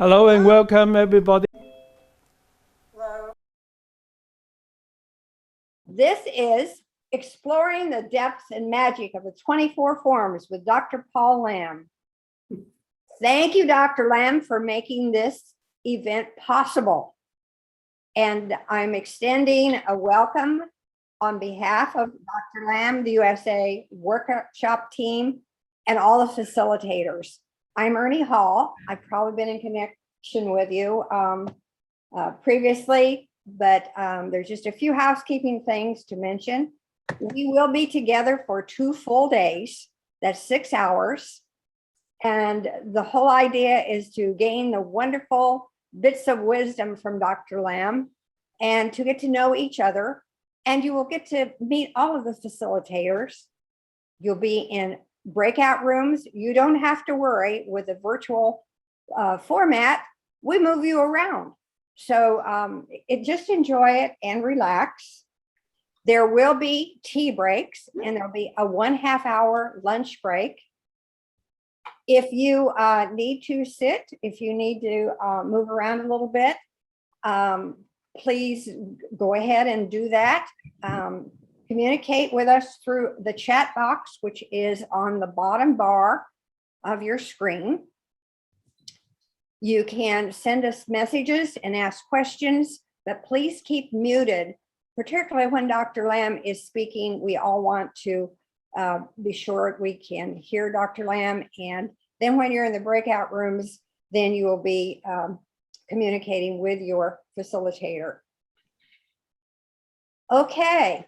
Hello and welcome everybody. Hello. This is Exploring the Depths and Magic of the 24 Forms with Dr. Paul Lam. Thank you, Dr. Lam, for making this event possible. And I'm extending a welcome on behalf of Dr. Lam, the USA workshop team, and all the facilitators. I'm Ernie Hall. I've probably been in connection with you previously, but there's just a few housekeeping things to mention. We will be together for 2 full days. That's 6 hours. And the whole idea is to gain the wonderful bits of wisdom from Dr. Lam and to get to know each other. And you will get to meet all of the facilitators. You'll be in breakout rooms. You don't have to worry with the virtual format. We move you around. So just enjoy it and relax. There will be tea breaks and there'll be a 1/2 hour lunch break. If you need to sit, if you need to move around a little bit, please go ahead and do that. Communicate with us through the chat box, which is on the bottom bar of your screen. You can send us messages and ask questions, but please keep muted, particularly when Dr. Lam is speaking. We all want to be sure we can hear Dr. Lam. And then when you're in the breakout rooms, then you will be communicating with your facilitator. Okay.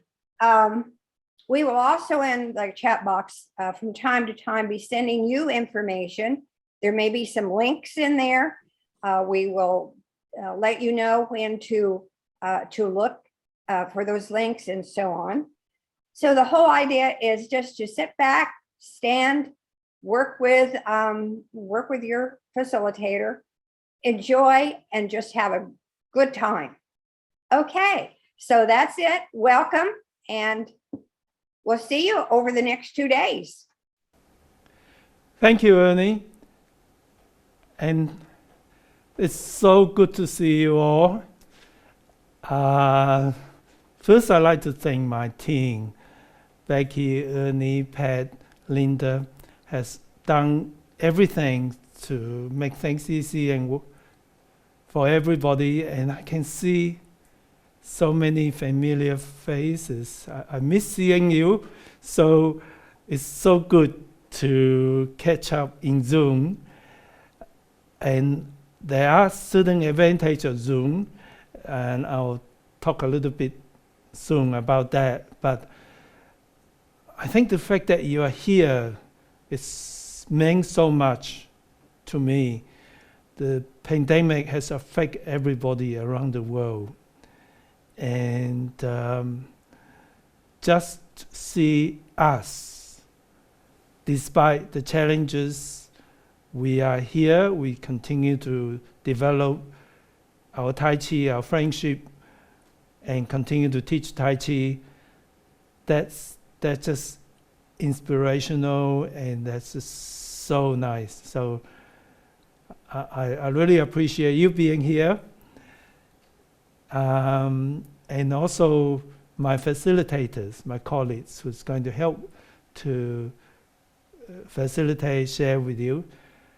We will also in the chat box from time to time be sending you information. There may be some links in there. We will let you know when to look for those links and so on. So the whole idea is just to sit back, stand, work with your facilitator, enjoy, and just have a good time. Okay, so that's it. Welcome, and we'll see you over the next 2 days. Thank you, Ernie. And it's so good to see you all. First, I'd like to thank my team. Becky, Ernie, Pat, Linda has done everything to make things easy and for everybody. And I can see so many familiar faces. I miss seeing you. So it's so good to catch up in Zoom. And there are certain advantages of Zoom, and I'll talk a little bit soon about that. But I think the fact that you are here means so much to me. The pandemic has affected everybody around the world. And just see us, despite the challenges, we are here, we continue to develop our Tai Chi, our friendship, and continue to teach Tai Chi. That's just inspirational, and that's just so nice. So I really appreciate you being here. And also my facilitators, my colleagues, who's going to help to facilitate, share with you.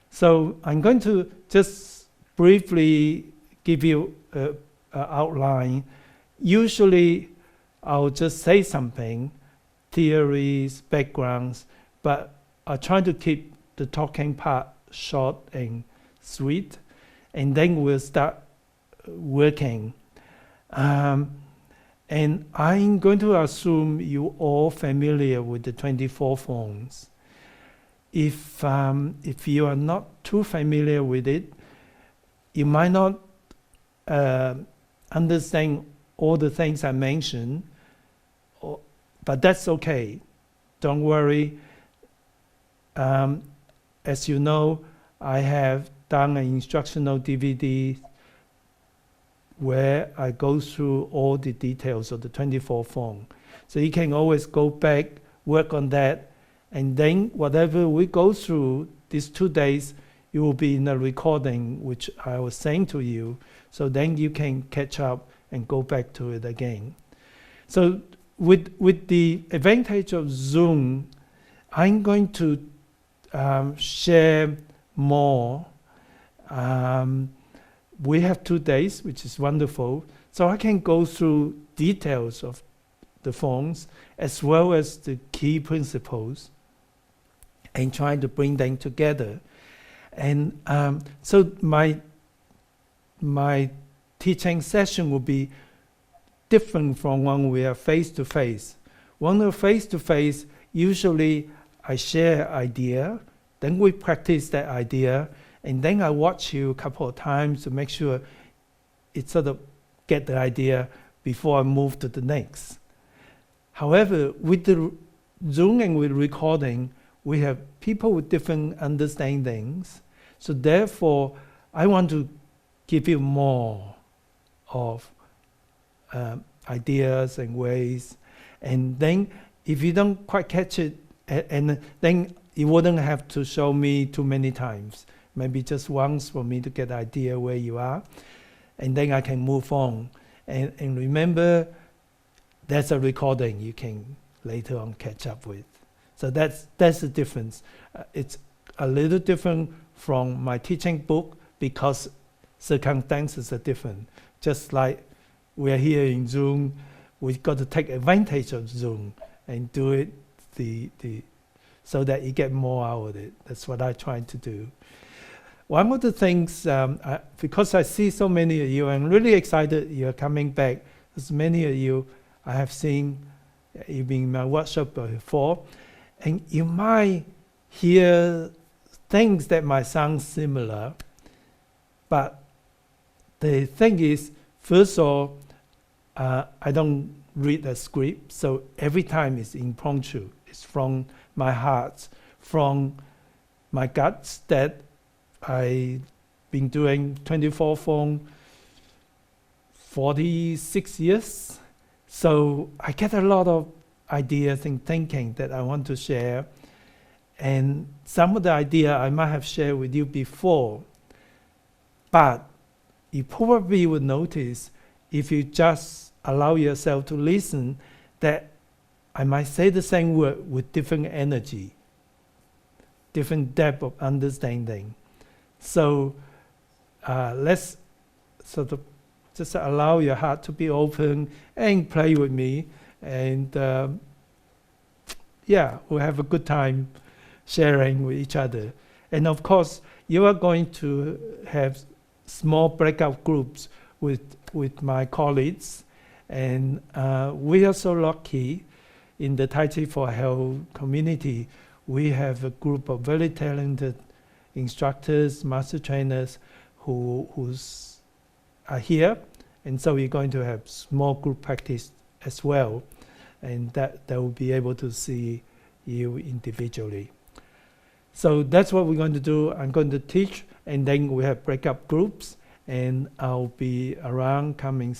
So I'm going to just briefly give you an outline. Usually I'll just say something, theories, backgrounds, but I try to keep the talking part short and sweet, and then we'll start working. And I'm going to assume you all familiar with the 24 forms. If you are not too familiar with it, you might not understand all the things I mentioned, but that's okay. Don't worry. As you know, I have done an instructional DVD where I go through all the details of the 24 form. So you can always go back, work on that, and then whatever we go through these 2 days, it will be in a recording, which I was saying to you. So then you can catch up and go back to it again. So with the advantage of Zoom, I'm going to share more. We have 2 days, which is wonderful. So I can go through details of the phones as well as the key principles and trying to bring them together. And so my teaching session will be different from when we are face-to-face. When we're face-to-face, usually I share idea, then we practice that idea, and then I watch you a couple of times to make sure it sort of get the idea before I move to the next. However, with the Zoom and with recording, we have people with different understandings. So therefore, I want to give you more of ideas and ways. And then if you don't quite catch it, and then you wouldn't have to show me too many times. Maybe just once for me to get an idea where you are. And then I can move on. And remember, that's a recording you can later on catch up with. So that's the difference. It's a little different from my teaching book because circumstances are different. Just like we're here in Zoom, we've got to take advantage of Zoom and do it so that you get more out of it. That's what I try to do. One of the things, because I see so many of you, I'm really excited you're coming back. As many of you I have seen, you've been in my workshop before, and you might hear things that might sound similar, but the thing is, first of all, I don't read a script, so every time it's impromptu. It's from my heart, from my guts that I've been doing 24 for 46 years. So I get a lot of ideas and thinking that I want to share. And some of the idea I might have shared with you before, but you probably would notice if you just allow yourself to listen that I might say the same word with different energy, different depth of understanding. So let's sort of just allow your heart to be open and play with me. And we'll have a good time sharing with each other. And of course, you are going to have small breakout groups with my colleagues. And we are so lucky in the Tai Chi for Health community. We have a group of very talented instructors, master trainers who are here. And so we're going to have small group practice as well. And that they will be able to see you individually. So that's what we're going to do. I'm going to teach, and then we have breakup groups, and I'll be around coming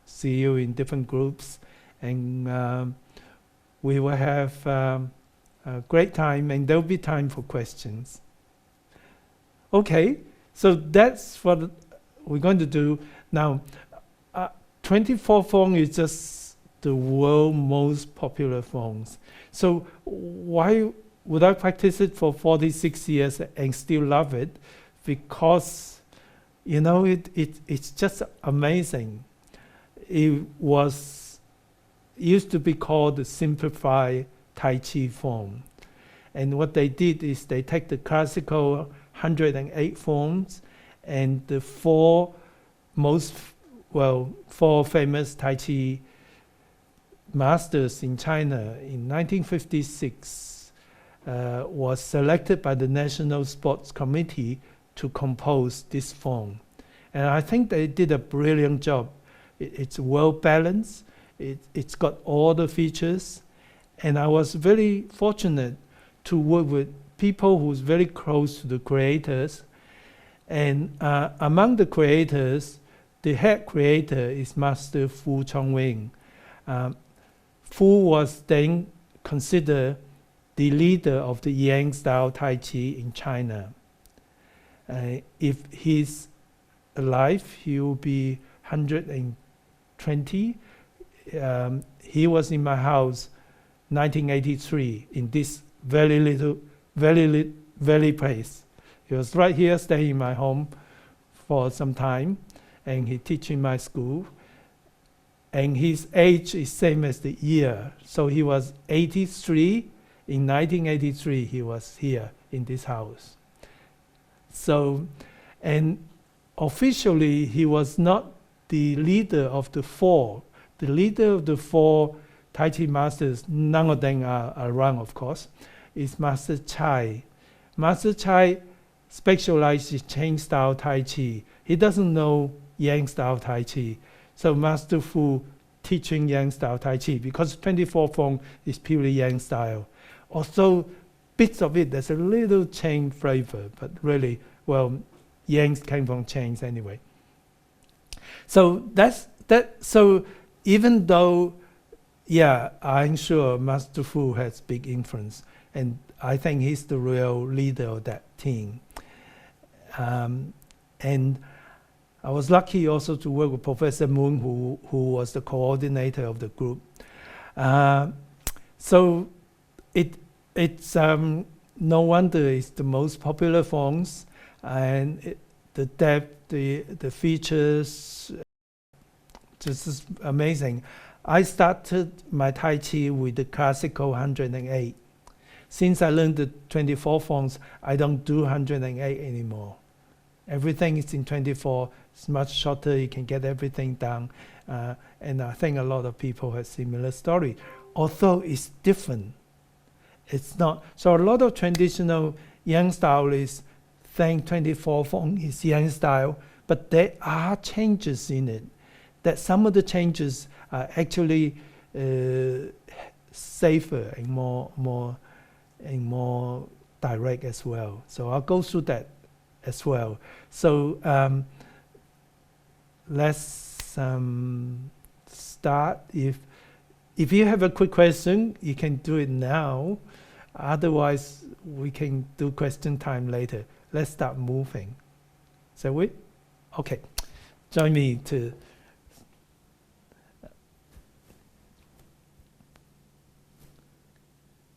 see you in different groups, and we will have a great time, and there'll be time for questions. Okay, so that's what we're going to do. Now, 24 phone is just the world's most popular phones. So why would I practice it for 46 years and still love it? Because, you know, it's just amazing. It used to be called the simplified Tai Chi form. And what they did is they take the classical 108 forms and the four famous Tai Chi masters in China in 1956 was selected by the National Sports Committee to compose this form. And I think they did a brilliant job. It's well balanced. It's got all the features. And I was very fortunate to work with people who's very close to the creators. And among the creators, the head creator is Master Fu Zhong Wen. Fu was then considered the leader of the Yang style Tai Chi in China. If he's alive, he will be 120. He was in my house 1983 in this very place. He was right here staying in my home for some time, and he teach in my school. And his age is same as the year. So he was 83. In 1983, he was here in this house. So, and officially, he was not the leader of the four. The leader of the four Tai Chi masters, none of them are around, of course, is Master Chai. Master Chai specializes in Chen style Tai Chi. He doesn't know Yang style Tai Chi. So Master Fu teaching Yang style Tai Chi, because 24 form is purely Yang style. Although bits of it, there's a little Chen flavor, but really, well, Yang came from Chen's anyway. So that's that. So even though, yeah, I'm sure Master Fu has big influence, and I think he's the real leader of that team. And I was lucky also to work with Professor Moon, who was the coordinator of the group. So it's no wonder it's the most popular forms, and the depth, the features, just is amazing. I started my Tai Chi with the classical 108. Since I learned the 24 forms, I don't do 108 anymore. Everything is in 24. It's much shorter. You can get everything done. And I think a lot of people have similar story. Although it's different. It's not. So a lot of traditional Yang stylists think 24 form is Yang style, but there are changes in it. That some of the changes are actually safer and more direct as well. So I'll go through that as well. So let's start. If you have a quick question, you can do it now. Otherwise, we can do question time later. Let's start moving. Shall we? Okay. Join me to.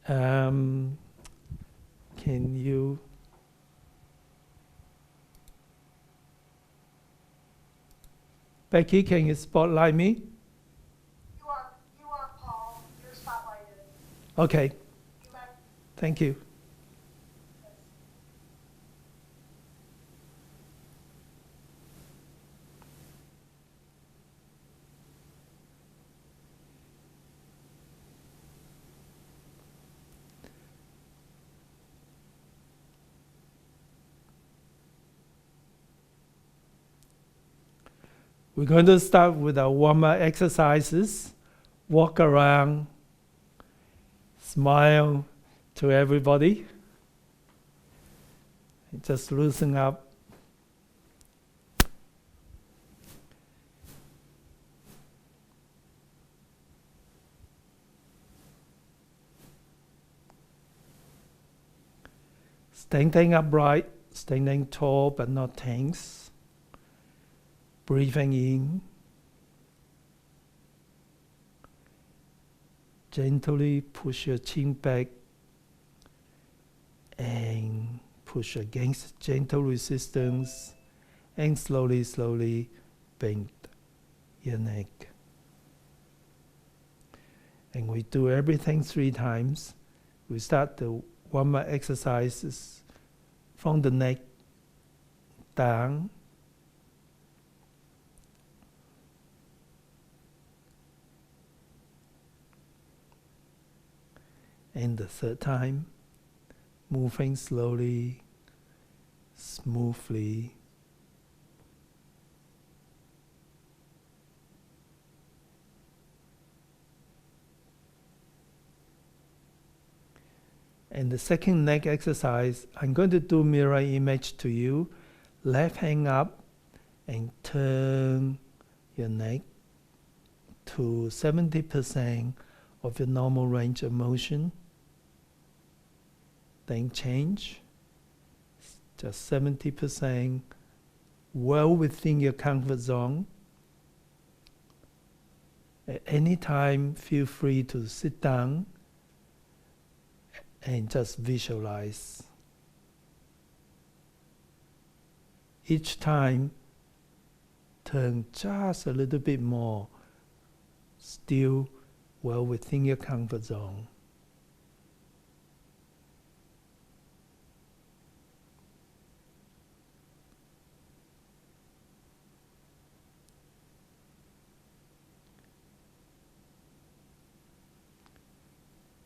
Can you? Becky, can you spotlight me? You are Paul. You're spotlighted. Okay. Thank you. We're going to start with our warm-up exercises. Walk around, smile to everybody. Just loosen up. Standing upright, standing tall but not tense. Breathing in. Gently push your chin back and push against gentle resistance, and slowly bend your neck. And we do everything 3 times. We start the warm-up exercises from the neck down. And the 3rd time, moving slowly, smoothly. And the second neck exercise, I'm going to do mirror image to you. Left hand up and turn your neck to 70% of your normal range of motion. Then change, just 70%, well within your comfort zone. At any time, feel free to sit down and just visualize. Each time, turn just a little bit more, still well within your comfort zone.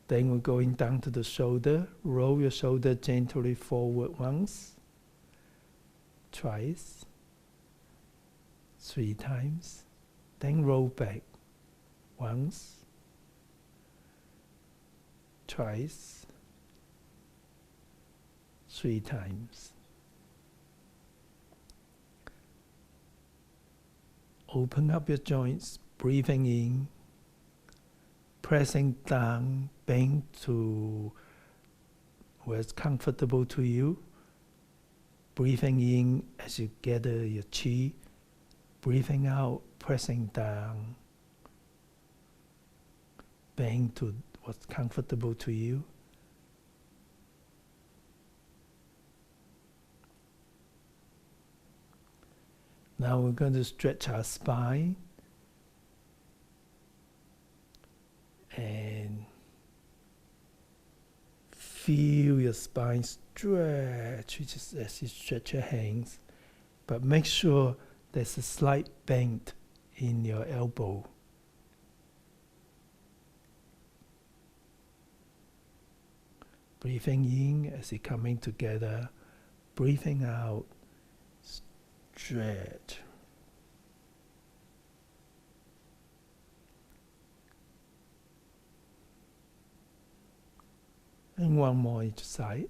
Then we're going down to the shoulder. Roll your shoulder gently forward once, twice, 3 times. Then roll back once, twice, 3 times. Open up your joints, breathing in, pressing down, bend to where it's comfortable to you. Breathing in as you gather your chi. Breathing out, pressing down. Bend to what's comfortable to you. Now we're going to stretch our spine and feel your spine stretch as you stretch your hands, but make sure there's a slight bend in your elbow. Breathing in as you're coming together, breathing out, stretch. And one more each side.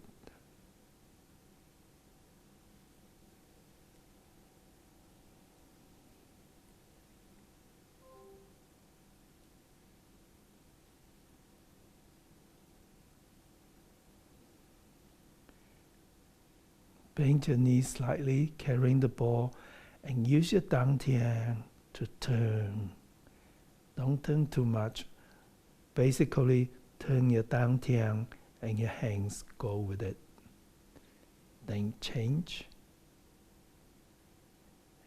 Bend your knees slightly, carrying the ball, and use your dantian to turn. Don't turn too much. Basically, turn your dantian and your hands go with it. Then change.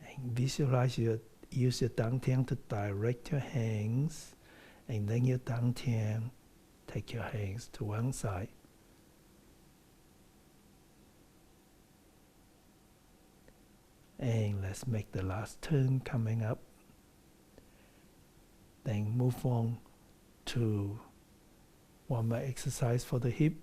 And visualize use your dantian to direct your hands, and then your dantian take your hands to one side. And let's make the last turn coming up. Then move on to one more exercise for the hip.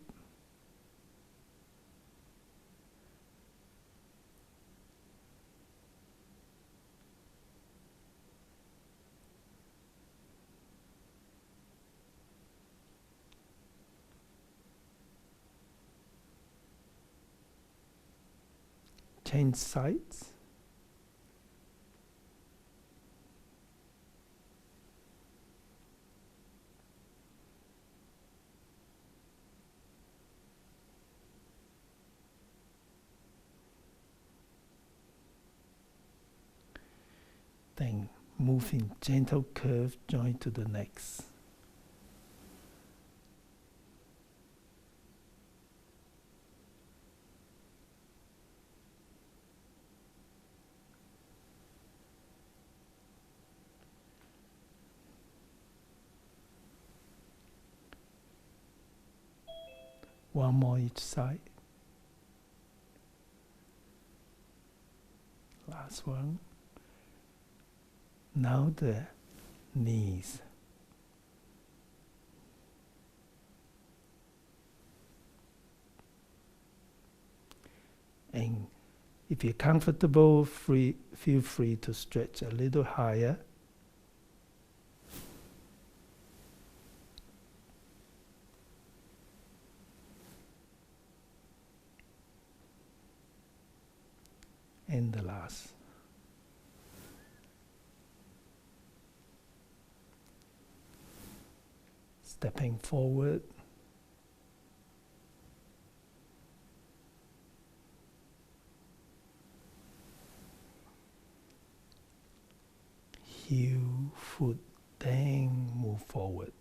Change sides. Then move in gentle curve joint to the next. One more each side. Last one. Now the knees. And if you're comfortable, feel free to stretch a little higher. And the last. Stepping forward. heel, foot, then move forward.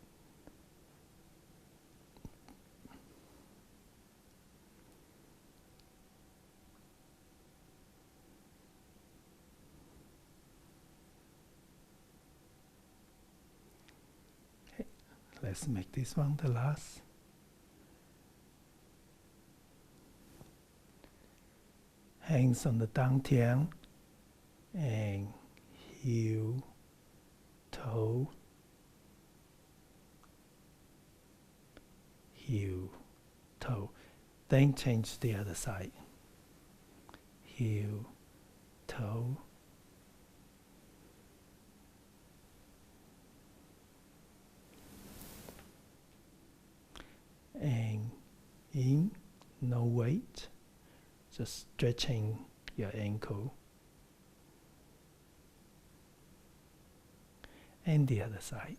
Okay, let's make this one the last. Hands on the dantian and heel, toe, heel, toe. Then change the other side. Heel, toe. And in, no weight, just stretching your ankle. And the other side.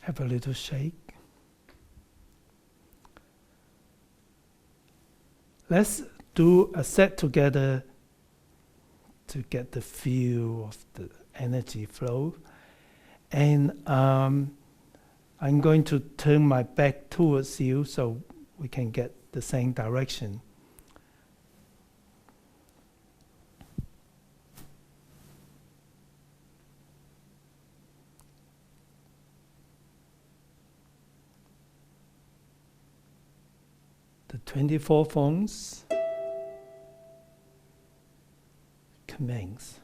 Have a little shake. Let's do a set together to get the feel of the energy flow. And I'm going to turn my back towards you so we can get the same direction. The 24 phones commence.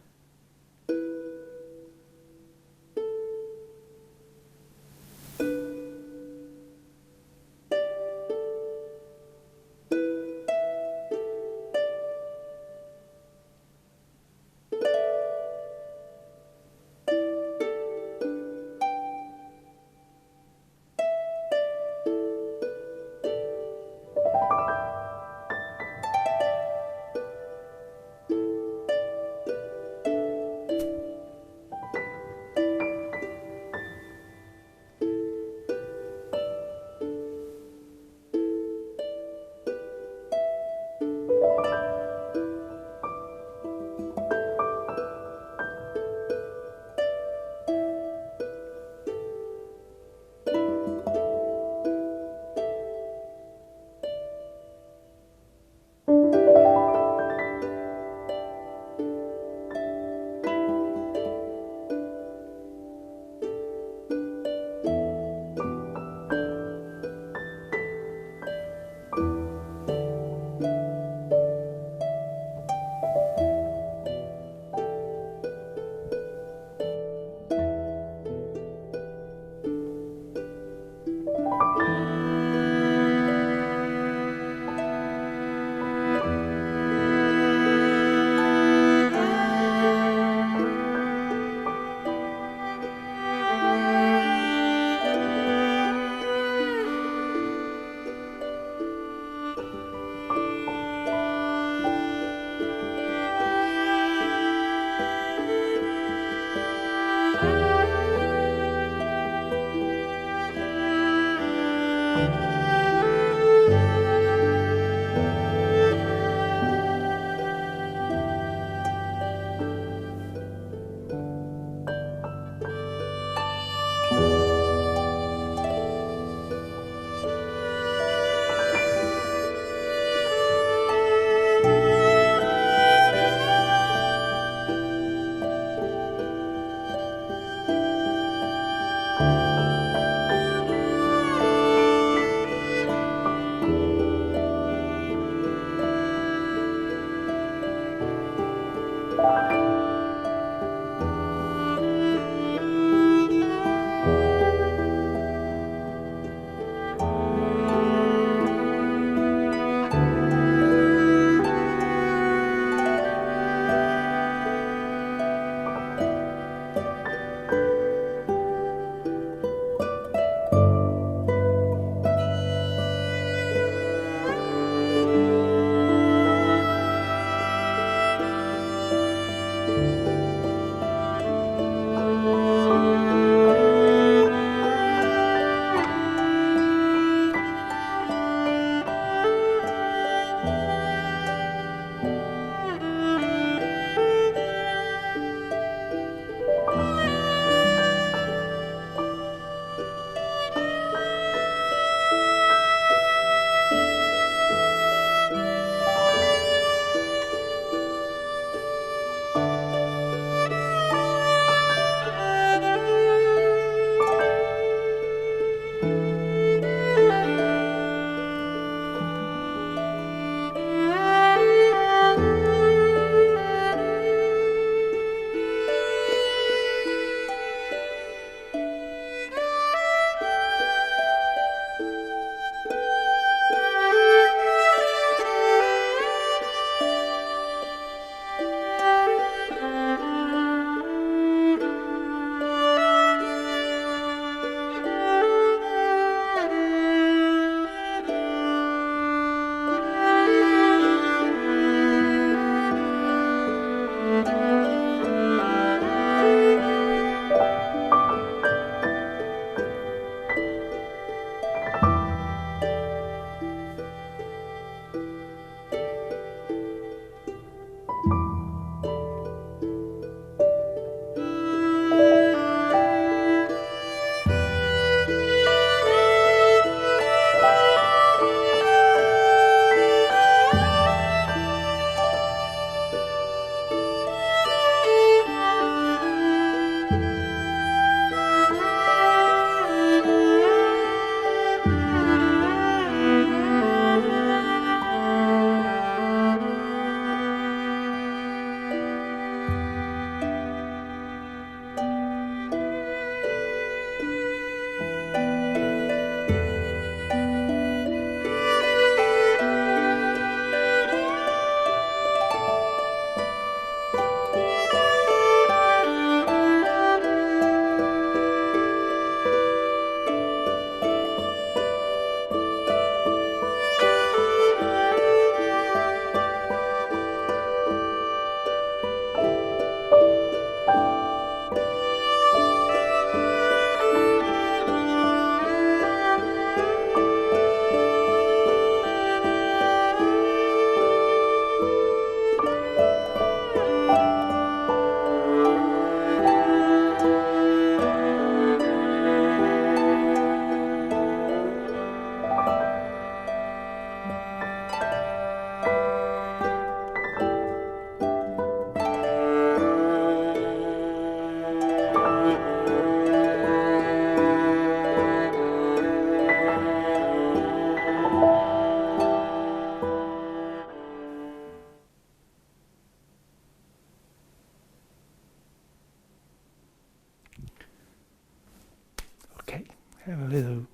have a little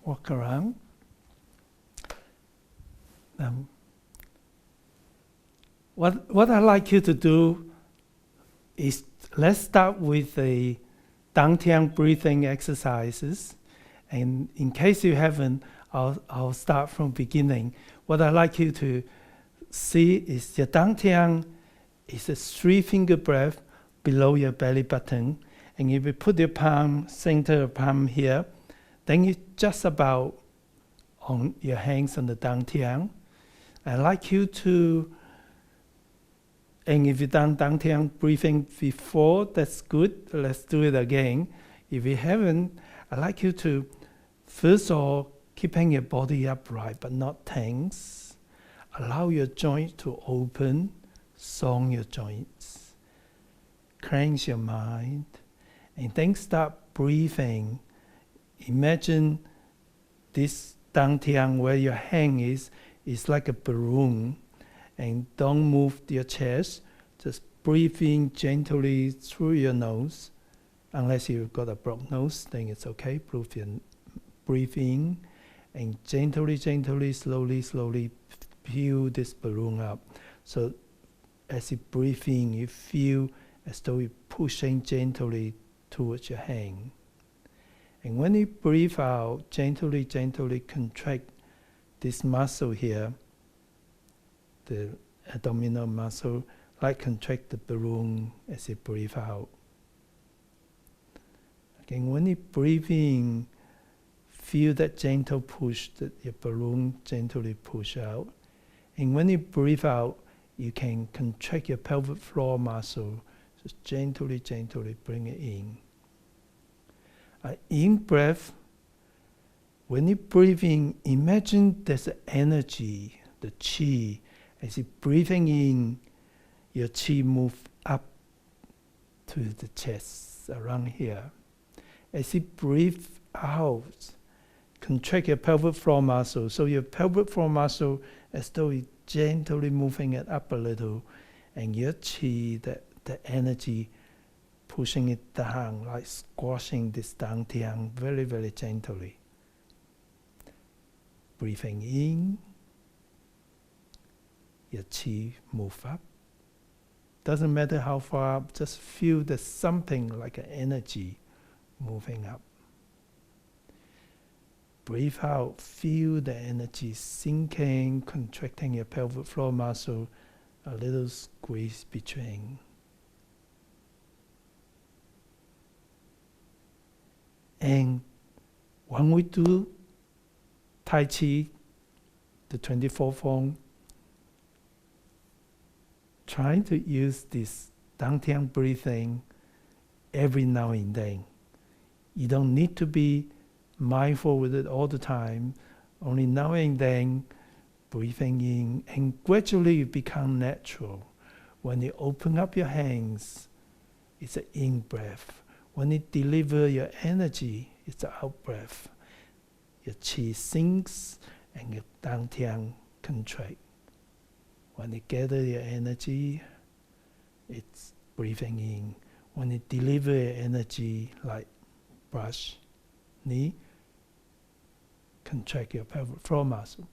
walk around. What I'd like you to do is, let's start with the Dantian breathing exercises. And in case you haven't, I'll start from beginning. What I'd like you to see is your Dantian is a 3-finger breath below your belly button. And if you put your palm, center your palm here, then you just about on your hands on the Dantian. I'd like you to, and if you've done Dantian breathing before, that's good. Let's do it again. If you haven't, I'd like you to, first of all, keeping your body upright but not tense. Allow your joints to open, song your joints. Cleanse your mind. And then start breathing. Imagine this Dantian where your hand is like a balloon. And don't move your chest. Just breathe in gently through your nose. Unless you've got a broken nose, then it's okay. Breathe in and gently, slowly fill this balloon up. So as you breathe in, you feel as though you're pushing gently towards your hand. And when you breathe out, gently contract this muscle here, the abdominal muscle, like contract the balloon as you breathe out. Again, when you breathe in, feel that gentle push, that your balloon gently push out. And when you breathe out, you can contract your pelvic floor muscle. Just gently bring it in. In breath, when you breathe in, imagine there's an energy, the qi. As you're breathing in, your qi move up to the chest, around here. As you breathe out, contract your pelvic floor muscle. So your pelvic floor muscle, as though you're gently moving it up a little, and your qi, the energy, pushing it down, like squashing this Dantian very gently. Breathing in, your qi move up. Doesn't matter how far up, just feel there's something like an energy moving up. Breathe out, feel the energy sinking, contracting your pelvic floor muscle, a little squeeze between. And when we do Tai Chi, the 24 form, try to use this Dantian breathing every now and then. You don't need to be mindful with it all the time. Only now and then, breathing in, and gradually you become natural. When you open up your hands, it's an in-breath. When you deliver your energy, it's an out-breath. Your qi sinks and your Dantian contract. When you gather your energy, it's breathing in. When you deliver your energy, like brush, knee, contract your pelvic floor muscle.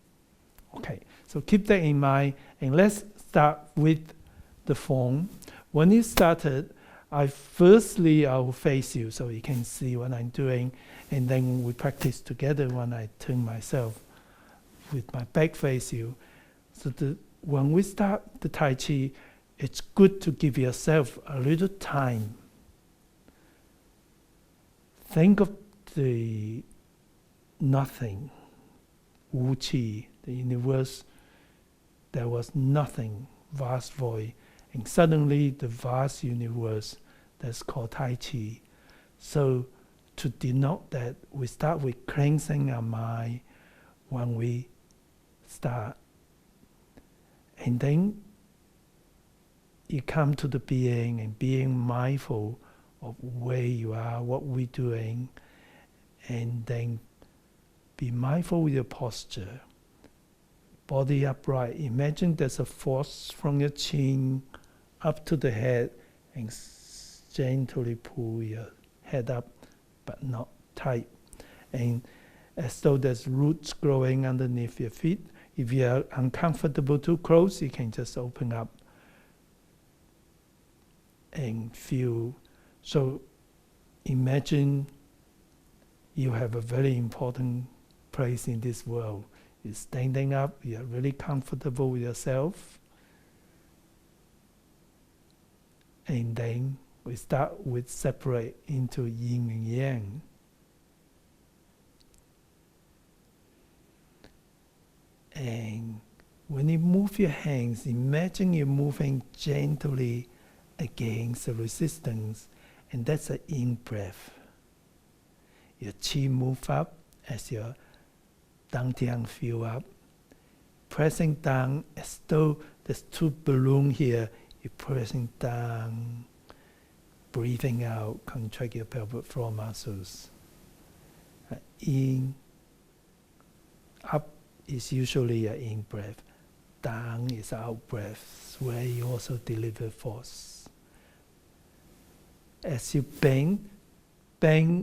Okay, so keep that in mind, and let's start with the form. When you started, I will face you so you can see what I'm doing, and then we practice together when I turn myself with my back face you. So when we start the Tai Chi, it's good to give yourself a little time. Think of the nothing, Wu Qi, the universe. There was nothing, vast void. And suddenly the vast universe, that's called Tai Chi. So to denote that, we start with cleansing our mind when we start. And then you come to the being, and being mindful of where you are, what we're doing, and then be mindful with your posture. Body upright. Imagine there's a force from your chin up to the head, and gently pull your head up, but not tight. And as though there's roots growing underneath your feet. If you're uncomfortable too close, you can just open up and feel. So imagine you have a very important place in this world. You're standing up, you're really comfortable with yourself. And then we start with separate into yin and yang. And when you move your hands, imagine you're moving gently against the resistance, and that's an in-breath. Your chi move up as your dantian fill up, pressing down as though there's two balloons here. You're pressing down, breathing out, contract your pelvic floor muscles. In, up is usually an in-breath. Down is out-breath, where you also deliver force. As you bang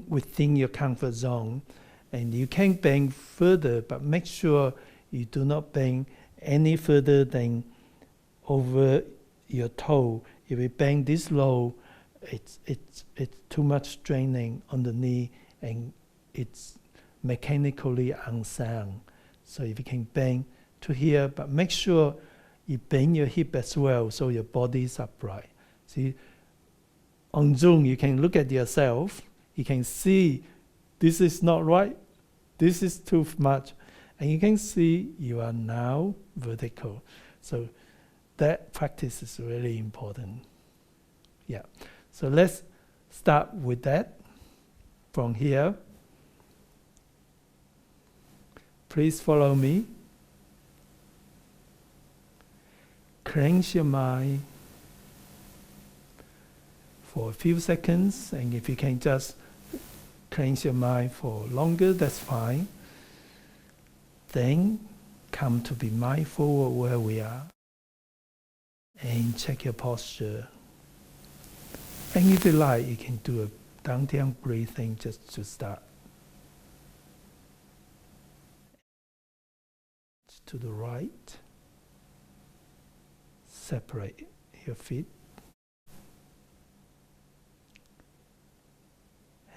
within your comfort zone, and you can bang further, but make sure you do not bang any further than over your toe. If you bang this low, it's too much straining on the knee, and it's mechanically unsound. So if you can bang to here, but make sure you bend your hip as well, so your body is upright. See, on Zoom, you can look at yourself. You can see this is not right. This is too much. And you can see you are now vertical. So that practice is really important. Yeah. So let's start with that from here. Please follow me. Clench your mind for a few seconds, and if you can just clench your mind for longer, that's fine. Then come to be mindful of where we are and check your posture. And if you like, you can do a dantian breathing just to start. To the right, separate your feet,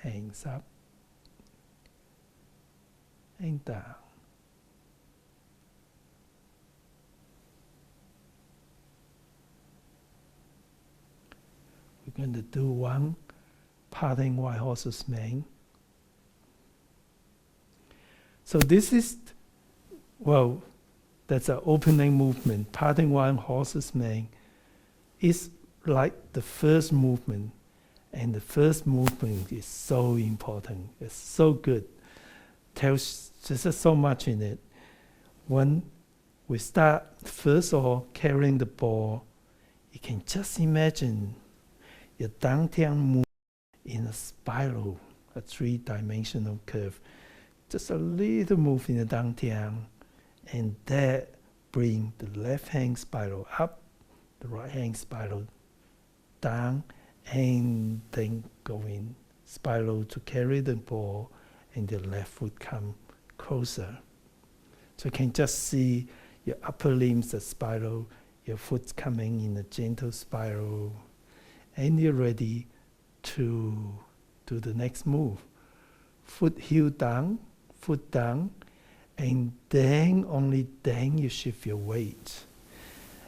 hands up and down. We're going to do one parting white horse's mane. So this is, well, that's an opening movement. Parting one horse's mane is like the first movement. And the first movement is so important. It's so good. Tells just so much in it. When we start, first of all, carrying the ball, you can just imagine your dantian move in a spiral, a three-dimensional curve. Just a little move in the dantian. And that bring the left hand spiral up, the right hand spiral down, and then go in spiral to carry the ball, and the left foot come closer. So you can just see your upper limbs a spiral, your foot coming in a gentle spiral, and you're ready to do the next move. Foot heel down, foot down, and then, only then, you shift your weight.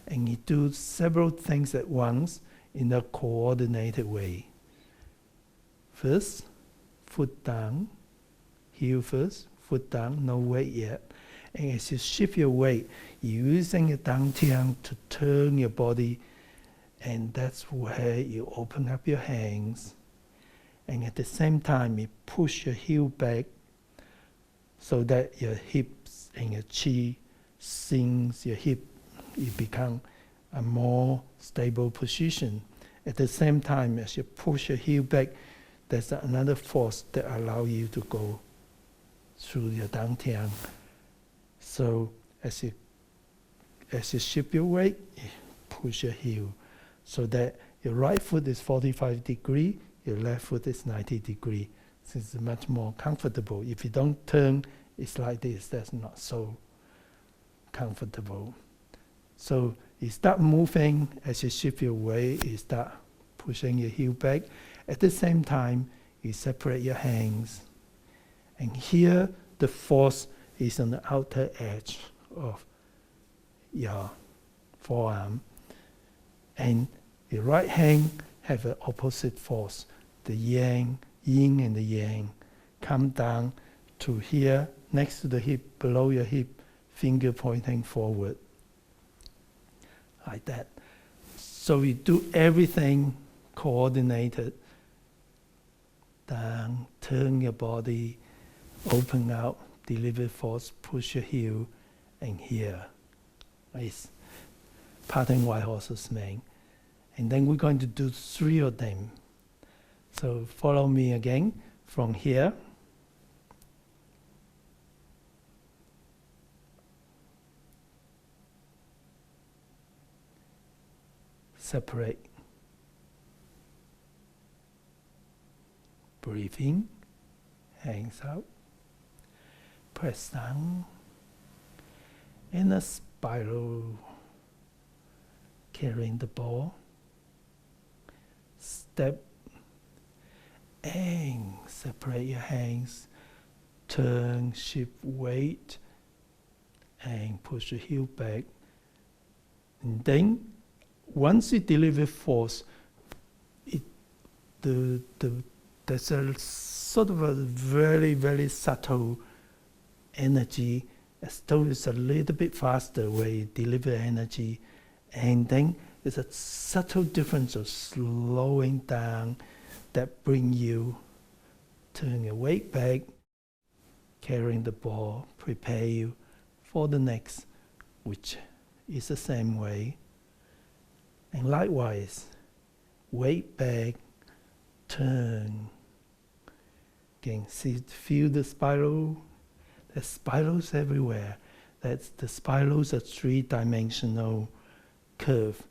And you do several things at once in a coordinated way. First, foot down, heel first, foot down, no weight yet. And as you shift your weight, you're using your dantian to turn your body, and that's where you open up your hands. And at the same time, you push your heel back, so that your hips and your chi sinks your hip, you become a more stable position. At the same time, as you push your heel back, there's another force that allows you to go through your dantian. So as you shift your weight, you push your heel, so that your right foot is 45 degrees, your left foot is 90 degrees. It's much more comfortable. If you don't turn, it's like this. That's not so comfortable. So you start moving as you shift your weight. You start pushing your heel back. At the same time, you separate your hands. And here, the force is on the outer edge of your forearm. And your right hand have an opposite force. The yin and the yang come down to here, next to the hip, below your hip, finger pointing forward. Like that. So we do everything coordinated. Down, turn your body, open out, deliver force, push your heel, and here. It's parting white horse's mane. And then we're going to do 3 of them. So follow me again from here. Separate. Breathe in, hands out. Press down. In a spiral, carrying the ball. Step and separate your hands. Turn, shift weight, and push your heel back. And then, once you deliver force, there's a sort of a very, very subtle energy, as though it's a little bit faster where you deliver energy. And then there's a subtle difference of slowing down that bring you, turn your weight back, carrying the ball, prepare you for the next, which is the same way. And likewise, weight back, turn. Again, feel the spiral. There's spirals everywhere. The spirals are 3-dimensional curve.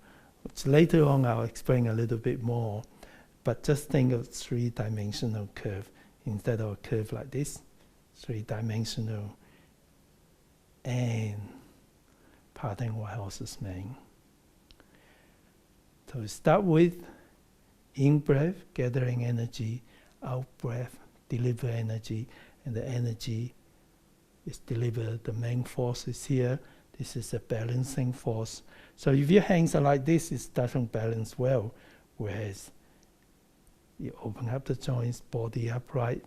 Which later on I'll explain a little bit more. But just think of 3-dimensional curve instead of a curve like this. 3-dimensional. And parting white horse's mane. So start with in breath, gathering energy, out breath, deliver energy, and the energy is delivered. The main force is here. This is a balancing force. So if your hands are like this, it doesn't balance well. Whereas you open up the joints, body upright,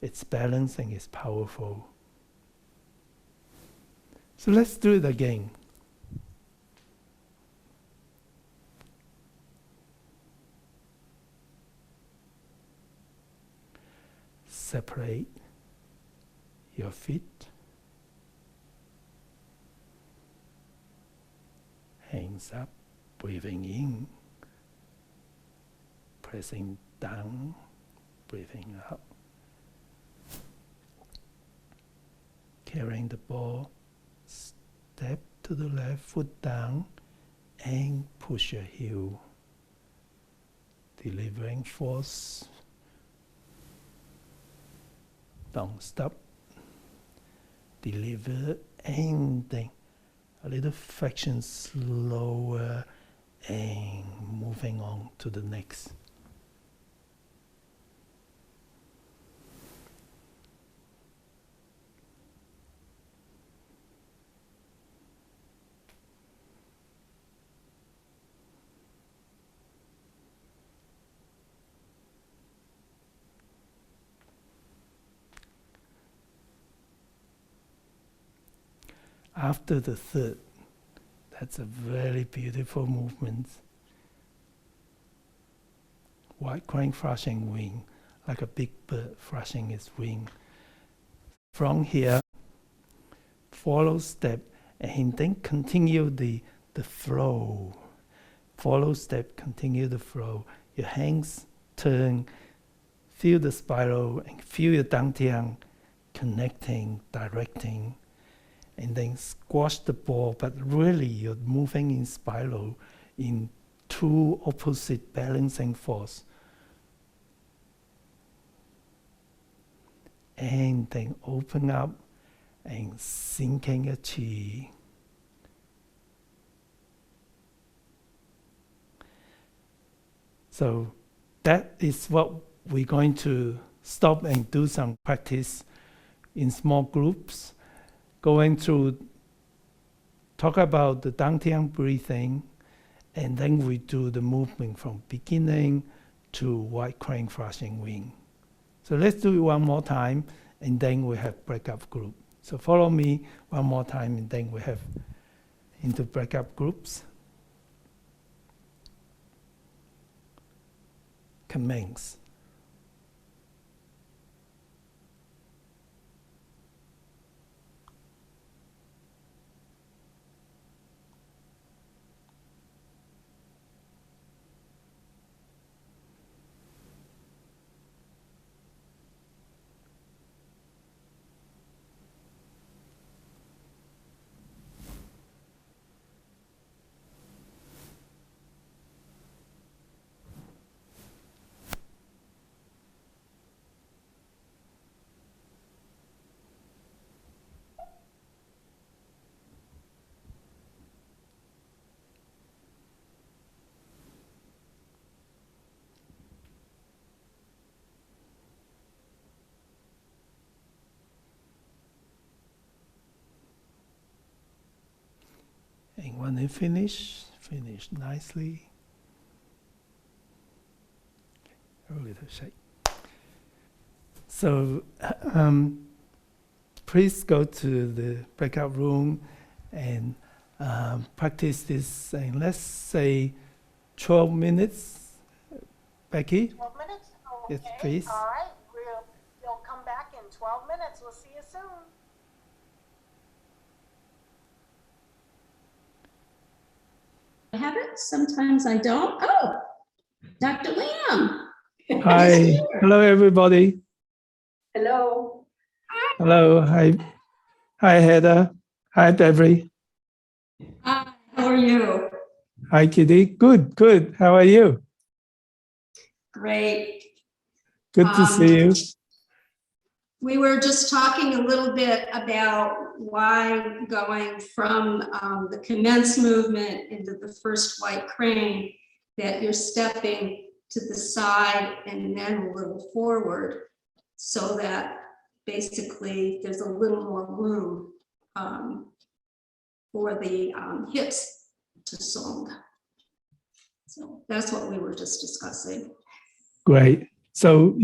it's balancing, it's powerful. So let's do it again. Separate your feet. Hands up, breathing in, pressing down, breathing out. Carrying the ball, step to the left, foot down, and push your heel. Delivering force. Don't stop. Deliver and then a little fraction slower and moving on to the next. After the third, that's a very beautiful movement. White crane flashing wing, like a big bird flashing its wing. From here, follow step, and then continue the flow. Follow step, continue the flow. Your hands turn, feel the spiral, and feel your dantian connecting, directing. And then squash the ball, but really you're moving in spiral in 2 opposite balancing force. and then open up and sinking a chi. So that is what we're going to stop and do some practice in small groups, going through, talk about the Dantian breathing, and then we do the movement from beginning to white crane flashing wing. So let's do it one more time, and then we have breakup group. So follow me one more time, and then we have into breakup groups. Commence. And when you finish nicely. A little shake. So please go to the breakout room and practice this. And let's say 12 minutes. Becky? 12 minutes? Okay. Yes, please. All right. We'll come back in 12 minutes. We'll see you soon. I have it. Sometimes I don't. Oh, Dr. Lam. Hi. Hello, everybody. Hello. Hello. Hi. Hi, Heather. Hi, Beverly. Hi, how are you? Hi, Kitty. Good, good. How are you? Great. Good to see you. We were just talking a little bit about why going from the commence movement into the first white crane, that you're stepping to the side and then a little forward, so that basically there's a little more room for the hips to song. So that's what we were just discussing. Great. So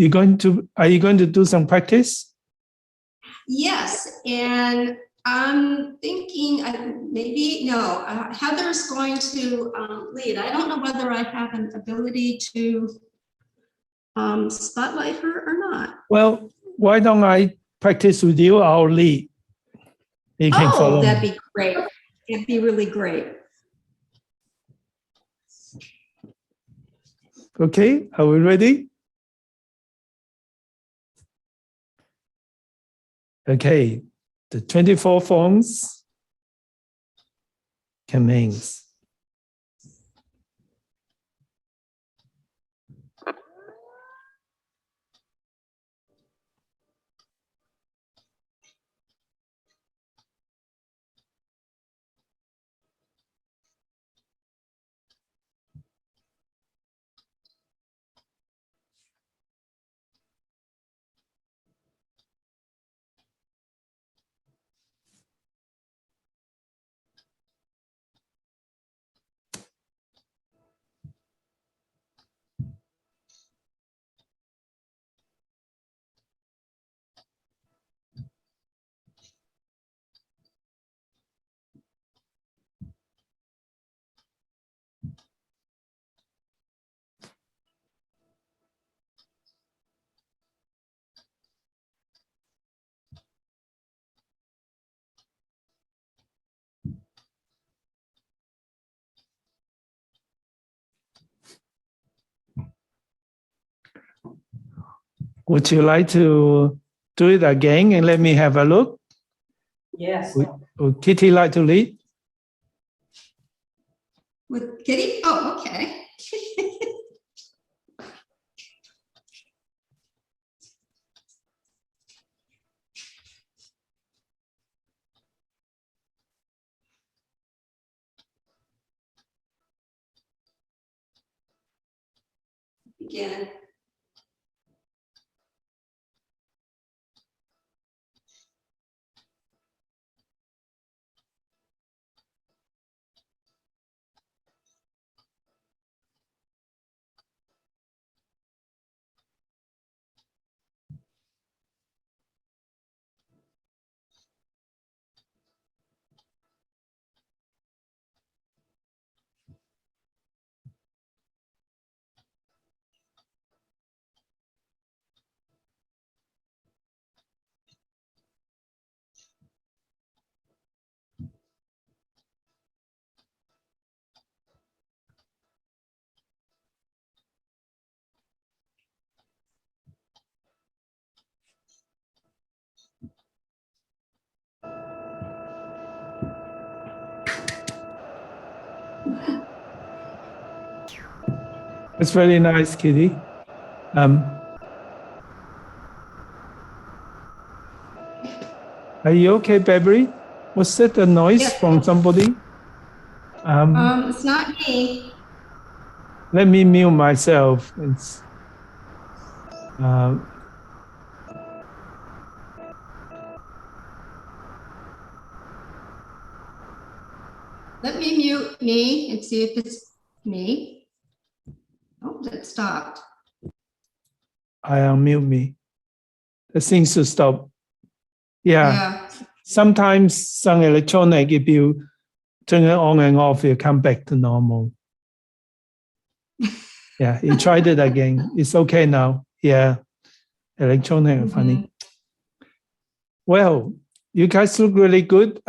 are you going to do some practice? Yes, and I'm thinking Heather's going to lead. I don't know whether I have an ability to spotlight her or not. Well, why don't I practice with you? I'll lead. You can follow that'd me. be great. It'd be really great. Okay, are we ready? Okay, the 24 forms commence. Would you like to do it again and let me have a look? Yes. Would Kitty like to lead? With Kitty? Oh, okay. begin. It's very nice, Kitty. Are you okay, Beverly? Was that a noise Yes. from somebody? It's not me. Let me mute myself. It's Let me mute me and see if it's me. Oh, that stopped. I unmute me. It seems to stop. Yeah. Sometimes some electronic, if you turn it on and off, you come back to normal. Yeah, you tried it again. It's okay now. Yeah, electronic, funny. Well, you guys look really good.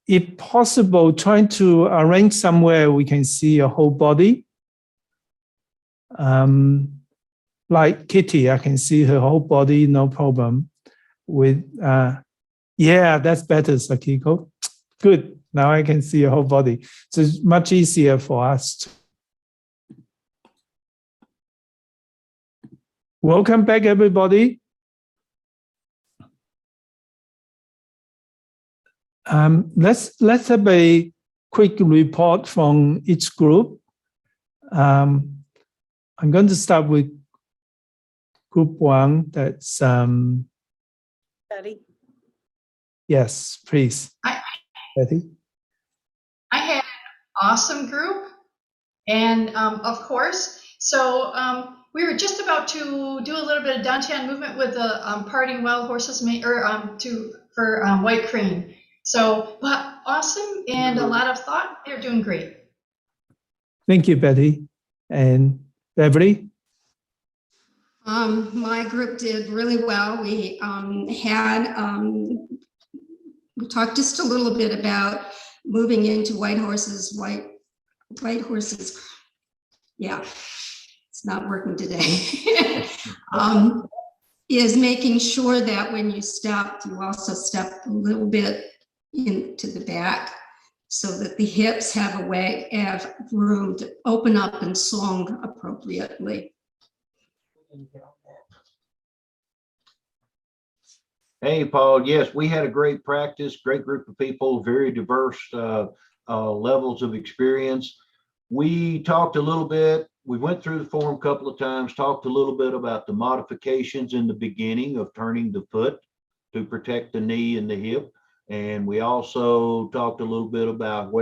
If possible, trying to arrange somewhere we can see your whole body. Like Kitty, I can see her whole body, no problem. With yeah, that's better, Sakiko. Good. Now I can see your whole body. So it's much easier for us. Welcome back, everybody. Let's have a quick report from each group. I'm going to start with group 1. That's Betty. yes, please. Betty. I had an awesome group, and of course, so we were just about to do a little bit of dantian movement with the parting wild horses, for white crane. So, but awesome and a lot of thought. They're doing great. Thank you, Betty. And Beverly? My group did really well. We we talked just a little bit about moving into white horses. Yeah, it's not working today. Is making sure that when you step, you also step a little bit into the back so that the hips have room to open up and swing appropriately. Hey, Paul. Yes, we had a great practice, great group of people, very diverse levels of experience. We talked a little bit, we went through the form a couple of times, talked a little bit about the modifications in the beginning of turning the foot to protect the knee and the hip. And we also talked a little bit about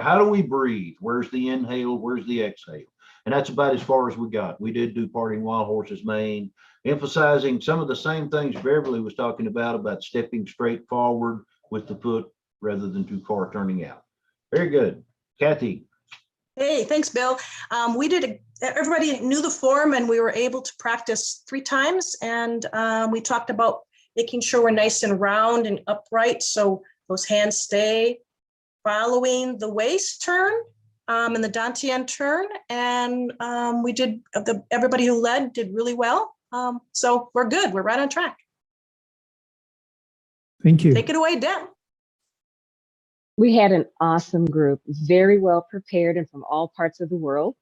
how do we breathe? Where's the inhale? Where's the exhale? And that's about as far as we got. We did do parting wild horses mane, emphasizing some of the same things Beverly was talking about stepping straight forward with the foot rather than too far turning out. Very good. Kathy. Hey, thanks, Bill. Everybody knew the form and we were able to practice 3 times. And we talked about making sure we're nice and round and upright. So those hands stay following the waist turn and the dantian turn. And everybody who led did really well. So we're good. We're right on track. Thank you. Take it away, Deb. We had an awesome group, very well prepared and from all parts of the world.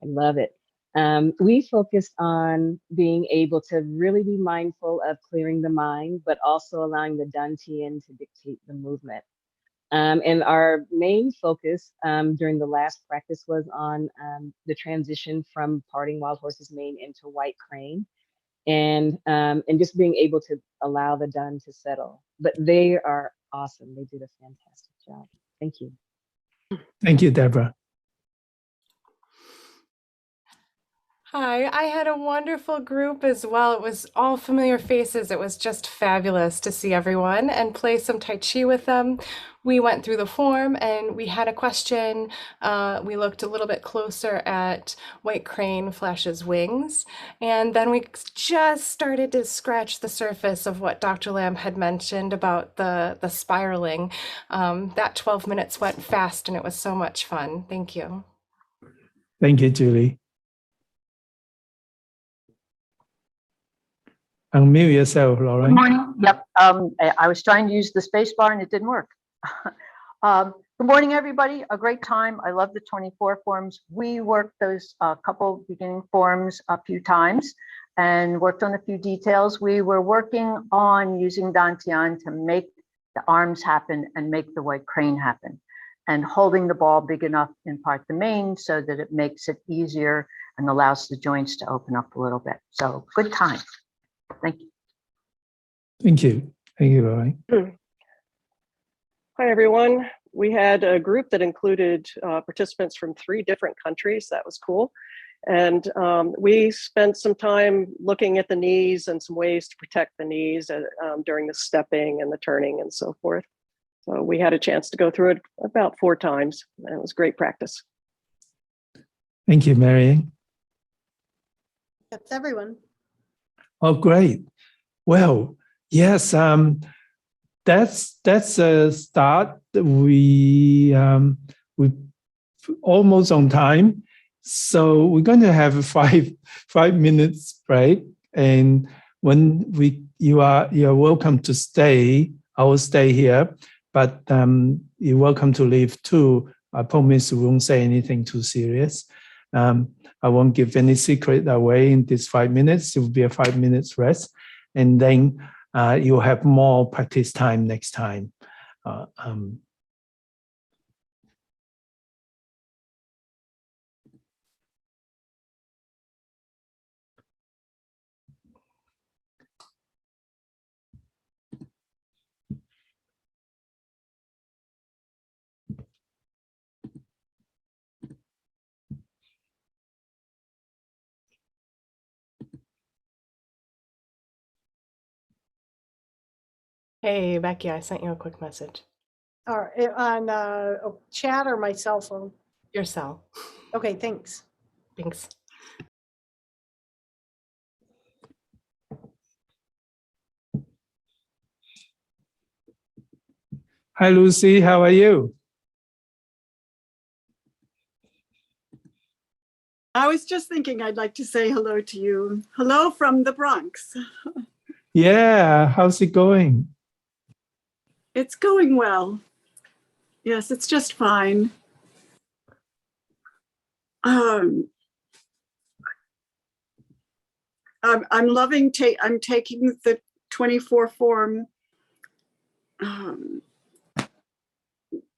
I love it. We focused on being able to really be mindful of clearing the mind, but also allowing the dantian to dictate the movement. And our main focus during the last practice was on the transition from parting wild horse's mane into white crane, and just being able to allow the dun to settle. But they are awesome. They did a fantastic job. Thank you. Thank you, Deborah. Hi, I had a wonderful group as well. It was all familiar faces. It was just fabulous to see everyone and play some Tai Chi with them. We went through the form and we had a question. We looked a little bit closer at White Crane Flash's wings. And then we just started to scratch the surface of what Dr. Lam had mentioned about the spiraling. That 12 minutes went fast and it was so much fun. Thank you. Thank you, Julie. Unmute yourself, Lauren. Good morning. Yep. I was trying to use the space bar and it didn't work. Good morning, everybody. A great time. I love the 24 forms. We worked those couple beginning forms a few times and worked on a few details. We were working on using Dantian to make the arms happen and make the white crane happen, and holding the ball big enough in part the mane so that it makes it easier and allows the joints to open up a little bit. So good time. Thank you. Thank you. Thank you, Lauren. Hi, everyone. We had a group that included participants from 3 different countries. That was cool. And we spent some time looking at the knees and some ways to protect the knees during the stepping and the turning and so forth. So we had a chance to go through it about 4 times, and it was great practice. Thank you, Marianne. That's everyone. Oh, great. Well, yes, that's a start. We almost on time, so we're going to have a five minutes break. And when you are welcome to stay. I will stay here, but you're welcome to leave too. I promise we won't say anything too serious. I won't give any secret away in this 5 minutes. It will be a 5 minutes rest. And then you'll have more practice time next time. Hey, Becky, I sent you a quick message. All right, on chat or my cell phone? Your cell. Okay, thanks. Thanks. Hi, Lucy. How are you? I was just thinking I'd like to say hello to you. Hello from the Bronx. Yeah, how's it going? It's going well. Yes, it's just fine. I'm loving, I'm taking the 24 form,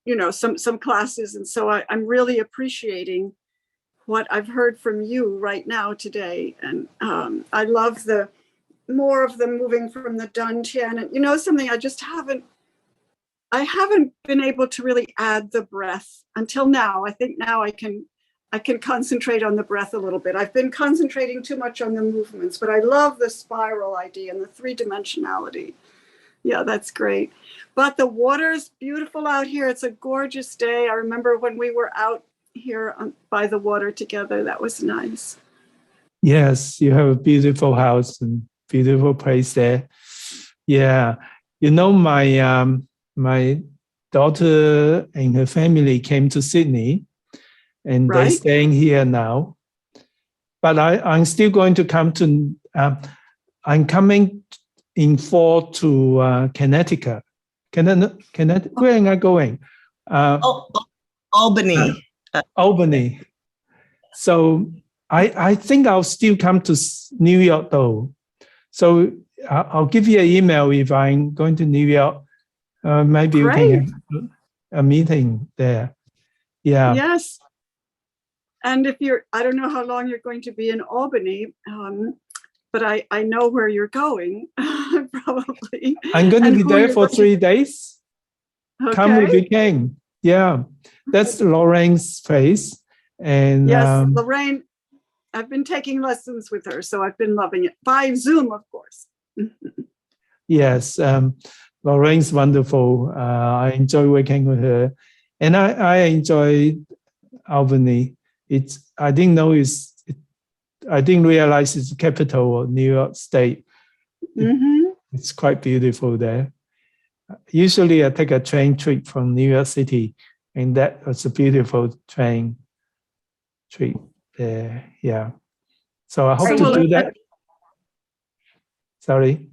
you know, some classes. And so I'm really appreciating what I've heard from you right now today. And I love the more of the moving from the Dantian. And you know something, I haven't been able to really add the breath until now. I think now I can concentrate on the breath a little bit. I've been concentrating too much on the movements, but I love the spiral idea and the 3-dimensionality. Yeah, that's great. But the water is beautiful out here. It's a gorgeous day. I remember when we were out here by the water together. That was nice. Yes, you have a beautiful house and beautiful place there. Yeah, you know, my daughter and her family came to Sydney, and they're staying here now. But I'm still going to come to. I'm coming in fall to Connecticut. Connecticut. Where am I going? Albany. Albany. So I think I'll still come to New York though. So I'll give you an email if I'm going to New York. Maybe we can a meeting there. Yeah. Yes. And if you're, I don't know how long you're going to be in Albany, but I know where you're going, probably. I'm going to And be who there you're for going 3 days. Come if Okay. you can. Yeah, that's Lorraine's place. And Yes, Lorraine, I've been taking lessons with her, so I've been loving it. By Zoom, of course. yes, Lorraine's wonderful. I enjoy working with her. And I enjoy Albany. I didn't know I didn't realize it's the capital of New York State. It's quite beautiful there. Usually I take a train trip from New York City, and that was a beautiful train trip there. Yeah. So I hope to do that. Sorry.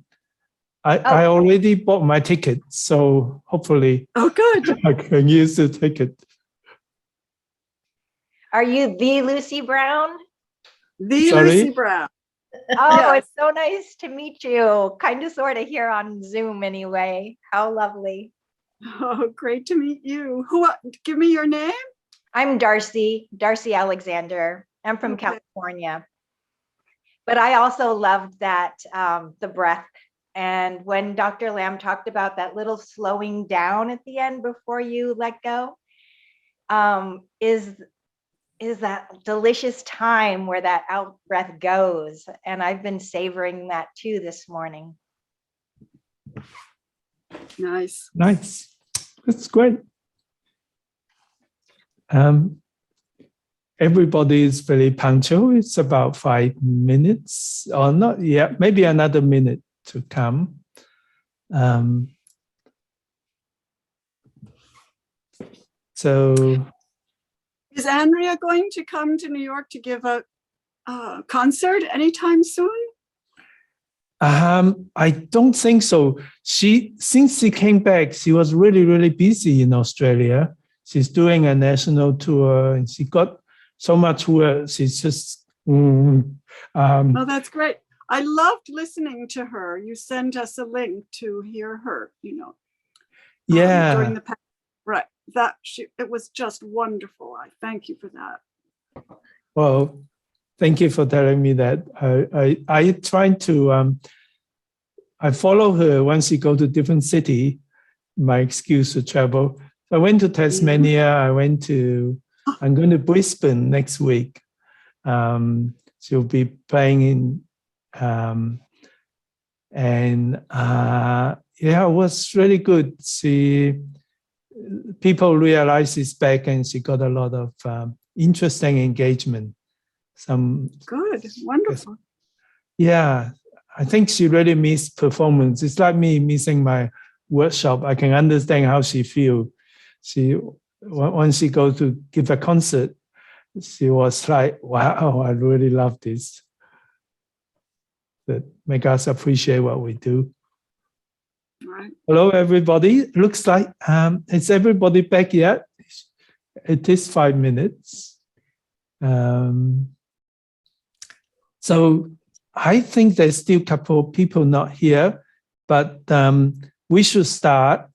I already bought my ticket, so hopefully good. I can use the ticket. Are you the Lucy Brown? The Sorry? Lucy Brown. Oh, Yes. it's so nice to meet you. Kind of sort of here on Zoom anyway. How lovely. Oh, great to meet you. Give me your name. I'm Darcy Alexander. I'm from California. But I also loved that, the breath. And when Dr. Lam talked about that little slowing down at the end before you let go, is that delicious time where that out breath goes. And I've been savoring that too this morning. Nice. Nice. That's great. Everybody is very punctual. It's about 5 minutes or not yet, maybe another minute to come. So is Andrea going to come to New York to give a concert anytime soon? I don't think so. Since she came back, she was really, really busy in Australia. She's doing a national tour, and she got so much work. She's just. Oh, that's great. I loved listening to her. You sent us a link to hear her. Yeah. During the right. It was just wonderful. I thank you for that. Well, thank you for telling me that. I try to. I follow her once she go to different city. My excuse to travel. I went to Tasmania. I'm going to Brisbane next week. She'll be playing in, it was really good. People realize she's back, and she got a lot of interesting engagement. Good, wonderful. Yeah, I think she really missed performance. It's like me missing my workshop. I can understand how she feels. Once she go to give a concert, she was like, wow, I really love this. That make us appreciate what we do. Right. Hello, everybody. Looks like, is everybody back yet? It is 5 minutes. So I think there's still a couple of people not here, but we should start.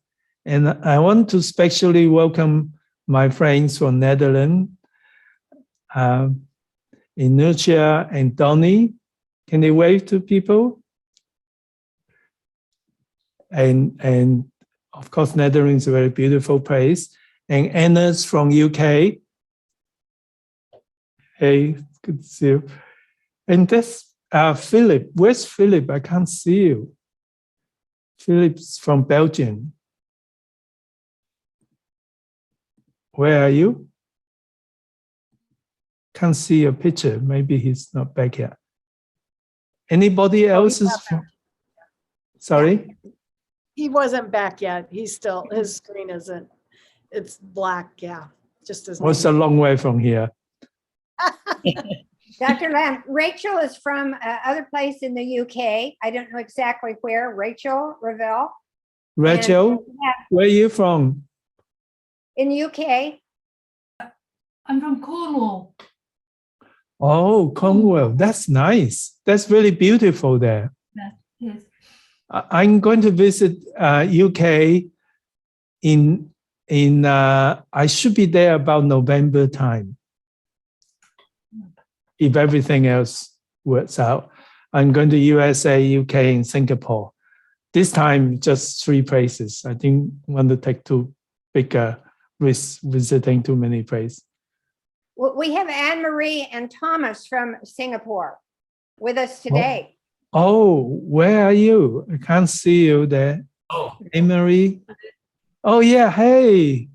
And I want to specially welcome my friends from Netherlands, Inertia and Donnie. Can they wave to people? And of course, Netherlands is a very beautiful place. And Anna's from UK. Hey, good to see you. And that's Philip. Where's Philip? I can't see you. Philip's from Belgium. Where are you? Can't see a picture. Maybe he's not back yet. Anybody else is from? Sorry? He wasn't back yet. He's still, his screen isn't, it's black, yeah. Just as. It's a long way from here. Dr. Lam, Rachel is from other place in the UK. I don't know exactly where. Rachel Ravel. Rachel, where are you from? In the UK. I'm from Cornwall. Oh, Cornwall. That's nice. That's really beautiful there. Yes. I'm going to visit UK in I should be there about November time. If everything else works out, I'm going to USA, UK, and Singapore. This time, just 3 places. I didn't want to take too big a risk visiting too many places. We have Anne Marie and Thomas from Singapore with us today. Oh, where are you? I can't see you there. Oh, Anne Marie. Oh yeah, hey.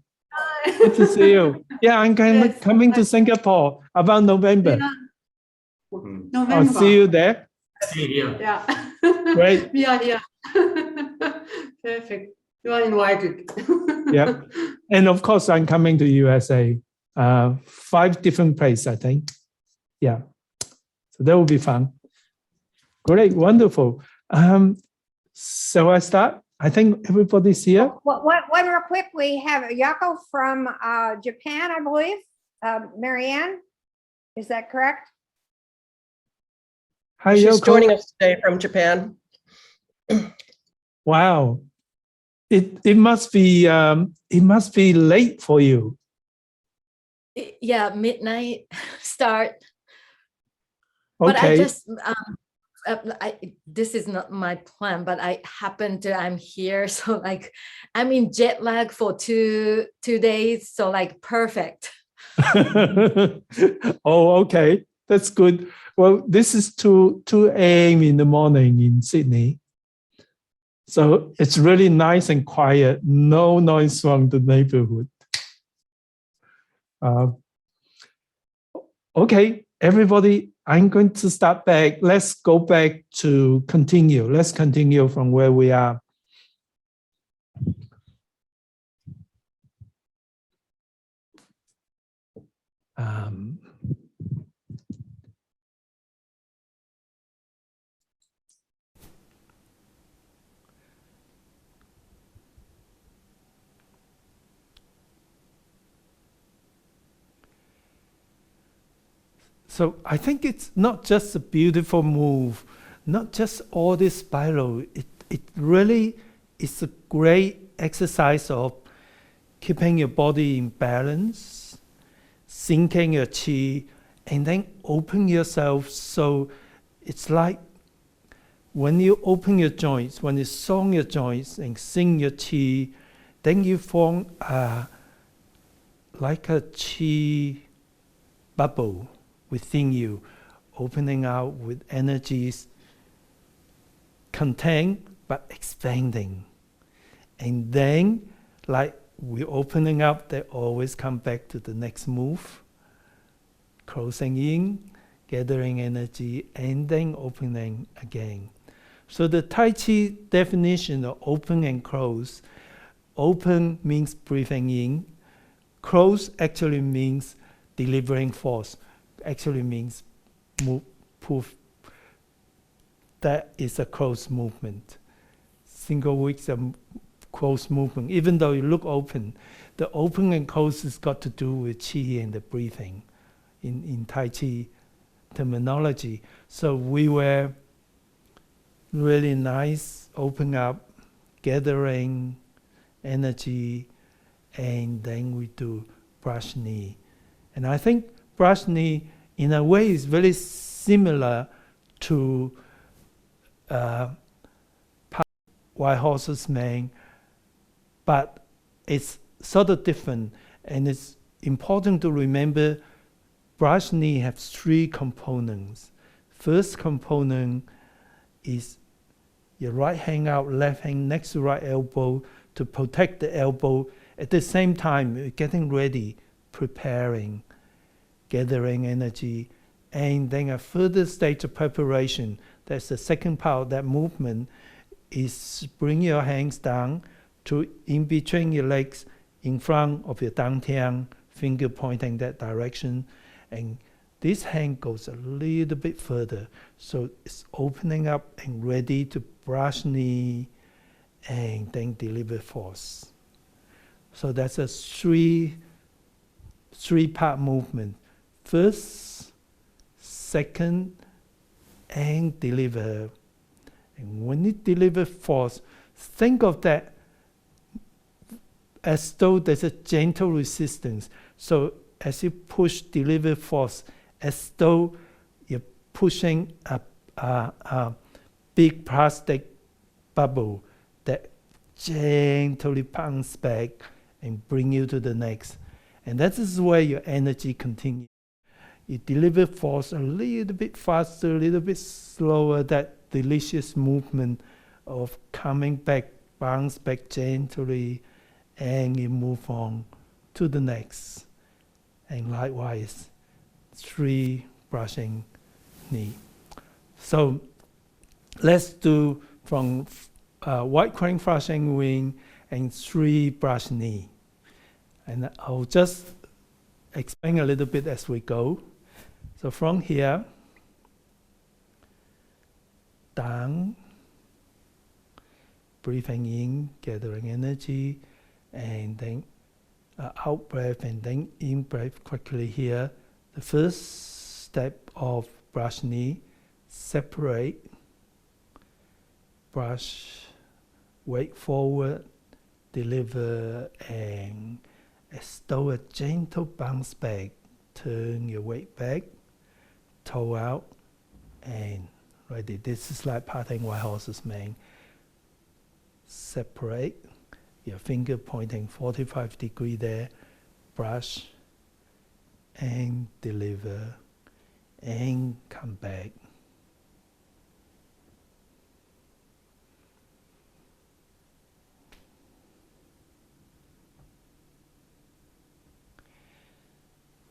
Good to see you. Yeah, I'm coming to Singapore about November. I'll see you there. see you. Yeah. Great. Yeah. Perfect. You are invited. Yeah. And of course, I'm coming to USA. 5 different places, I think. Yeah. So that will be fun. Great. Wonderful. So I start? I think everybody's here. One real quick, we have Yako from Japan, I believe. Marianne, is that correct? Hi, She's Yoko. joining us today from Japan. Wow. It must be late for you. Yeah, midnight start. But Okay. I just this is not my plan, but I'm here, so like I'm in jet lag for two days, so like perfect. Oh, okay. That's good. Well, this is 2 a.m. in the morning in Sydney. So it's really nice and quiet. No noise from the neighborhood. Okay, everybody, I'm going to start back. Let's go back to continue. Let's continue from where we are. So I think it's not just a beautiful move, not just all this spiral. It really is a great exercise of keeping your body in balance, sinking your chi, and then open yourself. So it's like when you open your joints, when you song your joints and sing your chi, then you form like a chi bubble within you, opening out with energies contained but expanding. And then, like we're opening up, they always come back to the next move, closing in, gathering energy, and then opening again. So the Tai Chi definition of open and close, open means breathing in, close actually means delivering force, actually means move. That is a close movement. Single weeks a close movement. Even though you look open, the open and close has got to do with Qi and the breathing in Tai Chi terminology. So we were really nice, open up, gathering energy, and then we do brush knee. And I think brush knee, in a way, is very similar to White Horse's Mane, but it's sort of different. And it's important to remember brush knee has 3 components. First component is your right hand out, left hand next to right elbow to protect the elbow. At the same time, you're getting ready, preparing, gathering energy, and then a further stage of preparation. That's the second part of that movement, is bring your hands down to in between your legs, in front of your dantian, finger pointing that direction, and this hand goes a little bit further. So it's opening up and ready to brush knee and then deliver force. So that's a three-part movement. First, second, and deliver. And when you deliver force, think of that as though there's a gentle resistance. So as you push, deliver force, as though you're pushing a big plastic bubble that gently bounce back and bring you to the next. And that is where your energy continues. You deliver force a little bit faster, a little bit slower, that delicious movement of coming back, bounce back gently, and you move on to the next. And likewise, 3 brushing knee. So let's do from wide crane brushing wing and 3 brush knee. And I'll just explain a little bit as we go. So from here, down, breathing in, gathering energy, and then out breath, and then in breath quickly here. The first step of brush knee, separate, brush, weight forward, deliver, and as though a gentle bounce back, turn your weight back, toe out, and ready. This is like parting white horse's mane. Separate, your finger pointing 45 degrees there, brush, and deliver, and come back.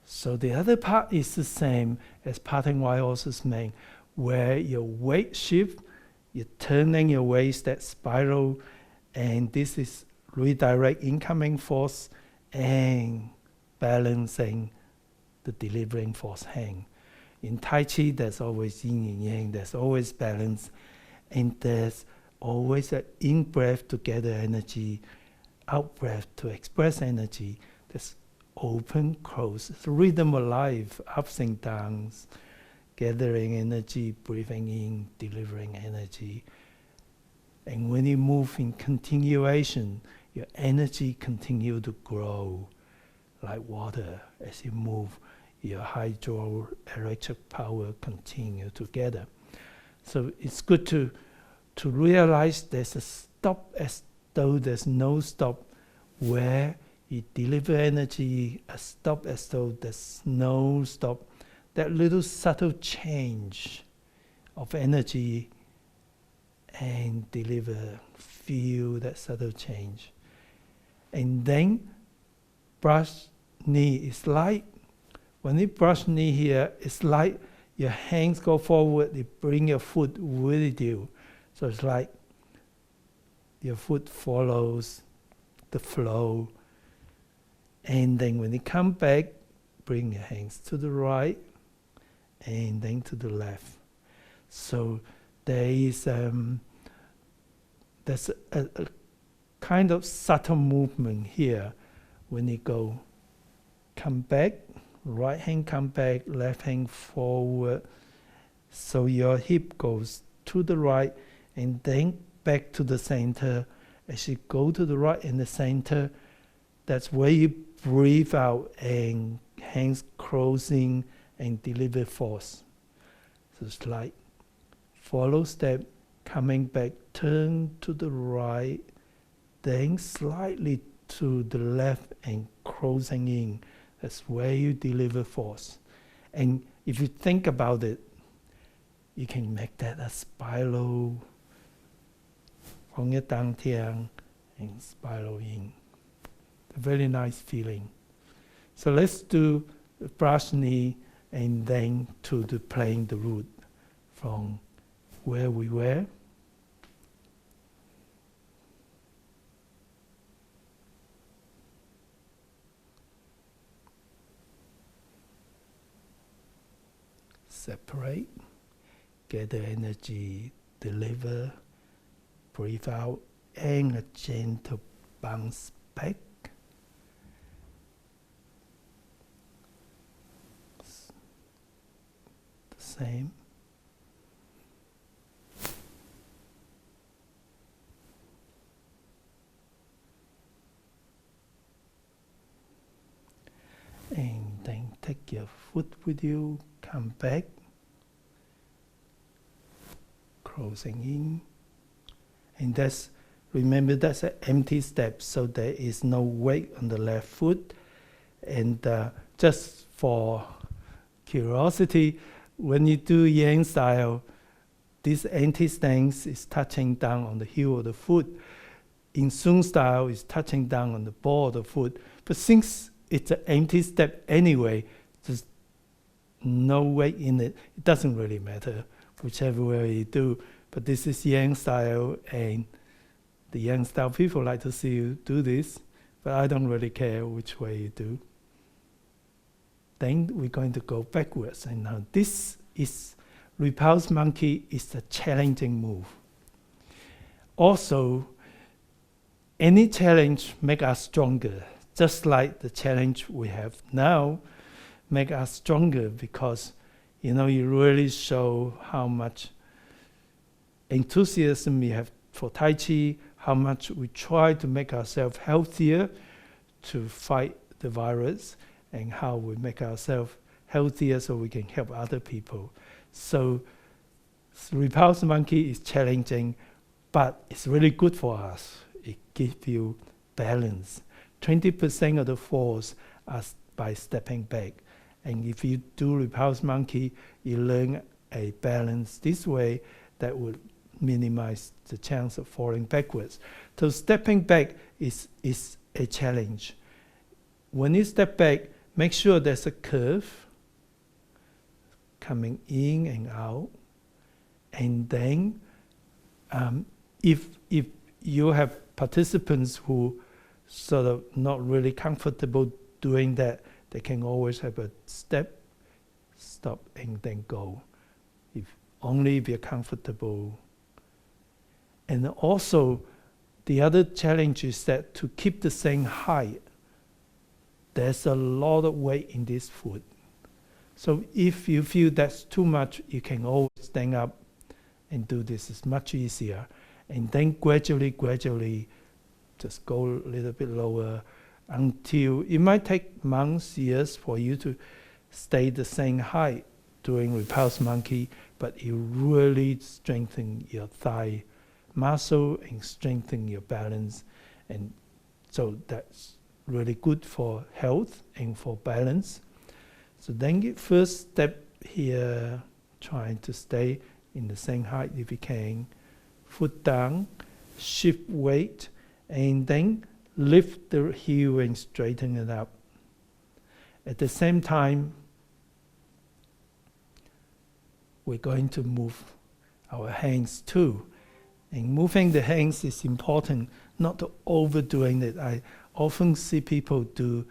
So the other part is the same as parting white horse's mane, where your weight shift, you're turning your waist, that spiral, and this is redirect incoming force and balancing the delivering force hand. In Tai Chi, there's always yin and yang, there's always balance, and there's always an in-breath to gather energy, out-breath to express energy. There's open, close, it's a rhythm of life, ups and downs, gathering energy, breathing in, delivering energy. And when you move in continuation, your energy continue to grow like water. As you move, your hydroelectric power continue to gather. So it's good to realize there's a stop as though there's no stop, where you deliver energy, a stop as though there's no stop. That little subtle change of energy and deliver, feel that subtle change. And then brush knee is like, when you brush knee here, it's like your hands go forward, you bring your foot with you. So it's like your foot follows the flow. And then when you come back, bring your hands to the right and then to the left. So there is there's a kind of subtle movement here when you go, come back, right hand come back, left hand forward. So your hip goes to the right and then back to the center. As you go to the right and the center, that's where you breathe out and hands closing and deliver force. So it's like follow step, coming back, turn to the right, then slightly to the left and closing in. That's where you deliver force. And if you think about it, you can make that a spiral from your dantian and spiral in. A very nice feeling. So let's do brush knee and then to the playing the root from where we were. Separate, gather energy, deliver, breathe out, and a gentle bounce back. The same. And then take your foot with you, come back, closing in. And remember that's an empty step, so there is no weight on the left foot. And just for curiosity, when you do Yang style, this empty stance is touching down on the heel of the foot. In Sung style, it's touching down on the ball of the foot. But since it's an empty step anyway, there's no weight in it. It doesn't really matter whichever way you do. But this is Yang style, and the Yang style people like to see you do this, but I don't really care which way you do. Then we're going to go backwards. And now this is repulse monkey is a challenging move. Also, any challenge make us stronger, just like the challenge we have now make us stronger, because you really show how much enthusiasm we have for Tai Chi, how much we try to make ourselves healthier to fight the virus, and how we make ourselves healthier so we can help other people. So repulse monkey is challenging, but it's really good for us. It gives you balance. 20% of the force are by stepping back. And if you do repulse monkey, you learn a balance this way that would minimize the chance of falling backwards. So stepping back is a challenge. When you step back, make sure there's a curve coming in and out. And then if you have participants who sort of not really comfortable doing that, they can always have a step, stop, and then go. Only if you're comfortable. And also, the other challenge is that to keep the same height, there's a lot of weight in this foot. So if you feel that's too much, you can always stand up and do this. It's much easier. And then gradually, just go a little bit lower until it might take months, years for you to stay the same height doing repulse monkey, but you really strengthen your thigh muscle and strengthen your balance. And so that's really good for health and for balance. So then you first step here, trying to stay in the same height if you can. Foot down, shift weight, and then lift the heel and straighten it up. At the same time, we're going to move our hands too. And moving the hands is important, not to overdoing it. I often see people do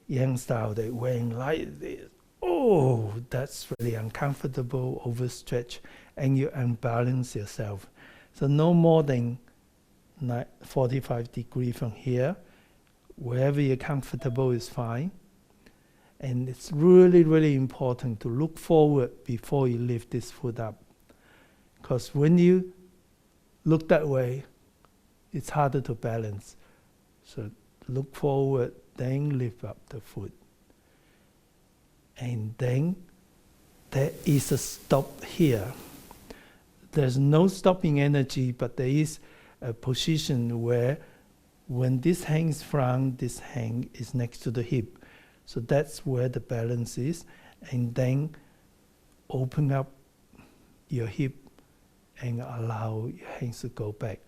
Yang style, they're wearing like this. Oh, that's really uncomfortable, overstretch, and you unbalance yourself. So no more than 45 degrees from here. Wherever you're comfortable is fine. And it's really, really important to look forward before you lift this foot up. Because when you look that way, it's harder to balance. So look forward, then lift up the foot. And then there is a stop here. There's no stopping energy, but there is a position where when this hangs front, this hand is next to the hip. So that's where the balance is. And then open up your hip and allow your hands to go back.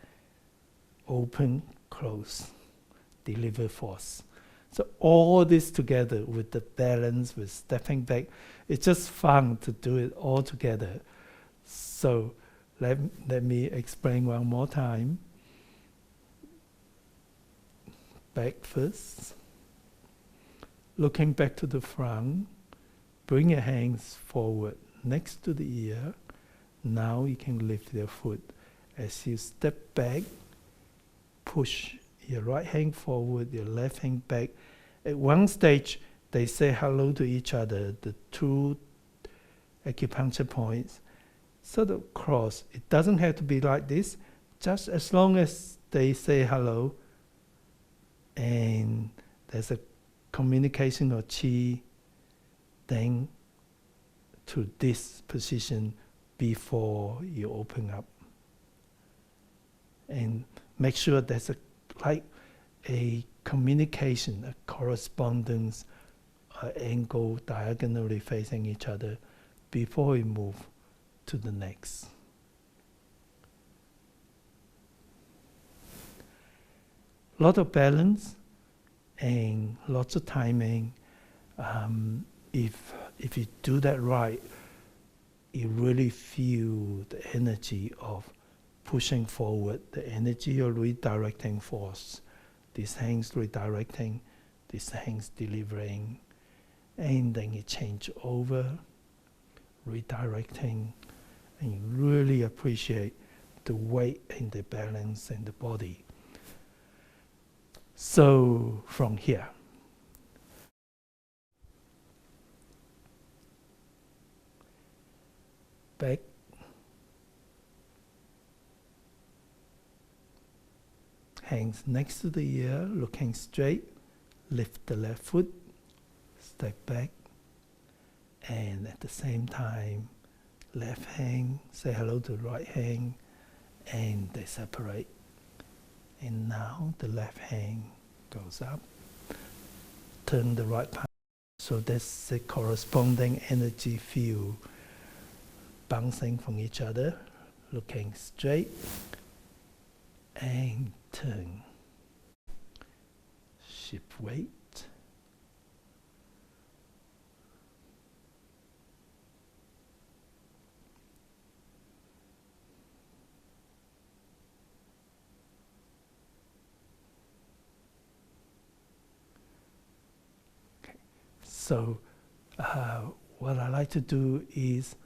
Open, close, deliver force. So all this together with the balance, with stepping back, it's just fun to do it all together. So let me explain one more time. Back first. Looking back to the front, bring your hands forward next to the ear. Now you can lift your foot. As you step back, push your right hand forward, your left hand back. At one stage, they say hello to each other, the two acupuncture points. Sort of cross. It doesn't have to be like this, just as long as they say hello and there's a communication of qi, then to this position before you open up. And make sure there's a communication, a correspondence, angle diagonally facing each other before we move to the next. Lot of balance and lots of timing. If you do that right, you really feel the energy of pushing forward, the energy of redirecting force. These hands redirecting, these hands delivering, and then you change over, redirecting, and you really appreciate the weight and the balance in the body. So from here, back, hands next to the ear, looking straight, lift the left foot, step back, and at the same time, left hand, say hello to the right hand, and they separate. And now the left hand goes up, turn the right palm. So that's the corresponding energy field bouncing from each other, looking straight, and turn. Shift weight. So what I like to do is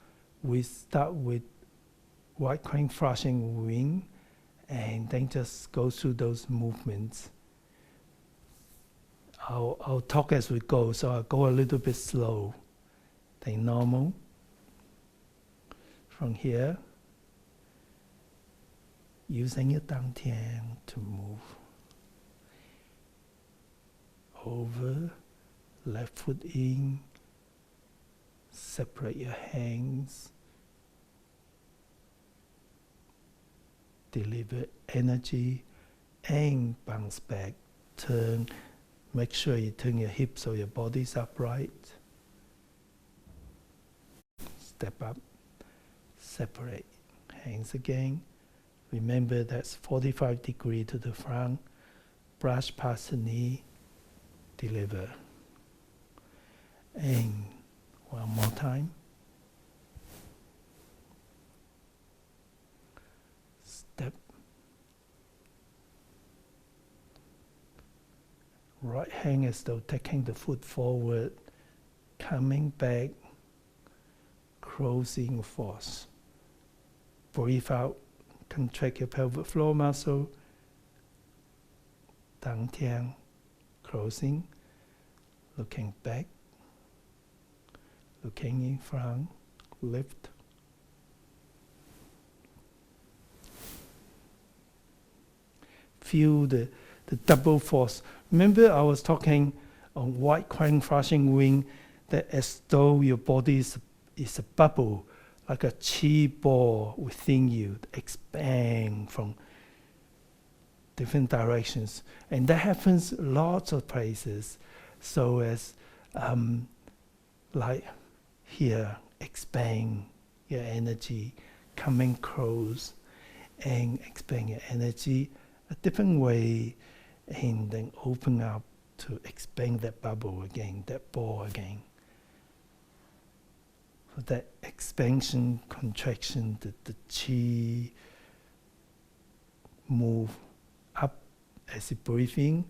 we start with wide crane flashing wing and then just go through those movements. I'll talk as we go, so I'll go a little bit slow. Then normal. From here, using your dantian to move over. Left foot in, separate your hands, deliver energy, and bounce back, turn, make sure you turn your hips so your body's upright. Step up, separate, hands again. Remember that's 45 degrees to the front, brush past the knee, deliver. And one more time. Step. Right hand as though taking the foot forward, coming back, closing force. Breathe out, contract your pelvic floor muscle. Dantian, closing, looking back. Looking in front, lift. Feel the double force. Remember I was talking on wide crane flashing wing that as though your body is a bubble, like a chi ball within you, expand from different directions. And that happens lots of places. So as like here, expand your energy, coming close and expand your energy a different way, and then open up to expand that bubble again, that ball again. So that expansion, contraction, the chi move up as you breathe in,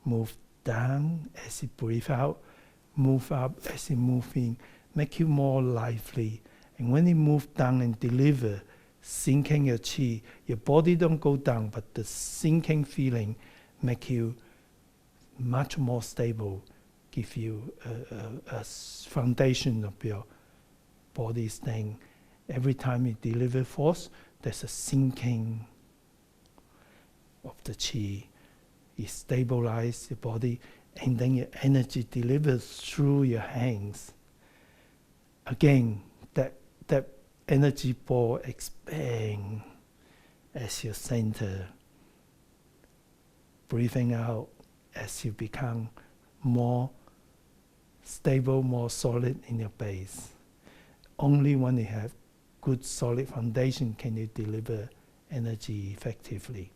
move down as you breathe out, move up as you move in. Make you more lively. And when you move down and deliver, sinking your chi, your body don't go down, but the sinking feeling make you much more stable, give you a foundation of your body staying. Every time you deliver force, there's a sinking of the chi. You stabilize your body, and then your energy delivers through your hands. Again, that energy ball expands as you center, breathing out as you become more stable, more solid in your base. Only when you have good solid foundation can you deliver energy effectively.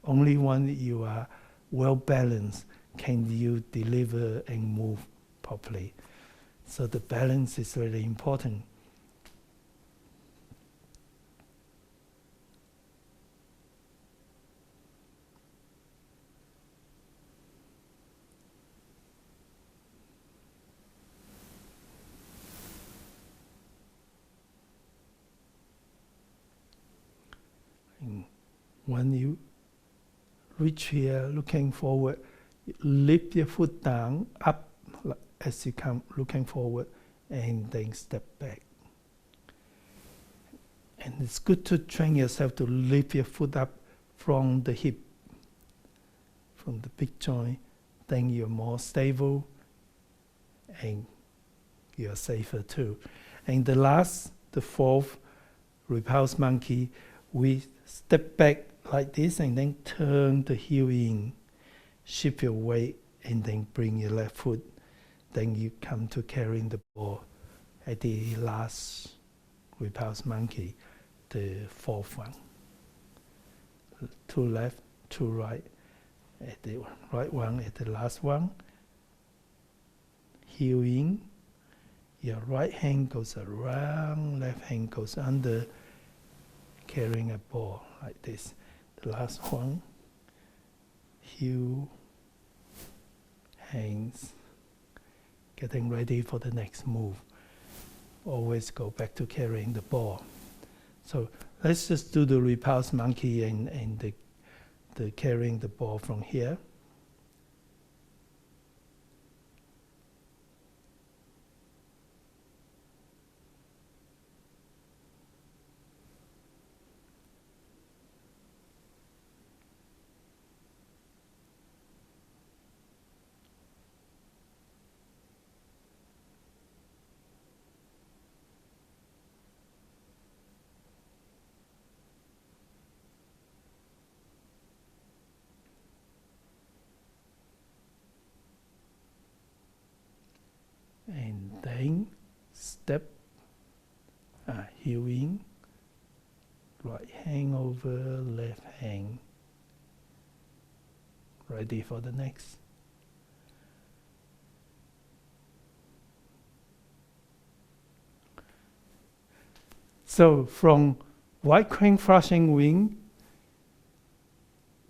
Only when you are well balanced can you deliver and move properly. So the balance is really important. And when you reach here, looking forward, lift your foot down, up as you come, looking forward, and then step back. And it's good to train yourself to lift your foot up from the hip, from the big joint. Then you're more stable and you're safer too. And the fourth repulse monkey, we step back like this and then turn the heel in, shift your weight, and then bring your left foot. Then you come to carrying the ball at the last repulse monkey, the fourth one. Two left, two right, at the right one, at the last one. Heel in, your right hand goes around, left hand goes under, carrying a ball like this. The last one, heel, hands, getting ready for the next move. Always go back to carrying the ball. So let's just do the repulse monkey and the carrying the ball from here. And then step, heel in, right hand over, left hand, ready for the next. So from white crane flashing wing,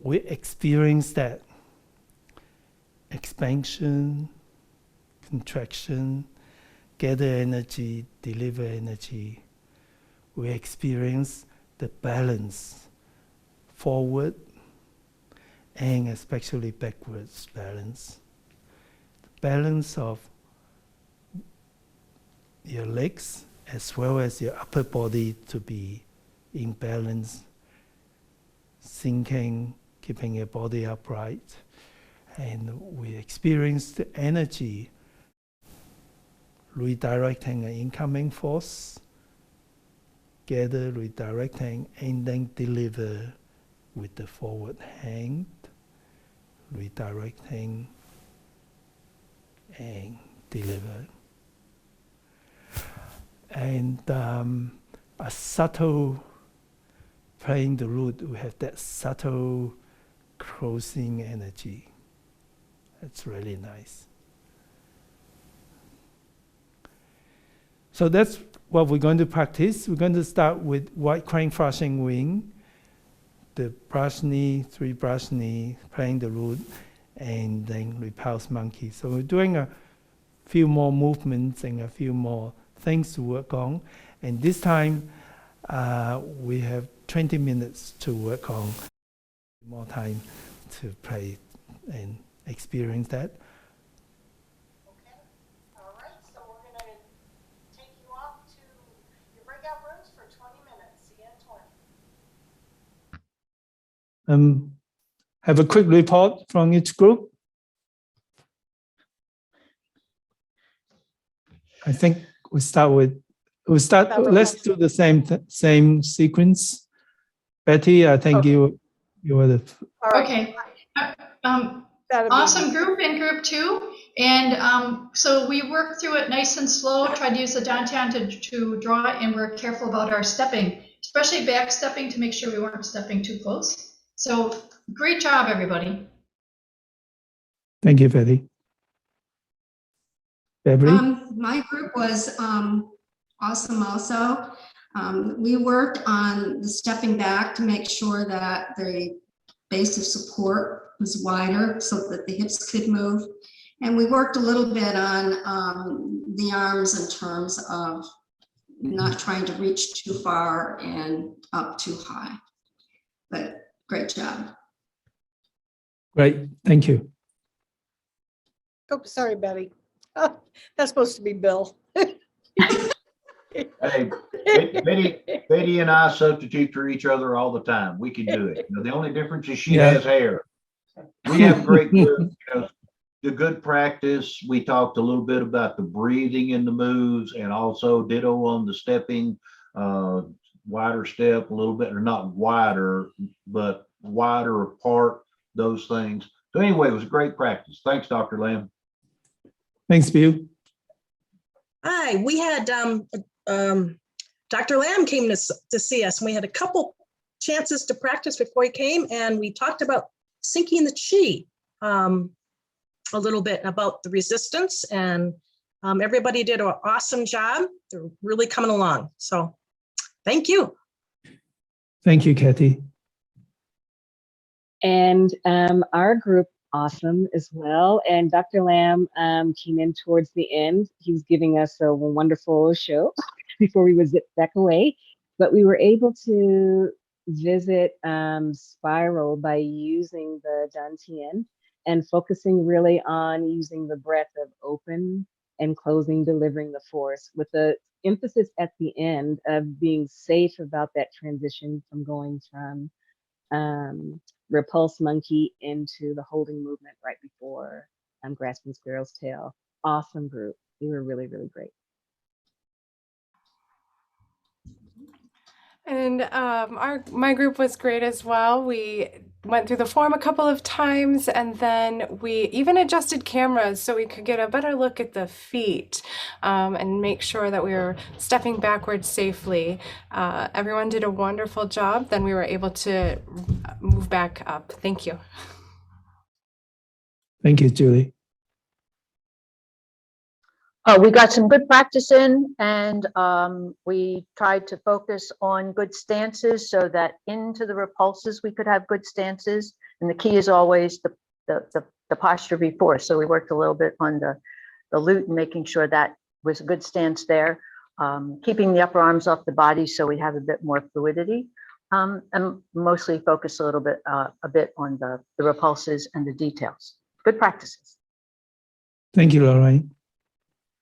we experience that expansion, contraction, gather energy, deliver energy. We experience the balance, forward and especially backwards balance. The balance of your legs as well as your upper body to be in balance, sinking, keeping your body upright. And we experience the energy redirecting an incoming force, gather, redirecting, and then deliver with the forward hand, redirecting and deliver. And a subtle, playing the root, we have that subtle closing energy. That's really nice. So that's what we're going to practice. We're going to start with white crane flashing wing, the brush knee, 3 brush knee, playing the root, and then repulse monkey. So we're doing a few more movements and a few more things to work on. And this time, we have 20 minutes to work on. More time to play and experience that. Okay. All right. So we're going to take you off to your breakout rooms for 20 minutes. See you in 20. Have a quick report from each group. I think we start. Let's do the same sequence. Betty, I think you were the. Okay. Awesome group in group 2. And so we worked through it nice and slow, tried to use the dantian to draw it, and we're careful about our stepping, especially back stepping to make sure we weren't stepping too close. So great job, everybody. Thank you, Betty. Beverly? My group was awesome also. We worked on the stepping back to make sure that the base of support was wider so that the hips could move. And we worked a little bit on the arms in terms of not trying to reach too far and up too high. But great job. Great, thank you. Oh, sorry, Betty. Oh, that's supposed to be Bill. Hey, Betty and I substitute for each other all the time. We can do it. You know, the only difference is she has hair. We have a great group. You know, the good practice. We talked a little bit about the breathing in the moves, and also ditto on the stepping, wider step a little bit, or not wider, but wider apart. Those things. So anyway, it was a great practice. Thanks, Dr. Lam. Thanks, Bill. Hi, we had Dr. Lam came to see us, and we had a couple chances to practice before he came, and we talked about sinking the chi a little bit about the resistance, and everybody did an awesome job. They're really coming along. So thank you. Thank you, Kathy. And our group, awesome as well. And Dr. Lam came in towards the end. He was giving us a wonderful show before we would zip back away. But we were able to visit Spiral by using the dantian and focusing really on using the breath of open and closing, delivering the force, with the emphasis at the end of being safe about that transition from going from repulse monkey into the holding movement right before grasping squirrel's tail. Awesome group. You were really, really great. And my group was great as well. We went through the form a couple of times, and then we even adjusted cameras so we could get a better look at the feet and make sure that we were stepping backwards safely. Everyone did a wonderful job. Then we were able to move back up. Thank you. Thank you, Julie. We got some good practice in, and we tried to focus on good stances so that into the repulses we could have good stances. And the key is always the posture before. So we worked a little bit on the glute and making sure that was a good stance there, keeping the upper arms off the body so we have a bit more fluidity, and mostly focus a little bit on the repulses and the details. Good practices. Thank you, Lorraine.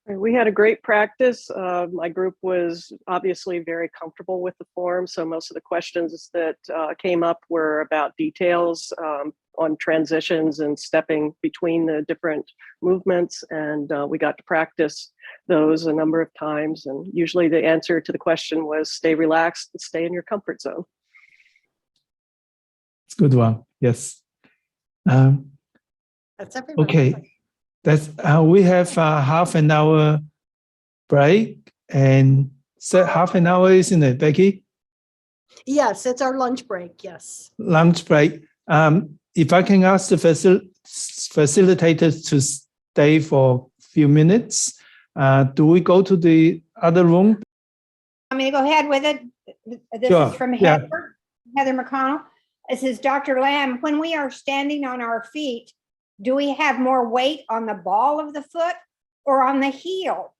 We had a great practice. My group was obviously very comfortable with the form, so most of the questions that came up were about details on transitions and stepping between the different movements, and we got to practice those a number of times, and usually the answer to the question was stay relaxed and stay in your comfort zone. It's a good one, yes. That's everybody. Okay. That's we have half an hour break, and so half an hour, isn't it, Becky? Yes, it's our lunch break. Yes. Lunch break. If I can ask the facilitators to stay for a few minutes, do we go to the other room? I'm going to go ahead with it. This Sure. is from Yeah. Heather McConnell. This is Dr. Lam. When we are standing on our feet, do we have more weight on the ball of the foot or on the heel?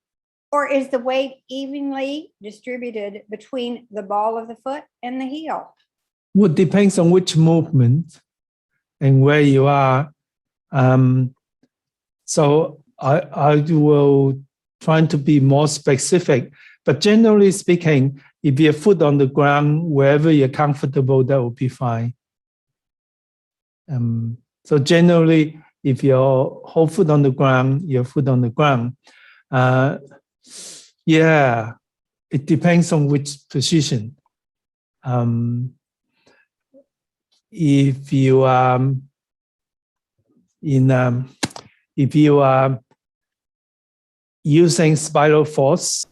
Or is the weight evenly distributed between the ball of the foot and the heel? Well, it depends on which movement and where you are. So I will try to be more specific. But generally speaking, if your foot on the ground, wherever you're comfortable, that will be fine. So generally, if your whole foot on the ground, your foot on the ground. Yeah, it depends on which position. If you if you are using spiral force,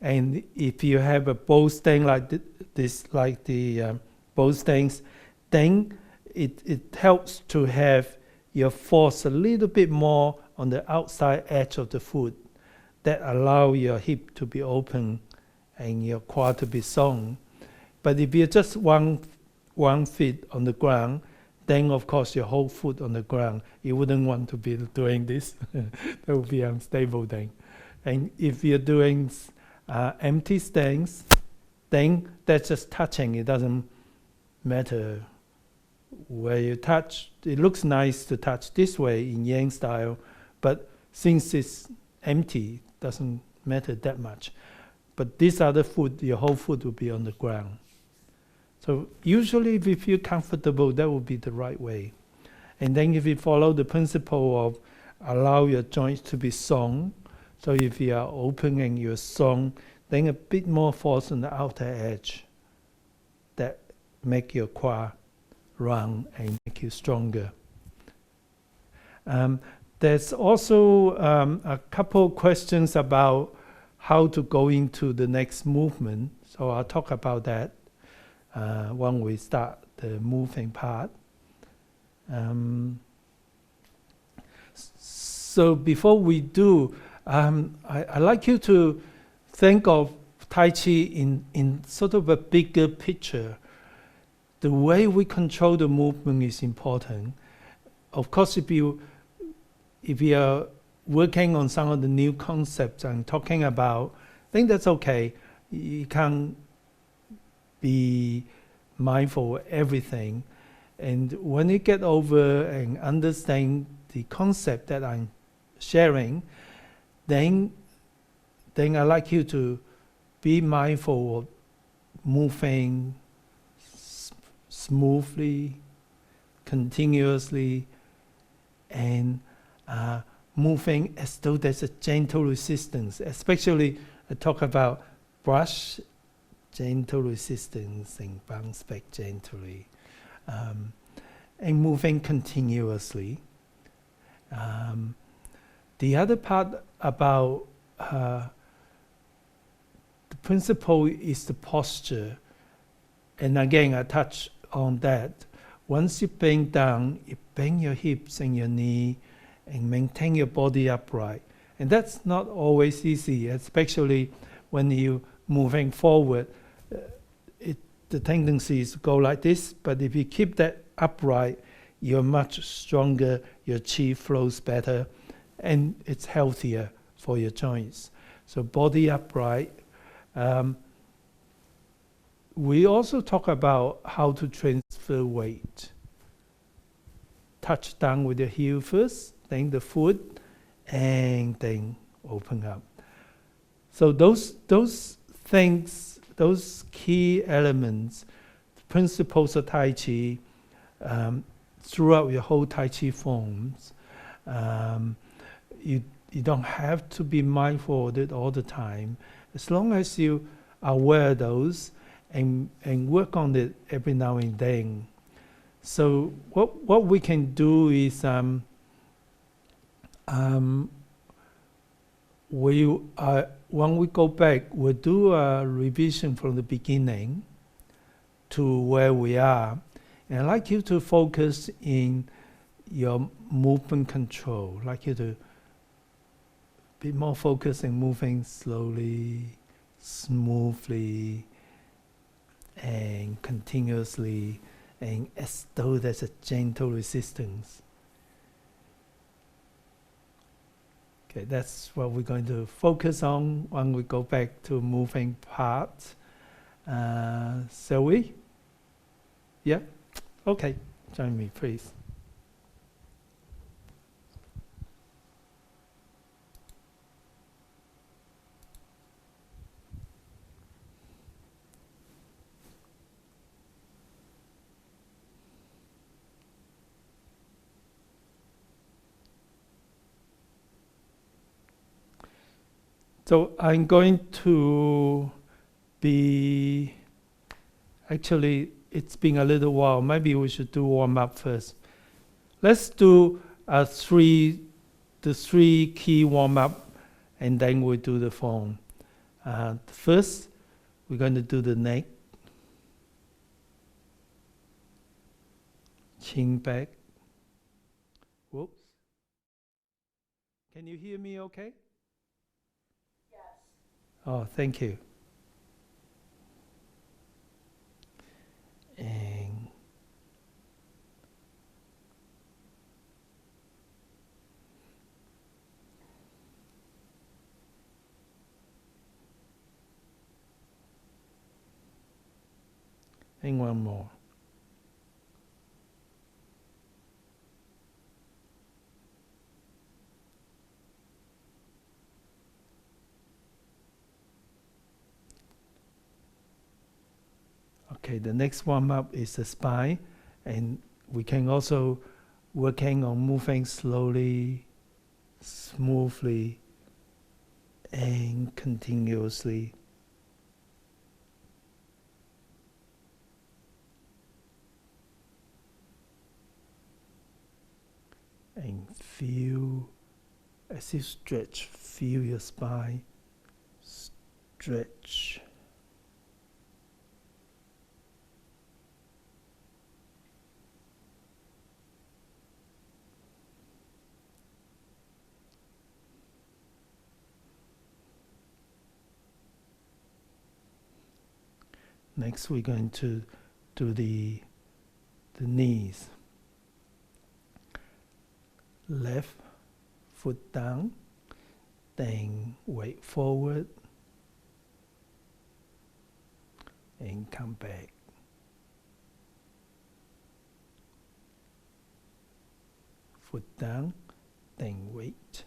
and if you have a bow string like this, like the bow strings, then it helps to have your force a little bit more on the outside edge of the foot. That allow your hip to be open and your quad to be strong. But if you're just one feet on the ground, then of course your whole foot on the ground, you wouldn't want to be doing this. That would be unstable then. And if you're doing empty stance, then that's just touching. It doesn't matter where you touch. It looks nice to touch this way in Yang style, but since it's empty, doesn't matter that much. But this other foot, your whole foot will be on the ground. So usually if you feel comfortable, that would be the right way. And then if you follow the principle of allow your joints to be strong, so if you are open and you're strong, then a bit more force on the outer edge that make your quad round and make you stronger. There's also a couple questions about how to go into the next movement. So I'll talk about that when we start the moving part. So before we do, I'd like you to think of Tai Chi in sort of a bigger picture. The way we control the movement is important. Of course, if you are working on some of the new concepts I'm talking about, I think that's okay. You can't be mindful of everything. And when you get over and understand the concept that I'm sharing, then I'd like you to be mindful of moving smoothly, continuously, and moving as though there's a gentle resistance. Especially I talk about brush, gentle resistance, and bounce back gently. And moving continuously. The other part about the principle is the posture. And again, I touch on that. Once you bend down, you bend your hips and your knee and maintain your body upright. And that's not always easy, especially when you're moving forward. The tendency is to go like this, but if you keep that upright, you're much stronger, your chi flows better, and it's healthier for your joints. So body upright. We also talk about how to transfer weight. Touch down with your heel first, then the foot, and then open up. So those things, those key elements, principles of Tai Chi, throughout your whole Tai Chi forms, you don't have to be mindful of it all the time. As long as you are aware of those and work on it every now and then. So what we can do is when we go back, we'll do a revision from the beginning to where we are. And I'd like you to focus in your movement control. I'd like you to be more focused in moving slowly, smoothly, and continuously, and as though there's a gentle resistance. Okay, that's what we're going to focus on when we go back to moving parts. Shall we? Yeah? Okay, join me, please. So I'm going to be, actually, it's been a little while. Maybe we should do warm up first. Let's do the three key warm up, and then we do the form. First, we're going to do the neck, chin back. Whoops. Can you hear me okay? Yes. Oh, thank you. And one more. Okay, the next warm up is the spine, and we can also working on moving slowly, smoothly, and continuously. And feel as you stretch, feel your spine stretch. Next, we're going to do the knees. Left foot down, then weight forward, and come back. Foot down, then weight.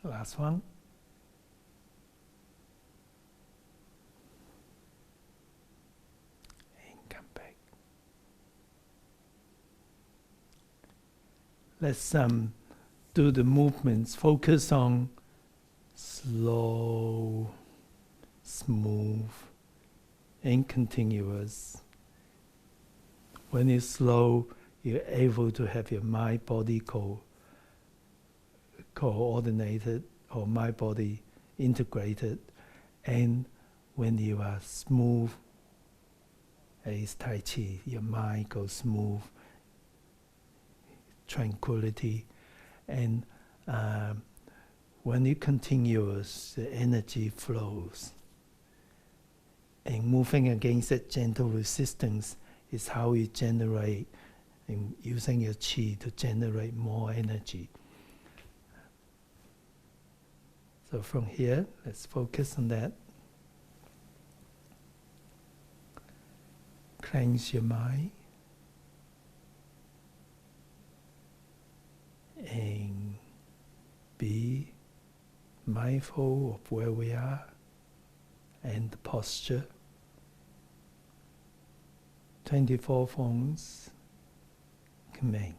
Last one. And come back. Let's do the movements. Focus on slow, smooth, and continuous. When it's slow, you're able to have your mind-body coordinated, or mind-body integrated. And when you are smooth as Tai Chi, your mind goes smooth, tranquility. And when you continuous, the energy flows. And moving against that gentle resistance is how you generate, and using your chi to generate more energy. So from here, let's focus on that. Cleanse your mind. And be mindful of where we are and the posture. 24 forms commence.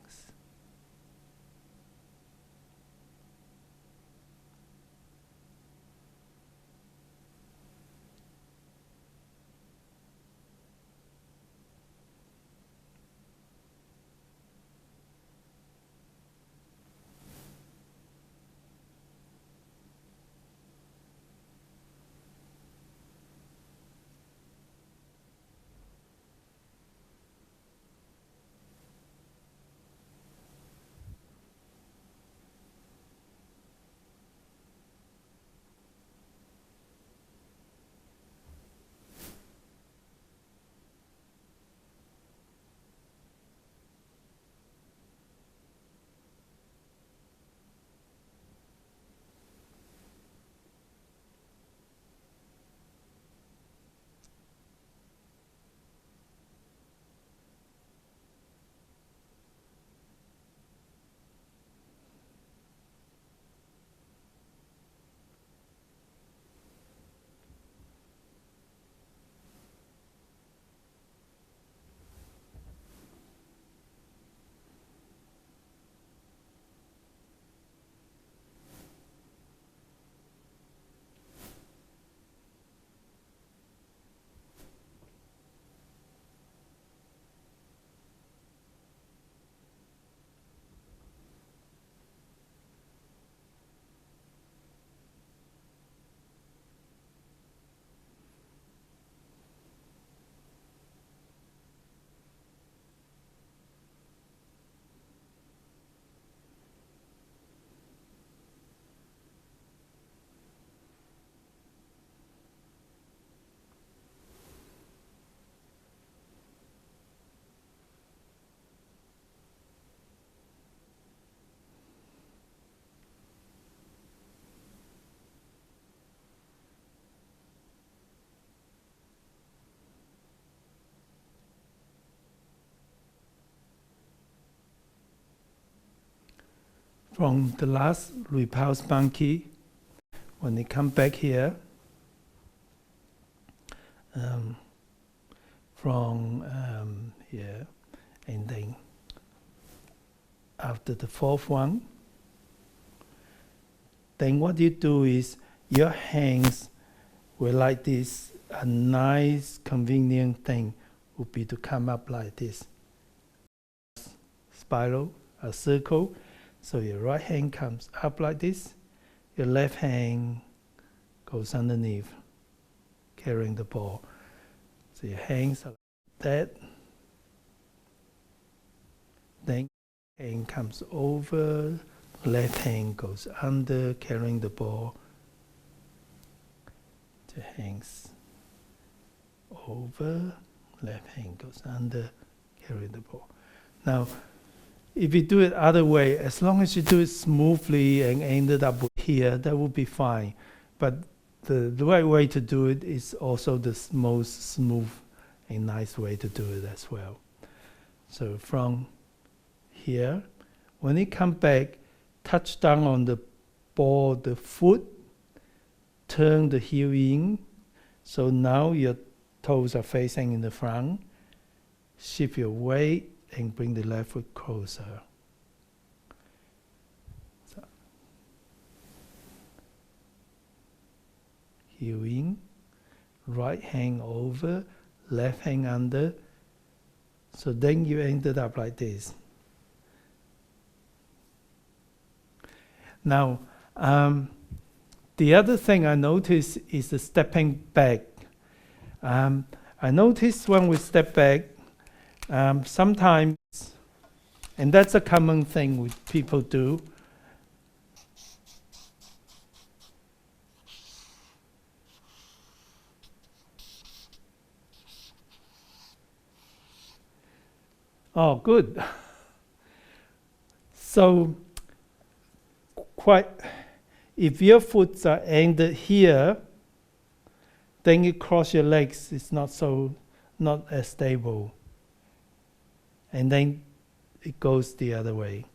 from the last repulse monkey, when they come back here, from here, and then after the fourth one, then what you do is your hands will like this. A nice convenient thing would be to come up like this. Spiral, a circle. So your right hand comes up like this. Your left hand goes underneath, carrying the ball. So your hands are like that. Then hand comes over, left hand goes under, carrying the ball. The hands over, left hand goes under, carrying the ball. Now, if you do it other way, as long as you do it smoothly and ended up here, that will be fine. But the right way to do it is also the most smooth and nice way to do it as well. So from here, when you come back, touch down on the ball, the foot, turn the heel in. So now your toes are facing in the front. Shift your weight and bring the left foot closer. So, heel in, right hand over, left hand under. So then you ended up like this. Now, the other thing I noticed is the stepping back. I noticed when we step back, sometimes, and that's a common thing which people do, oh, good. So, if your foot are ended here, then you cross your legs. It's not as stable, and then it goes the other way.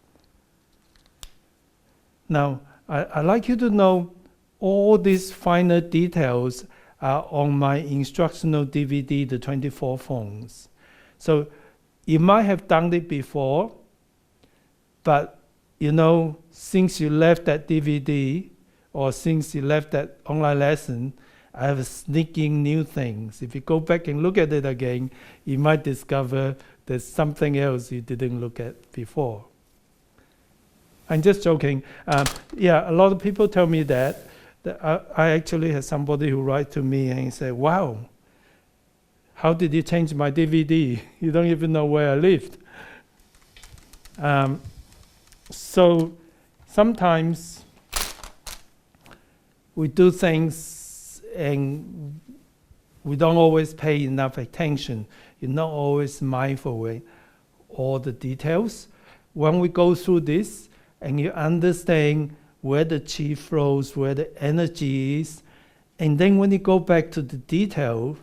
Now, I'd like you to know all these finer details are on my instructional DVD, the 24 forms. So you might have done it before, but you know, since you left that DVD or since you left that online lesson, I have sneaking new things. If you go back and look at it again, you might discover there's something else you didn't look at before. I'm just joking. Yeah, a lot of people tell me that I actually had somebody who write to me and say, wow, how did you change my DVD? You don't even know where I lived. So sometimes we do things and we don't always pay enough attention. You're not always mindful with all the details. When we go through this and you understand where the chi flows, where the energy is, and then when you go back to the detail,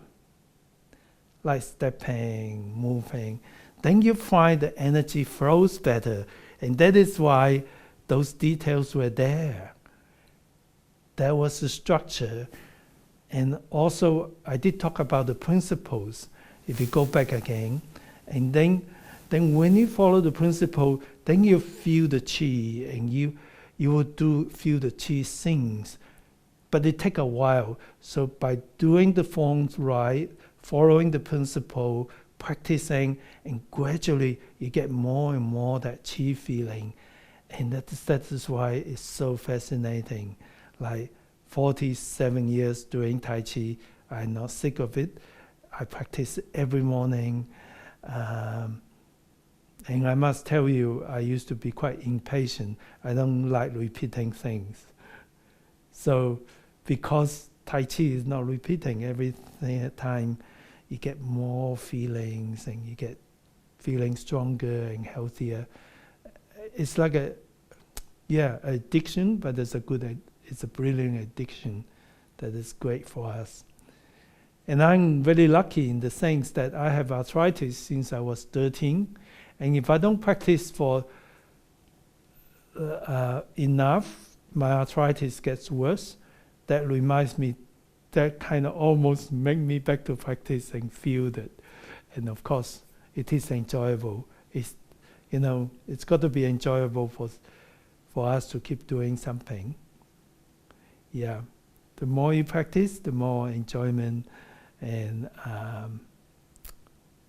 like stepping, moving, then you find the energy flows better. And that is why those details were there. There was the structure. And also, I did talk about the principles. If you go back again, and then when you follow the principle, then you feel the chi, and you will feel the chi sings. But it takes a while. So by doing the forms right, following the principle, practicing, and gradually you get more and more that chi feeling. And that is why it's so fascinating. Like 47 years doing Tai Chi, I'm not sick of it. I practice every morning. And I must tell you, I used to be quite impatient. I don't like repeating things. So because Tai Chi is not repeating everything at time, you get more feelings and you get feeling stronger and healthier. It's like addiction, but it's a brilliant addiction that is great for us. And I'm very lucky in the sense that I have arthritis since I was 13. And if I don't practice for enough, my arthritis gets worse. That reminds me, that kind of almost make me back to practice and feel that. And of course, it is enjoyable. It's, you know, it's got to be enjoyable for us to keep doing something. Yeah, the more you practice, the more enjoyment, and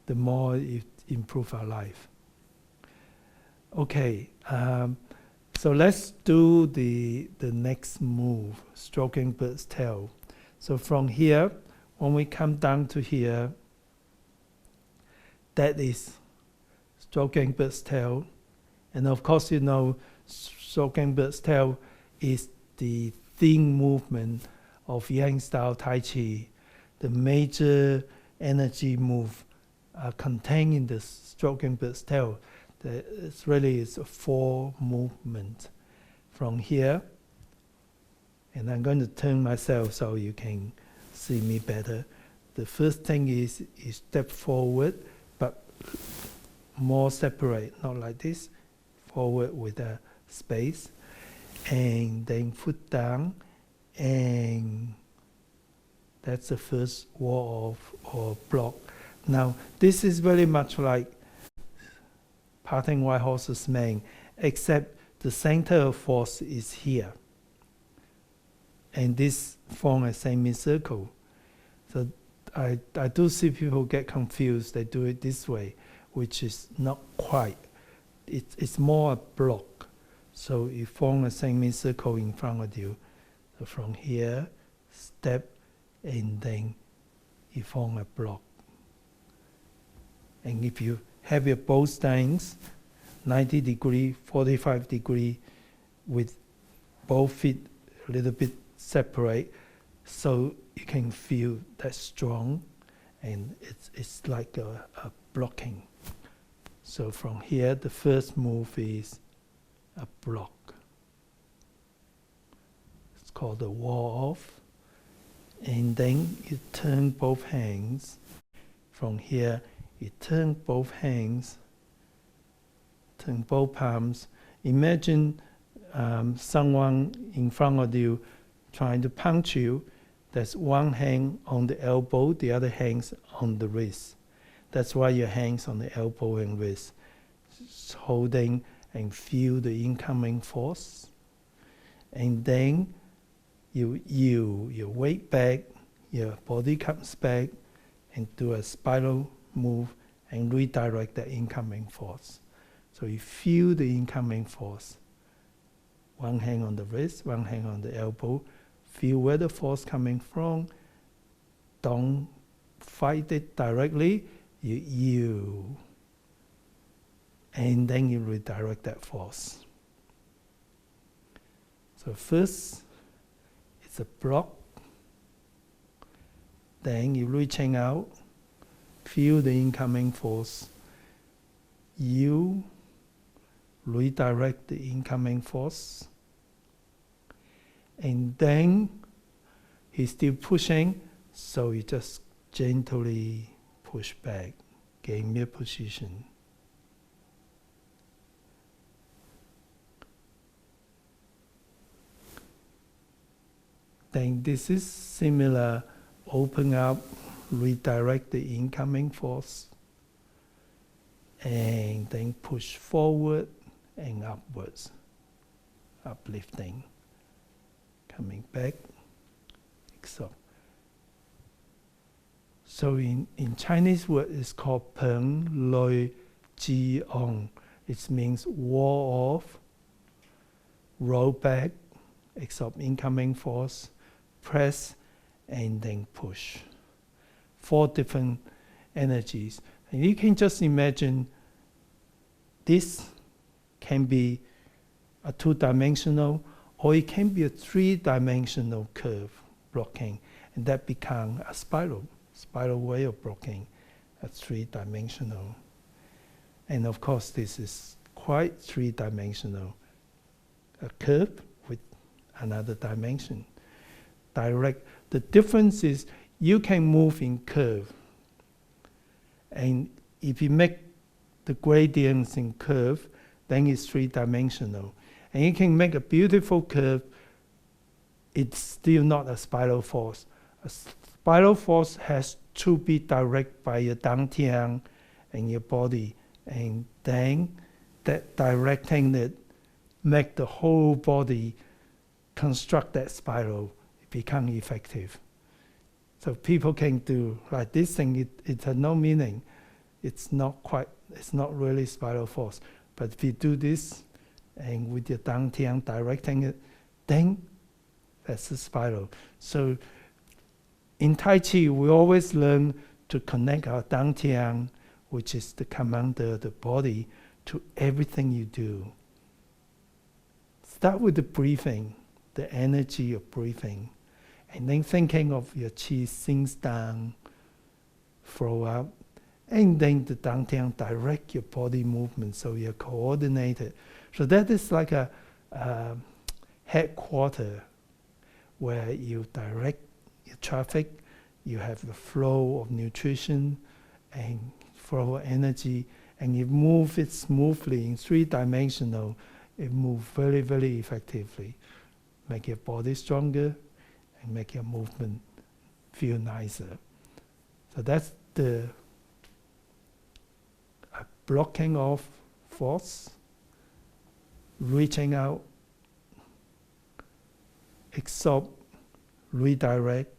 the more it improves our life. Okay, so let's do the next move, stroking bird's tail. So from here, when we come down to here, that is stroking bird's tail. And of course, you know, stroking bird's tail is the theme movement of Yang style Tai Chi. The major energy move contained in the stroking bird's tail. It's really a 4 movement from here. And I'm going to turn myself so you can see me better. The first thing is step forward, but more separate, not like this. Forward with a space. And then foot down. And that's the first wall or block. Now, this is very much like parting white horse's mane, except the center of force is here. And this forms a semicircle. So I do see people get confused. They do it this way, which is not quite. It's more a block. So you form a semicircle in front of you. So from here, step, and then you form a block. And if you have your both stance 90 degree, 45 degree, with both feet a little bit separate, so you can feel that strong, and it's like a blocking. So from here, the first move is a block. It's called a wall off. And then you turn both hands. From here, you turn both hands, turn both palms. Imagine someone in front of you trying to punch you. There's one hand on the elbow, the other hand's on the wrist. That's why your hands on the elbow and wrist. Just holding and feel the incoming force. And then your weight back, your body comes back, and do a spiral move and redirect the incoming force. So you feel the incoming force. One hand on the wrist, one hand on the elbow. Feel where the force coming from. Don't fight it directly. You. And then you redirect that force. So first, it's a block. Then you reaching out. Feel the incoming force. You redirect the incoming force. And then he's still pushing, so you just gently push back, gain your position. Then this is similar, open up, redirect the incoming force, and then push forward and upwards, uplifting. Coming back, so in Chinese word it's called Peng Loi Ji On. It means wall off, roll back, absorb incoming force, press, and then push. 4 different energies. And you can just imagine this can be a 2-dimensional, or it can be a 3-dimensional curve blocking, and that becomes a spiral way of blocking, a 3-dimensional. And of course, this is quite 3-dimensional, a curve with another dimension. Direct. The difference is you can move in curve, and if you make the gradients in curve, then it's 3-dimensional. and you can make a beautiful curve, it's still not a spiral force. A spiral force has to be direct by your dantian and your body, and then that directing it make the whole body construct that spiral, become effective. So people can do like this thing, it has no meaning. It's not really spiral force. But if you do this, and with your dantian directing it, then that's a spiral. So in Tai Chi, we always learn to connect our dantian, which is the commander of the body, to everything you do. Start with the breathing, the energy of breathing, and then thinking of your qi sinks down, flow up, and then the dantian direct your body movement so you're coordinated. So that is like a headquarter where you direct your traffic, you have the flow of nutrition and flow of energy, and you move it smoothly in 3-dimensional. It moves very, very effectively. Make your body stronger and make your movement feel nicer. So that's the blocking off force, reaching out, absorb, redirect,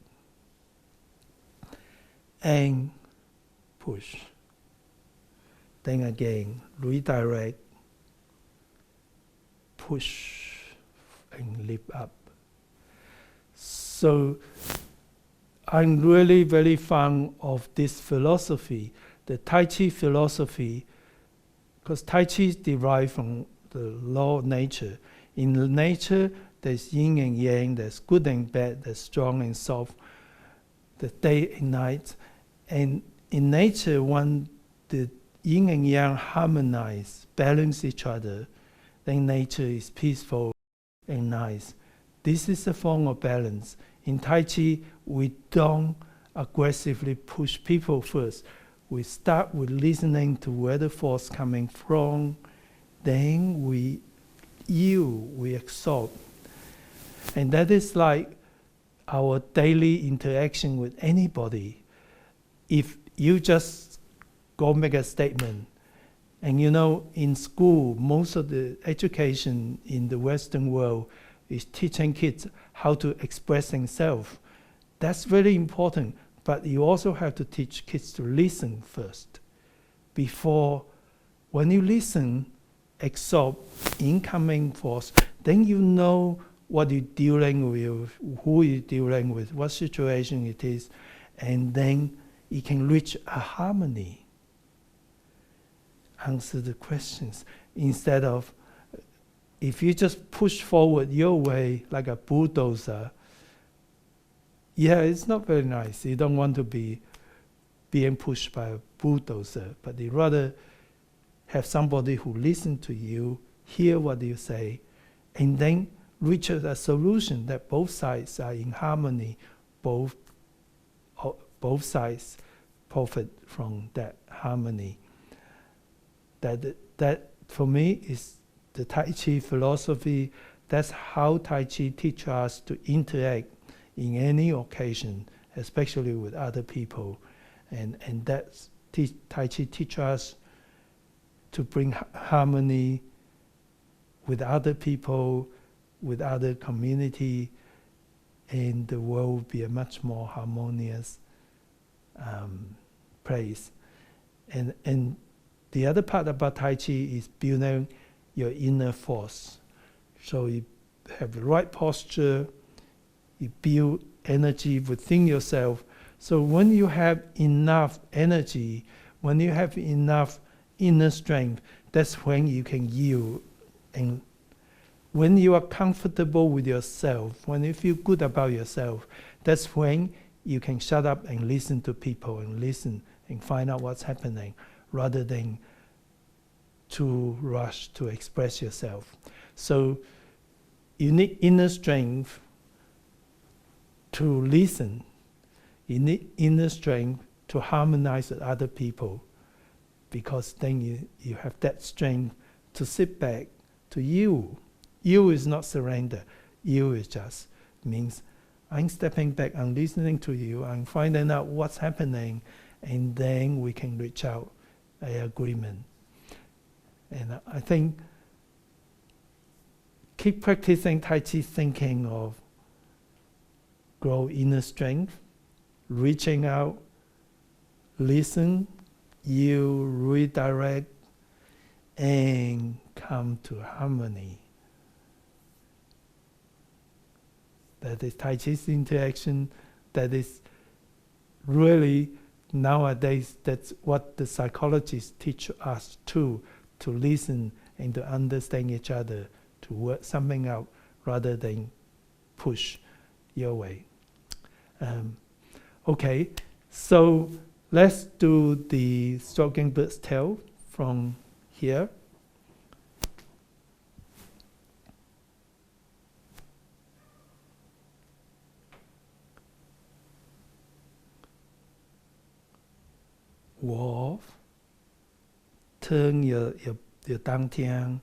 and push. Then again, redirect, push, and lift up. So I'm really very fond of this philosophy, the Tai Chi philosophy, because Tai Chi is derived from the law of nature. In nature, there's yin and yang, there's good and bad, there's strong and soft, the day and night. And in nature, when the yin and yang harmonize, balance each other, then nature is peaceful and nice. This is a form of balance. In Tai Chi, we don't aggressively push people first. We start with listening to where the force coming from, then we yield, we absorb. And that is like our daily interaction with anybody. If you just go make a statement, and you know, in school, most of the education in the Western world is teaching kids how to express themselves. That's very important, but you also have to teach kids to listen first. Before, when you listen, absorb incoming force, then you know what you're dealing with, who you're dealing with, what situation it is, and then you can reach a harmony. Answer the questions instead of, if you just push forward your way like a bulldozer, yeah, it's not very nice. You don't want to be being pushed by a bulldozer, but you rather have somebody who listens to you, hear what you say, and then reach a solution that both sides are in harmony, both sides profit from that harmony. That for me is the Tai Chi philosophy. That's how Tai Chi teaches us to interact in any occasion, especially with other people. And that's Tai Chi teaches us to bring harmony with other people, with other community, and the world will be a much more harmonious place. And the other part about Tai Chi is building your inner force. So you have the right posture, you build energy within yourself. So when you have enough energy, when you have enough inner strength, that's when you can yield. And when you are comfortable with yourself, when you feel good about yourself, that's when you can shut up and listen to people and listen and find out what's happening, rather than to rush to express yourself. So you need inner strength to listen. You need inner strength to harmonize with other people, because then you have that strength to sit back, to yield You is not surrender. You is just means I'm stepping back, I'm listening to you, I'm finding out what's happening, and then we can reach out an agreement. And I think keep practicing Tai Chi, thinking of grow inner strength, reaching out, listen, you redirect, and come to harmony. That is Tai Chi's interaction. That is really nowadays, that's what the psychologists teach us too, to listen and to understand each other, to work something out rather than push your way. Okay, so let's do the stroking bird's tail from here. Wolf, turn your dantian,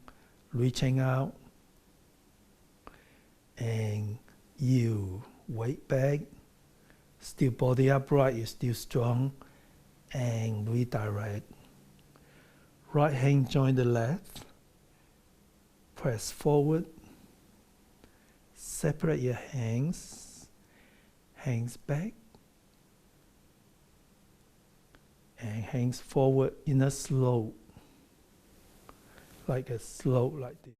reaching out, and you weight back, still body upright, you're still strong, and redirect. Right hand join the left, press forward, separate your hands, hands back, and hands forward in a slope, like a slope like this.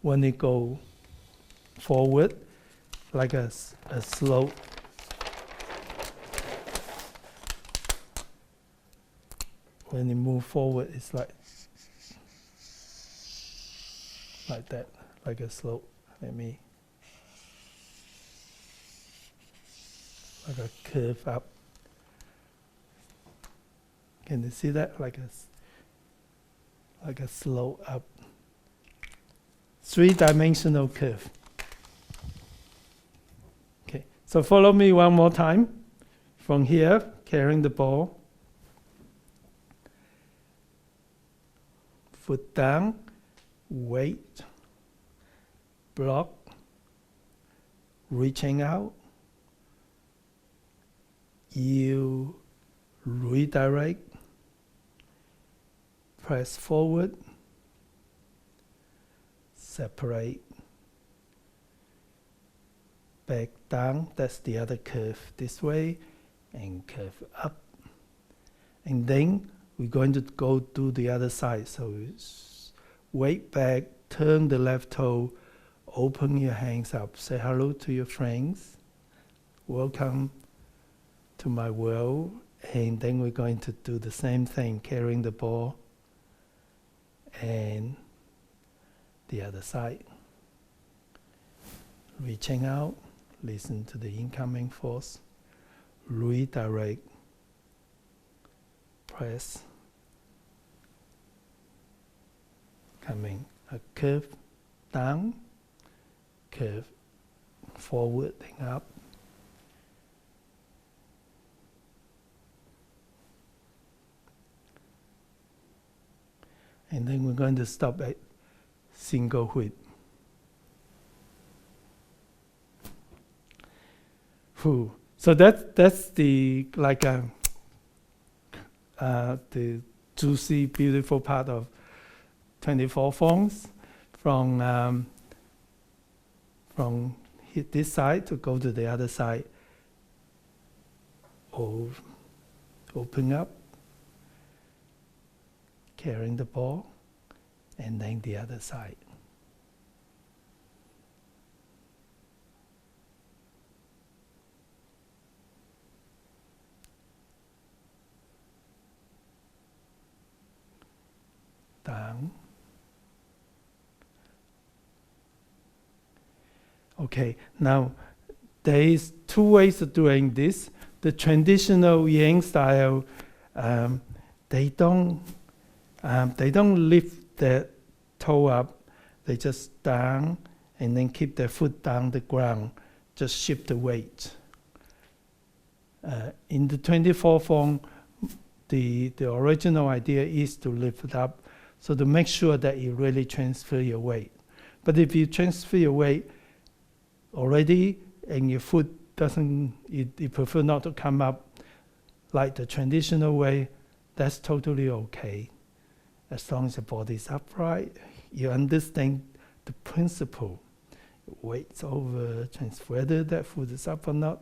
When you go forward, like a slope, when you move forward, it's like that, like a slope. Let me, like a curve up. Can you see that? Like a slope up. 3-dimensional curve. Okay, so follow me one more time. From here, carrying the ball. Foot down, weight, block, reaching out. You redirect, press forward, separate, back down, that's the other curve this way, and curve up. And then we're going to go to the other side. So weight back, turn the left toe, open your hands up, say hello to your friends, welcome to my world. And then we're going to do the same thing, carrying the ball, and the other side. Reaching out, listen to the incoming force, redirect, press, coming, a curve down, curve forward and up. And then we're going to stop at single whip. So that's the the juicy, beautiful part of 24 forms. From this side to go to the other side. Open up, carrying the ball, and then the other side. Down. Okay, now there is 2 ways of doing this. The traditional Yang style, they don't lift their toe up. They just down and then keep their foot down the ground. Just shift the weight. In the 24 form, the original idea is to lift it up. So to make sure that you really transfer your weight. But if you transfer your weight already and your foot doesn't, you prefer not to come up like the traditional way, that's totally okay. As long as the body is upright, you understand the principle. Weight's over, whether that foot is up or not,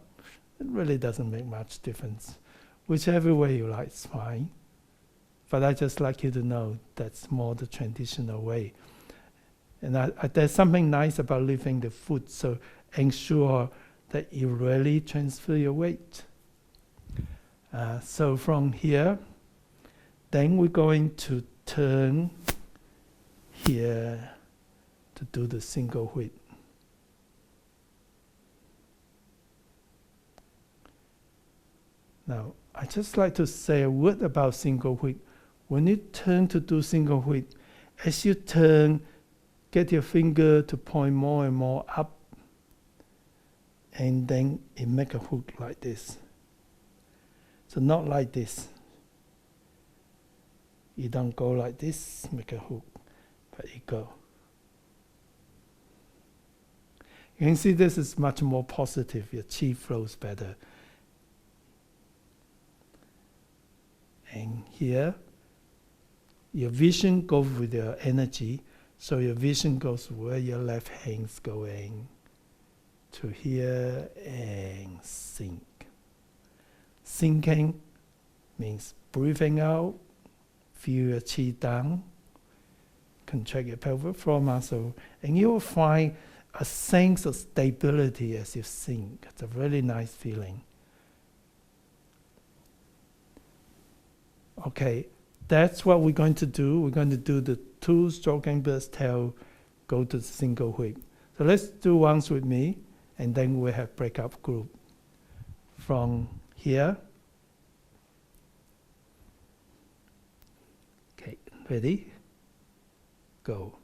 it really doesn't make much difference. Whichever way you like is fine. But I just like you to know that's more the traditional way. And there's something nice about lifting the foot, so ensure that you really transfer your weight. So from here, then we're going to turn here to do the single whip. Now, I just like to say a word about single whip. When you turn to do single whip, as you turn, get your finger to point more and more up, and then it make a hook like this. So not like this. You don't go like this, make a hook, but you go. You can see this is much more positive. Your chi flows better. And here, your vision goes with your energy. So your vision goes where your left hand's going. To here and sink. Sinking means breathing out, feel your chi down, contract your pelvic floor muscle, and you will find a sense of stability as you sink. It's a really nice feeling. Okay, that's what we're going to do. We're going to do the 2-stroking bird's tail, go to the single whip. So let's do once with me, and then we'll have breakup group. From here. Okay, ready? Go.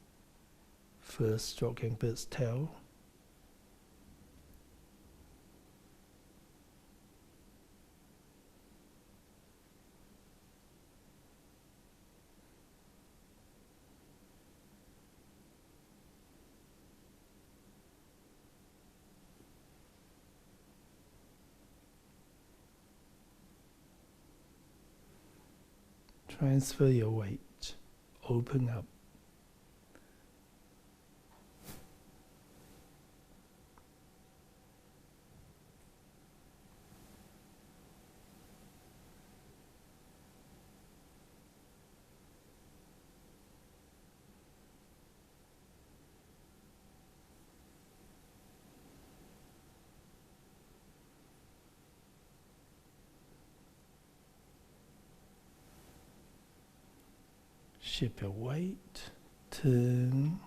First stroking bird's tail. Transfer your weight. Open up. Shift your weight, turn,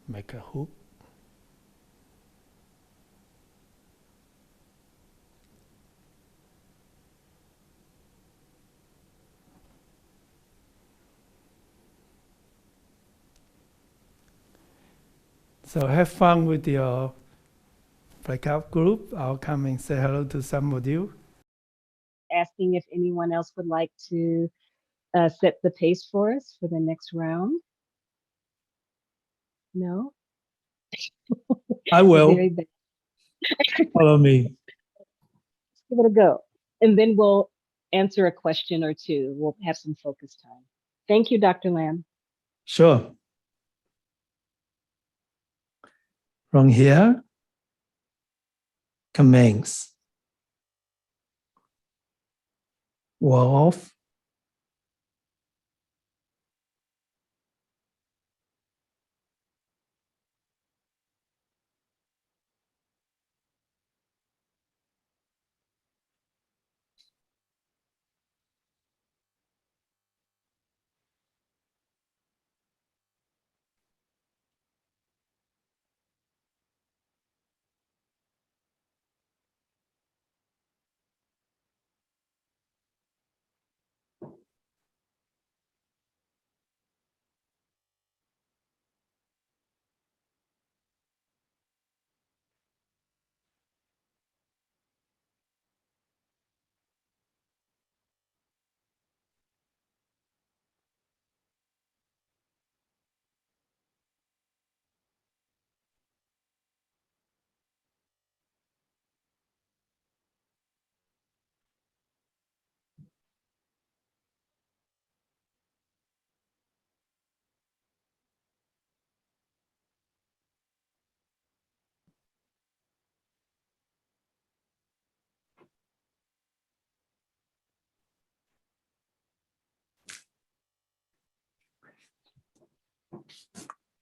make a hook, so have fun with your breakout group. I'll come and say hello to some of you. Asking if anyone else would like to set the pace for us for the next round. No? I will. Very bad. Follow me. Let's give it a go. And then we'll answer a question or two. We'll have some focus time. Thank you, Dr. Lam. Sure. From here, commence. Wall off.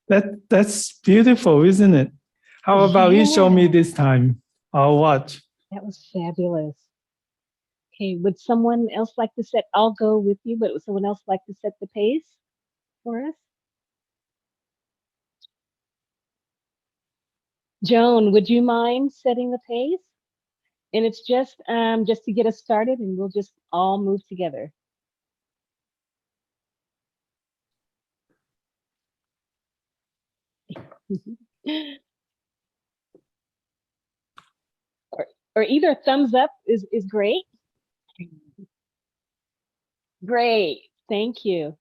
That's beautiful, isn't it? How about you show me Yeah. this time? I'll watch. That was fabulous. Okay, would someone else like to set? I'll go with you, but would someone else like to set the pace for us? Joan, would you mind setting the pace? And it's just to get us started, and we'll just all move together. or either thumbs up is great. Great, thank you.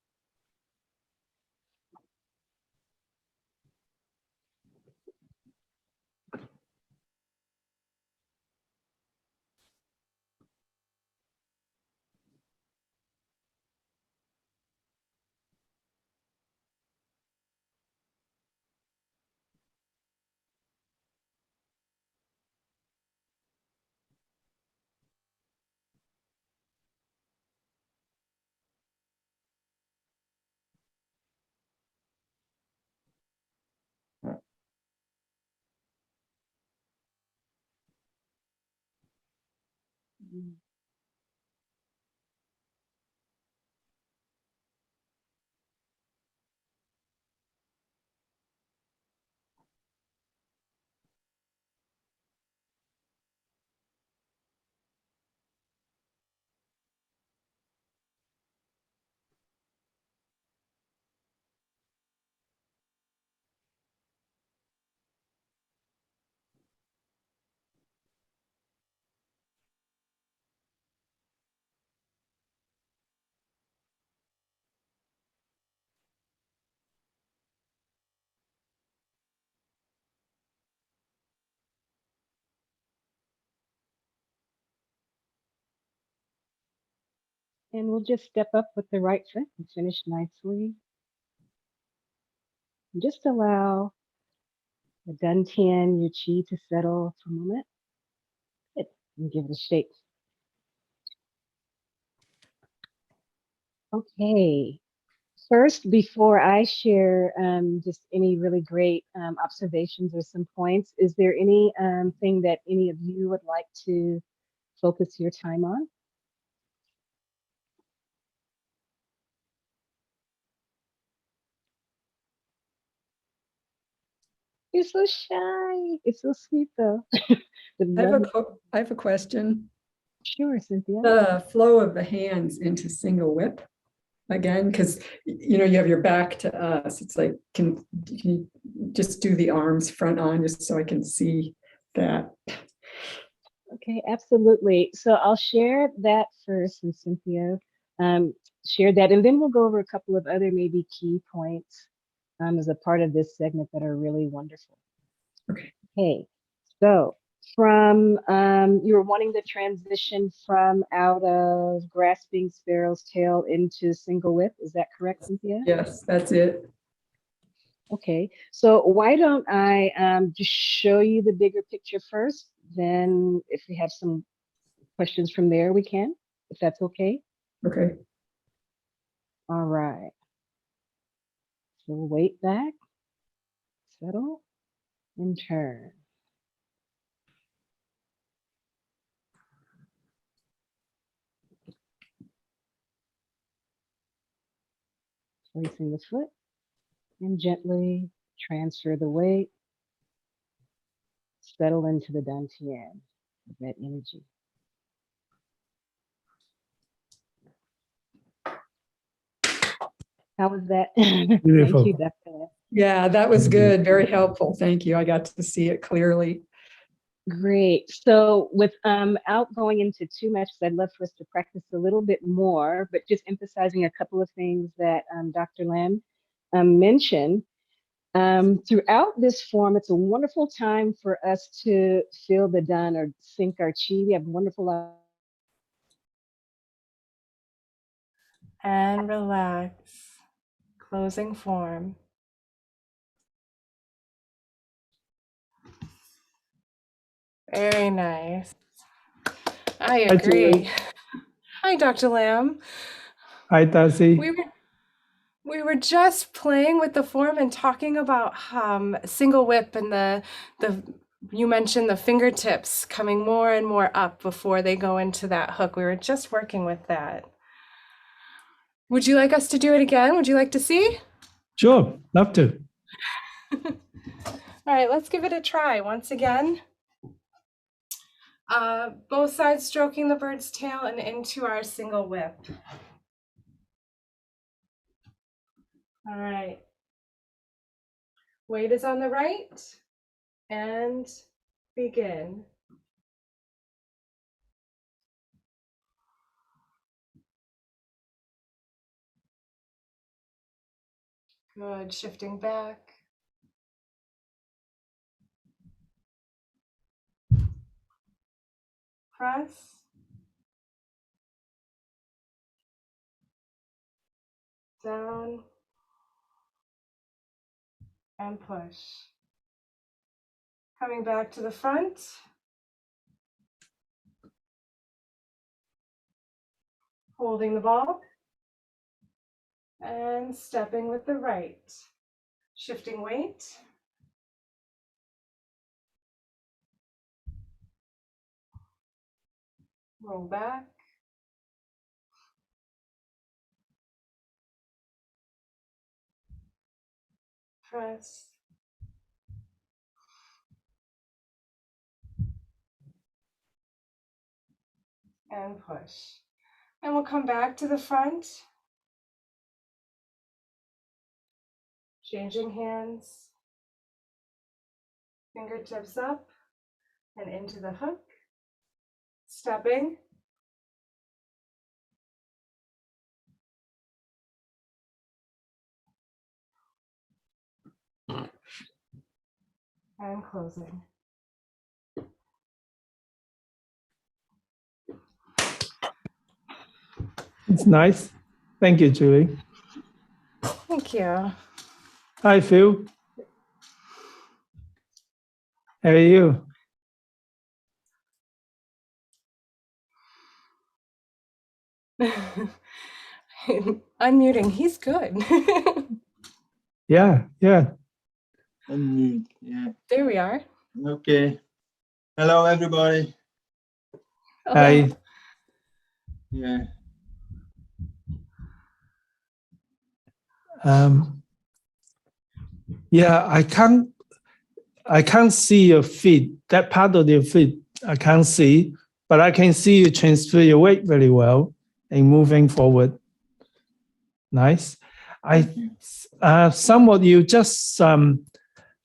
And we'll just step up with the right foot and finish nicely. Just allow the dantian, your chi to settle for a moment. Good. And give it a shake. Okay. First, before I share just any really great observations or some points, is there any thing that any of you would like to focus your time on? You're so shy. It's so sweet, though. I have a question. Sure, Cynthia. The flow of the hands into single whip again, because you have your back to us. It's like, can you just do the arms front on just so I can see that? Okay, absolutely. So I'll share that first, and Cynthia share that, and then we'll go over a couple of other maybe key points as a part of this segment that are really wonderful. Okay, so from you were wanting the transition from out of grasping sparrow's tail into single whip. Is that correct, Cynthia? Yes, that's it. Okay, so why don't I just show you the bigger picture first? Then if we have some questions from there, we can, if that's okay. Okay. All right. So weight back, settle, and turn. Placing the foot and gently transfer the weight, settle into the dantian of that energy. How was that? Beautiful. Thank you, Dr. Lam. Yeah, that was good. Very helpful. Thank you. I got to see it clearly. Great. So without going into too much, because I'd love for us to practice a little bit more, but just emphasizing a couple of things that Dr. Lam mentioned. Throughout this form, it's a wonderful time for us to feel the dun or sync our chi. We have wonderful. And relax. Closing form. Very nice. I agree. Hi, Dr. Lam. Hi, Darcy. We were just playing with the form and talking about single whip and the you mentioned the fingertips coming more and more up before they go into that hook. We were just working with that. Would you like us to do it again? Would you like to see? Sure, love to. All right, let's give it a try once again. Both sides stroking the bird's tail and into our single whip. All right. Weight is on the right and begin. Good, shifting back. Press. Down. And push. Coming back to the front. Holding the ball. And stepping with the right. Shifting weight. Roll back. Press. And push. And we'll come back to the front. Changing hands. Fingertips up and into the hook. Stepping. And closing. It's nice. Thank you, Julie. Thank you. Hi, Phil. How are you? Unmuting, he's good. Yeah. Unmute, yeah. There we are. Okay. Hello, everybody. Hi. Yeah. Yeah, I can't see your feet. That part of your feet I can't see, but I can see you transfer your weight very well and moving forward. Nice. Somewhat you just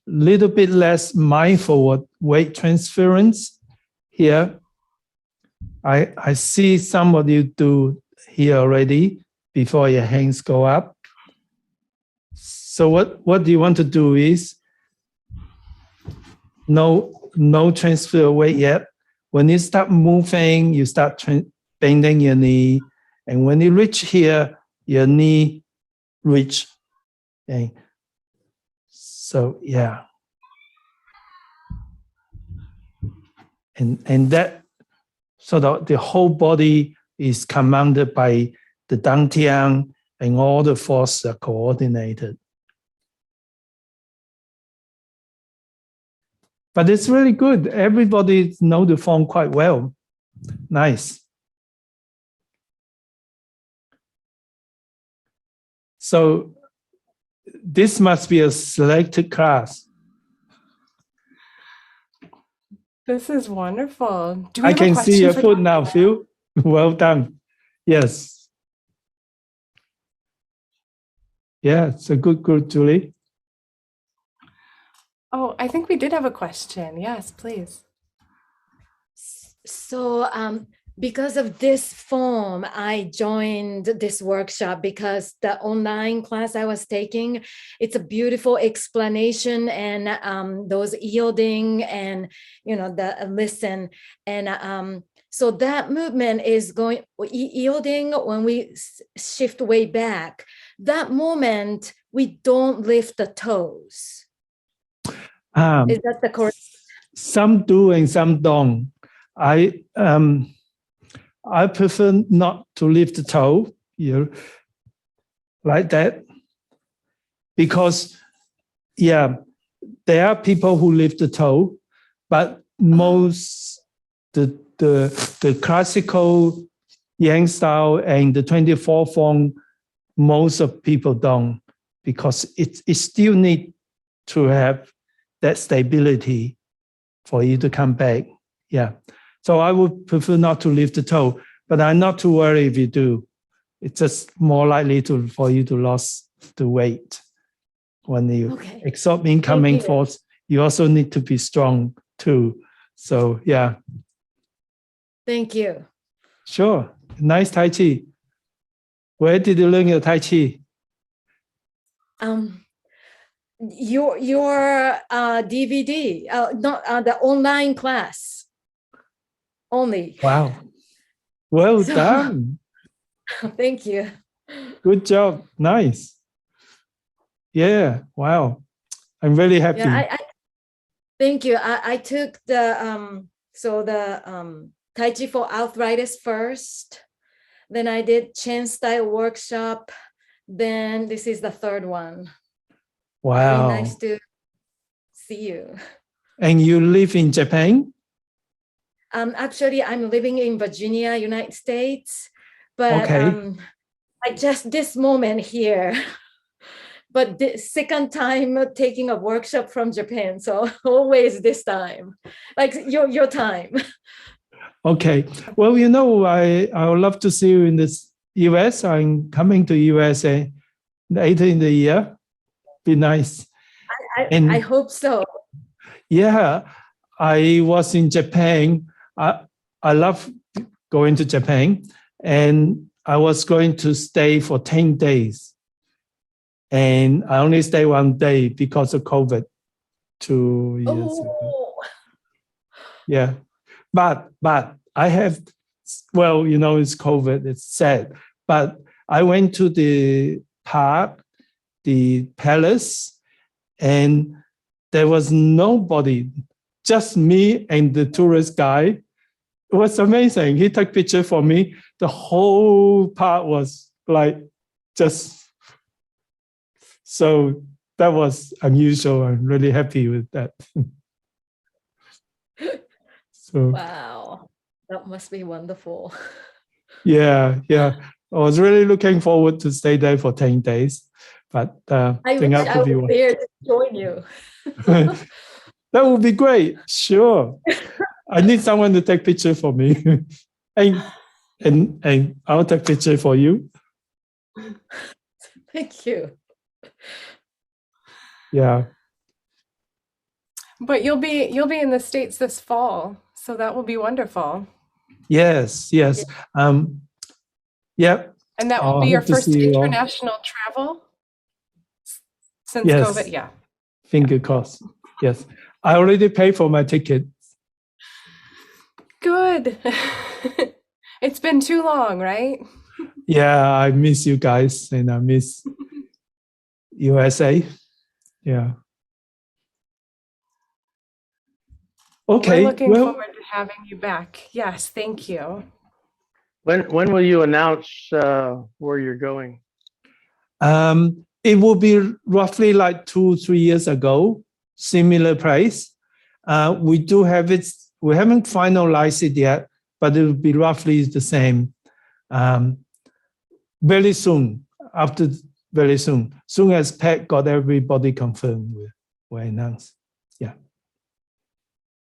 little bit less mindful of weight transference here. I see some of you do here already before your hands go up. So what you want to do is no transfer weight yet. When you start moving, you start bending your knee, and when you reach here, your knee reach. Okay. So yeah, and that so the whole body is commanded by the dantian, and all the forces are coordinated. But it's really good. Everybody knows the form quite well. Nice. So this must be a selected class. This is wonderful. Do we I have a can see question your for foot Dr. now, Lam? Phil. Well done. Yes. Yeah, it's a good group, Julie. Oh, I think we did have a question. Yes, please. So because of this form, I joined this workshop because the online class I was taking, it's a beautiful explanation and those yielding and, the listen. And so that movement is going, yielding when we shift way back, that moment, we don't lift the toes. Is that the correct? Some do and some don't. I prefer not to lift the toe, like that. because, yeah, there are people who lift the toe, but most the classical Yang style and the 24 form, most of people don't, because it still need to have that stability for you to come back. Yeah. So I would prefer not to lift the toe, but I'm not too worried if you do. It's just more likely for you to lose the weight. When you absorb incoming force, you also need to be strong too. So yeah. Thank you. Sure. Nice Tai Chi. Where did you learn your Tai Chi? Your DVD, not the online class only. Wow. Well done. Thank you. Good job. Nice. Yeah. Wow. I'm really happy. Yeah, thank you. I took the Tai Chi for arthritis first. Then I did Chen style workshop. Then this is the third one. Wow. Very nice to see you. And you live in Japan? Actually, I'm living in Virginia, United States, but I just this moment here. But the second time taking a workshop from Japan, so always this time, like your time. Okay. Well, you know, I would love to see you in this US. I'm coming to USA later in the year. Be nice. I hope so. Yeah, I was in Japan. I love going to Japan, and I was going to stay for 10 days. And I only stayed 1 day because of COVID 2 years ago. Yeah, but I have, well, you know, it's COVID, it's sad. But I went to the park, the palace, and there was nobody, just me and the tourist guy. It was amazing. He took picture for me. The whole park was like just, so that was unusual. I'm really happy with that. So wow, that must be wonderful. Yeah. I was really looking forward to stay there for 10 days. But I wish I was there to join you. That would be great. Sure. I need someone to take picture for me. and I'll take picture for you. Thank you. Yeah. But you'll be in the States this fall, so that will be wonderful. Yes. Yeah. And that will be your first international travel since COVID. Yeah. Finger crossed. Yes. I already paid for my ticket. Good. It's been too long, right? Yeah, I miss you guys and I miss USA. Yeah. Okay. We're looking forward to having you back. Yes, thank you. When will you announce where you're going? It will be roughly like 2-3 years ago, similar place. We do have it. We haven't finalized it yet, but it will be roughly the same. Very soon, very soon. Soon as Pat got everybody confirmed, we'll announce. Yeah.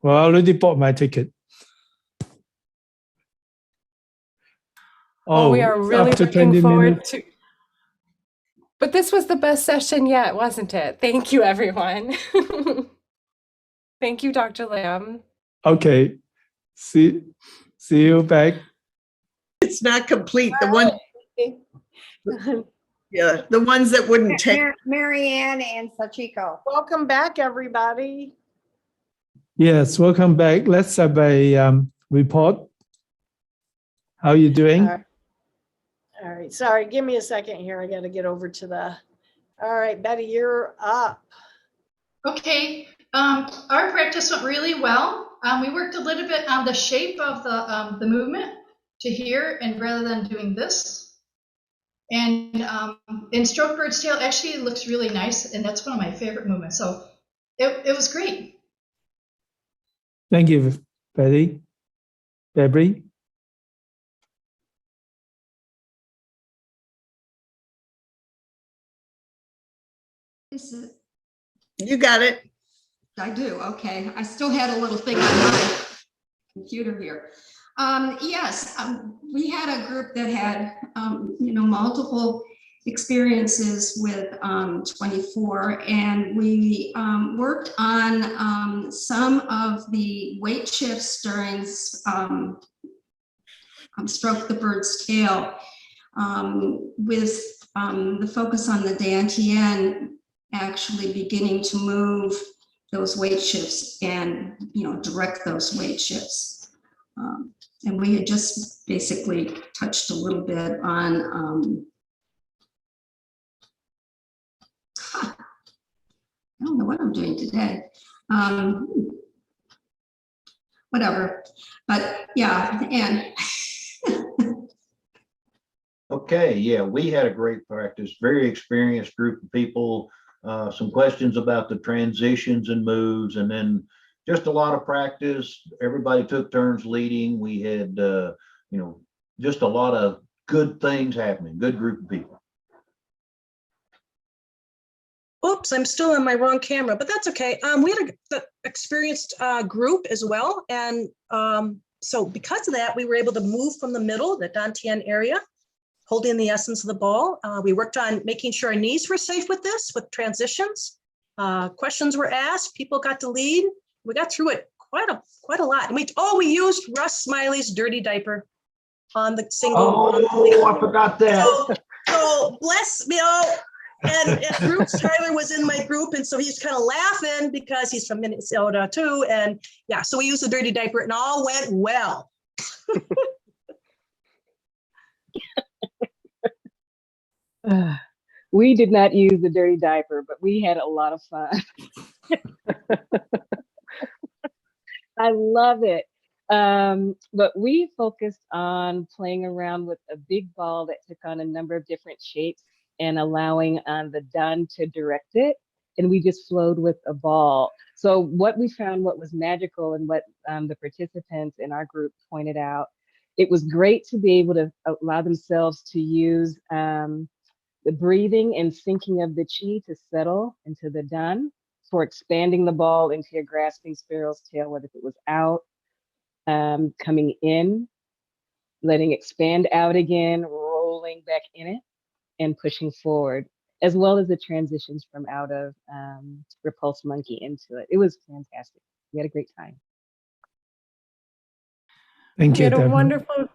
Well, I already bought my ticket. Well, we are really looking forward to. But this was the best session yet, wasn't it? Thank you, everyone. Thank you, Dr. Lam. Okay. See you back. It's not complete. The one, yeah, the ones that wouldn't take. Marianne and Sachiko. Welcome back, everybody. Yes, welcome back. Let's have a report. How are you doing? All right, sorry, give me a second here. I got to get over to the, all right, Betty, you're up. Okay, our practice went really well. We worked a little bit on the shape of the movement to here, and rather than doing this. And in stroke bird's tail, actually it looks really nice, and that's one of my favorite movements. So it was great. Thank you, Betty. Debris. Is it? You got it. I do, okay. I still had a little thing on my computer here. Yes, we had a group that had, multiple experiences with 24, and we worked on some of the weight shifts during Stroke the Bird's Tail, with the focus on the dantian actually beginning to move those weight shifts and direct those weight shifts. And we had just basically touched a little bit on I don't know what I'm doing today. Whatever, but yeah, and Okay, yeah, we had a great practice, very experienced group of people, some questions about the transitions and moves, and then just a lot of practice. Everybody took turns leading. We had, just a lot of good things happening, good group of people. Oops, I'm still on my wrong camera, but that's okay. We had an experienced group as well. And so because of that, we were able to move from the middle, the dantian area, holding the essence of the ball. We worked on making sure our knees were safe with this, with transitions. Questions were asked, people got to lead. We got through it quite a lot. And we used Russ Smiley's dirty diaper on the single. Oh, I forgot that. So bless me, and Bruce Tyler was in my group, and so he's kind of laughing because he's from Minnesota too. And yeah, so we used the dirty diaper, and all went well. We did not use the dirty diaper, but we had a lot of fun. I love it. But we focused on playing around with a big ball that took on a number of different shapes and allowing the dun to direct it. And we just flowed with a ball. So what we found, what was magical, and what the participants in our group pointed out, it was great to be able to allow themselves to use the breathing and sinking of the chi to settle into the dun for expanding the ball into your grasping sparrow's tail, whether it was out, coming in, letting it expand out again, rolling back in it, and pushing forward, as well as the transitions from out of repulse monkey into it. It was fantastic. We had a great time. Thank We you, had a Deborah. wonderful,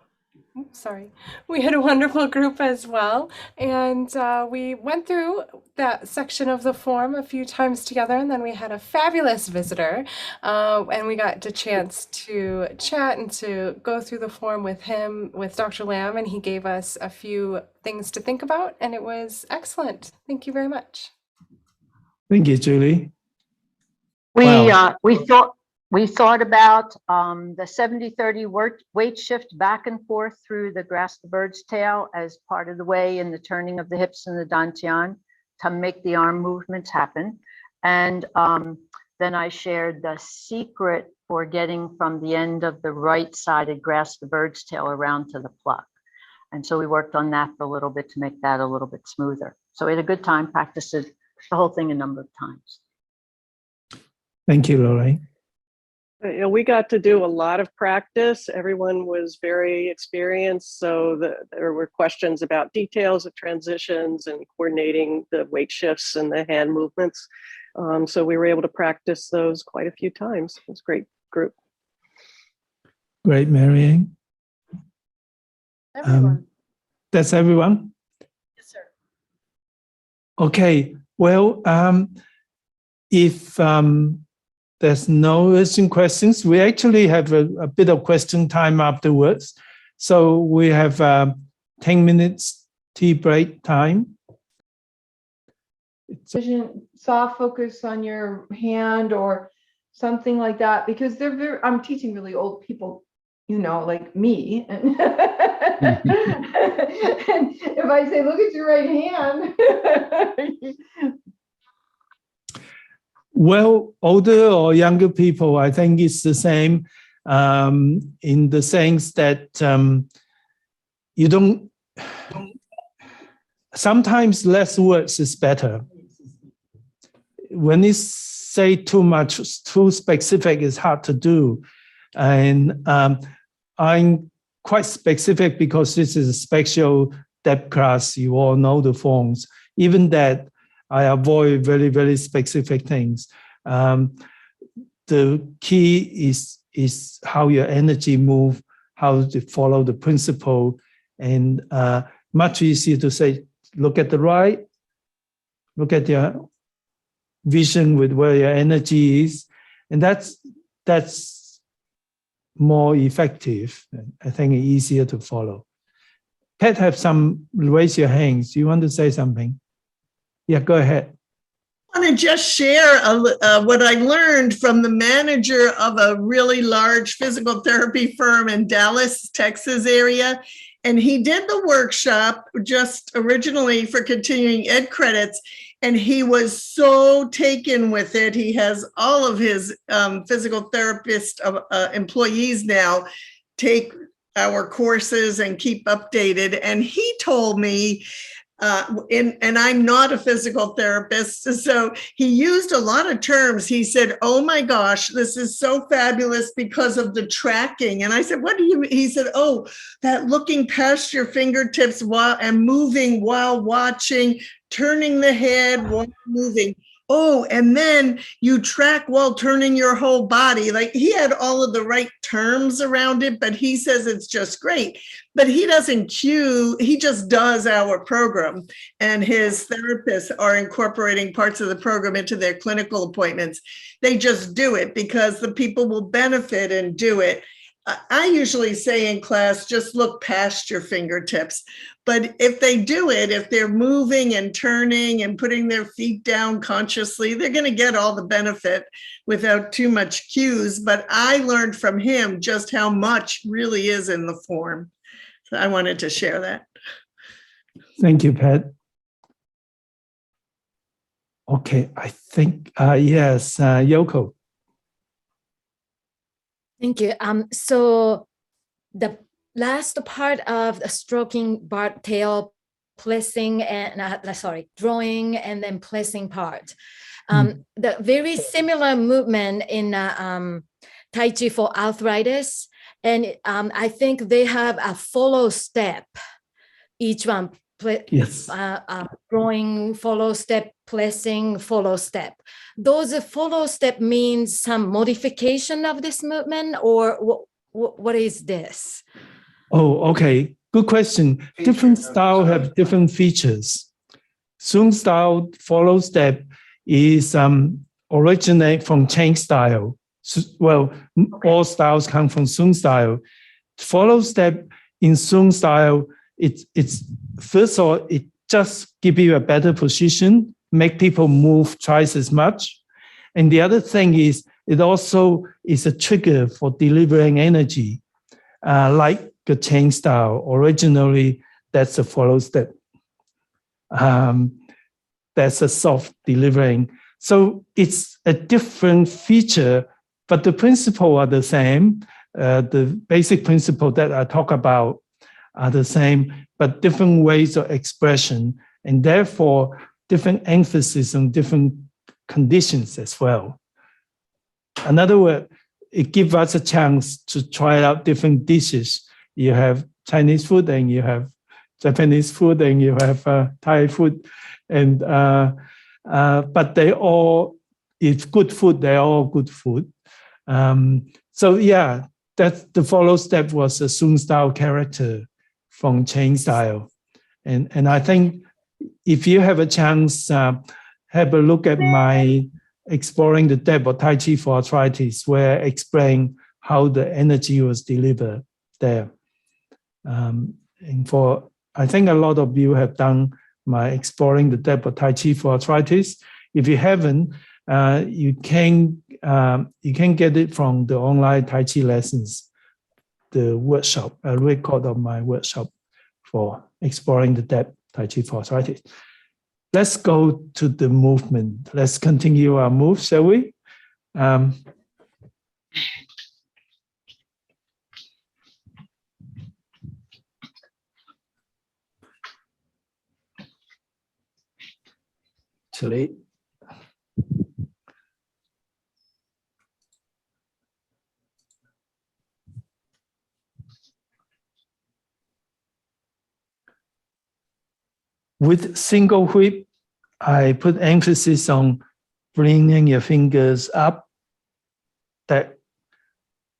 we had a wonderful group as well. And we went through that section of the form a few times together, and then we had a fabulous visitor. And we got the chance to chat and to go through the form with him, with Dr. Lam, and he gave us a few things to think about, and it was excellent. Thank you very much. Thank you, Julie. We thought about the 70-30 weight shift back and forth through the grasp the bird's tail as part of the way in the turning of the hips and the dantian to make the arm movements happen. And then I shared the secret for getting from the end of the right-sided grasp the bird's tail around to the pluck. And so we worked on that for a little bit to make that a little bit smoother. So we had a good time, practiced the whole thing a number of times. Thank you, Lorraine. We got to do a lot of practice. Everyone was very experienced, so there were questions about details of transitions and coordinating the weight shifts and the hand movements. So we were able to practice those quite a few times. It was a great group. Great, Marianne. Everyone. That's everyone? Yes, sir. Okay, well, if there's no urgent questions, we actually have a bit of question time afterwards. So we have 10 minutes tea break time. Soft focus on your hand or something like that, because I'm teaching really old people you know, like me. And, and if I say, look at your right hand. Well, older or younger people, I think it's the same in the sense that you don't, sometimes less words is better. When you say too much, too specific, it's hard to do. And I'm quite specific because this is a special depth class. You all know the forms. Even that, I avoid very, very specific things. The key is how your energy move, how to follow the principle, and much easier to say, look at the right, look at your vision with where your energy is, and that's more effective. I think easier to follow. Pat, have some, raise your hands. Do you want to say something? Yeah, go ahead. I want to just share what I learned from the manager of a really large physical therapy firm in Dallas, Texas area. And he did the workshop just originally for continuing ed credits. And he was so taken with it. He has all of his physical therapist employees now take our courses and keep updated. And he told me, and I'm not a physical therapist, so he used a lot of terms. He said, oh my gosh, this is so fabulous because of the tracking. And I said, what do you mean? He said, oh, that looking past your fingertips while and moving while watching, turning the head while moving. Oh, and then you track while turning your whole body. Like, he had all of the right terms around it, but he says it's just great. But he doesn't cue, he just does our program. And his therapists are incorporating parts of the program into their clinical appointments. They just do it because the people will benefit and do it. I usually say in class, just look past your fingertips. But if they do it, if they're moving and turning and putting their feet down consciously, they're going to get all the benefit without too much cues. But I learned from him just how much really is in the form. So I wanted to share that. Thank you, Pat. Okay, I think, yes, Yoko. Thank you. So the last part of the stroking bar tail placing and drawing and then placing part. The very similar movement in Tai Chi for arthritis. And I think they have a follow step, each one. Yes. Drawing, follow step, placing, follow step. Those follow step means some modification of this movement, or what is this? Oh, okay. Good question. Different style have different features. Sung style follow step is originate from Chang style. Well, all styles come from Sung style. Follow step in Sung style, it's first of all, it just give you a better position, make people move twice as much. And the other thing is, it also is a trigger for delivering energy, like the Chang style. Originally, that's a follow step. That's a soft delivering. So it's a different feature, but the principle are the same. The basic principle that I talk about are the same, but different ways of expression, and therefore different emphasis on different conditions as well. In other words, it gives us a chance to try out different dishes. You have Chinese food, and you have Japanese food, and you have Thai food, and but they all, it's good food. They're all good food. So yeah, that the follow step was a Sung style character from Chang style, and I think if you have a chance, have a look at my Exploring the Depth of Tai Chi for Arthritis, where I explain how the energy was delivered there. And for, I think a lot of you have done my Exploring the Depth of Tai Chi for Arthritis. If you haven't, you can get it from the online Tai Chi lessons. the workshop, a record of my workshop for exploring the depth Tai Chi for arthritis. Let's go to the movement. Let's continue our move, shall we? Actually, with single whip, I put emphasis on bringing your fingers up. That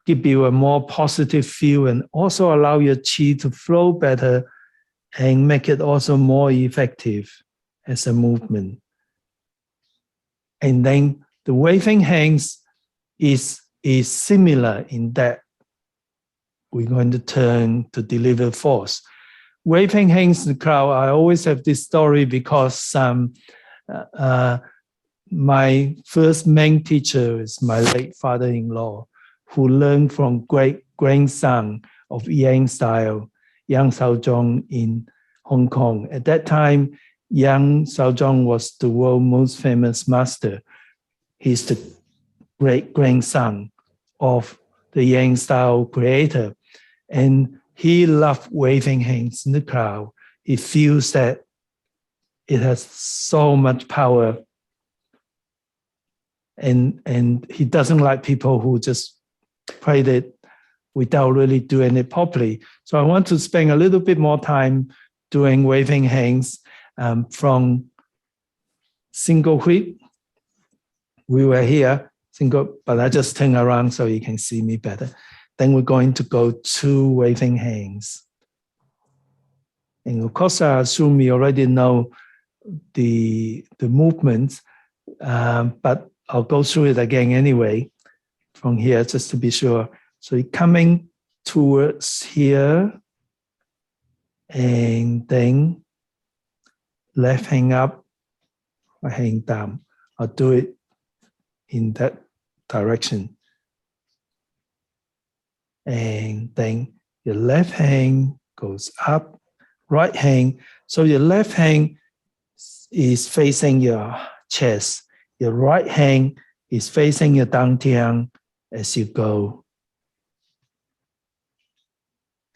give you a more positive feel and also allow your chi to flow better and make it also more effective as a movement. And then the waving hands is similar in that we're going to turn to deliver force. Waving hands in the crowd, I always have this story because my first main teacher is my late father-in-law, who learned from great grandson of Yang style, Yang Shaozhong in Hong Kong. At that time, Yang Shaozhong was the world's most famous master. He's the great grandson of the Yang style creator. And he loved waving hands in the crowd. He feels that it has so much power. And he doesn't like people who just prayed it without really doing it properly. So I want to spend a little bit more time doing waving hands from single whip. We were here, single, but I just turn around so you can see me better. Then we're going to go to waving hands. And of course, I assume you already know the movements, but I'll go through it again anyway from here just to be sure. So you're coming towards here and then left hand up, right hand down. I'll do it in that direction. And then your left hand goes up, right hand. So your left hand is facing your chest. Your right hand is facing your dantian as you go.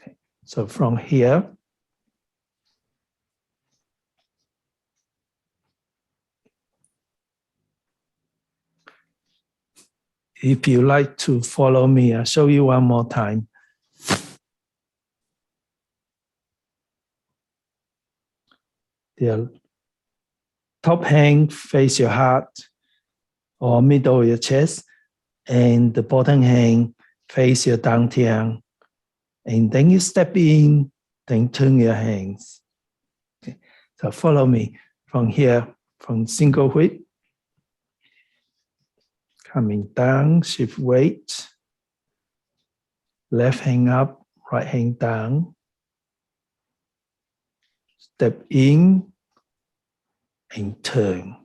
Okay. So from here, if you like to follow me, I'll show you one more time. The top hand face your heart or middle of your chest, and the bottom hand face your dantian. And then you step in, then turn your hands. Okay. So follow me from here, from single whip. Coming down, shift weight. Left hand up, right hand down. Step in and turn.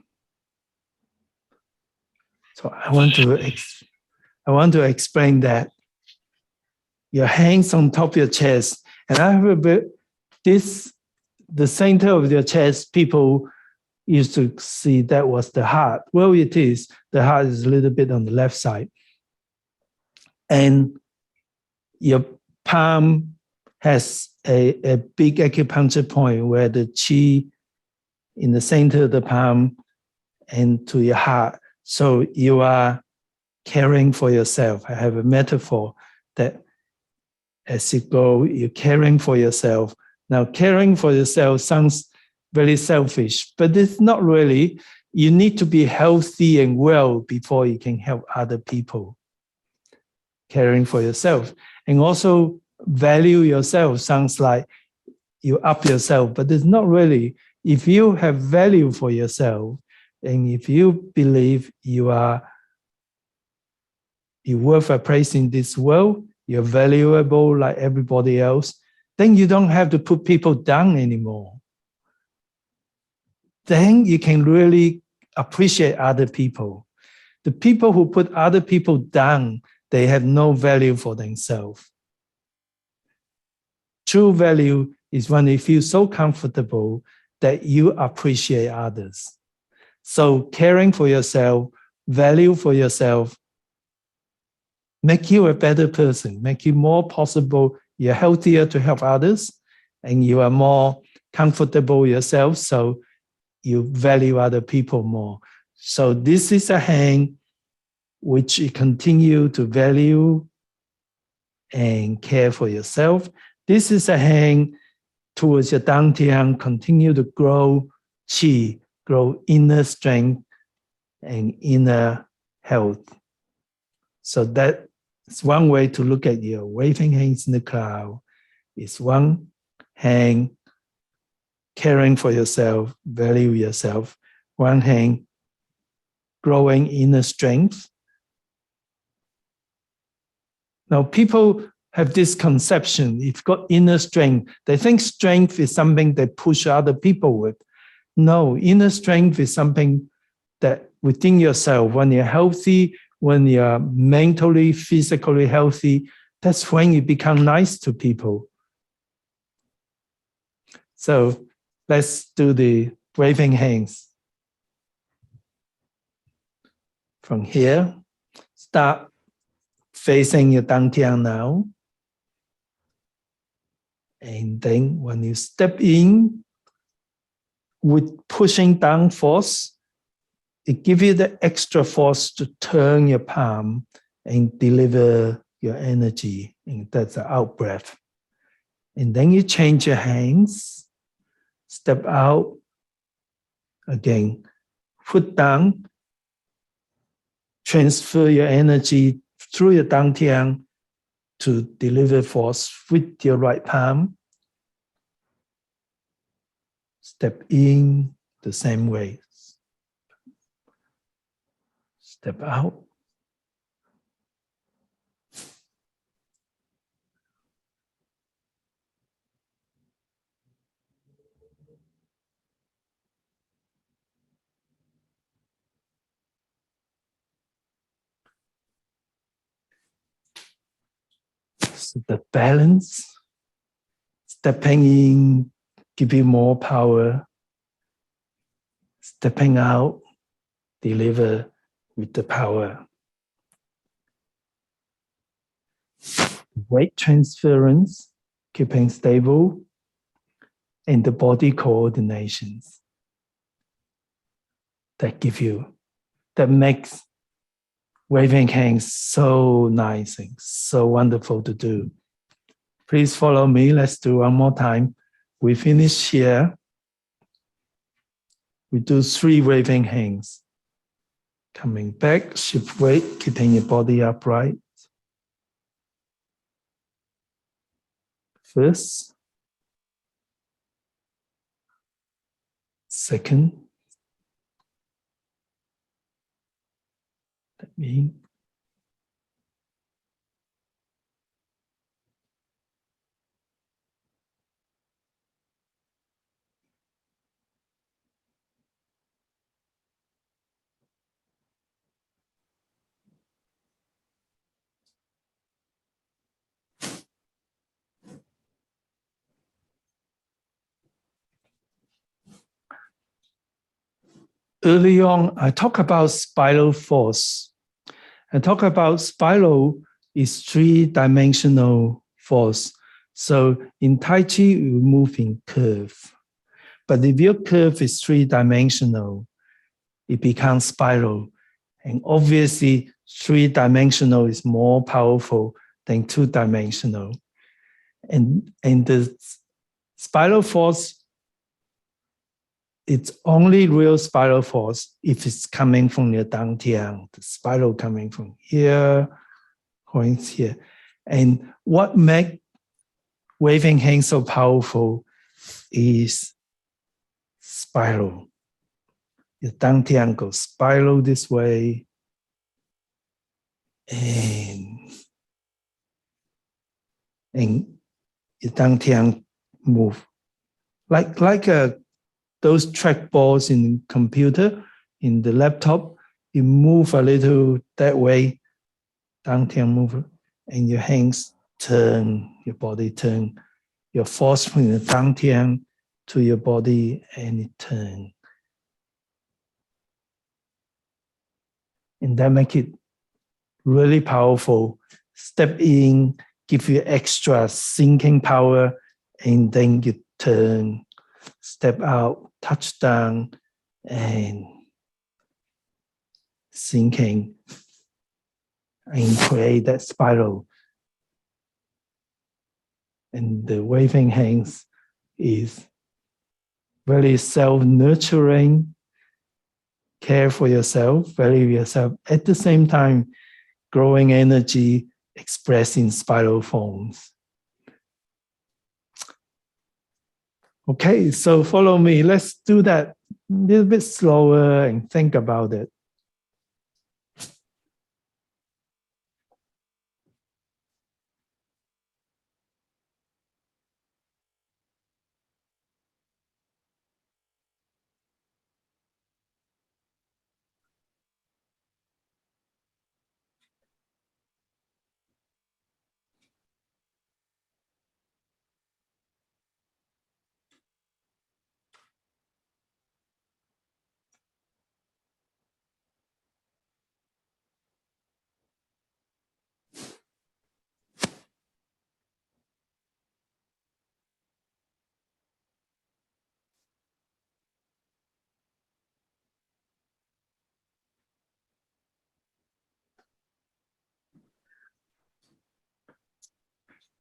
So I want to explain that. Your hands on top of your chest, and I have a bit the center of your chest. People used to see that was the heart. Well, it is. The heart is a little bit on the left side, and your palm has a big acupuncture point where the chi in the center of the palm and to your heart. So you are caring for yourself. I have a metaphor that as you go, you're caring for yourself. Now, caring for yourself sounds very selfish, but it's not really. You need to be healthy and well before you can help other people. Caring for yourself. And also value yourself sounds like you up yourself, but it's not really. If you have value for yourself, and if you believe you're worth a place in this world, you're valuable like everybody else, then you don't have to put people down anymore. Then you can really appreciate other people. The people who put other people down, they have no value for themselves. true value is when you feel so comfortable that you appreciate others. So caring for yourself, value for yourself, make you a better person, make you more possible, you're healthier to help others, and you are more comfortable yourself, so you value other people more. So this is a hang which you continue to value and care for yourself. This is a hang towards your dantian, continue to grow qi, grow inner strength and inner health. So that's one way to look at your waving hands in the cloud. It's one hand caring for yourself, value yourself. One hand growing inner strength. Now people have this conception, if you've got inner strength, they think strength is something they push other people with. No, inner strength is something that within yourself, when you're healthy, when you're mentally, physically healthy, that's when you become nice to people. So let's do the waving hands. From here, start facing your dantian now. And then when you step in with pushing down force, it gives you the extra force to turn your palm and deliver your energy. And that's the out breath. And then you change your hands, step out, again, foot down, transfer your energy through your dantian to deliver force with your right palm. Step in the same way. Step out. So the balance, stepping in, give you more power. Stepping out, deliver with the power. Weight transference, keeping stable, and the body coordinations that give you, that makes waving hands so nice and so wonderful to do. Please follow me. Let's do one more time. We finish here. We do 3 waving hands. Coming back, shift weight, keeping your body upright. First. Second. That means early on, I talk about spiral force. I talk about spiral is 3-dimensional force. So in Tai Chi, we move in curve. But if your curve is 3-dimensional, it becomes spiral. And obviously, 3-dimensional is more powerful than 2-dimensional. And the spiral force, it's only real spiral force if it's coming from your dantian, the spiral coming from here, going here. And what makes waving hands so powerful is spiral. Your dantian goes spiral this way, and your dantian move like those trackballs in computer, in the laptop. You move a little that way, dantian move, and your hands turn, your body turn, your force from the dantian to your body and it turn. And that make it really powerful. Step in, give you extra sinking power, and then you turn, step out, touch down, and sinking, and create that spiral. And the waving hands is very self-nurturing, care for yourself, value yourself, at the same time, growing energy expressed in spiral forms. Okay, so follow me. Let's do that a little bit slower and think about it.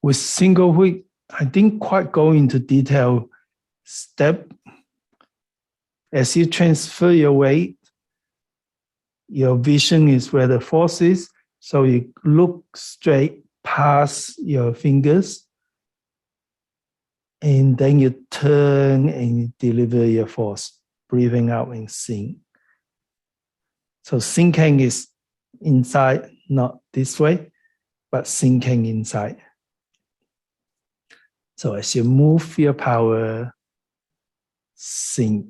With single whip, I didn't quite go into detail step. As you transfer your weight, your vision is where the force is, so you look straight past your fingers, and then you turn and you deliver your force, breathing out and sink. So sinking is inside, not this way, but sinking inside. So as you move your power, sink.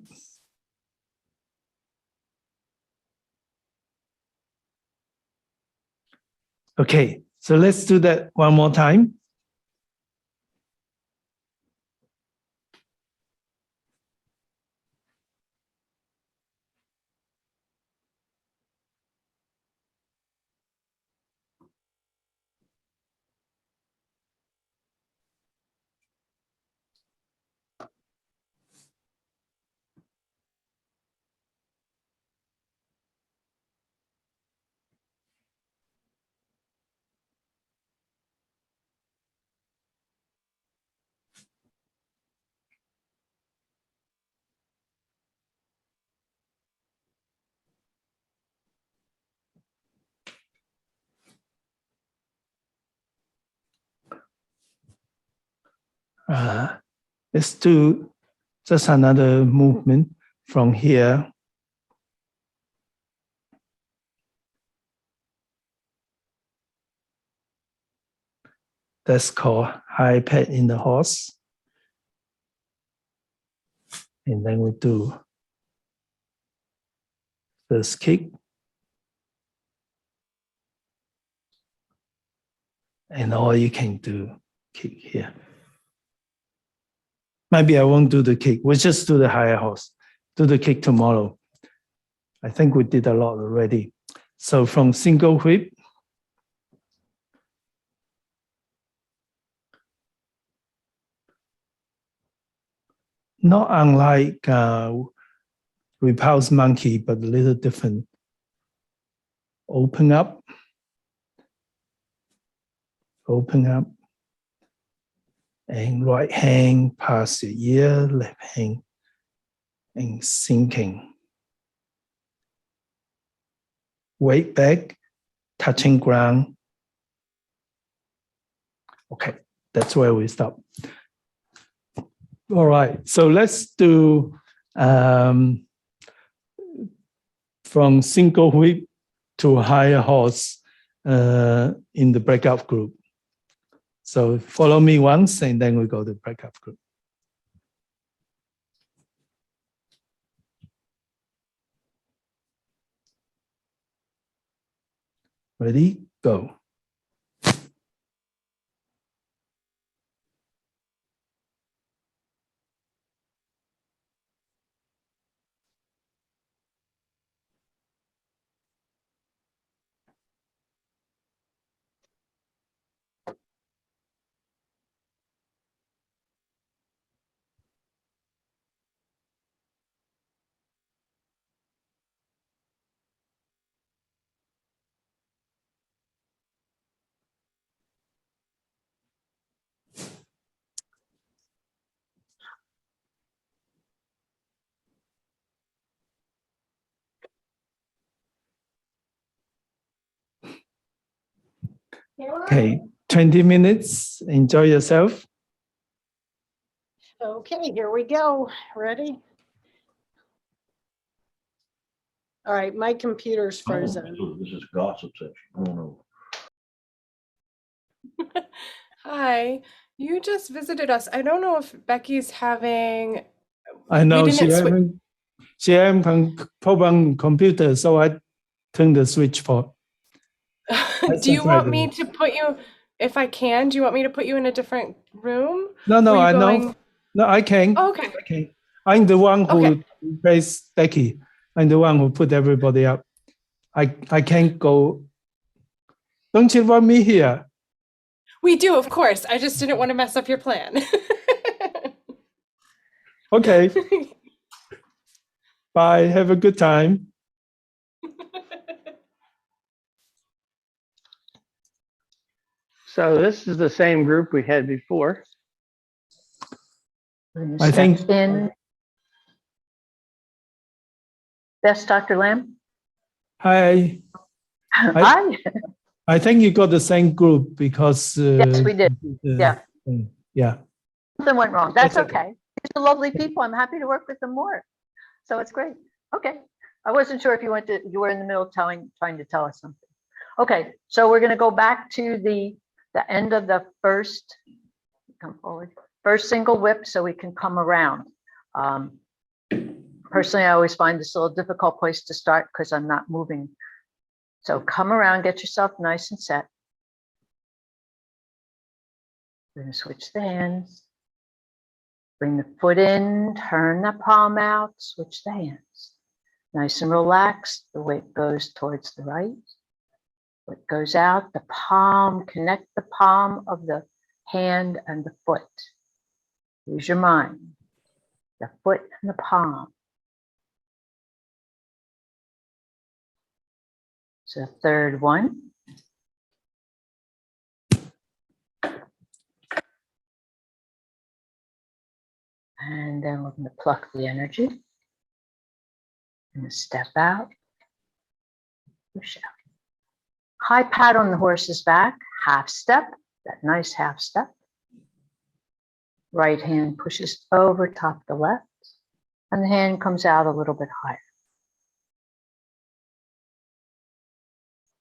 Okay, so let's do that one more time. Let's do just another movement from here. That's called high pet in the horse. And then we do first kick. And all you can do, kick here. Maybe I won't do the kick. We'll just do the higher horse. Do the kick tomorrow. I think we did a lot already. So from single whip, not unlike repulse monkey, but a little different. Open up, and right hand past your ear, left hand, and sinking. Weight back, touching ground. Okay, that's where we stop. All right, so let's do from single whip to higher horse in the breakout group. So follow me once and then we go to breakout group. Ready, go. Okay, 20 minutes. Enjoy yourself. Okay, here we go. Ready? All right, my computer's frozen. Oh, this is gossip section. Oh, no. Hi, you just visited us. I don't know if Becky's having. I know We didn't she having problem computer, so I turned the switch for. Do you want me to put you, if I can, do you want me to put you in a different room? No, Were you I going? know. No, I can. Oh, okay. I can. I'm the one who Okay. replaced Becky. I'm the one who put everybody up. I can't go. Don't you want me here? We do, of course. I just didn't want to mess up your plan. Okay. Bye. Have a good time. So this is the same group we had before. I think in. Best Dr. Lam. Hi. Hi. I think you got the same group because Yes, we did. Yeah. Yeah. Something went wrong. That's That's okay. These are lovely people. I'm happy to work with them more. So it's great. Okay. I wasn't sure if you were in the middle of trying to tell us something. Okay, so we're going to go back to the end of the first, come forward, first single whip so we can come around. Personally, I always find this a little difficult place to start because I'm not moving. So come around, get yourself nice and set. We're going to switch the hands. Bring the foot in, turn the palm out, switch the hands. Nice and relaxed. The weight goes towards the right. Foot goes out, the palm, connect the palm of the hand and the foot. Use your mind. The foot and the palm. So third one. And then we're going to pluck the energy. And step out. Push out. High pat on the horse's back. Half step. That nice half step. Right hand pushes over top the left. And the hand comes out a little bit higher.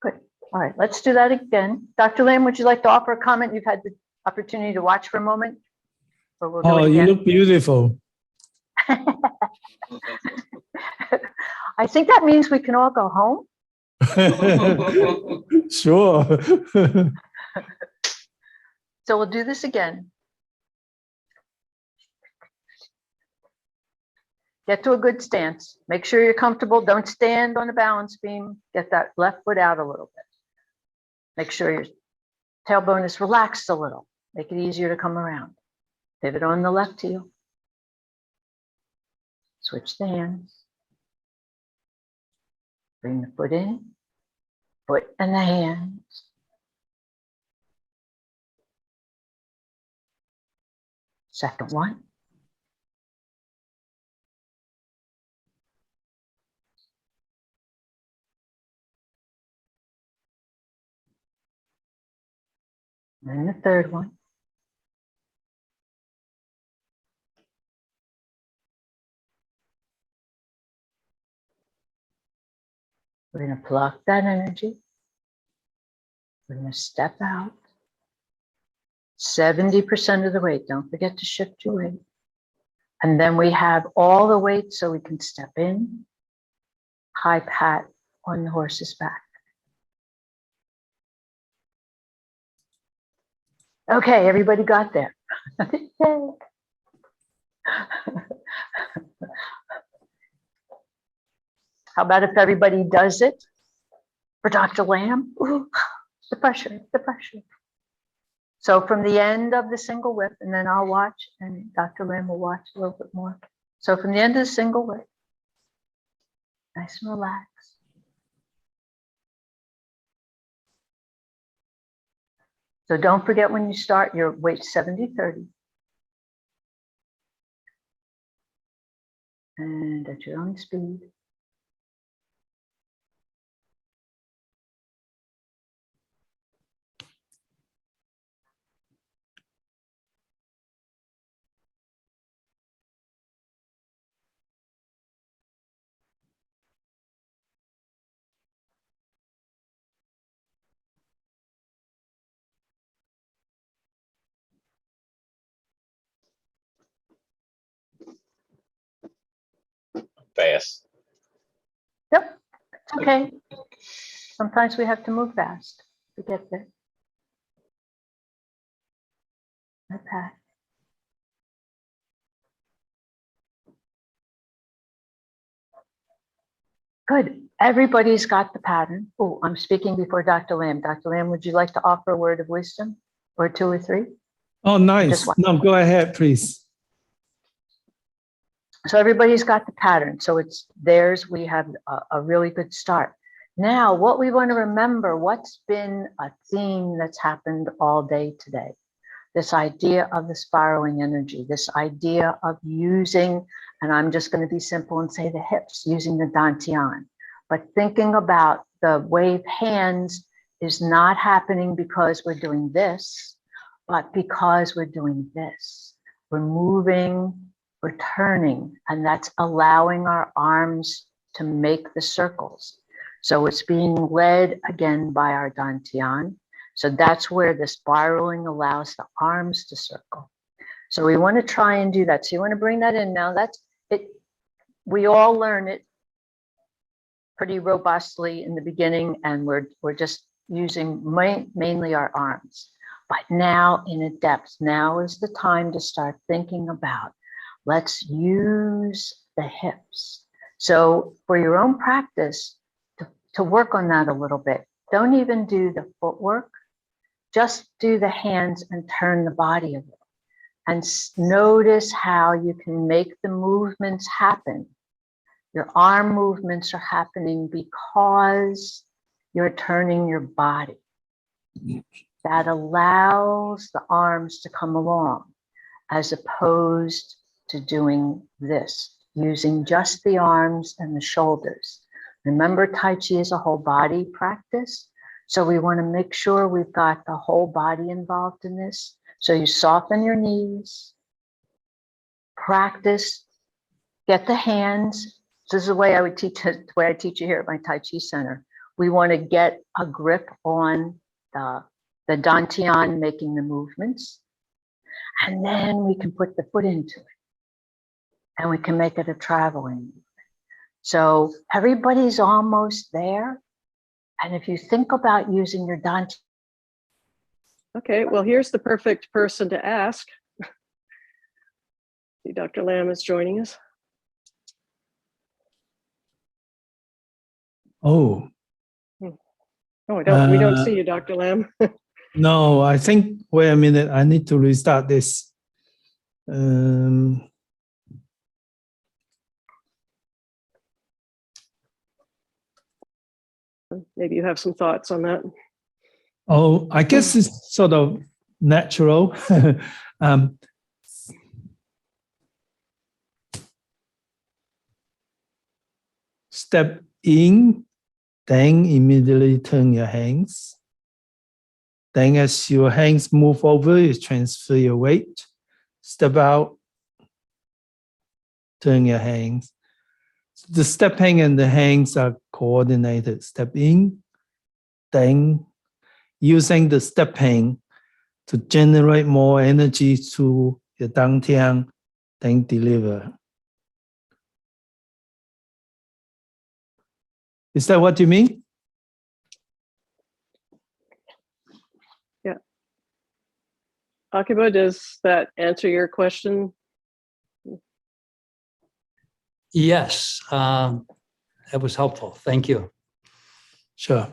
Good. All right, let's do that again. Dr. Lam, would you like to offer a comment? You've had the opportunity to watch for a moment. But we'll do it you again. look beautiful. I think that means we can all go home. Sure. So we'll do this again. Get to a good stance. Make sure you're comfortable. Don't stand on the balance beam. Get that left foot out a little bit. Make sure your tailbone is relaxed a little. Make it easier to come around. Pivot on the left heel. Switch the hands. Bring the foot in. Foot and the hands. Second one. And the third one. We're going to pluck that energy. We're going to step out. 70% of the weight. Don't forget to shift your weight. And then we have all the weight so we can step in. High pat on the horse's back. Okay, everybody got there. How about if everybody does it for Dr. Lam? Ooh, the pressure, the pressure. So from the end of the single whip, and then I'll watch, and Dr. Lam will watch a little bit more. So from the end of the single whip, nice and relaxed. So don't forget when you start, your weight 70-30. And at your own speed. fast. Yep, it's okay. Sometimes we have to move fast to get there. Okay. Good. Everybody's got the pattern. Oh, I'm speaking before Dr. Lam. Dr. Lam, would you like to offer a word of wisdom or two or three? Oh, nice. Just one. No, go ahead, please. So everybody's got the pattern. So it's theirs. We have a really good start. Now, what we want to remember, what's been a theme that's happened all day today? This idea of the spiraling energy, this idea of using, and I'm just going to be simple and say the hips, using the dantian. But thinking about the wave hands is not happening because we're doing this, but because we're doing this. We're moving, we're turning, and that's allowing our arms to make the circles. So it's being led again by our dantian. So that's where the spiraling allows the arms to circle. So we want to try and do that. So you want to bring that in now. That's it. We all learn it pretty robustly in the beginning, and we're just using mainly our arms. But now in a depth, now is the time to start thinking about, let's use the hips. So for your own practice, to work on that a little bit, don't even do the footwork. Just do the hands and turn the body a little. And notice how you can make the movements happen. Your arm movements are happening because you're turning your body. That allows the arms to come along, as opposed to doing this, using just the arms and the shoulders. Remember, Tai Chi is a whole body practice. So we want to make sure we've got the whole body involved in this. So you soften your knees, practice, get the hands. This is the way I would teach it, the way I teach it here at my Tai Chi center. We want to get a grip on the dantian making the movements. And then we can put the foot into it. And we can make it a traveling movement. So everybody's almost there. And if you think about using your dantian. Okay, well, here's the perfect person to ask. See, Dr. Lam is joining us. Oh. Oh, we don't see you, Dr. Lam. No, I think, wait a minute, I need to restart this. Maybe you have some thoughts on that. Oh, I guess it's sort of natural. Step in, then immediately turn your hands. Then as your hands move over, you transfer your weight. Step out, turn your hands. The stepping and the hands are coordinated. Step in, then using the stepping to generate more energy to your dantian, then deliver. Is that what you mean? Yeah. Akiba, does that answer your question? Yes, that was helpful. Thank you. Sure.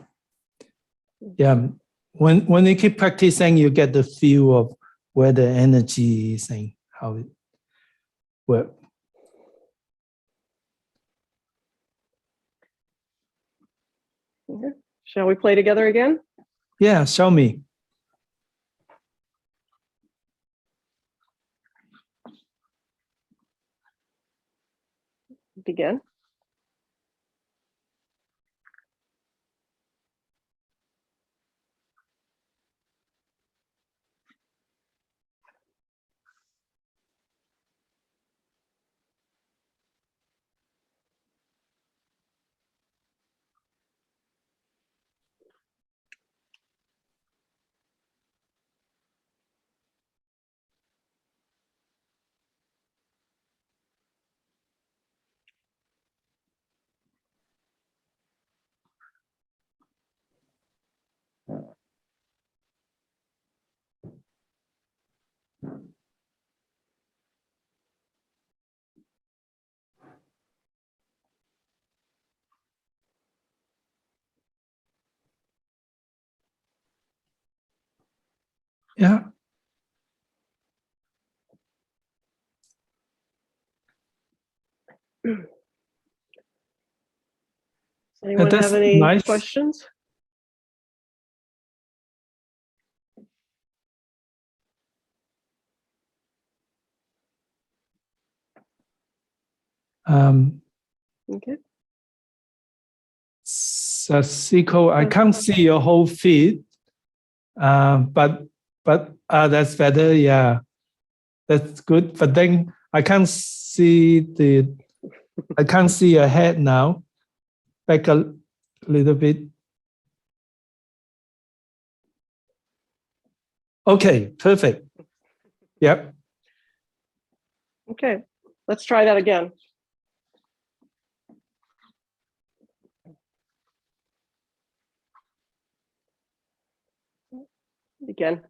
Yeah, when you keep practicing, you get the feel of where the energy is and how it works. Okay. Shall we play together again? Yeah, show me. Begin. Yeah. Does anyone That's have any nice. questions? Okay. Siko, I can't see your whole feed, but that's better. Yeah, that's good. But then I can't see your head now. Back a little bit. Okay, perfect. Yep. Okay, let's try that again. Again.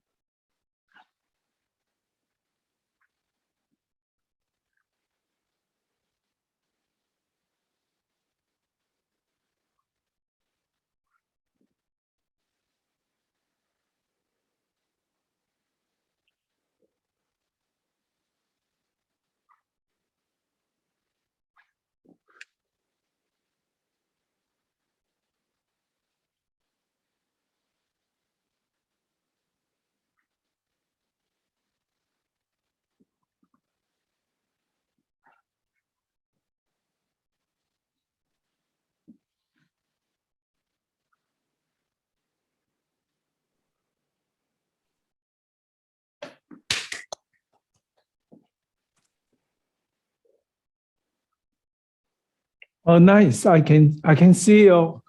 Oh, nice. I can see your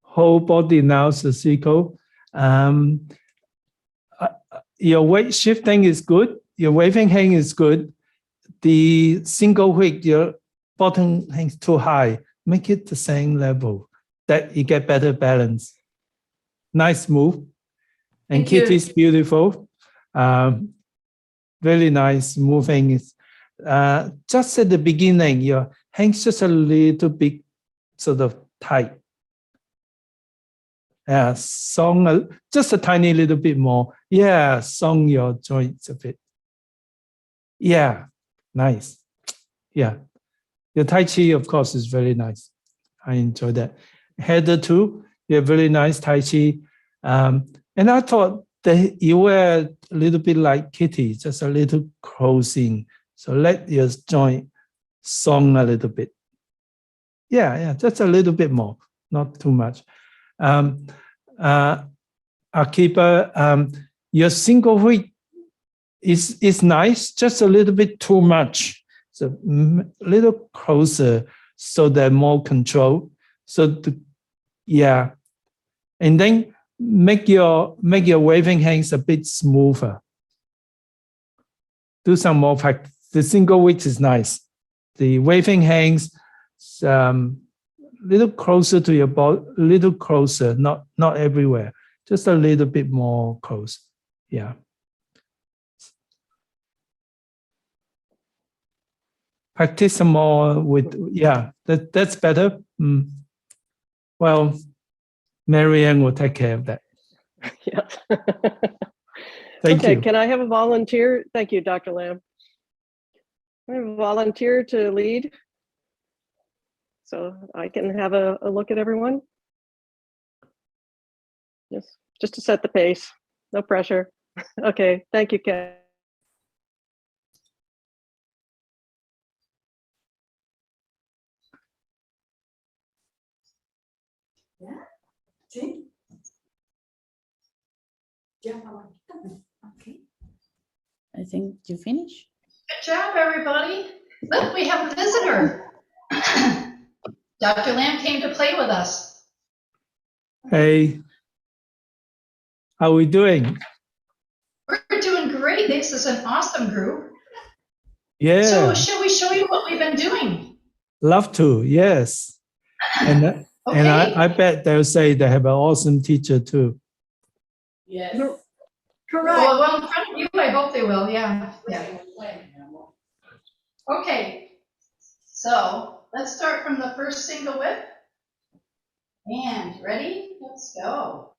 whole body now, Siko. Your weight shifting is good. Your waving hand is good. The single wick, your bottom hangs too high. Make it the same level. That you get better balance. Nice move. And Thank you. Kitty's beautiful. Very nice moving. Just at the beginning, your hands just a little bit sort of tight. Yeah, song just a tiny little bit more. Yeah, song your joints a bit. Yeah, nice. Yeah. Your Tai Chi, of course, is very nice. I enjoy that. Heather too, you're very nice Tai Chi. And I thought that you were a little bit like Kitty, just a little closing. So let your joint song a little bit. Yeah, just a little bit more, not too much. Akiba, your single weight is nice, just a little bit too much. So a little closer, so that more control. So yeah, and then make your waving hands a bit smoother. Do some more practice. The single weight is nice. The waving hands, little closer to your body, little closer, not everywhere, just a little bit more close. Yeah. Practice some more with, yeah, that's better. Well, Marianne will take care of that. Yeah. Thank Okay, you. can I have a volunteer? Thank you, Dr. Lam. Can I have a volunteer to lead? So I can have a look at everyone. Yes, just to set the pace, no pressure. Okay, thank you, Ken. Yeah. Sí. Okay. I think you finished. Good job, everybody. Look, we have a visitor. Dr. Lam came to play with us. Hey, how are we doing? We're doing great. This is an awesome group. Yeah. So shall we show you what we've been doing? Love to, yes. And and I bet they'll say they have an awesome teacher too. Yes. Correct. Well, in front of you, I hope they will. Yeah. Okay. So let's start from the first single whip. And ready? Let's go.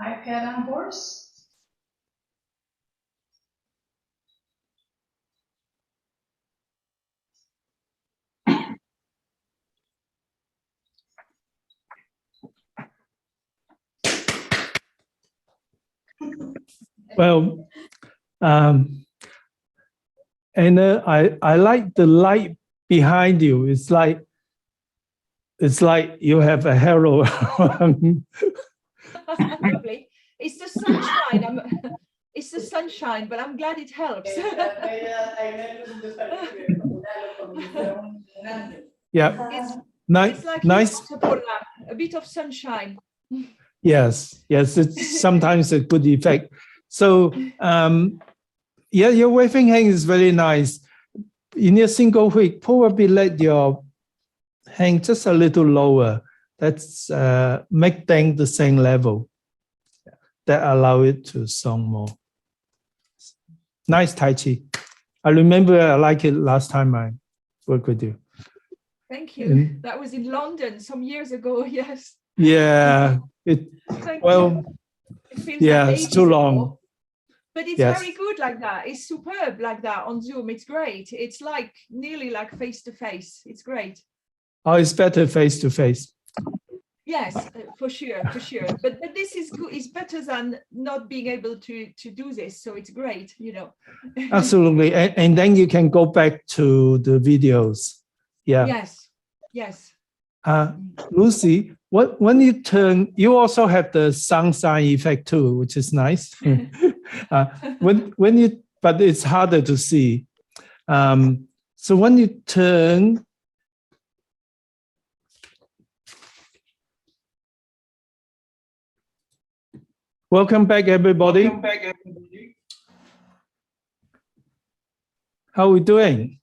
iPad on horse. Well, and I like the light behind you. It's like you have a halo. Lovely. It's the sunshine. It's the sunshine, but I'm glad it helps. Yeah, It's like nice. a bit of sunshine. Yes, it's sometimes a good effect. So, yeah, your waving hand is very nice. In your single week, probably let your hand just a little lower. That's make them the same level. That allow it to sound more. Nice Tai Chi. I remember I like it last time I worked with you. Thank you. That was in London some years ago. Yes. Yeah. It feels yeah, like it's ages too ago. long. But it's Yes. very good like that. It's superb like that on Zoom. It's great. It's like nearly like face to face. It's great. Oh, it's better face to face. Yes, for sure. But this is good. It's better than not being able to do this. So it's great, you know. Absolutely. And then you can go back to the videos. Yeah. Yes. Lucy, when you turn, you also have the sunshine effect too, which is nice. But it's harder to see. So when you turn, welcome back, everybody. How are we doing?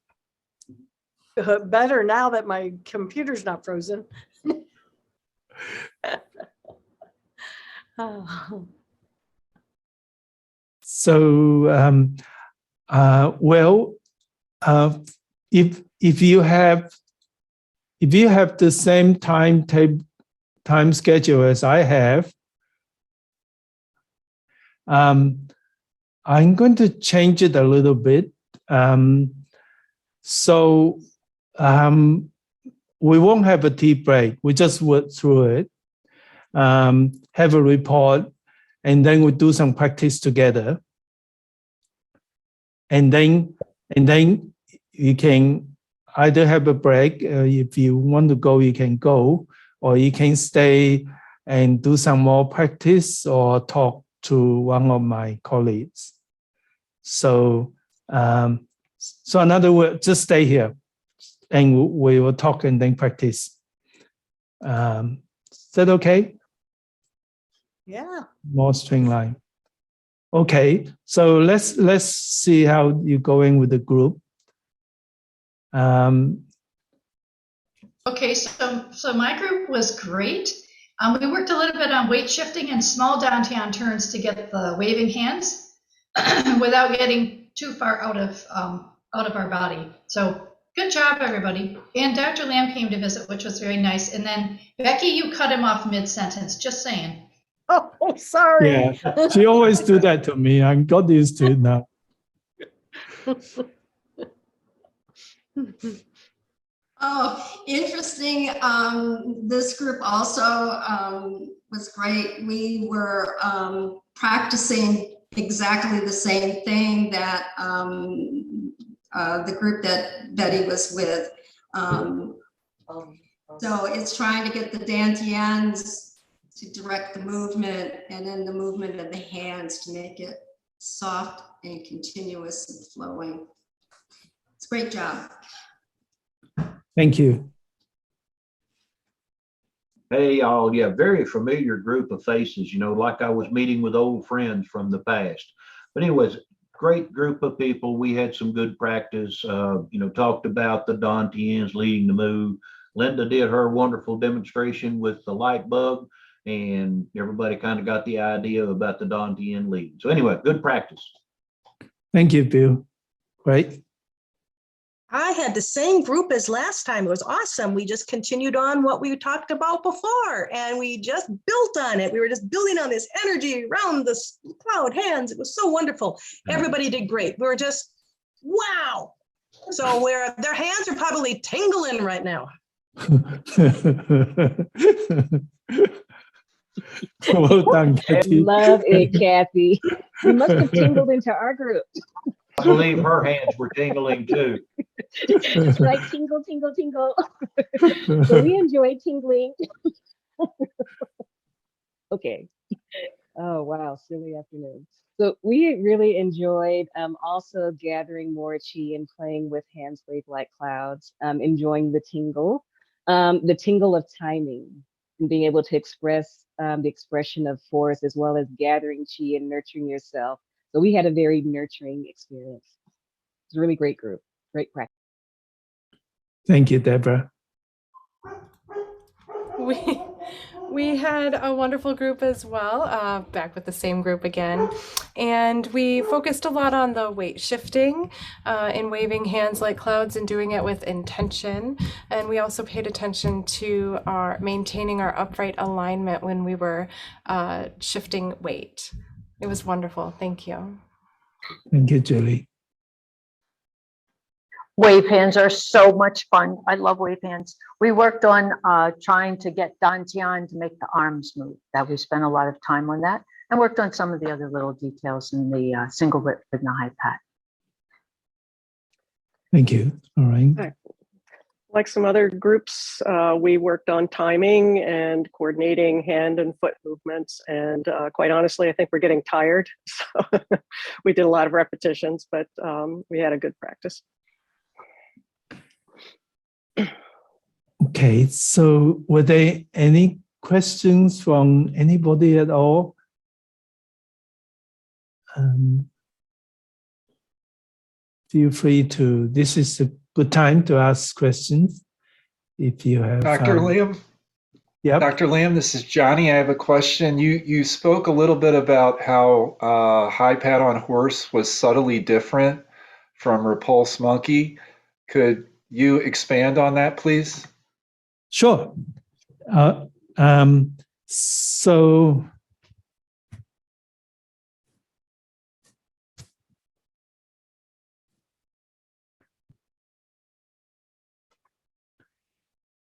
Better now that my computer's not frozen. Oh. So, if you have the same time schedule as I have, I'm going to change it a little bit. We won't have a tea break. We just work through it, have a report, and then we do some practice together. And then you can either have a break. If you want to go, you can go, or you can stay and do some more practice or talk to one of my colleagues. So in other words, just stay here and we will talk and then practice. Is that okay? Yeah. More streamlined. Okay, so let's see how you're going with the group. Okay, so my group was great. We worked a little bit on weight shifting and small dantian turns to get the waving hands without getting too far out of our body. So good job, everybody. And Dr. Lam came to visit, which was very nice. And then Becky, you cut him off mid-sentence, just saying. Oh, sorry. Yeah, she always do that to me. I got used to it now. Oh, interesting. This group also was great. We were practicing exactly the same thing that the group that Betty was with. So it's trying to get the dantians to direct the movement and then the movement of the hands to make it soft and continuous and flowing. It's a great job. Thank you. Hey, all, yeah, very familiar group of faces, you know, like I was meeting with old friends from the past. But anyways, great group of people. We had some good practice, talked about the dantians leading the move. Linda did her wonderful demonstration with the light bug, and everybody kind of got the idea about the dantian lead. So anyway, good practice. Thank you, Bill. Great. I had the same group as last time. It was awesome. We just continued on what we talked about before, and we just built on it. We were just building on this energy around the cloud hands. It was so wonderful. Everybody did great. We were just, wow. So their hands are probably tingling right now. Well done, Kathy. Love it, Kathy. You must have tingled into our group. I believe her hands were tingling too. It's like tingle, tingle, tingle. So we enjoy tingling. Okay. Oh, wow. Silly afternoon. So we really enjoyed also gathering more chi and playing with hands waved like clouds, enjoying the tingle of timing and being able to express the expression of force as well as gathering chi and nurturing yourself. So we had a very nurturing experience. It's a really great group, great practice. Thank you, Deborah. We had a wonderful group as well, back with the same group again. And we focused a lot on the weight shifting in waving hands like clouds and doing it with intention. And we also paid attention to maintaining our upright alignment when we were shifting weight. It was wonderful. Thank you. Thank you, Julie. Wave hands are so much fun. I love wave hands. We worked on trying to get dantian to make the arms move. That we spent a lot of time on that, and worked on some of the other little details in the single whip and the high pat. Thank you. All right. Like some other groups, we worked on timing and coordinating hand and foot movements. And quite honestly, I think we're getting tired. So we did a lot of repetitions, but we had a good practice. Okay, so were there any questions from anybody at all? Feel free to, this is a good time to ask questions if you have. Dr. Lam? Yep. Dr. Lam, this is Johnny. I have a question. You spoke a little bit about how high pat on horse was subtly different from repulse monkey. Could you expand on that, please? Sure.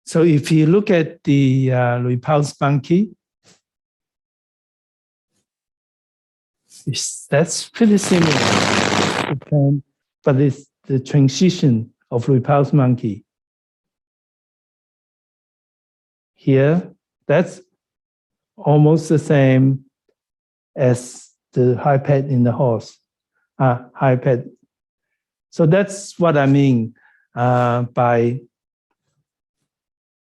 So if you look at the repulse monkey, that's pretty similar, but it's the transition of repulse monkey. Here, that's almost the same as the high pat in the horse, high pat. So that's what I mean by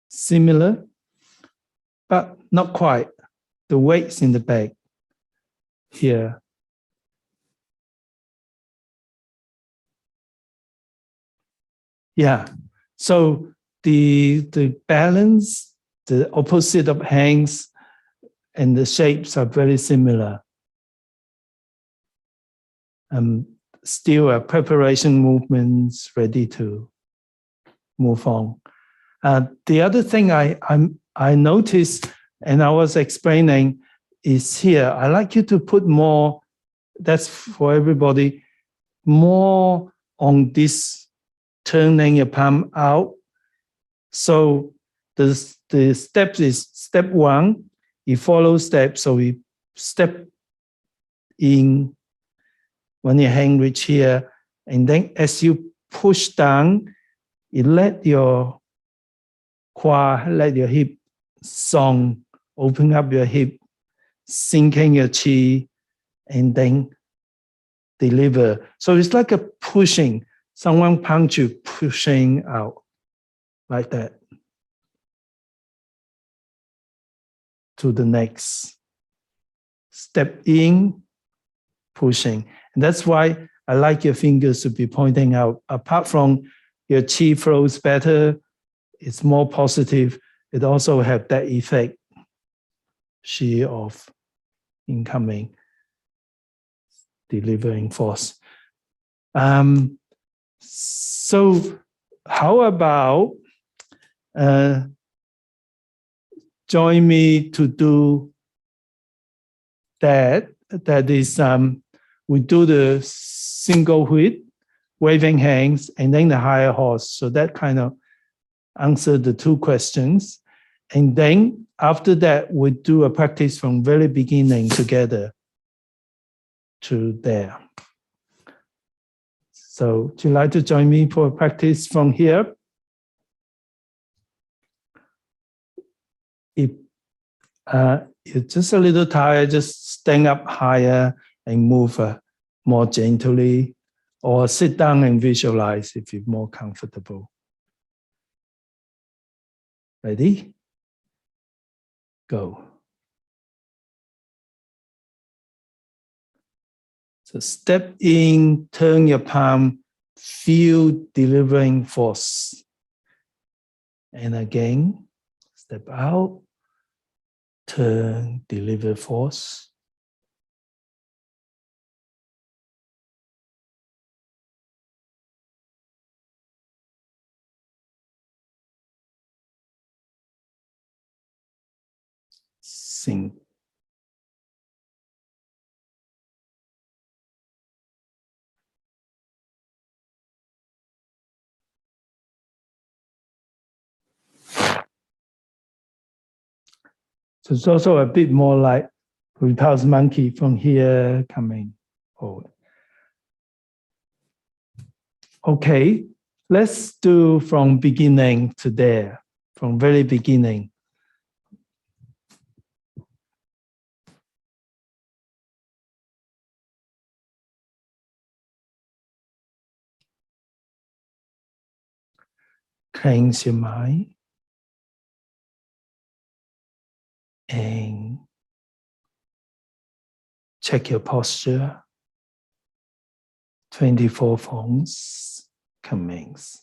similar, but not quite. The weight's in the back here. Yeah, so the balance, the opposite of hands and the shapes are very similar. Still a preparation movements ready to move on. The other thing I noticed and I was explaining is here, I like you to put more, that's for everybody, more on this turning your palm out. So the steps is step one, you follow step, so we step in when your hand reach here, and then as you push down, you let your quad, let your hip song, open up your hip, sinking your chi, and then deliver. So it's like a pushing, someone punch you, pushing out, like that. To the next. Step in, pushing. And that's why I like your fingers to be pointing out. Apart from your chi flows better, it's more positive, it also have that effect, chi of incoming, delivering force. So how about join me to do that? That is, we do the single whip, waving hands, and then the higher horse. So that kind of answer the two questions. And then after that, we do a practice from very beginning together to there. So would you like to join me for a practice from here? If you're just a little tired, just stand up higher and move more gently, or sit down and visualize if you're more comfortable. Ready? Go. So step in, turn your palm, feel delivering force. And again, step out, turn, deliver force. Sink. So it's also a bit more like repulse monkey from here coming forward. Okay, let's do from beginning to there, from very beginning. Cleanse your mind and check your posture. 24 forms commence.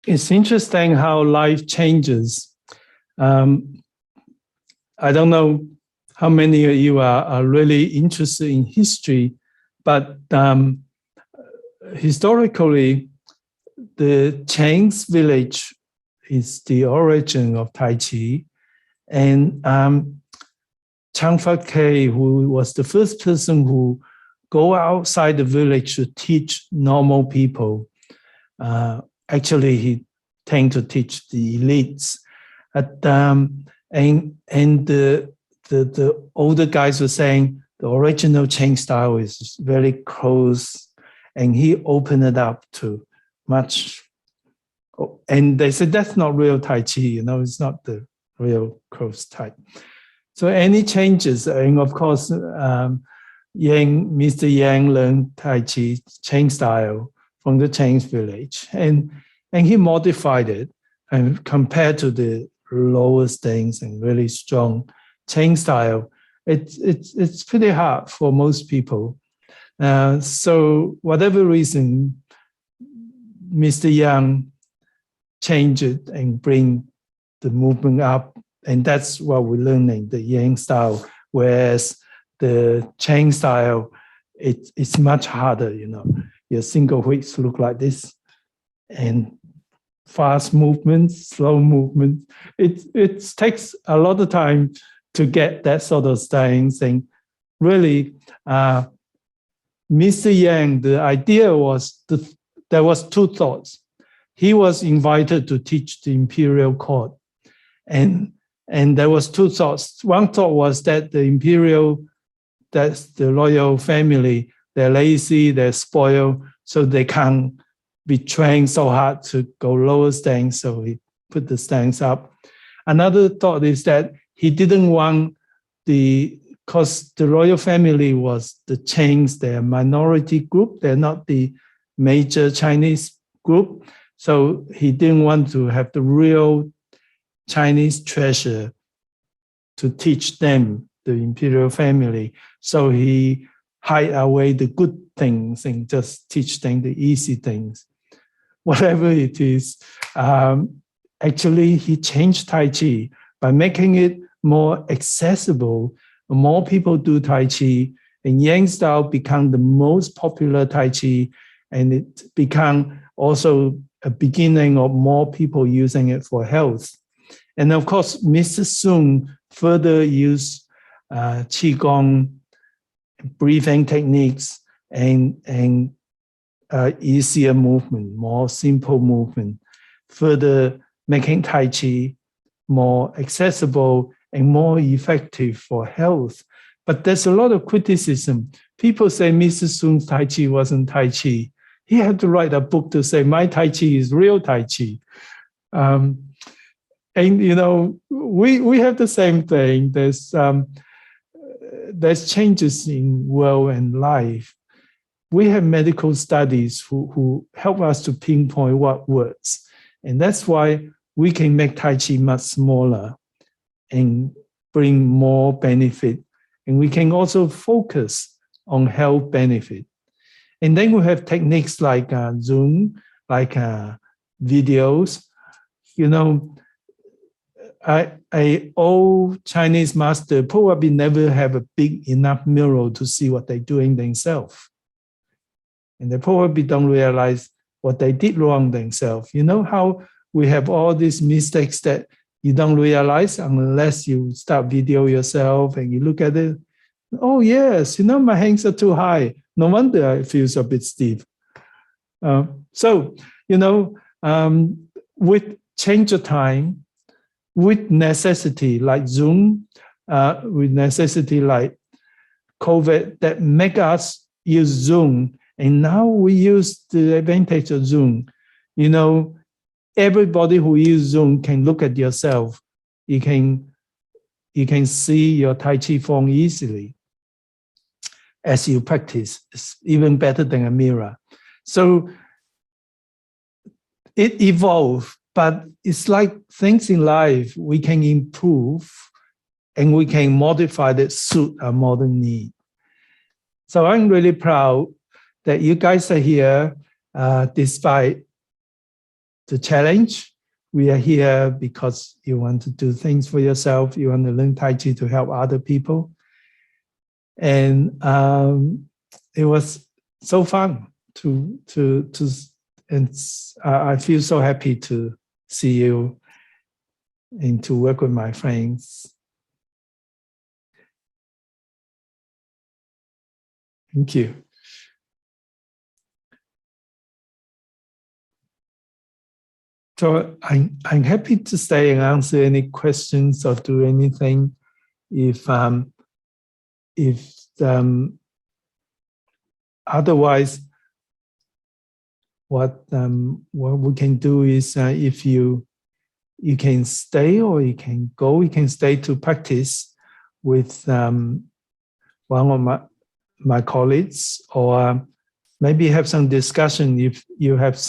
It's interesting how life changes. I don't know how many of you are really interested in history, but historically, the Chinese village is the origin of Tai Chi. And Chang Fat Kei, who was the first person who go outside the village to teach normal people, actually he tend to teach the elites. And the older guys were saying the original Qing style is very close, and he opened it up to much. And they said that's not real Tai Chi, it's not the real close type. So any changes, and of course, Mr. Yang learned Tai Chi Qing style from the Chinese village, and he modified it and compared to the lowest things and really strong Qing style. It's pretty hard for most people. So whatever reason, Mr. Yang change it and bring the movement up, and that's what we're learning, the Yang style. Whereas the Qing style, it's much harder. Your single hooks look like this, and fast movement, slow movement. It takes a lot of time to get that sort of stance. And really, Mr. Yang, the idea was there was two thoughts. He was invited to teach the imperial court, and there was two thoughts. One thought was that that's the royal family, they're lazy, they're spoiled, so they can't be trained so hard to go lower stance, so he put the stance up. Another thought is that he didn't want because the royal family was the Qings, they're a minority group, they're not the major Chinese group. So he didn't want to have the real Chinese treasure to teach them, the imperial family. So he hide away the good things and just teach them the easy things. Whatever it is, actually he changed Tai Chi by making it more accessible. More people do Tai Chi, and Yang style become the most popular Tai Chi, and it become also a beginning of more people using it for health. And of course, Mr. Sun further used Qigong, breathing techniques, and easier movement, more simple movement, further making Tai Chi more accessible and more effective for health. But there's a lot of criticism. People say Mr. Sun's Tai Chi wasn't Tai Chi. He had to write a book to say, my Tai Chi is real Tai Chi. And, we have the same thing. There's changes in world and life. We have medical studies who help us to pinpoint what works. And that's why we can make Tai Chi much smaller and bring more benefit. And we can also focus on health benefit. And then we have techniques like Zoom, like videos. An old Chinese master probably never have a big enough mirror to see what they're doing themselves. And they probably don't realize what they did wrong themselves. You know how we have all these mistakes that you don't realize unless you start video yourself and you look at it. Oh yes, my hands are too high. No wonder I feel a bit stiff. With change of time, with necessity like Zoom, with necessity like COVID that make us use Zoom, and now we use the advantage of Zoom. Everybody who uses Zoom can look at yourself. You can see your Tai Chi form easily as you practice. It's even better than a mirror. So it evolved, but it's like things in life, we can improve and we can modify that suit our modern need. So I'm really proud that you guys are here despite the challenge. We are here because you want to do things for yourself. You want to learn Tai Chi to help other people. And it was so fun and I feel so happy to see you and to work with my friends. Thank you. So I'm happy to stay and answer any questions or do anything if otherwise what we can do is if you can stay or you can go, you can stay to practice with one of my colleagues, or maybe have some discussion if you have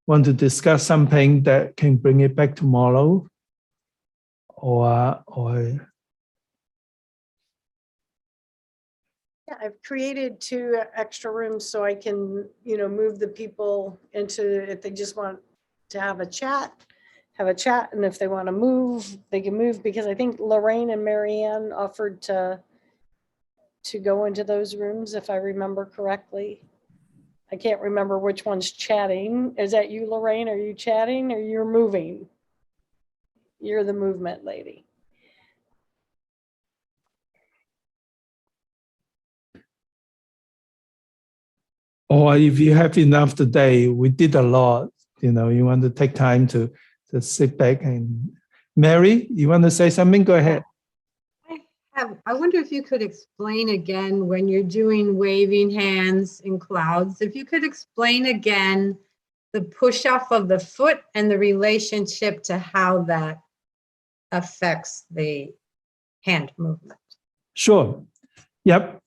want to discuss something that can bring it back tomorrow, or Yeah, I've created 2 extra rooms so I can, move the people into, if they just want to have a chat. And if they want to move, they can move, because I think Lorraine and Marianne offered to go into those rooms, if I remember correctly. I can't remember which one's chatting. Is that you, Lorraine? Are you chatting or you're moving? You're the movement lady. or if you have enough today, we did a lot. You want to take time to sit back and Mary, you want to say something? Go ahead. I wonder if you could explain again when you're doing waving hands in clouds, if you could explain again the push off of the foot and the relationship to how that affects the hand movement. Sure. Yep.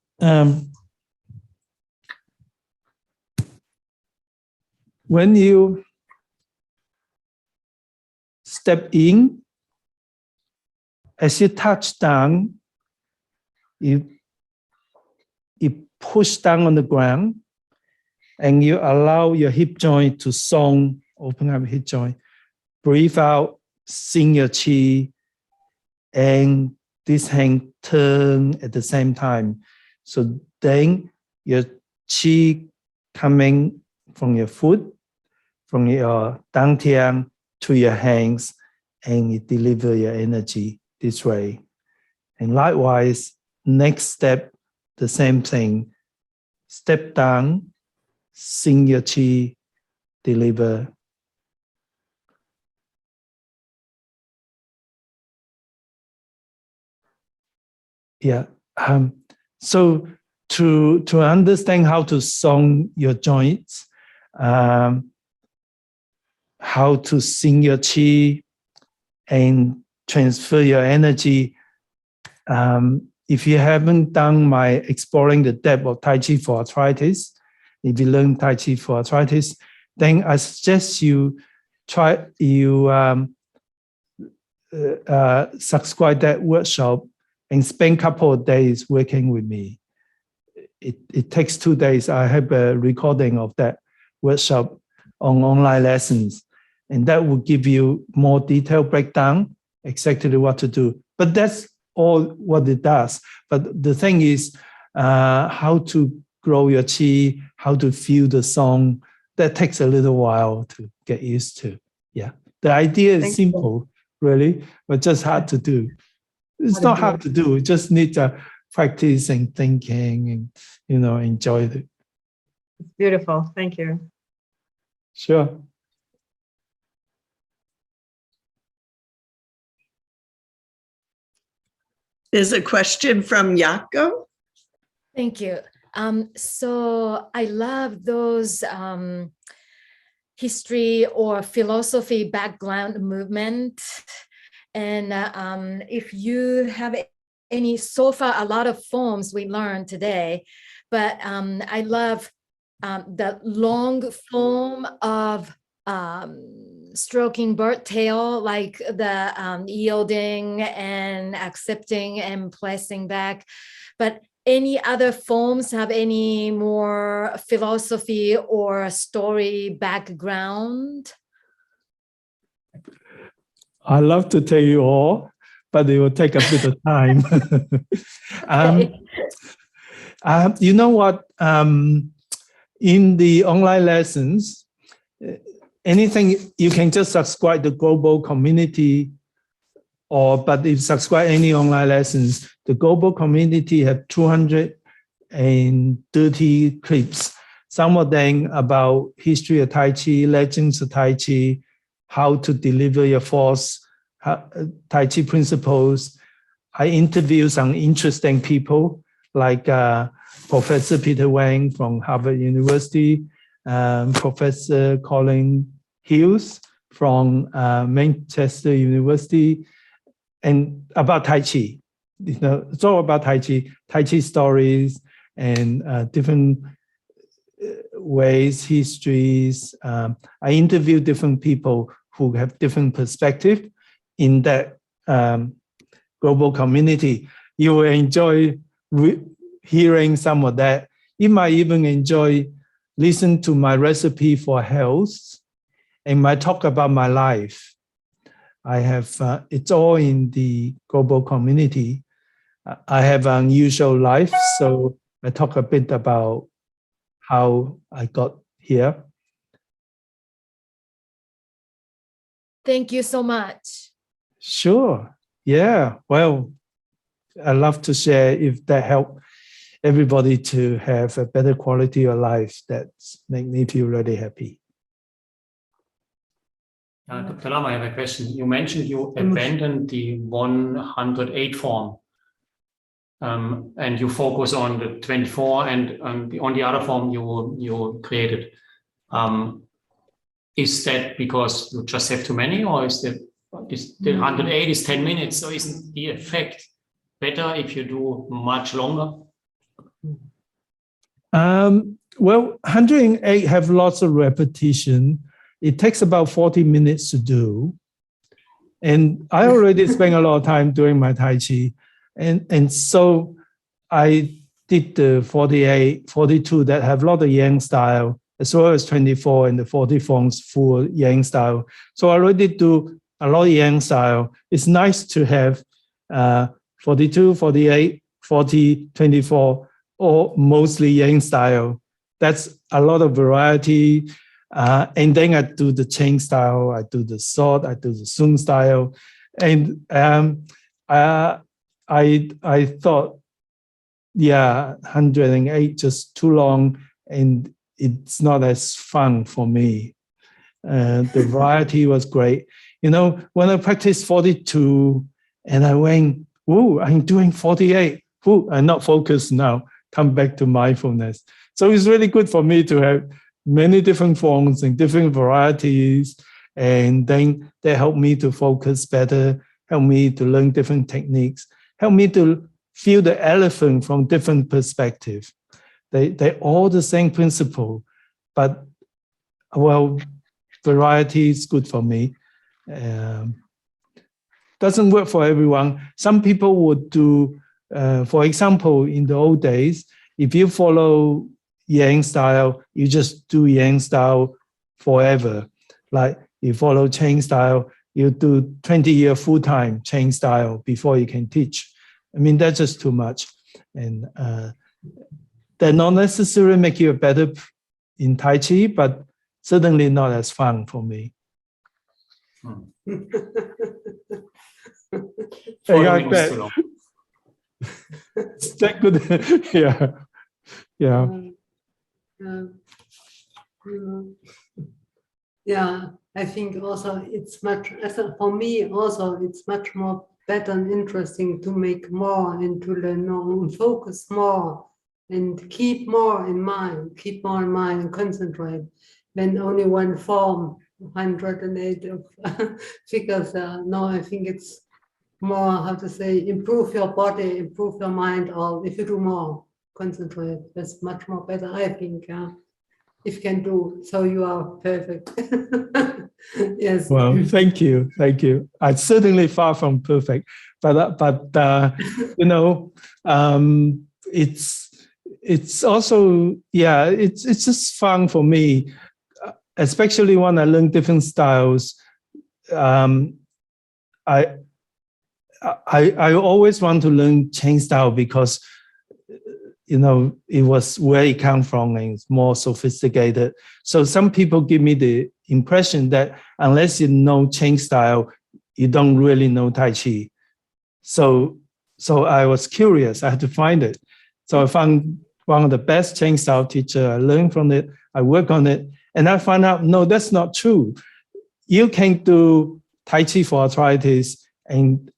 When you step in, as you touch down, you push down on the ground and you allow your hip joint to song, open up hip joint, breathe out, sing your chi, and this hand turn at the same time. So then your chi coming from your foot, from your dantian to your hands, and you deliver your energy this way. And likewise, next step, the same thing. Step down, sing your chi, deliver. Yeah. So to understand how to song your joints, how to sing your chi, and transfer your energy. If you haven't done my exploring the depth of Tai Chi for arthritis, if you learn Tai Chi for arthritis, then I suggest you subscribe that workshop and spend a couple of days working with me. It takes 2 days. I have a recording of that workshop on online lessons, and that will give you more detailed breakdown, exactly what to do. But that's all what it does. But the thing is, how to grow your chi, how to feel the song, that takes a little while to get used to. Yeah. The idea is simple, really, but just hard to do. It's not hard to do. You just need to practice and thinking and, enjoy it. It's beautiful. Thank you. Sure. There's a question from Yako. Thank you. So I love those history or philosophy background movement. And if you have any, so far, a lot of forms we learned today, but I love the long form of stroking bird tail, like the yielding and accepting and pressing back. But any other forms have any more philosophy or story background? I love to tell you all, but it will take a bit of time. You know what? In the online lessons, anything you can just subscribe to global community, but if you subscribe any online lessons, the global community have 230 clips. Some of them about history of Tai Chi, legends of Tai Chi, how to deliver your force, Tai Chi principles. I interview some interesting people like Professor Peter Wang from Harvard University, Professor Colin Hughes from Manchester University, and about Tai Chi. You know, it's all about Tai Chi stories and different ways, histories. I interview different people who have different perspective in that global community. You will enjoy hearing some of that. You might even enjoy listening to my recipe for health and my talk about my life. I have, it's all in the global community. I have an unusual life, so I talk a bit about how I got here. Thank you so much. Sure. Yeah. Well, I love to share if that help everybody to have a better quality of life. That's make me feel really happy. Dr. Lam, I have a question. You mentioned you abandoned the 108 form and you focus on the 24 and on the other form you created. Is that because you just have too many, or is the 108 is 10 minutes? So isn't the effect better if you do much longer? Well, 108 have lots of repetition. It takes about 40 minutes to do. And I already spent a lot of time doing my Tai Chi. And so I did the 48, 42 that have a lot of Yang style, as well as 24 and the 40 forms full Yang style. So I already do a lot of Yang style. It's nice to have 42, 48, 40, 24, or mostly Yang style. That's a lot of variety. And then I do the chain style, I do the sword, I do the Sun style. And I thought, yeah, 108 just too long, and it's not as fun for me. The variety was great. You know, when I practiced 42 and I went, whoa, I'm doing 48. Whoa, I'm not focused now. Come back to mindfulness. So it's really good for me to have many different forms and different varieties. And then they help me to focus better, help me to learn different techniques, help me to feel the elephant from different perspectives. They're all the same principle, but, well, variety is good for me. Doesn't work for everyone. Some people would do, for example, in the old days, if you follow Yang style, you just do Yang style forever. Like you follow chain style, you do 20-year full-time chain style before you can teach. I mean, that's just too much. And that not necessarily make you better in Tai Chi, but certainly not as fun for me. Like that. Is that good? Yeah. Yeah. Yeah, I think also it's much, for me also, it's much more better and interesting to make more and to learn more and focus more and keep more in mind and concentrate than only one form, 108 of figures. No, I think it's more, how to say, improve your body, improve your mind, or if you do more, concentrate. That's much more better, I think. If you can do, so you are perfect. Yes. Well, thank you. I'm certainly far from perfect, but you know, it's also, yeah, it's just fun for me, especially when I learn different styles. I always want to learn chain style because, you know, it was where it comes from and it's more sophisticated. So some people give me the impression that unless you know chain style, you don't really know Tai Chi. So I was curious. I had to find it. So I found one of the best chain style teacher. I learned from it. I work on it, and I found out no, that's not true. You can do Tai Chi for arthritis, and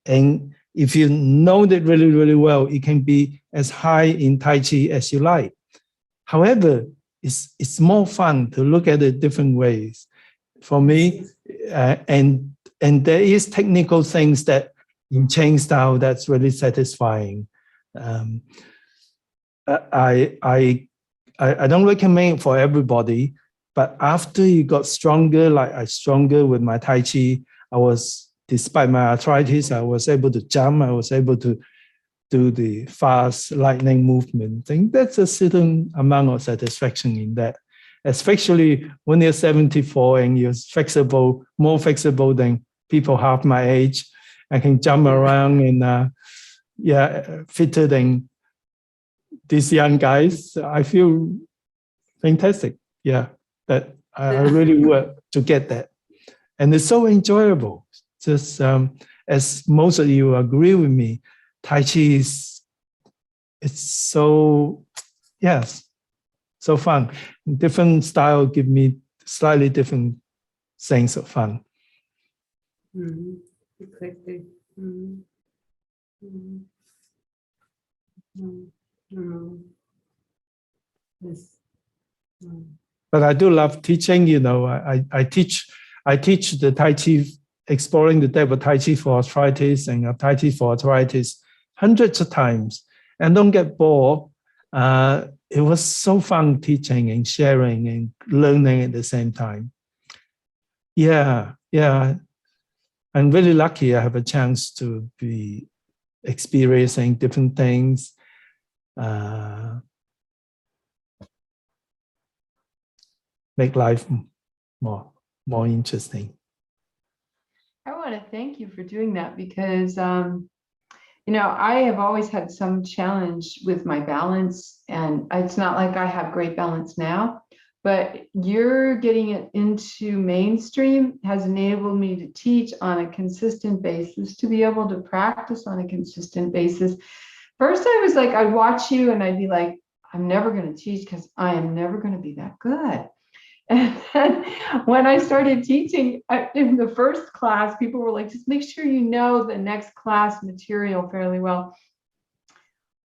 if you know it really, really well, it can be as high in Tai Chi as you like. However, it's more fun to look at it different ways. For me, and there is technical things that in chain style that's really satisfying. I don't recommend it for everybody, but after you got stronger, like I stronger with my Tai Chi, despite my arthritis, I was able to jump. I was able to do the fast lightning movement. I think that's a certain amount of satisfaction in that, especially when you're 74 and you're flexible, more flexible than people half my age. I can jump around and fitter than these young guys. I feel fantastic. Yeah, that I really work to get that. And it's so enjoyable. Just as most of you agree with me, Tai Chi it's so, yes, so fun. Different style give me slightly different sense of fun. Exactly. Yes. But I do love teaching. You know, I teach the Tai Chi, exploring the depth of Tai Chi for arthritis and Tai Chi for arthritis hundreds of times, and don't get bored. It was so fun teaching and sharing and learning at the same time. Yeah. I'm really lucky I have a chance to be experiencing different things. Make life more interesting. I want to thank you for doing that because, you know, I have always had some challenge with my balance, and it's not like I have great balance now, but you're getting it into mainstream has enabled me to teach on a consistent basis, to be able to practice on a consistent basis. First, I was like, I'd watch you and I'd be like, I'm never going to teach because I am never going to be that good. And then when I started teaching in the first class, people were like, just make sure you know the next class material fairly well.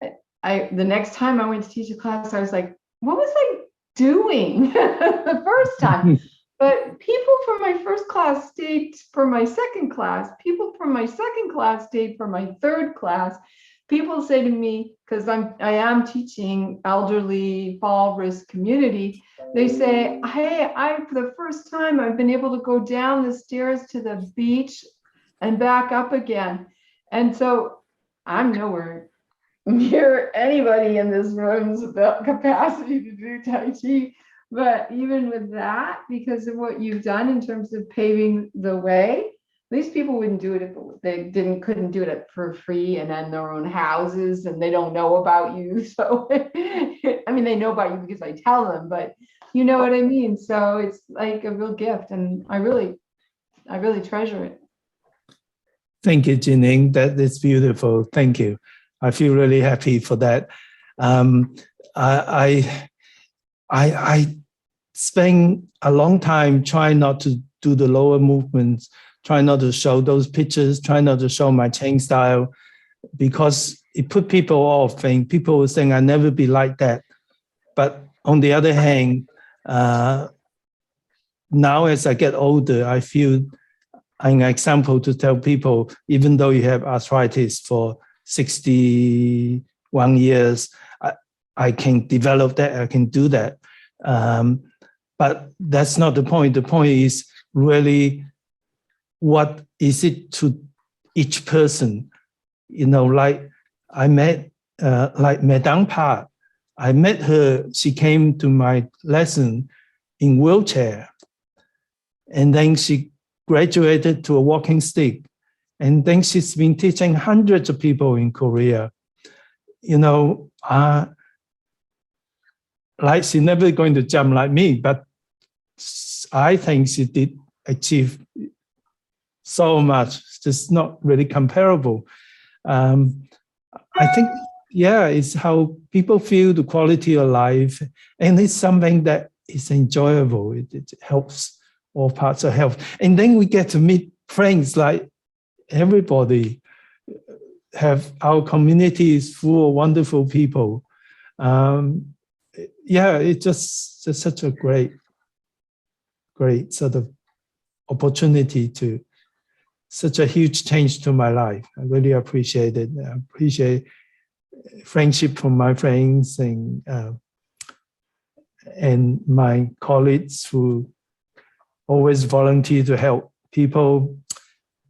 The next time I went to teach a class, I was like, what was I doing the first time? But people from my first class stayed for my second class. People from my second class stayed for my third class. People say to me, because I am teaching elderly fall risk community, they say, hey, for the first time, I've been able to go down the stairs to the beach and back up again. And so I'm nowhere near anybody in this room's capacity to do Tai Chi. But even with that, because of what you've done in terms of paving the way, these people wouldn't do it if they couldn't do it for free and in their own houses, and they don't know about you. So, I mean, they know about you because I tell them, but you know what I mean? So it's like a real gift, and I really treasure it. Thank you, Jining. That is beautiful. Thank you. I feel really happy for that. I spent a long time trying not to do the lower movements, trying not to show those pictures, trying not to show my chain style, because it put people off and people were saying, I'll never be like that. But on the other hand, now as I get older, I feel an example to tell people, even though you have arthritis for 61 years, I can develop that, I can do that. But that's not the point. The point is really, what is it to each person? You know, like I met like Madame Pa. I met her, she came to my lesson in wheelchair. And then she graduated to a walking stick. And then she's been teaching hundreds of people in Korea. You know, like she's never going to jump like me, but I think she did achieve so much. It's just not really comparable. I think, yeah, it's how people feel the quality of life, and it's something that is enjoyable. It helps all parts of health. And then we get to meet friends like everybody. Have our community is full of wonderful people. Yeah, it's just such a great sort of opportunity to such a huge change to my life. I really appreciate it. I appreciate friendship from my friends and my colleagues who always volunteer to help people.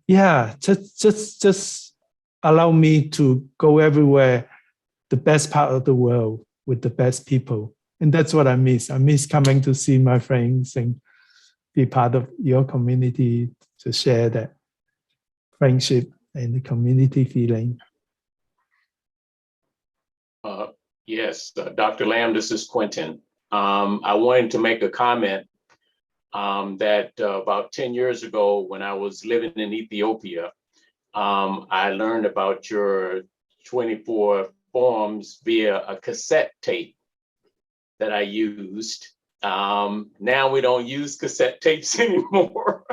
Yeah, just allow me to go everywhere, the best part of the world with the best people. And that's what I miss. I miss coming to see my friends and be part of your community to share that friendship and the community feeling. Yes, Dr. Lam, this is Quentin. I wanted to make a comment that about 10 years ago, when I was living in Ethiopia, I learned about your 24 forms via a cassette tape that I used. Now we don't use cassette tapes anymore,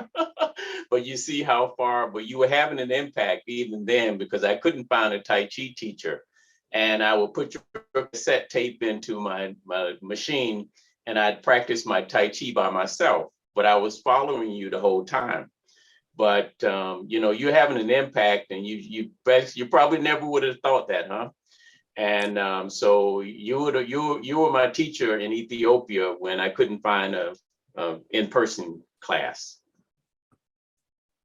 but you see how far, but you were having an impact even then, because I couldn't find a Tai Chi teacher. And I would put your cassette tape into my machine, and I'd practice my Tai Chi by myself, but I was following you the whole time. But you know, you're having an impact, and you probably never would have thought that, huh? And so you were my teacher in Ethiopia when I couldn't find a in-person class.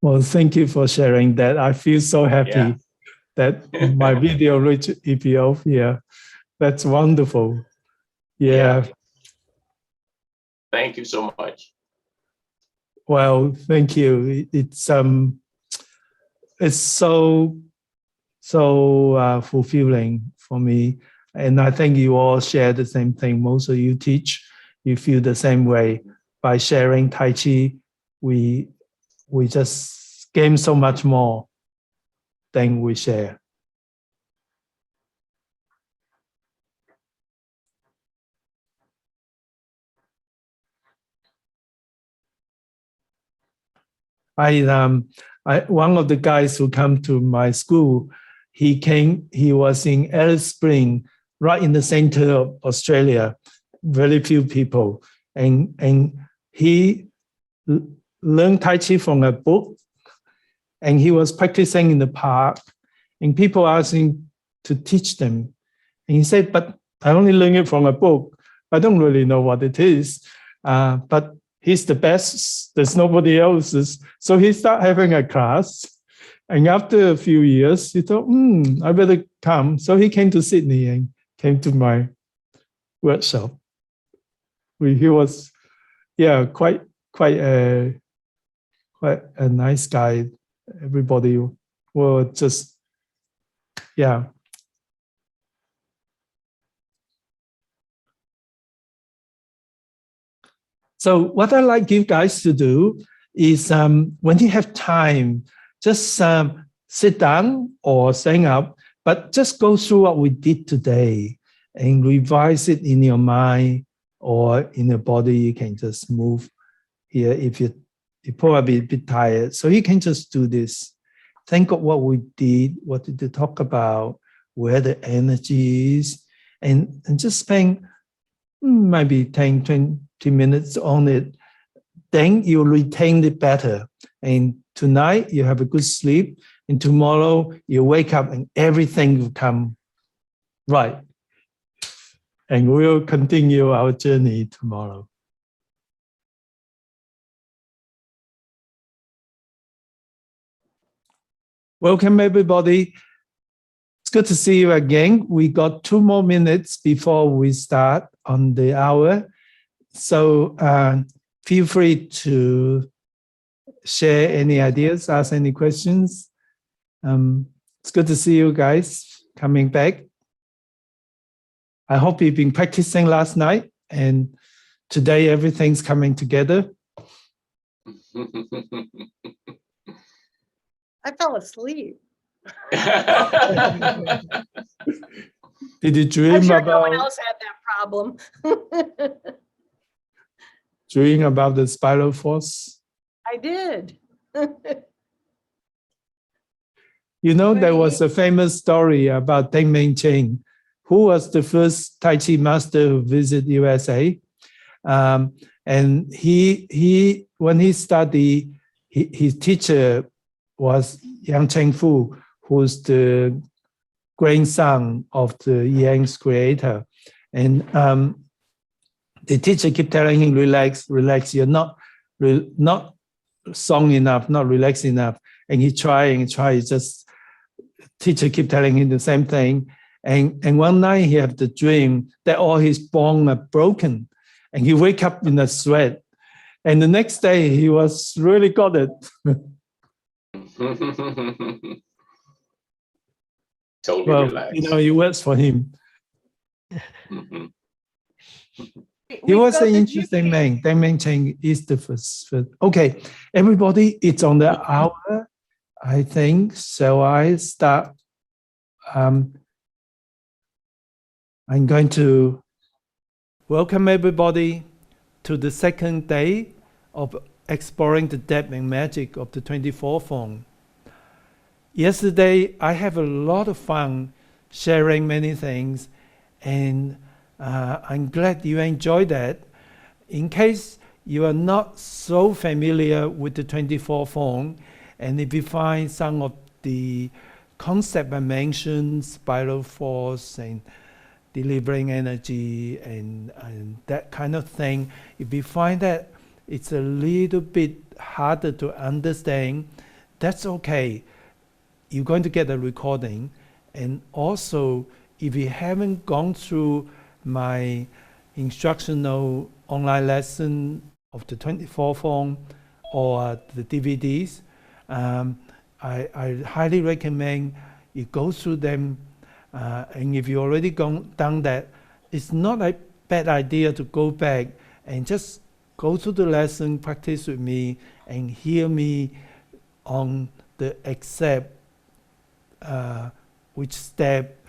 Well, thank you for sharing that. I feel so happy that my video reached Ethiopia. That's wonderful. Yeah. Thank you so much. Well, thank you. It's so fulfilling for me, and I think you all share the same thing. Most of you teach, you feel the same way. By sharing Tai Chi, we just gain so much more than we share. One of the guys who come to my school, he was in Alice Springs, right in the center of Australia, very few people. And he learned Tai Chi from a book, and he was practicing in the park, and people asked him to teach them. And he said, but I only learned it from a book. I don't really know what it is, but he's the best. There's nobody else. So he started having a class. And after a few years, he thought, I better come. So he came to Sydney and came to my workshop. He was, quite a nice guy. Everybody were just, So what I like you guys to do is when you have time, just sit down or stand up, but just go through what we did today and revise it in your mind or in your body. You can just move here if you're probably a bit tired. So you can just do this. Think of what we did, what did we talk about, where the energy is, and just spend maybe 10, 20 minutes on it. Then you retain it better. And tonight you have a good sleep. And tomorrow you wake up and everything will come right. And we'll continue our journey tomorrow. Welcome, everybody. good to see you again. We got 2 more minutes before we start on the hour. So feel free to share any ideas, ask any questions. It's good to see you guys coming back. I hope you've been practicing last night and today everything's coming together. I fell asleep. Did you I'm dream sure no one about else had that problem. the spiral force? I did. You know, there was a famous story about Deng Ming Ching, who was the first Tai Chi master who visited USA. And he when he studied, his teacher was Yang Chengfu, who's the grandson of the Yang's creator. And the teacher kept telling him, relax, relax, you're not strong enough, not relaxed enough. And he tried, just teacher keep telling him the same thing. And one night he had the dream that all his bones are broken. And he wake up in a sweat. And the next day he was really got it. Totally Well, relaxed. you know, it works for him. Mhm. He was an interesting man. Deng Ming Ching is the first. Okay, everybody, it's on the hour, I think. So I start. I'm going to welcome everybody to the second day of exploring the depth and magic of the 24 form. Yesterday, I have a lot of fun sharing many things, and I'm glad you enjoyed that. In case you are not so familiar with the 24 form, and if you find some of the concept I mentioned, spiral force and delivering energy and that kind of thing, if you find that it's a little bit harder to understand, that's okay. You're going to get a recording. And also, if you haven't gone through my instructional online lesson of the 24 form or the DVDs, I highly recommend you go through them. And if you already done that, it's not a bad idea to go back and just go through the lesson, practice with me, and hear me on the exact which step,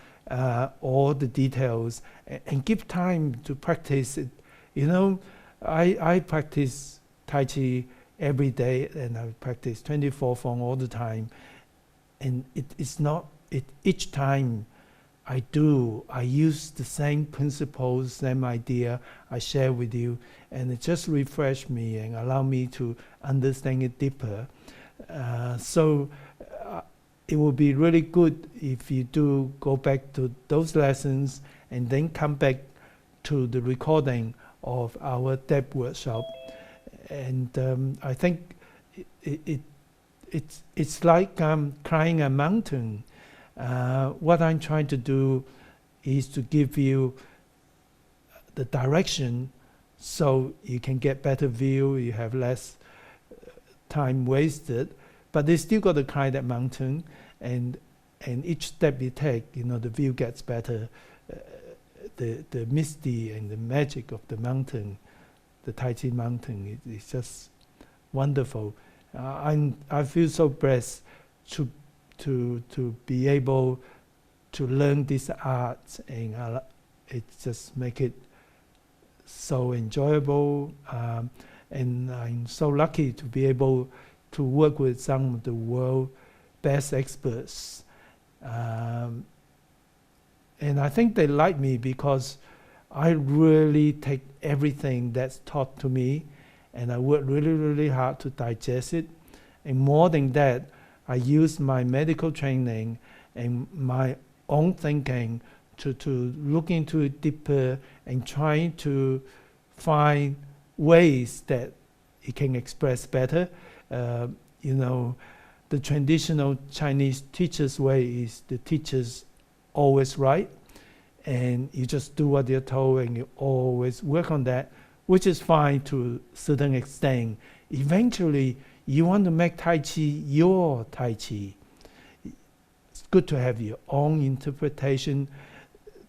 all the details, and give time to practice it. You know, I practice Tai Chi every day, and I practice 24 form all the time. And it's not, each time I use the same principles, same idea I share with you, and it just refresh me and allow me to understand it deeper. So it would be really good if you do go back to those lessons and then come back to the recording of our depth workshop. And I think it's like climbing a mountain. What I'm trying to do is to give you the direction so you can get better view, you have less time wasted, but they still got to climb that mountain, and each step you take, you know, the view gets better. The misty and the magic of the mountain, the Tai Chi mountain, is just wonderful. I feel so blessed to be able to learn this art, and it just make it so enjoyable. And I'm so lucky to be able to work with some of the world's best experts. And I think they like me because I really take everything that's taught to me, and I work really, really hard to digest it. And more than that, I use my medical training and my own thinking to look into it deeper and try to find ways that it can express better. You know, the traditional Chinese teacher's way is the teacher's always right, and you just do what you're told and you always work on that, which is fine to a certain extent. Eventually, you want to make Tai Chi your Tai Chi. It's good to have your own interpretation.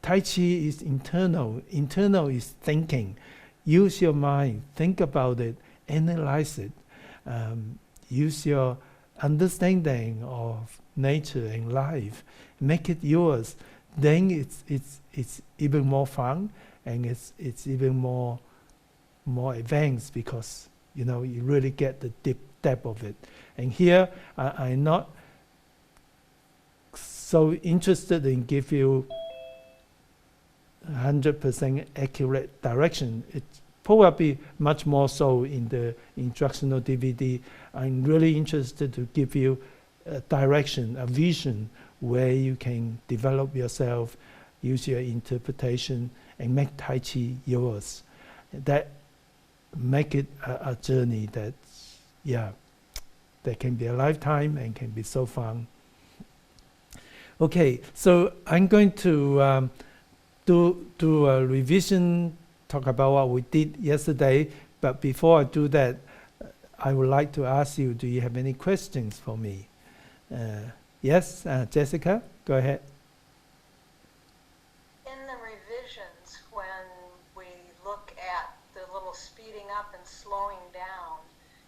Tai Chi is internal. Internal is thinking. Use your mind. Think about it. Analyze it. Use your understanding of nature and life. Make it yours. Then it's even more fun, and it's even more advanced, because you really get the deep depth of it. And here I'm not so interested in give you 100% accurate direction. It's probably much more so in the instructional DVD. I'm really interested to give you a direction, a vision, where you can develop yourself, use your interpretation, and make Tai Chi yours. That make it a journey that can be a lifetime and can be so fun. Okay, so I'm going to do a revision, talk about what we did yesterday. But before I do that, I would like to ask you, do you have any questions for me? Yes, Jessica, go ahead. In the revisions, when we look at the little speeding up and slowing down,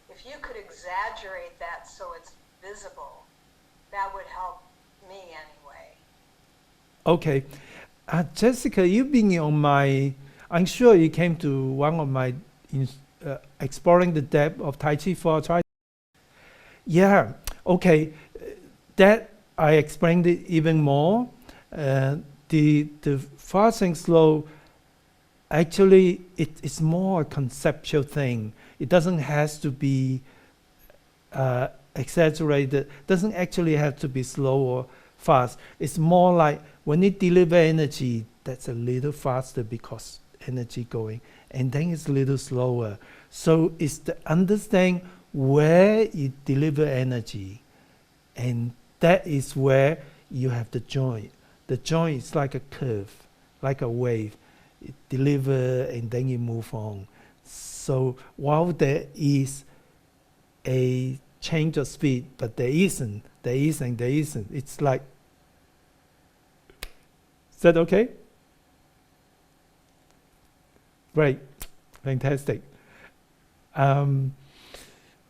if you could exaggerate that so it's visible, that would help me anyway. Okay. Jessica, you've been on my, I'm sure you came to one of my exploring the depth of Tai Chi for Arthritis. Yeah, okay. That I explained it even more. The fast and slow, actually, it's more a conceptual thing. It doesn't have to be exaggerated. Doesn't actually have to be slow or fast. It's more like when it deliver energy, that's a little faster because energy going, and then it's a little slower. So it's to understand where you deliver energy, and that is where you have the joint. The joint is like a curve, like a wave. It deliver and then you move on. So while there is a change of speed, but there isn't. It's like, is that okay? Great, fantastic. And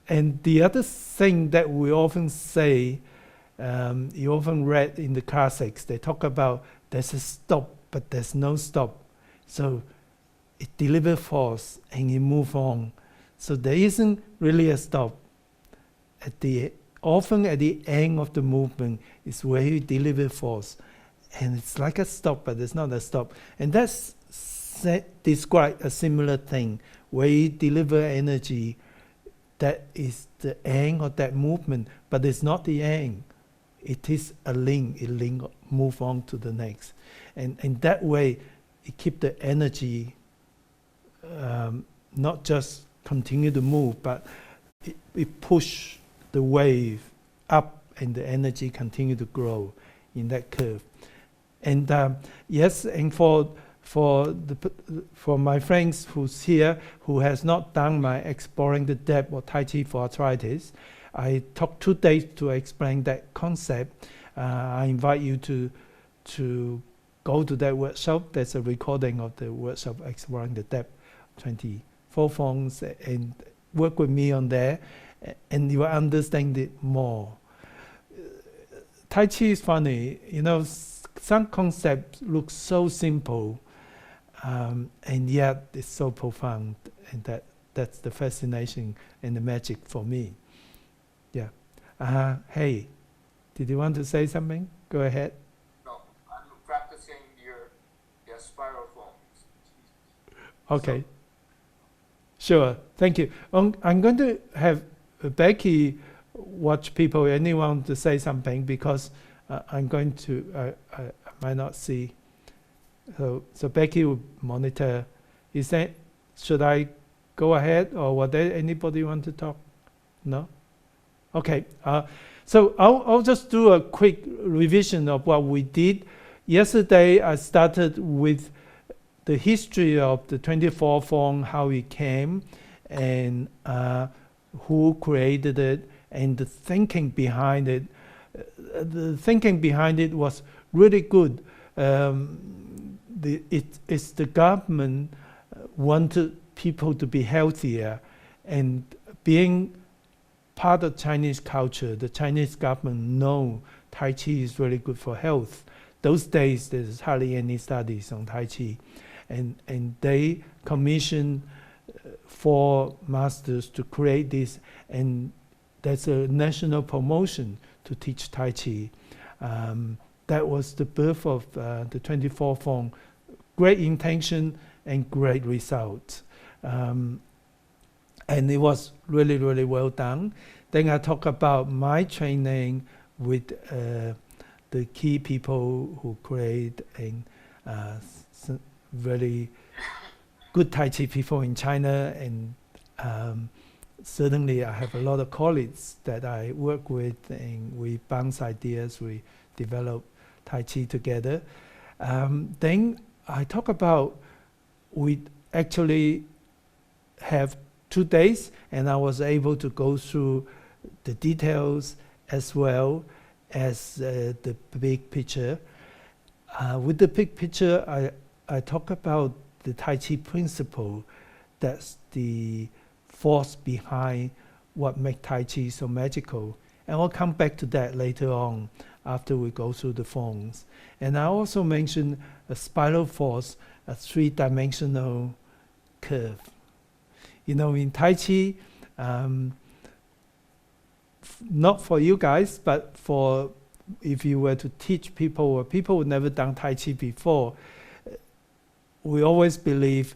the other thing that we often say, you often read in the classics, they talk about there's a stop, but there's no stop. So it delivers force and you move on. So there isn't really a stop. Often at the end of the movement is where you deliver force. And it's like a stop, but it's not a stop. And that's describe a similar thing, where you deliver energy. That is the end of that movement, but it's not the end. It is a link. It move on to the next, and that way, it keep the energy not just continue to move, but it push the wave up, and the energy continue to grow in that curve. And yes, and for my friends who's here who has not done my exploring the depth of Tai Chi for arthritis, I took 2 days to explain that concept. I invite you to go to that workshop. There's a recording of the workshop exploring the depth, 24 forms, and work with me on there, and you will understand it more. Tai Chi is funny, some concepts look so simple, and yet it's so profound, and that's the fascination and the magic for me. Yeah. Hey, did you want to say something? Go ahead. No, I'm practicing your spiral forms. Okay. Sure. Thank you. I'm going to have Becky watch people. Anyone to say something, because I'm going to. I might not see. So Becky will monitor. Should I go ahead, or would anybody want to talk? No? Okay. So I'll just do a quick revision of what we did yesterday I started with the history of the 24 form, how it came, and who created it, and the thinking behind it. The thinking behind it was really good. It's the government wanted people to be healthier, and being part of Chinese culture, the Chinese government know Tai Chi is really good for health. Those days, there's hardly any studies on Tai Chi. And they commissioned 4 masters to create this, and that's a national promotion to teach Tai Chi. That was the birth of the 24 form. Great intention and great results. And it was really, really well done. Then I talk about my training with the key people who create and very good Tai Chi people in China, and certainly I have a lot of colleagues that I work with, and we bounce ideas, we develop Tai Chi together. Then I talk about we actually have 2 days, and I was able to go through the details as well as the big picture. With the big picture, I talk about the Tai Chi principle. That's the force behind what makes Tai Chi so magical. And I'll come back to that later on after we go through the forms. And I also mentioned a spiral force, a 3-dimensional curve. You know, in Tai Chi, not for you guys, but for if you were to teach people or people who never done Tai Chi before, we always believe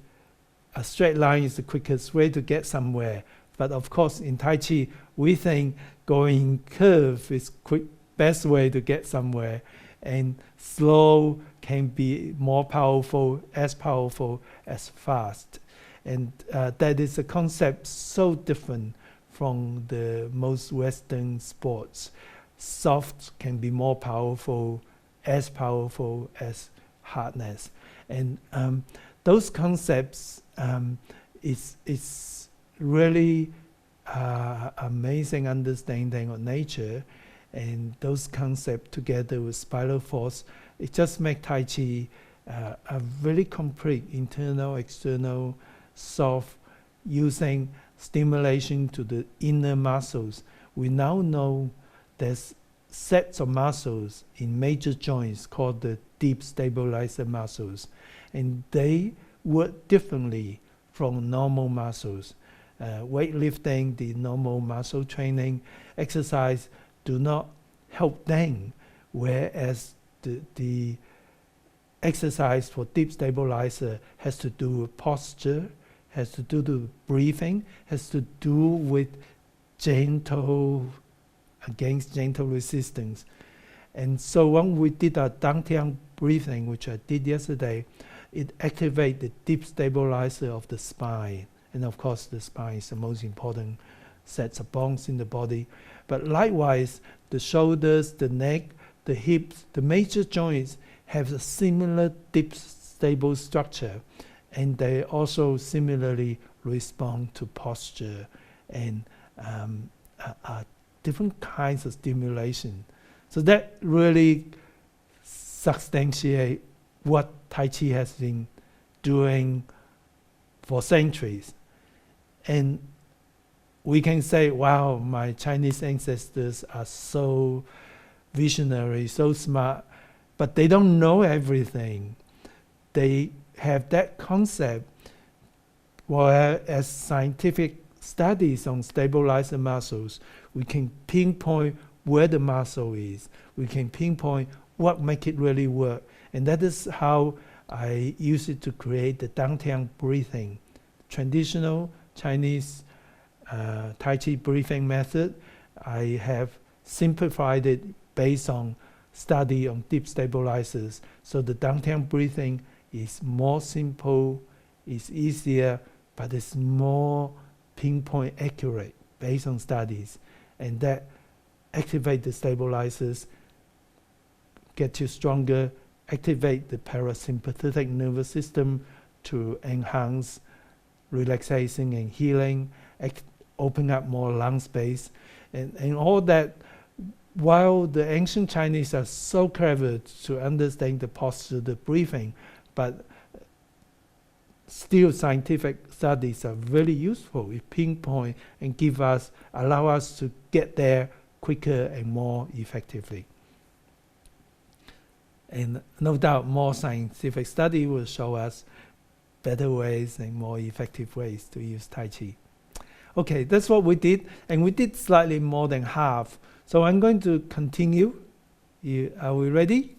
a straight line is the quickest way to get somewhere. But of course, in Tai Chi, we think going curve is best way to get somewhere. And slow can be more powerful as fast. And that is a concept so different from the most Western sports. Soft can be more powerful as hardness. And those concepts is really amazing understanding of nature, and those concepts together with spiral force, it just makes Tai Chi a very complete internal, external, soft, using stimulation to the inner muscles. We now know there's sets of muscles in major joints called the deep stabilizer muscles, and they work differently from normal muscles. Weightlifting, the normal muscle training exercise do not help them, whereas the exercise for deep stabilizer has to do with posture, has to do with breathing, has to do with gentle resistance. And so when we did a Dantian breathing, which I did yesterday, it activates the deep stabilizer of the spine. And of course, the spine is the most important sets of bones in the body. But likewise, the shoulders, the neck, the hips, the major joints have a similar deep stable structure. And they also similarly respond to posture and different kinds of stimulation. So that really substantiates what Tai Chi has been doing for centuries. And we can say, wow, my Chinese ancestors are so visionary, so smart, but they don't know everything. They have that concept, whereas scientific studies on stabilizer muscles, we can pinpoint where the muscle is. We can pinpoint what makes it really work. And that is how I use it to create the Dantian breathing. Traditional Chinese Tai Chi breathing method, I have simplified it based on study on deep stabilizers. So the Dantian breathing is more simple, it's easier, but it's more pinpoint accurate based on studies. And that activate the stabilizers, get you stronger, activate the parasympathetic nervous system to enhance relaxation and healing, open up more lung space, and all that. While the ancient Chinese are so clever to understand the posture, the breathing, but still scientific studies are very useful. It pinpoint and allow us to get there quicker and more effectively. And no doubt more scientific study will show us better ways and more effective ways to use Tai Chi. Okay, that's what we did, and we did slightly more than half. So I'm going to continue. Are we ready?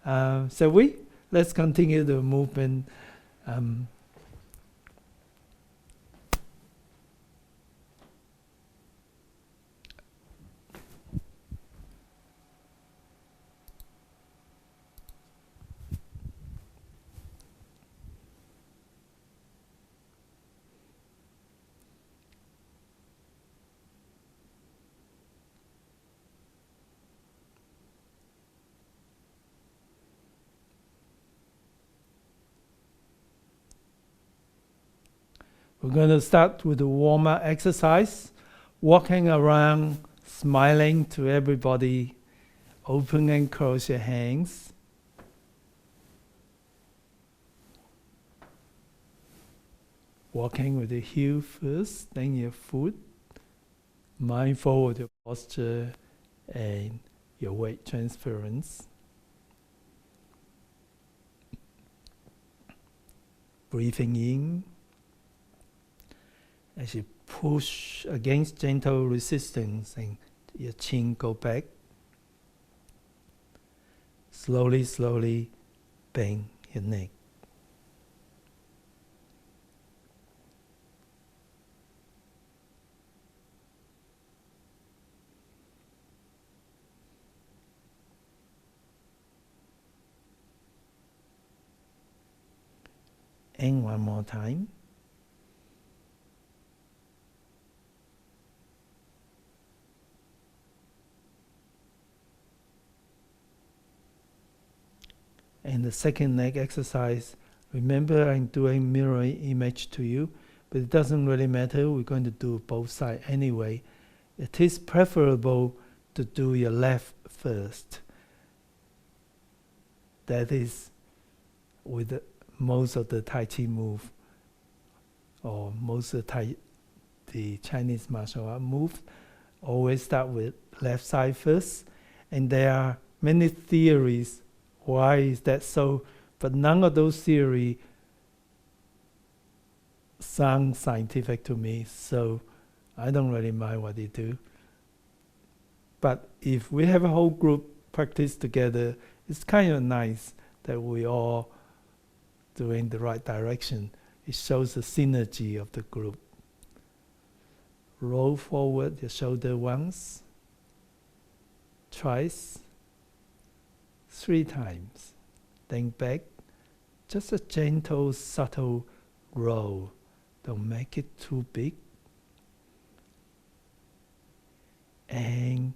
Shall we? Let's continue the movement. We're going to start with the warm-up exercise, walking around, smiling to everybody, open and close your hands. Walking with the heel first, then your foot, mindful of your posture and your weight transference. Breathing in. As you push against gentle resistance and your chin go back, slowly, slowly bend your neck. And one more time. And the second leg exercise, remember I'm doing mirror image to you, but it doesn't really matter. We're going to do both sides anyway. It is preferable to do your left first. That is with most of the Tai Chi move, or most of the Chinese martial art move, always start with left side first. And there are many theories why is that so, but none of those theories sound scientific to me, so I don't really mind what you do. But if we have a whole group practice together, it's kind of nice that we all doing the right direction. It shows the synergy of the group. Roll forward your shoulder once, twice, 3 times. Then back, just a gentle, subtle roll. Don't make it too big. And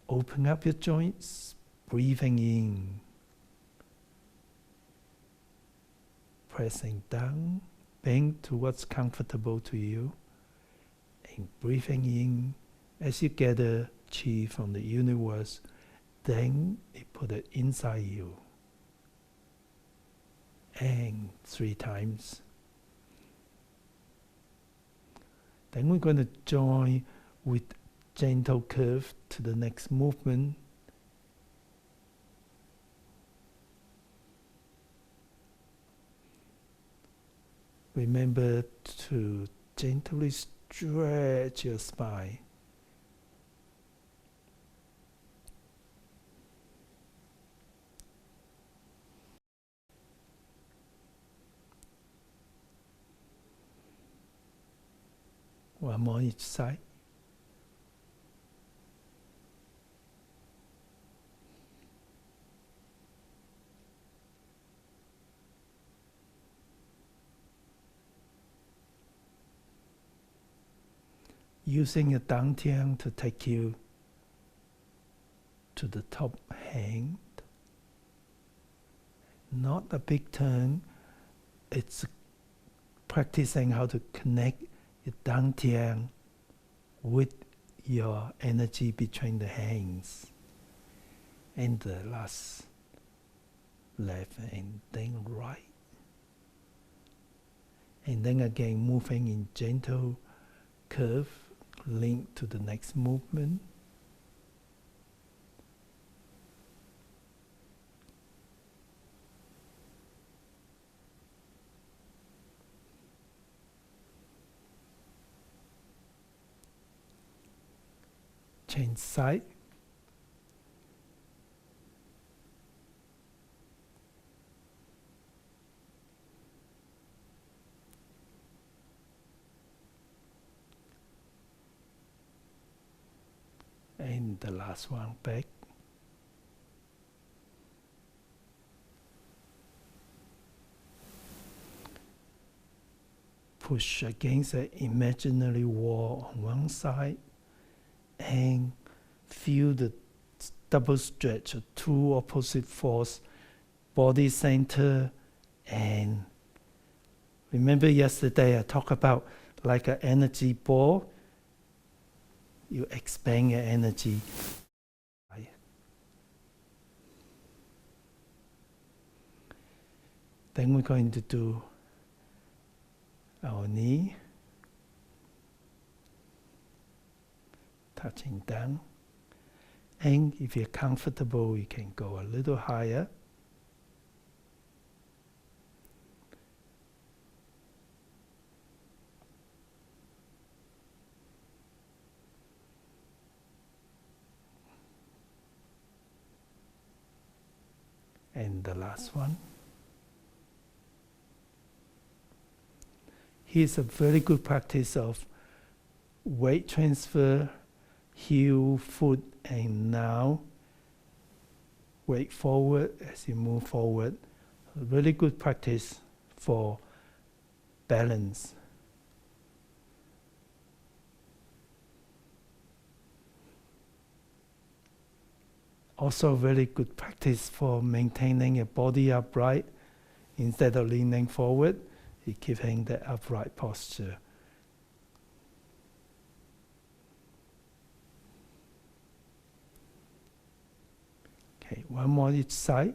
open up your joints, breathing in. Pressing down, bend to what's comfortable to you. And breathing in as you gather chi from the universe, then you put it inside you. And 3 times. Then we're going to join with gentle curve to the next movement. Remember to gently stretch your spine. One more each side. Using your dantian to take you to the top hand. not a big turn. It's practicing how to connect your dantian with your energy between the hands. And the last left and then right. And then again moving in gentle curve linked to the next movement. Change side. And the last one back. Push against an imaginary wall on one side and feel the double stretch of two opposite force, body center. And remember yesterday I talked about like an energy ball. You expand your energy. Then we're going to do our knee, touching down. And if you're comfortable, you can go a little higher. And the last one. Here's a very good practice of weight transfer, heel, foot, and now weight forward as you move forward. A really good practice for balance. Also very good practice for maintaining your body upright. Instead of leaning forward, you keep in the upright posture. Okay, one more each side.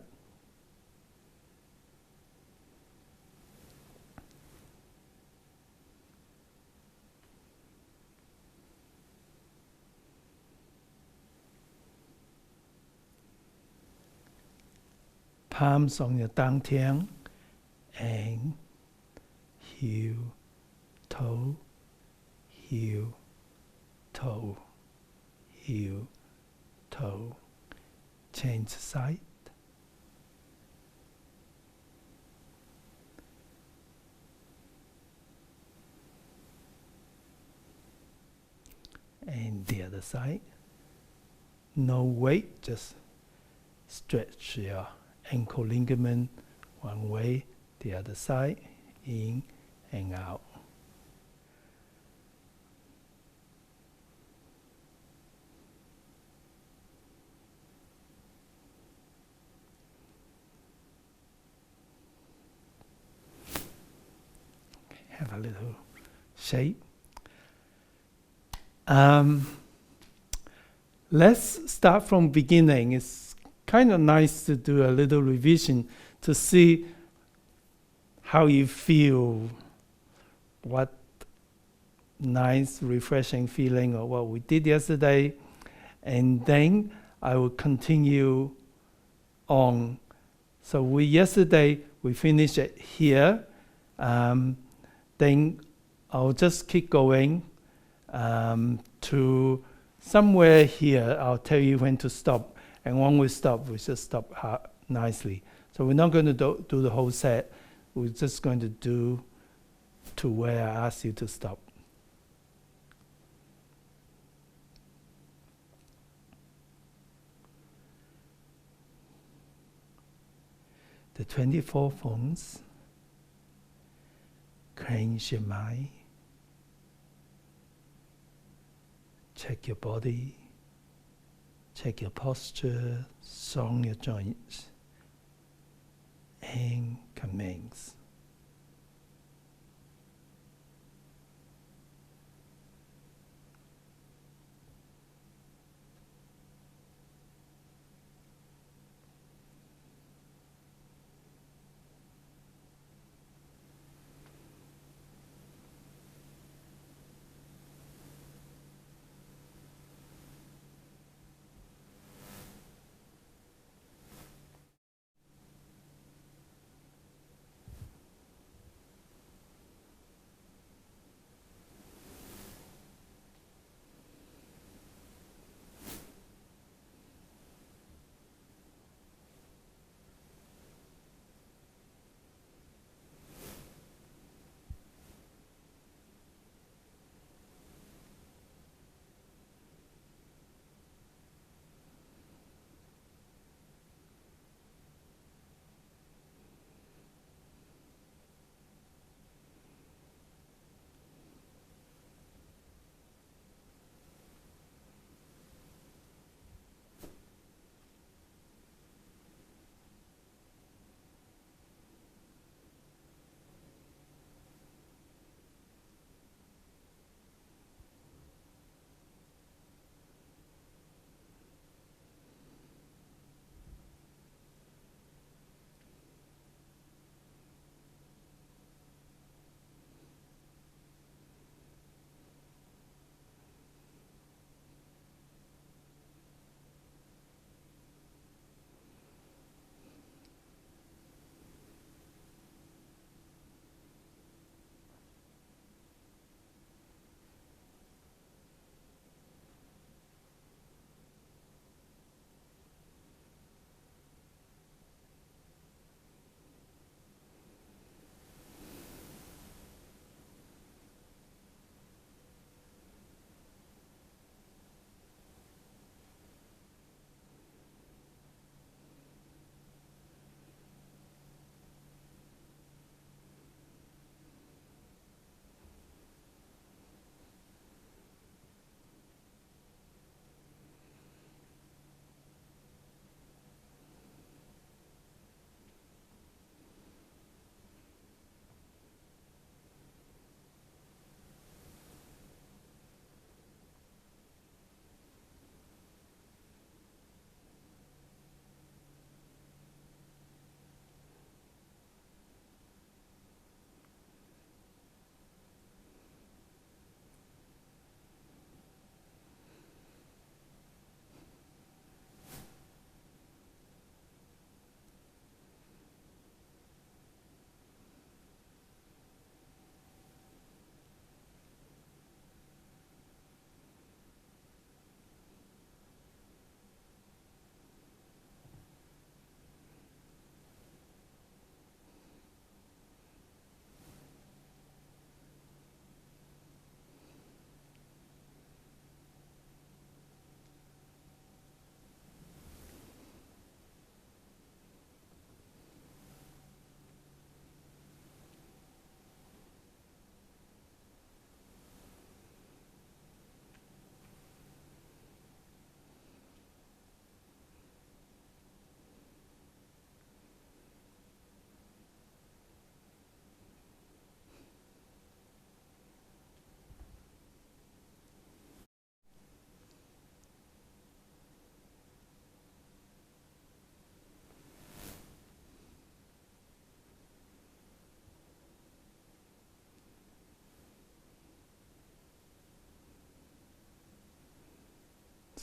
Palms on your dantian and heel, toe, heel, toe, heel, toe. Change side. And the other side. No weight, just stretch your ankle ligament one way, the other side, in and out. Have a little shape. Let's start from beginning. It's kind of nice to do a little revision to see how you feel, what nice, refreshing feeling of what we did yesterday. And then I will continue on. So yesterday we finished it here. Then I'll just keep going to somewhere here. I'll tell you when to stop. And when we stop, we just stop nicely. So we're not going to do the whole set. We're just going to do to where I ask you to stop. The 24 forms. Cleanse your mind. Check your body. Check your posture. Song your joints. and commence.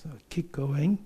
So keep going.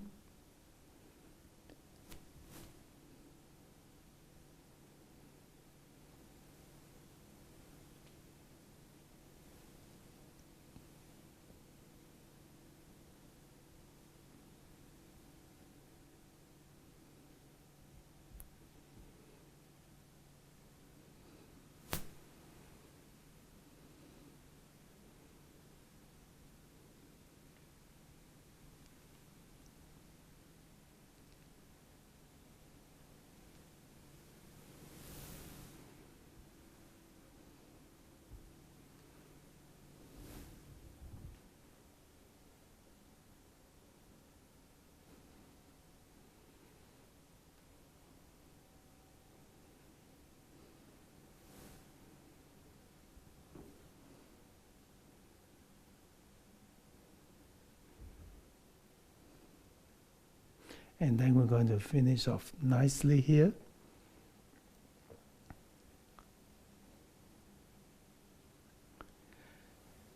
And then we're going to finish off nicely here.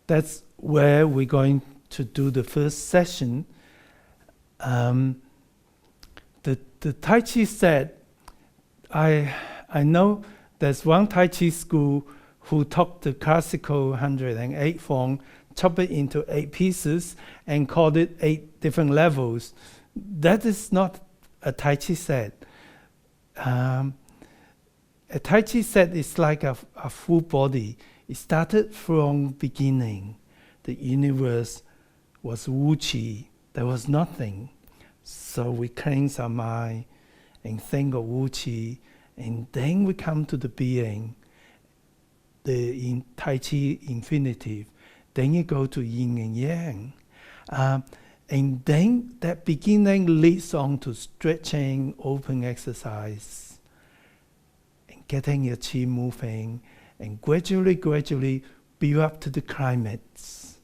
That's where we're going to do the first session. The Tai Chi set, I know there's one Tai Chi school who took the classical 108 form, chopped it into 8 pieces, and called it 8 different levels. That is not a Tai Chi set. A Tai Chi set is like a full body. It started from beginning. The universe was Wu Qi. There was nothing. So we cleanse our mind and think of Wu Qi, and then we come to the being, the Tai Chi infinitive. Then you go to yin and yang. And then that beginning leads on to stretching, open exercise, and getting your chi moving, and gradually build up to the climax.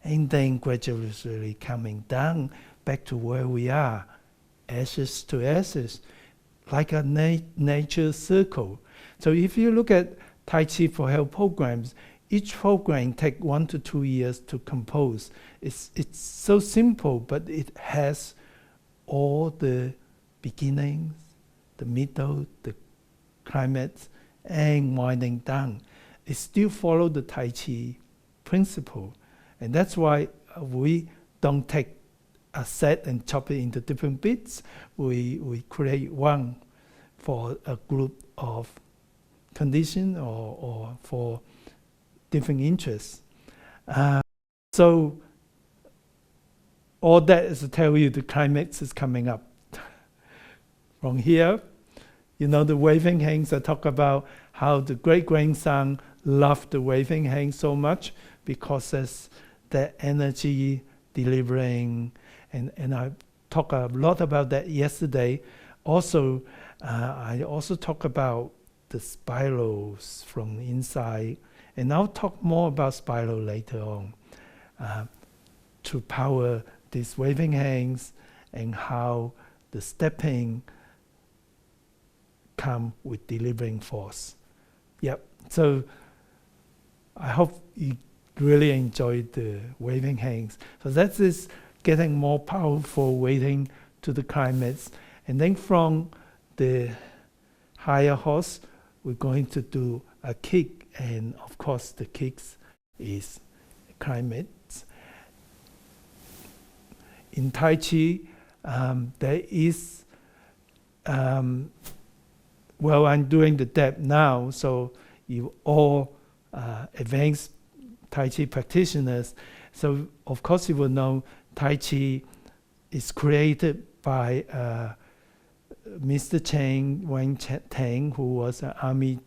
And then gradually coming down back to where we are, ashes to ashes, like a nature circle. So if you look at Tai Chi for Health programs, each program takes 1 to 2 years to compose. It's so simple, but it has all the beginnings, the middle, the climax, and winding down. It still follows the Tai Chi principle. And that's why we don't take a set and chop it into different bits. We create one for a group of condition or for different interests. So all that is to tell you the climax is coming up. From here, you know, the waving hands, I talk about how the great-grandson loved the waving hands so much because there's that energy delivering, and I talked a lot about that yesterday. Also, I also talk about the spirals from inside, and I'll talk more about spiral later on, to power these waving hands and how the stepping come with delivering force. Yep. So I hope you really enjoyed the waving hands. So that is getting more powerful, waiting to the climax. And then from the higher horse, we're going to do a kick. And of course, the kicks is climax. In Tai Chi, there is, well, I'm doing the depth now, so you all advanced Tai Chi practitioners. So of course you will know Tai Chi is created by Mr. Cheng Wen Tang, who was an army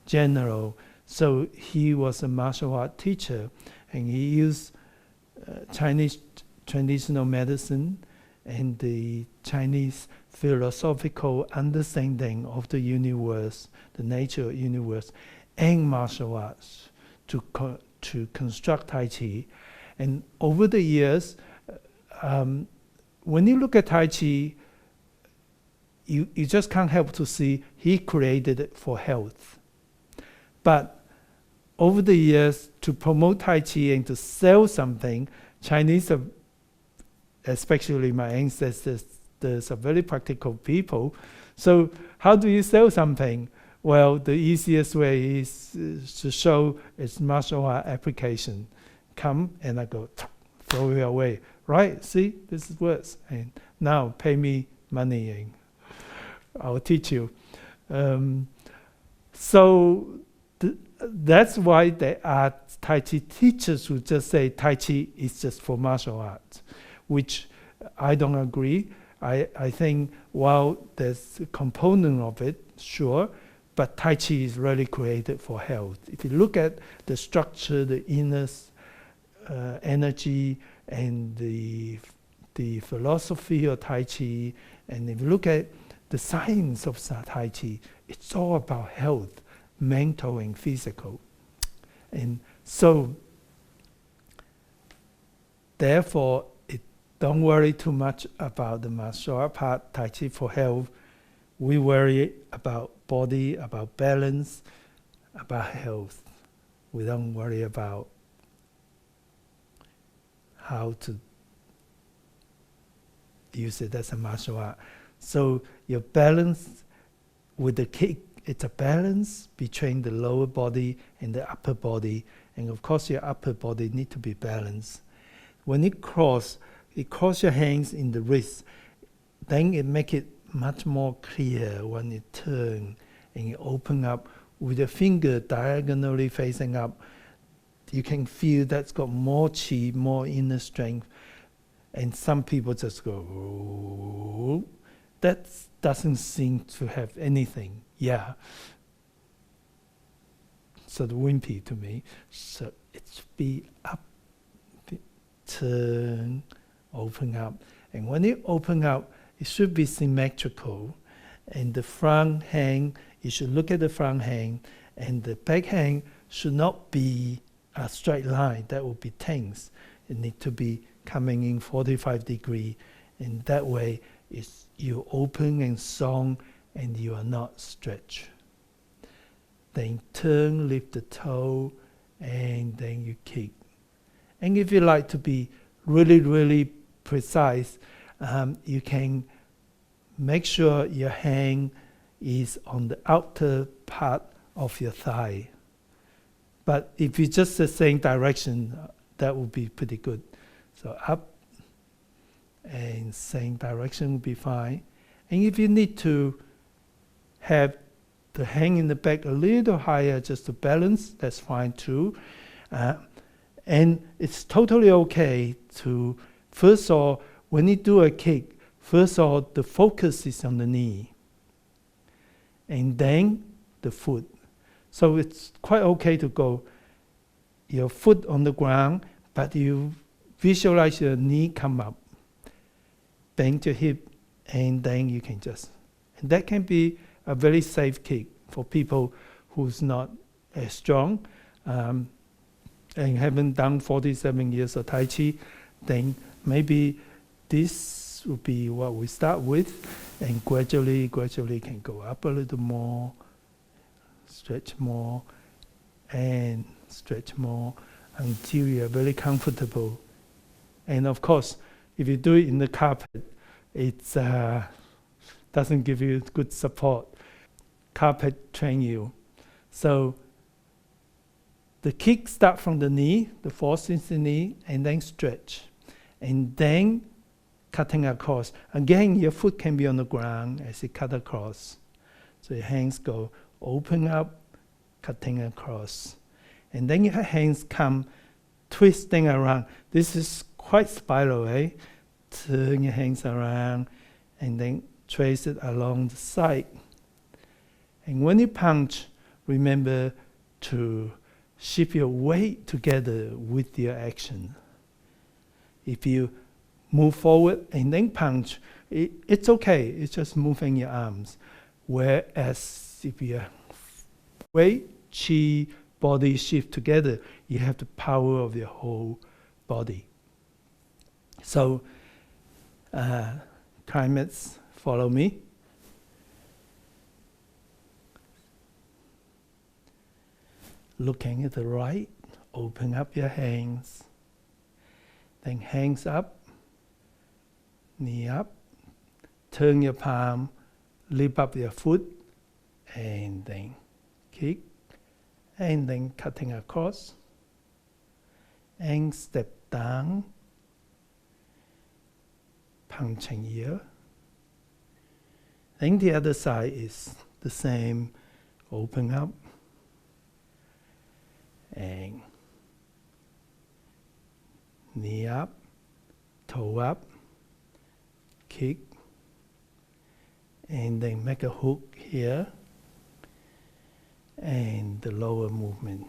general. So he was a martial art teacher, and he used Chinese traditional medicine and the Chinese philosophical understanding of the universe, the nature of the universe, and martial arts to construct Tai Chi. And over the years, when you look at Tai Chi, you just can't help to see he created it for health. But over the years, to promote Tai Chi and to sell something, Chinese, especially my ancestors, are very practical people. So how do you sell something? Well, the easiest way is to show its martial art application. Come and I go, throw it away. Right, see, this is worse. And now pay me money and I'll teach you. So that's why there are Tai Chi teachers who just say Tai Chi is just for martial arts, which I don't agree. I think while there's a component of it, sure, but Tai Chi is really created for health. If you look at the structure, the inner energy, and the philosophy of Tai Chi, and if you look at the science of Tai Chi, it's all about health, mental and physical. And so, therefore, don't worry too much about the martial art part, Tai Chi for health. We worry about body, about balance, about health. We don't worry about how to use it as a martial art. So your balance with the kick, it's a balance between the lower body and the upper body. And of course, your upper body need to be balanced. When it cross your hands in the wrist. Then it make it much more clear when you turn and you open up with your finger diagonally facing up. You can feel that's got more chi, more inner strength. And some people just go, "Ooh." That doesn't seem to have anything. Yeah. So the wimpy to me. So it should be up, turn, open up. And when you open up, it should be symmetrical. And the front hand, you should look at the front hand, and the back hand should not be a straight line. That would be tense. It needs to be coming in 45 degrees. And that way, you open and song, and you are not stretched. Then turn, lift the toe, and then you kick. And if you like to be really, really precise, you can make sure your hand is on the outer part of your thigh. But if you just the same direction, that would be pretty good. So up and same direction would be fine. And if you need to have the hand in the back a little higher just to balance, that's fine too. And it's totally okay to, first of all, when you do a kick, first of all, the focus is on the knee. And then the foot. So it's quite okay to go your foot on the ground, but you visualize your knee come up. Bend your hip, and then you can just, and that can be a very safe kick for people who's not as strong and haven't done 47 years of Tai Chi. Then maybe this would be what we start with, and gradually can go up a little more, stretch more, and stretch more until you are very comfortable. And of course, if you do it in the carpet, it doesn't give you good support. Carpet train you. So the kick start from the knee, the force is the knee, and then stretch. And then cutting across. Again, your foot can be on the ground as you cut across. So your hands go open up, cutting across. And then your hands come twisting around. This is quite spiral, eh? Turn your hands around and then trace it along the side. And when you punch, remember to shift your weight together with your action. If you move forward and then punch, it's okay. It's just moving your arms. Whereas if your weight, chi, body shift together, you have the power of your whole body. So, climates, follow me. Looking at the right, open up your hands. Then hands up, knee up, turn your palm, lift up your foot, and then kick, and then cutting across, and step down, punching here. Then the other side is the same, open up, and knee up, toe up, kick, and then make a hook here, and the lower movement.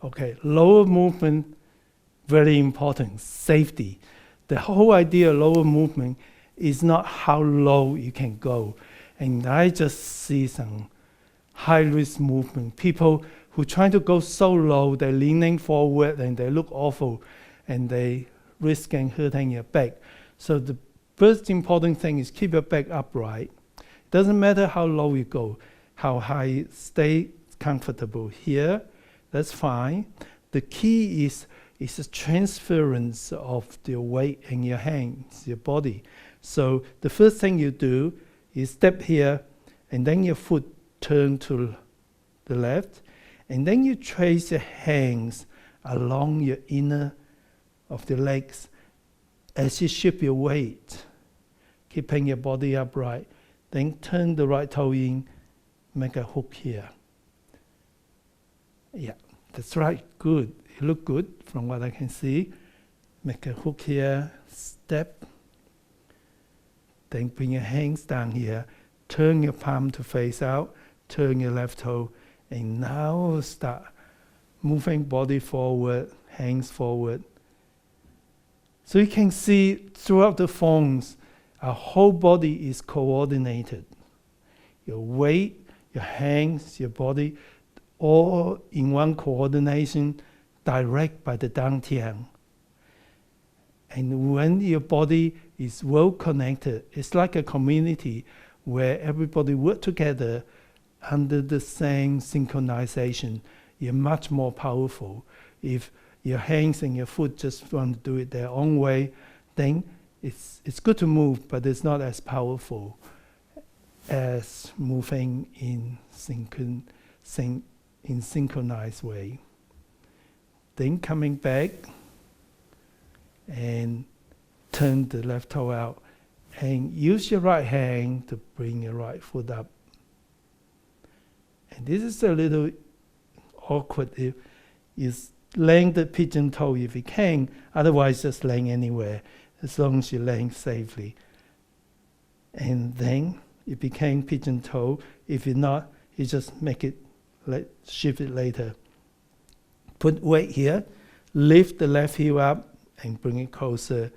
Okay, lower movement, very important, safety. The whole idea of lower movement is not how low you can go. And I just see some high-risk movement, people who trying to go so low, they're leaning forward and they look awful and they risking hurting your back. So the first important thing is keep your back upright. It doesn't matter how low you go, how high, stay comfortable here, that's fine. The key is the transference of the weight in your hands, your body. So the first thing you do is step here, and then your foot turn to the left, and then you trace your hands along your inner of the legs as you shift your weight, keeping your body upright. Then turn the right toe in, make a hook here. Yeah, that's right, good. You look good from what I can see. Make a hook here, step. Then bring your hands down here, turn your palm to face out, turn your left toe, and now start moving body forward, hands forward. So you can see throughout the forms, our whole body is coordinated. Your weight, your hands, your body, all in one coordination, direct by the dantian. And when your body is well connected, it's like a community where everybody work together under the same synchronization. You're much more powerful. If your hands and your foot just want to do it their own way, then it's good to move, but it's not as powerful as moving in synchronized way. Then coming back and turn the left toe out and use your right hand to bring your right foot up. And this is a little awkward if you laying the pigeon toe if you can, otherwise just laying anywhere as long as you're laying safely. And then it became pigeon toe. If you're not, you just make it, shift it later. Put weight here, lift the left heel up and bring it closer.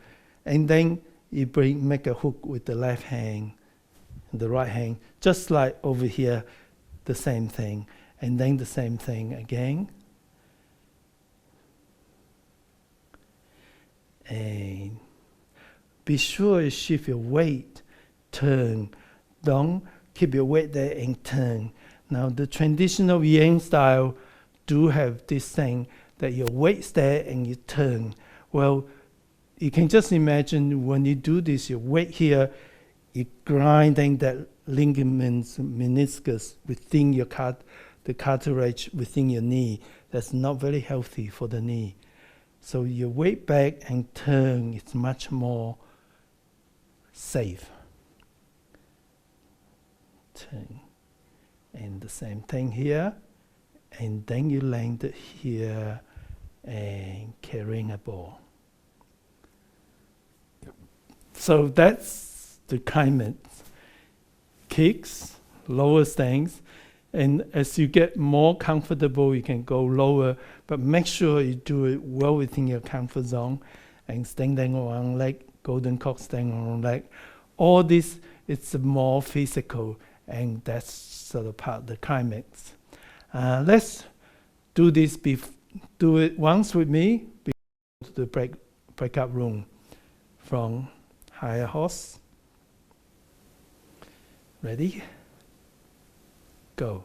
And then you make a hook with the left hand and the right hand, just like over here, the same thing. And then the same thing again. And be sure you shift your weight, turn. Don't keep your weight there and turn. Now the traditional Yang style do have this thing that your weight's there and you turn. Well, you can just imagine when you do this, your weight here, you're grinding that ligaments, meniscus within your the cartilage within your knee. That's not very healthy for the knee. So your weight back and turn is much more safe. Turn. And the same thing here. And then you land it here and carrying a ball. So that's the kind kicks, lower things. And as you get more comfortable, you can go lower, but make sure you do it well within your comfort zone. And standing on one leg, golden cock standing on one leg. All this, it's more physical, and that's sort of part of the climax. Let's do this, do it once with me, before the breakout room from higher horse. Ready? Go.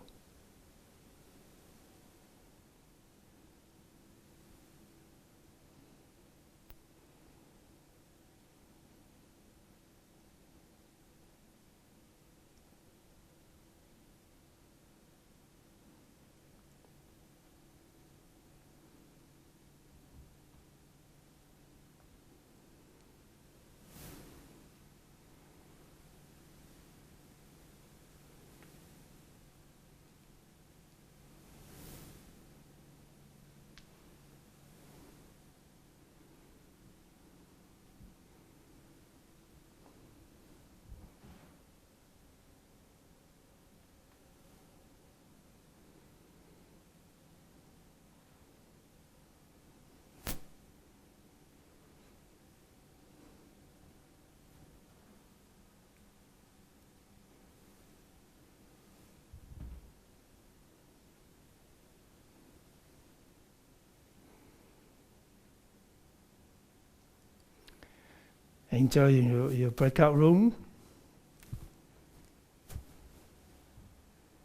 enjoy your breakout room.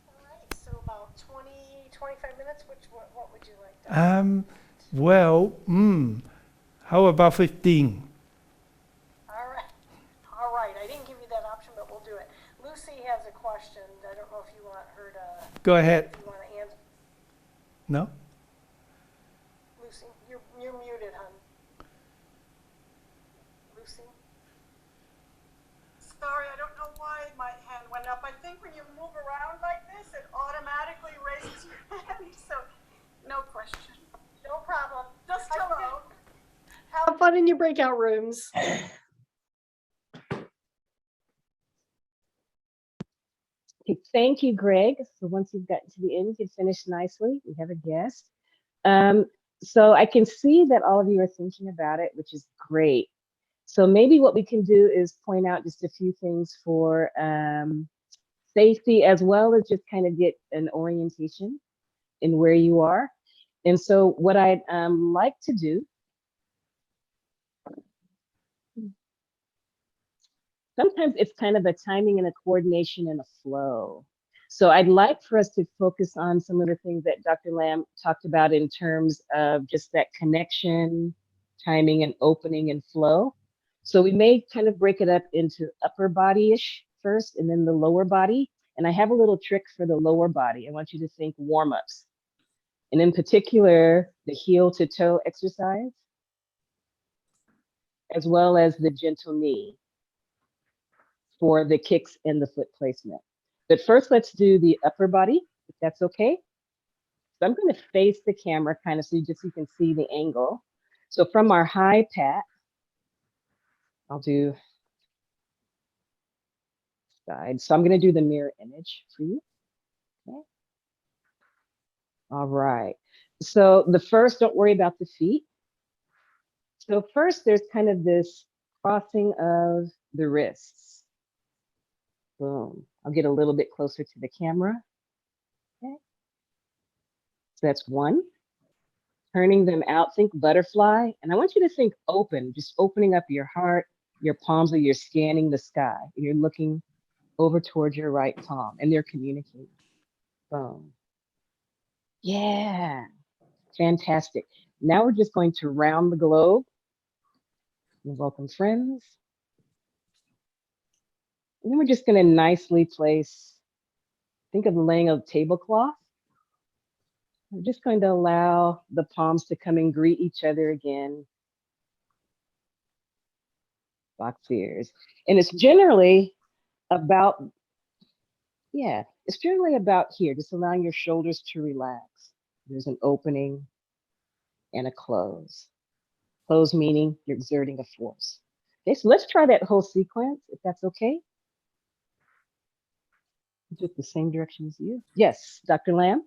All right, so about 20, 25 minutes, what would you like? Well, how about 15? All right, I didn't give you that option, but we'll do it. Lucy has a question. I don't know if you want her to. Go ahead. If you want to answer. No? Lucy, you're muted, hon. Lucy? Sorry, I don't know why my hand went up. I think when you move around like this, it automatically raises your hand. So, no question. No problem. Just hello. Have fun in your breakout rooms. Okay, thank you, Greg. So once you've gotten to the end, you can finish nicely. We have a guest. So I can see that all of you are thinking about it, which is great. So maybe what we can do is point out just a few things for safety, as well as just kind of get an orientation in where you are. And so what I'd like to do, sometimes it's kind of a timing and a coordination and a flow. So I'd like for us to focus on some of the things that Dr. Lam talked about in terms of just that connection, timing and opening and flow. So we may kind of break it up into upper body-ish first and then the lower body. And I have a little trick for the lower body. I want you to think warm-ups. And in particular, the heel to toe exercise, as well as the gentle knee for the kicks and the foot placement. But first, let's do the upper body, if that's okay. So I'm going to face the camera kind of so you can see the angle. So from our high pat, I'll do side. So I'm going to do the mirror image for you. Okay. All right. So the first, don't worry about the feet. So first, there's kind of this crossing of the wrists. Boom. I'll get a little bit closer to the camera. Okay. So that's one. Turning them out, think butterfly. And I want you to think open, just opening up your heart, your palms, or you're scanning the sky. You're looking over towards your right palm and they're communicating. Boom. Yeah. Fantastic. Now we're just going to round the globe. Welcome, friends. And then we're just going to nicely place, think of laying a tablecloth. We're just going to allow the palms to come and greet each other again. Box ears. And it's generally about, it's generally about here, just allowing your shoulders to relax. There's an opening and a close. Close meaning you're exerting a force. Okay, so let's try that whole sequence, if that's okay. Just the same direction as you. Yes, Dr. Lam.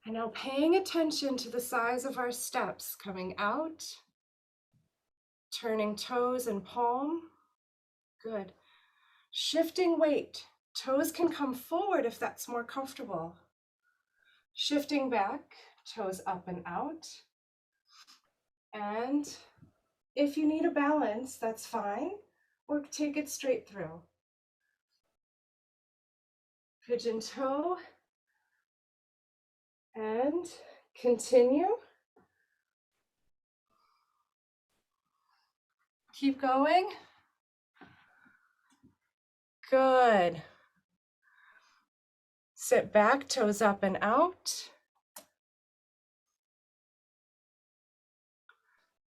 And now paying attention to the size of our steps coming out, turning toes and palm. Good. Shifting weight. Toes can come forward if that's more comfortable. Shifting back, toes up and out. And if you need a balance, that's fine, or take it straight through. Pigeon toe. And continue. Keep going. Good. Sit back, toes up and out.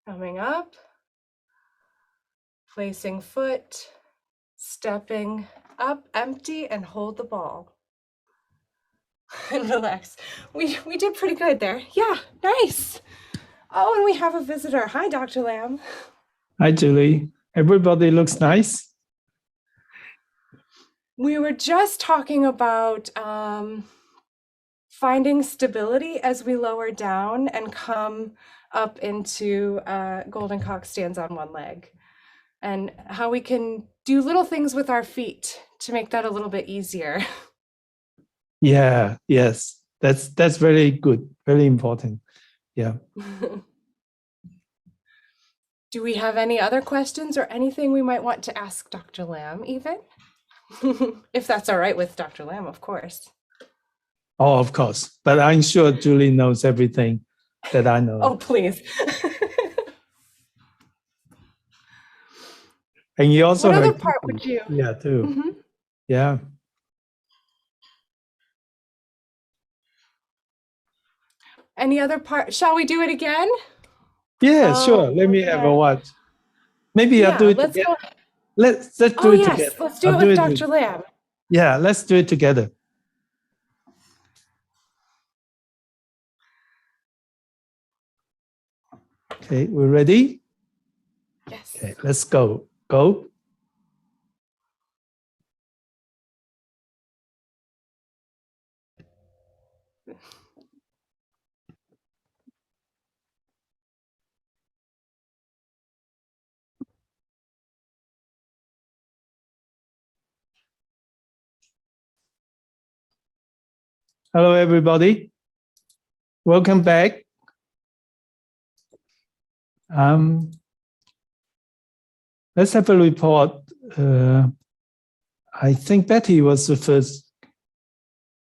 Coming up. Placing foot, stepping up, empty, and hold the ball. And relax. We did pretty good there. Yeah, nice. Oh, and we have a visitor. Hi, Dr. Lam. Hi, Julie. Everybody looks nice. We were just talking about finding stability as we lower down and come up into golden cock stands on one leg, and how we can do little things with our feet to make that a little bit easier. Yeah, yes, that's very good, very important. Yeah. Do we have any other questions or anything we might want to ask Dr. Lam even? If that's all right with Dr. Lam, of course. Oh, of course. But I'm sure Julie knows everything that I know. Oh, please. And you also What other heard part Kitty. would you? Yeah, too. Mhm. Yeah. Any other part? Shall we do it again? Yeah, Oh, sure. Let me have a watch. Maybe I'll do yeah, it let's together. go. Let's do Oh, it yes, together. let's do I'll it with Dr. Lam. Yeah, let's do it together. Okay, we're ready? Yes. Okay, let's go. Go. Hello, everybody. Welcome back. Let's have a report. I think Betty was the first.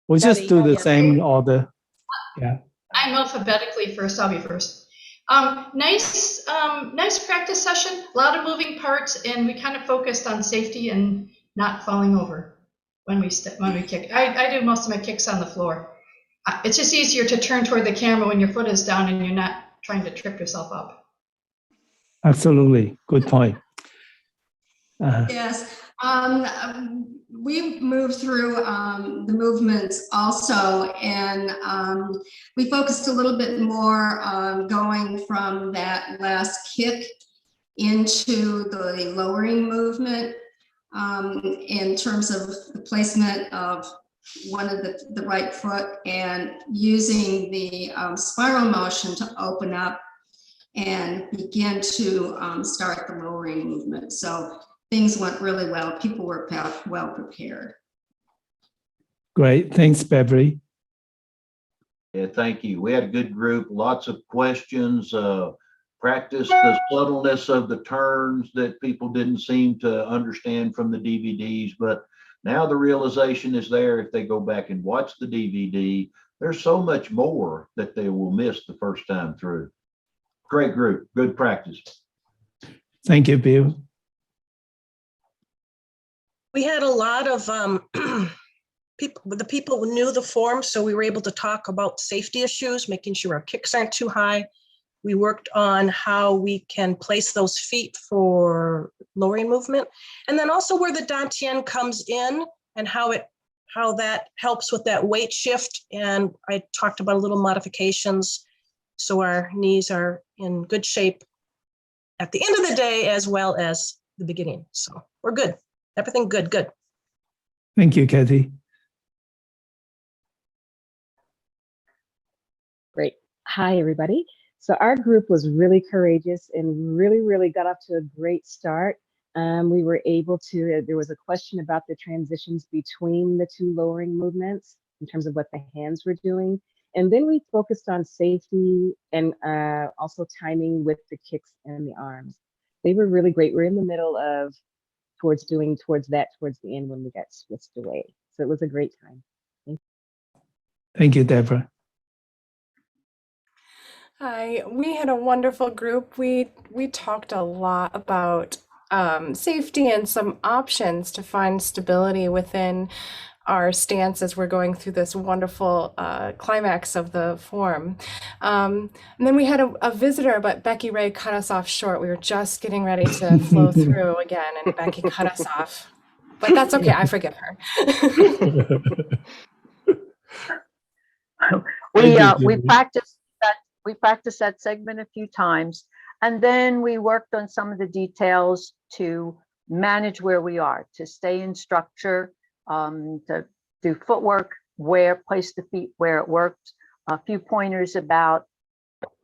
We'll just do the same order. Yeah. I'm alphabetically first. I'll be first. Nice practice session. A lot of moving parts, and we kind of focused on safety and not falling over when we kick. I do most of my kicks on the floor. It's just easier to turn toward the camera when your foot is down and you're not trying to trip yourself up. Absolutely. Good point. Yes, we moved through the movements also, and we focused a little bit more on going from that last kick into the lowering movement in terms of the placement of one of the right foot and using the spiral motion to open up and begin to start the lowering movement. So things went really well. People were well prepared. Great. Thanks, Beverly. Yeah, thank you. We had a good group, lots of questions, practiced the subtleness of the turns that people didn't seem to understand from the DVDs, but now the realization is there if they go back and watch the DVD, there's so much more that they will miss the first time through. Great group, good practice. Thank you, Bill. We had a lot of people, the people who knew the form, so we were able to talk about safety issues, making sure our kicks aren't too high. We worked on how we can place those feet for lowering movement. And then also where the Dantian comes in and how that helps with that weight shift. And I talked about a little modifications so our knees are in good shape at the end of the day as well as the beginning. So we're good. Everything good. Thank you, Kathy. Great. Hi, everybody. So our group was really courageous and really got off to a great start. We were able to, there was a question about the transitions between the two lowering movements in terms of what the hands were doing. And then we focused on safety and also timing with the kicks and the arms. They were really great. We're in the middle of towards the end when we got switched away. So it was a great time. Thank you, Deborah. Hi, we had a wonderful group. We talked a lot about safety and some options to find stability within our stance as we're going through this wonderful climax of the form. And then we had a visitor, but Becky Ray cut us off short. We were just getting ready to flow through again, and Becky cut us off. But that's okay, I forgive her. We practiced that segment a few times, and then we worked on some of the details to manage where we are, to stay in structure, to do footwork, place the feet where it worked. A few pointers about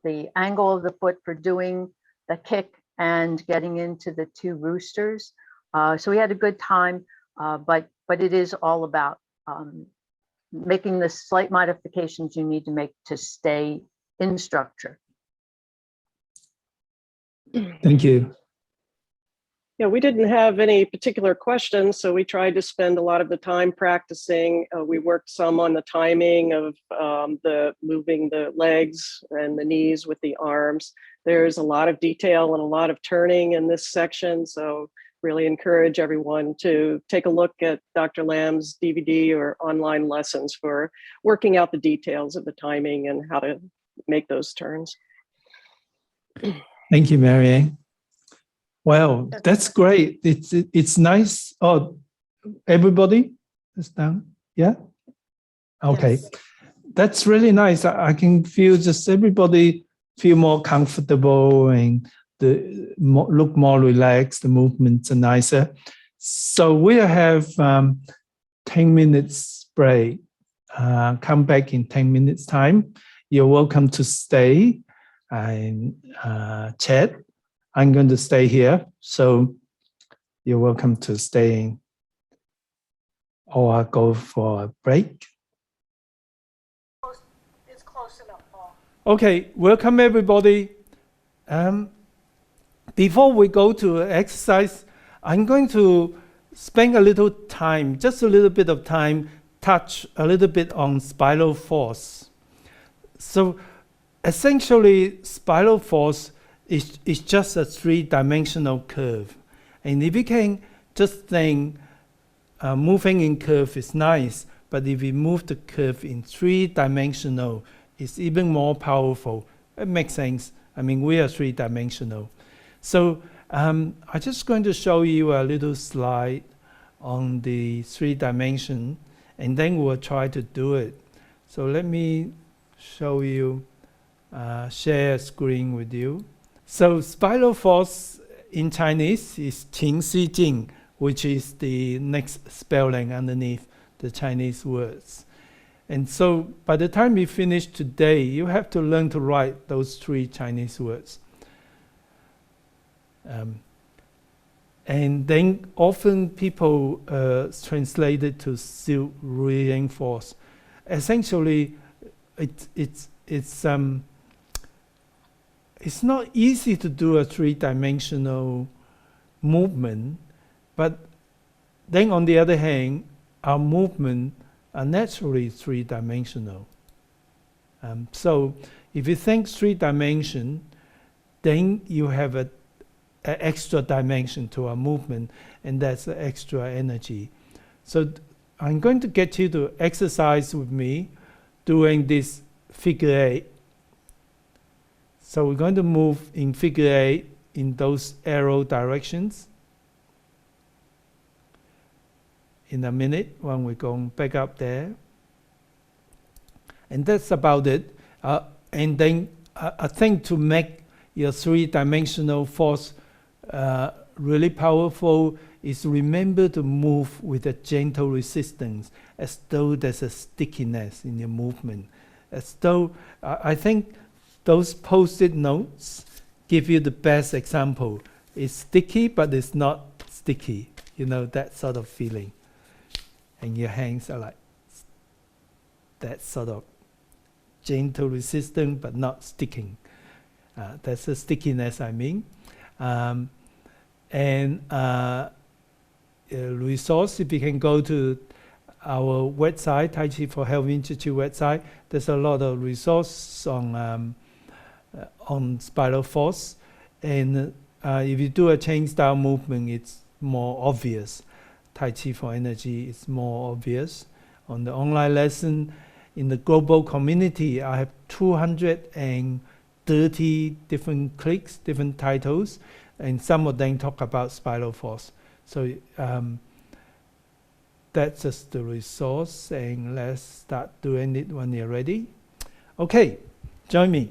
the angle of the foot for doing the kick and getting into the two roosters. So we had a good time, but it is all about making the slight modifications you need to make to stay in structure. Thank you. Yeah, we didn't have any particular questions, so we tried to spend a lot of the time practicing. We worked some on the timing of the moving the legs and the knees with the arms. There's a lot of detail and a lot of turning in this section, so really encourage everyone to take a look at Dr. Lam's DVD or online lessons for working out the details of the timing and how to make those turns. Thank you, Marianne. Well, that's great. It's nice. Oh, everybody is down. Yeah. Okay, Yes. that's really nice. I can feel just everybody feel more comfortable and look more relaxed. The movements are nicer. So we have 10 minutes break. Come back in 10 minutes time. You're welcome to stay and chat. I'm going to stay here, so you're welcome to stay or go for a break. It's close enough, Paul. Okay, welcome everybody. Before we go to exercise, I'm going to spend a little time, just a little bit of time, touch a little bit on spiral force. So essentially, spiral force is just a three-dimensional curve. And if you can just think moving in curve is nice, but if we move the curve in three-dimensional, it's even more powerful. It makes sense. I mean, we are three-dimensional. So I'm just going to show you a little slide on the three-dimension, and then we'll try to do it. So let me show you, share a screen with you. So spiral force in Chinese is qing si jing, which is the next spelling underneath the Chinese words. And so by the time we finish today, you have to learn to write those three Chinese words. And then often people translate it to still reinforce. Essentially, it's not easy to do a three-dimensional movement, but then on the other hand, our movement are naturally three-dimensional. So if you think three-dimension, then you have an extra dimension to our movement, and that's the extra energy. So I'm going to get you to exercise with me doing this figure eight. So we're going to move in figure eight in those arrow directions. In a minute, when we're going back up there. And that's about it. And then I think to make your three-dimensional force really powerful is remember to move with a gentle resistance, as though there's a stickiness in your movement. As though, I think those post-it notes give you the best example. It's sticky, but it's not sticky. You know, that sort of feeling. And your hands are like that sort of gentle resistance, but not sticking. That's the stickiness I mean. Resource, if you can go to our website, Tai Chi for Health Institute website, there's a lot of resources on spiral force. And if you do a chain style movement, it's more obvious. Tai Chi for Energy is more obvious. On the online lesson, in the global community, I have 230 different clicks, different titles, and some of them talk about spiral force. So that's just the resource, and let's start doing it when you're ready. Okay, join me.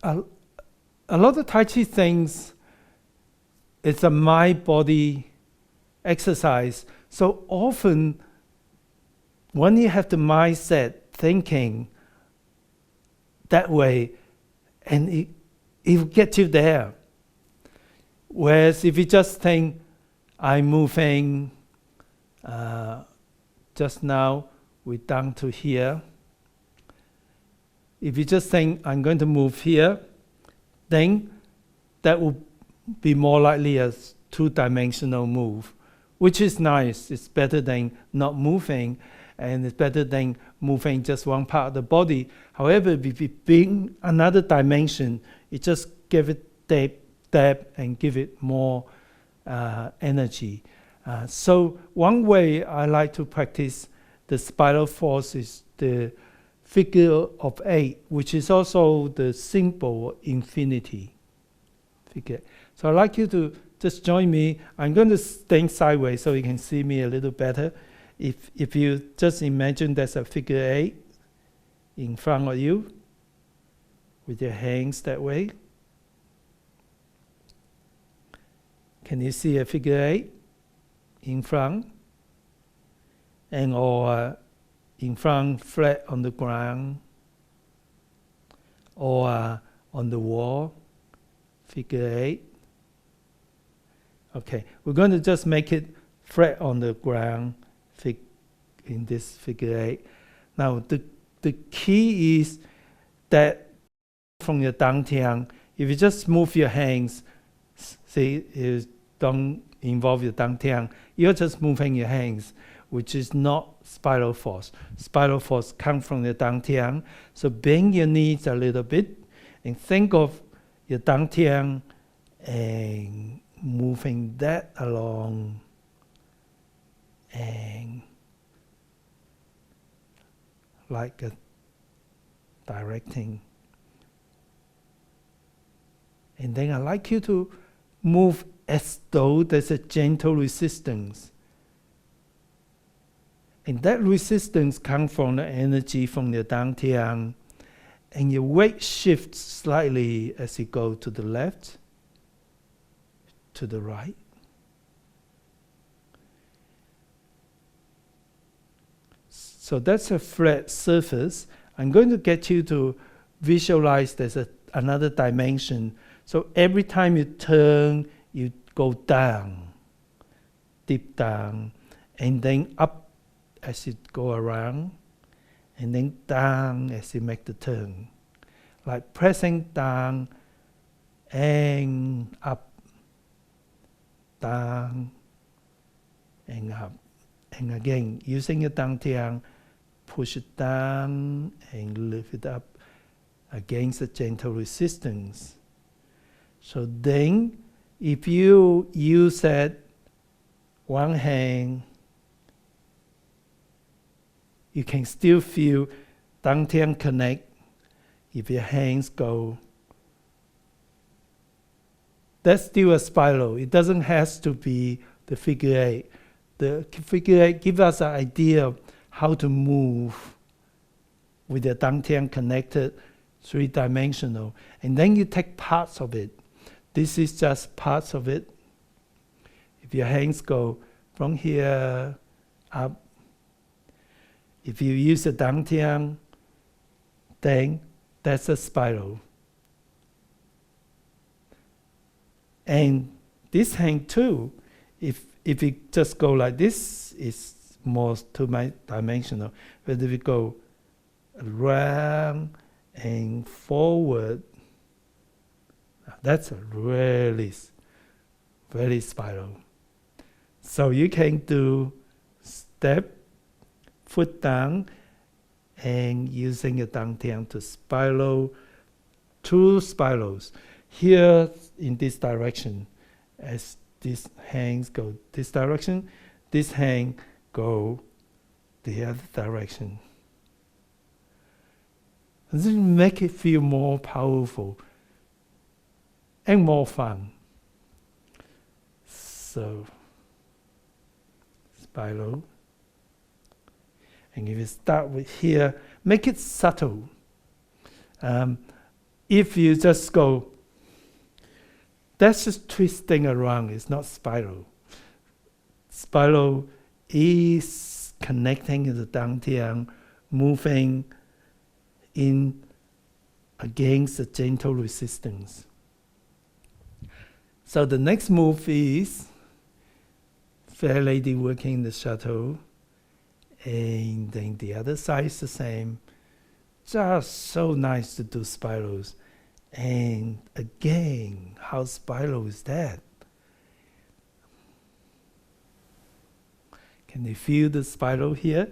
A lot of Tai Chi things, it's a mind-body exercise. So often, when you have the mindset thinking that way, and it will get you there. Whereas if you just think, I'm moving, just now we're down to here. If you just think, I'm going to move here, then that will be more likely a two-dimensional move, which is nice. It's better than not moving, and it's better than moving just one part of the body. However, if you bring another dimension, you just give it depth and give it more energy. So one way I like to practice the spiral force is the figure of 8, which is also the symbol infinity figure. So I'd like you to just join me. I'm going to stand sideways so you can see me a little better. If you just imagine there's a figure 8 in front of you with your hands that way. Can you see a figure 8 in front? And or in front flat on the ground, or on the wall, figure 8. Okay, we're going to just make it flat on the ground in this figure 8. Now the key is that from your dantian, if you just move your hands, see, you don't involve your dantian, you're just moving your hands, which is not spiral force. Spiral force comes from the dantian. So bend your knees a little bit and think of your dantian and moving that along and like a directing. And then I'd like you to move as though there's a gentle resistance. And that resistance comes from the energy from the dantian, and your weight shifts slightly as you go to the left, to the right. So that's a flat surface. I'm going to get you to visualize there's another dimension. So every time you turn, you go down, deep down, and then up as you go around, and then down as you make the turn. Like pressing down and up, down and up. And again, using your dantian, push it down and lift it up against a gentle resistance. So then, if you use that one hand, you can still feel dantian connect if your hands go. That's still a spiral. It doesn't have to be the figure 8. The figure 8 gives us an idea of how to move with the dantian connected, three-dimensional. And then you take parts of it. This is just parts of it. If your hands go from here up, if you use a dantian, then that's a spiral. And this hand too, if you just go like this, it's more two-dimensional. But if you go around and forward, that's a really very spiral. So you can do step, foot down, and using a dantian to spiral, two spirals. Here in this direction, as these hands go this direction, this hand go the other direction. Does it make it feel more powerful and more fun? So, spiral. And if you start with here, make it subtle. If you just go, that's just twisting around, it's not spiral. Spiral is connecting to the dantian, moving in against the gentle resistance. So the next move is Fair Lady working the shuttle, and then the other side is the same. Just so nice to do spirals. And again, how spiral is that? Can you feel the spiral here?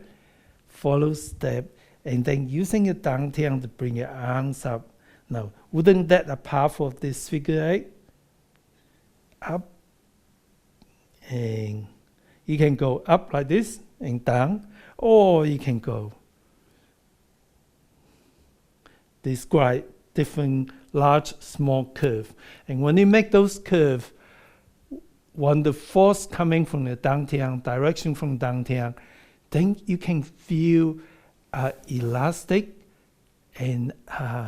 Follow step, and then using your dantian to bring your arms up. Now, wouldn't that a part of this figure eight? Up, and you can go up like this and down, or you can go describe different large, small curve. And when you make those curves, when the force coming from the dantian, direction from dantian, then you can feel elastic and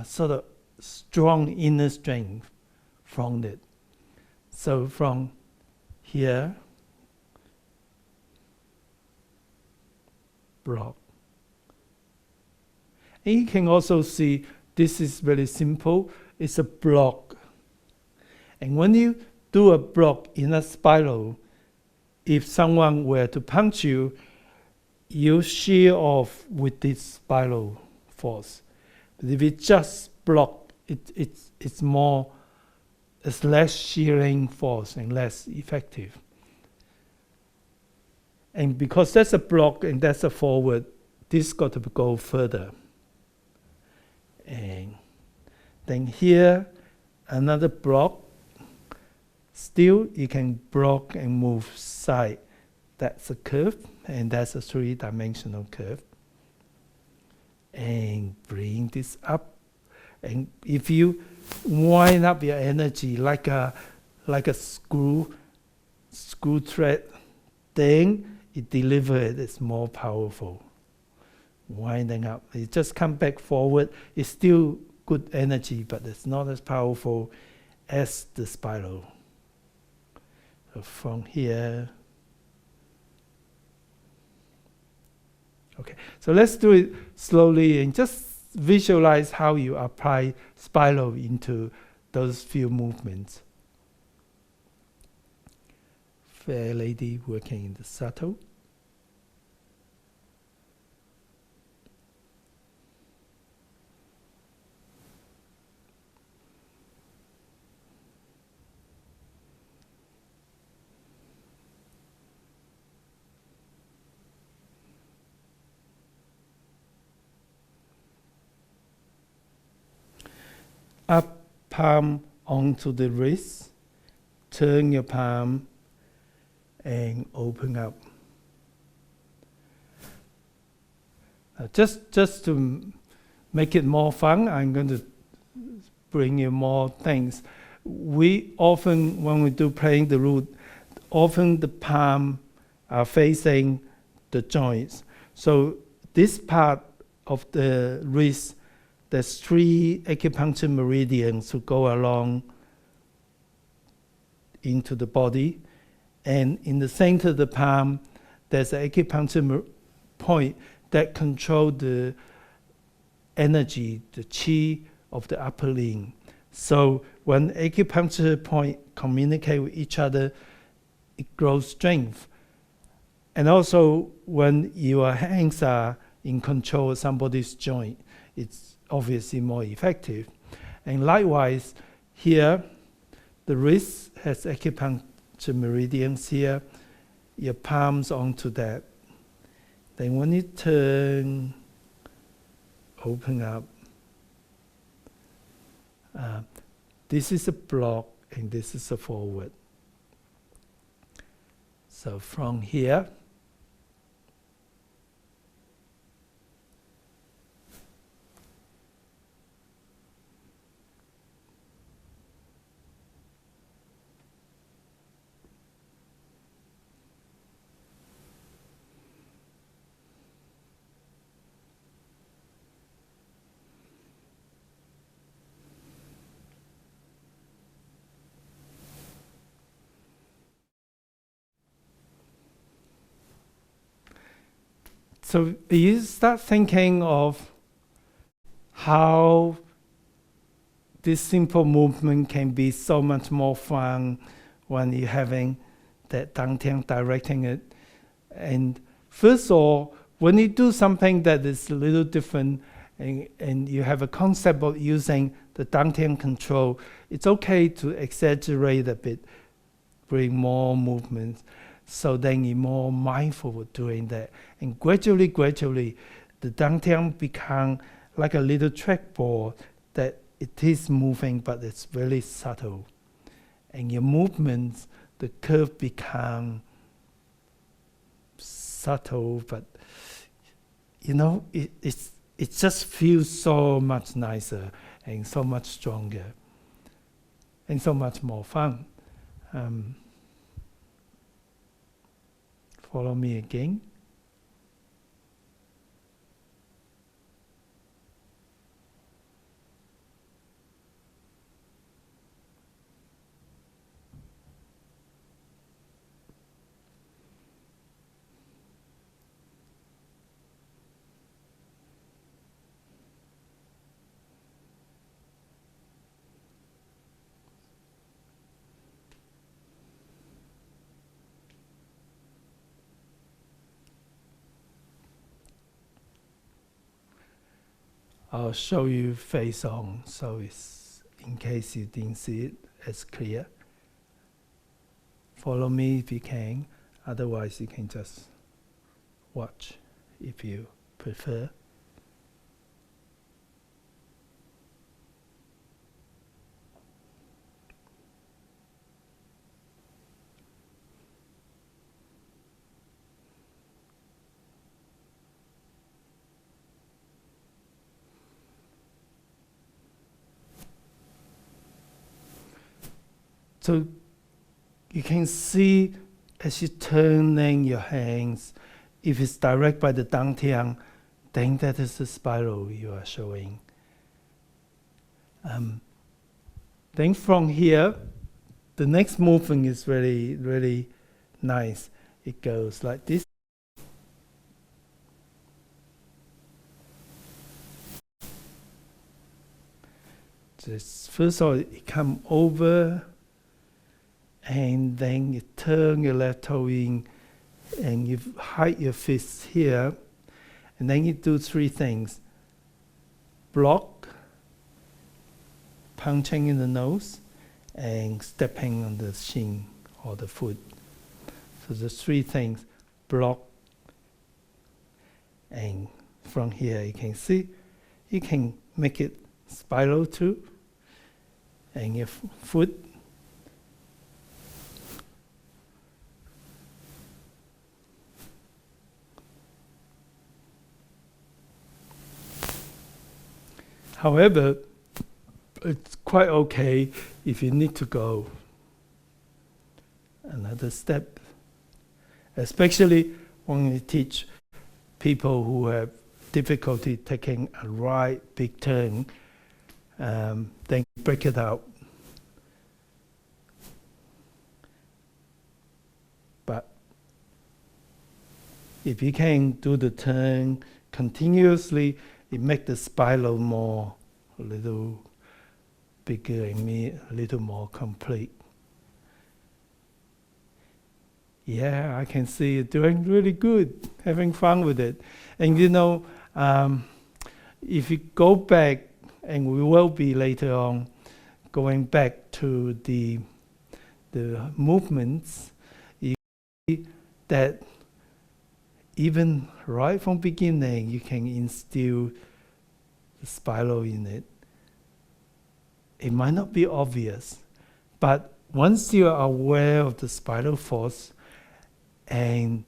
sort of strong inner strength from it. So from here, block. And you can also see this is very simple. It's a block. And when you do a block in a spiral, if someone were to punch you, you shear off with this spiral force. But if it just block, it's less shearing force and less effective. And because that's a block and that's a forward, this got to go further. And then here, another block. Still, you can block and move side. That's a curve, and that's a three-dimensional curve. And bring this up. And if you wind up your energy like a screw thread, then it delivers. It's more powerful. Winding up, it just come back forward. It's still good energy, but it's not as powerful as the spiral. So from here. Okay, so let's do it slowly and just visualize how you apply spiral into those few movements. Fair lady working in the subtle. Up palm onto the wrist, turn your palm and open up. Just to make it more fun, I'm going to bring you more things. We often, when we do playing the root, often the palm are facing the joints. So this part of the wrist, there's 3 acupuncture meridians to go along into the body. And in the center of the palm, there's an acupuncture point that controls the energy, the qi of the upper limb. So when acupuncture point communicate with each other, it grows strength. And also when your hands are in control of somebody's joint, it's obviously more effective. And likewise, here, the wrist has acupuncture meridians here, your palms onto that. Then when you turn, open up, this is a block and this is a forward. So from here, so you start thinking of how this simple movement can be so much more fun when you're having that dantian directing it. And first of all, when you do something that is a little different and you have a concept of using the dantian control, it's okay to exaggerate a bit, bring more movements, so then you're more mindful of doing that. And gradually, the dantian become like a little trackball that it is moving, but it's very subtle. And your movements, the curve become subtle, but you know, it just feels so much nicer and so much stronger and so much more fun. Follow me again. I'll show you face on, so it's in case you didn't see it as clear. Follow me if you can, otherwise you can just watch if you prefer. So you can see as you turning your hands, if it's direct by the dantian, then that is the spiral you are showing. Then from here, the next movement is really, really nice. It goes like this. Just first of all, it come over, and then you turn your left toe in, and you hide your fists here, and then you do three things: block, punching in the nose, and stepping on the shin or the foot. So the three things: block, and from here you can see, you can make it spiral too, and your foot. However, it's quite okay if you need to go another step, especially when you teach people who have difficulty taking a right big turn, then break it out. But if you can do the turn continuously, it makes the spiral more, a little bigger and a little more complete. Yeah, I can see you doing really good, having fun with it. And you know, if you go back, and we will be later on going back to the movements, you see that even right from beginning, you can instill the spiral in it. It might not be obvious, but once you are aware of the spiral force and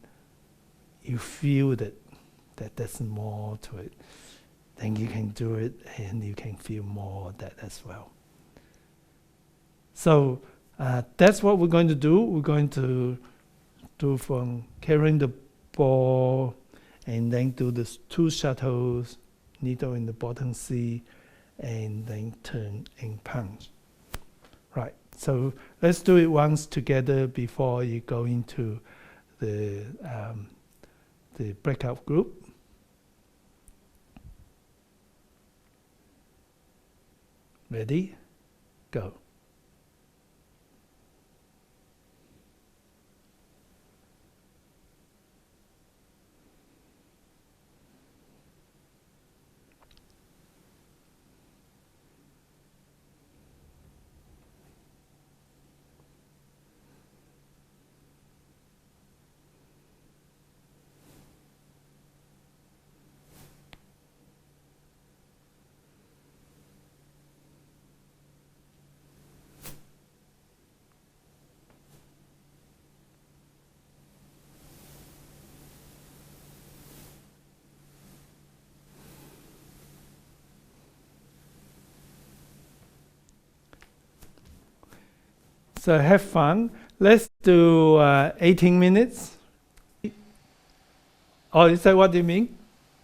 you feel that there's more to it, then you can do it and you can feel more of that as well. So that's what we're going to do. We're going to do from carrying the ball and then do the two shuttles, needle in the bottom C, and then turn and punch. Right, so let's do it once together before you go into the breakout group. Ready? Go. So have fun. Let's do 18 minutes. Oh, is that what you mean?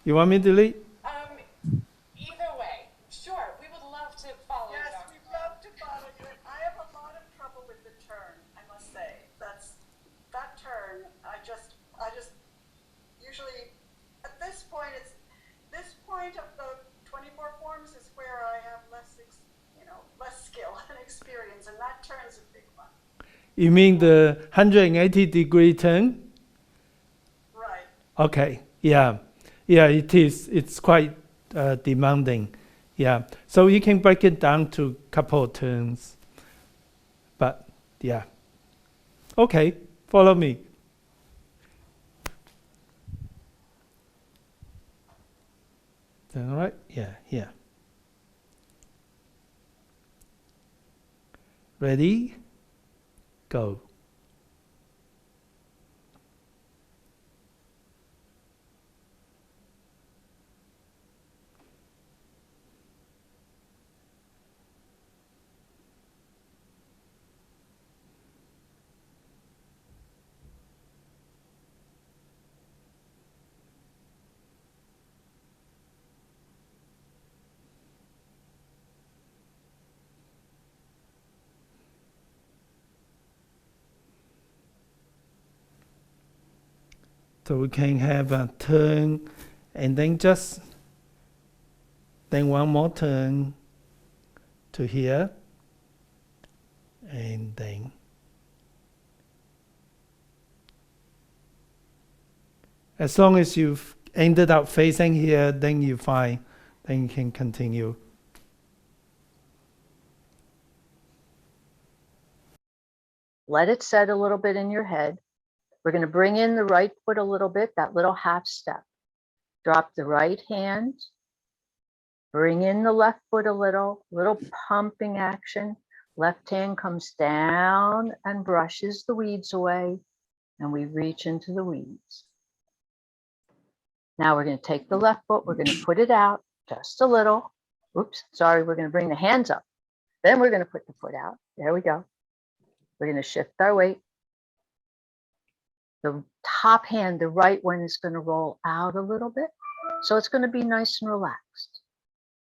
You want me to lead? Either way, sure. We would love to follow you. Yes, we'd love to follow you. And I have a lot of trouble with the turn, I must say. That turn, I just usually, at this point, this point of the 24 forms is where I have less skill and experience, and that turn's a big one. You mean the 180-degree turn? Right. Okay. Yeah. Yeah, it is. It's quite demanding. Yeah. So you can break it down to a couple of turns. But yeah. Okay. Follow me. All right. Yeah. Yeah. Ready? Go. So we can have a turn and then then one more turn to here and then as long as you've ended up facing here, then you're fine. Then you can continue. Let it set a little bit in your head. We're going to bring in the right foot a little bit, that little half step. Drop the right hand. Bring in the left foot a little pumping action. Left hand comes down and brushes the weeds away, and we reach into the weeds. Now we're going to take the left foot, we're going to put it out just a little. Oops, sorry, we're going to bring the hands up. Then we're going to put the foot out. There we go. We're going to shift our weight. The top hand, the right one, is going to roll out a little bit. So it's going to be nice and relaxed.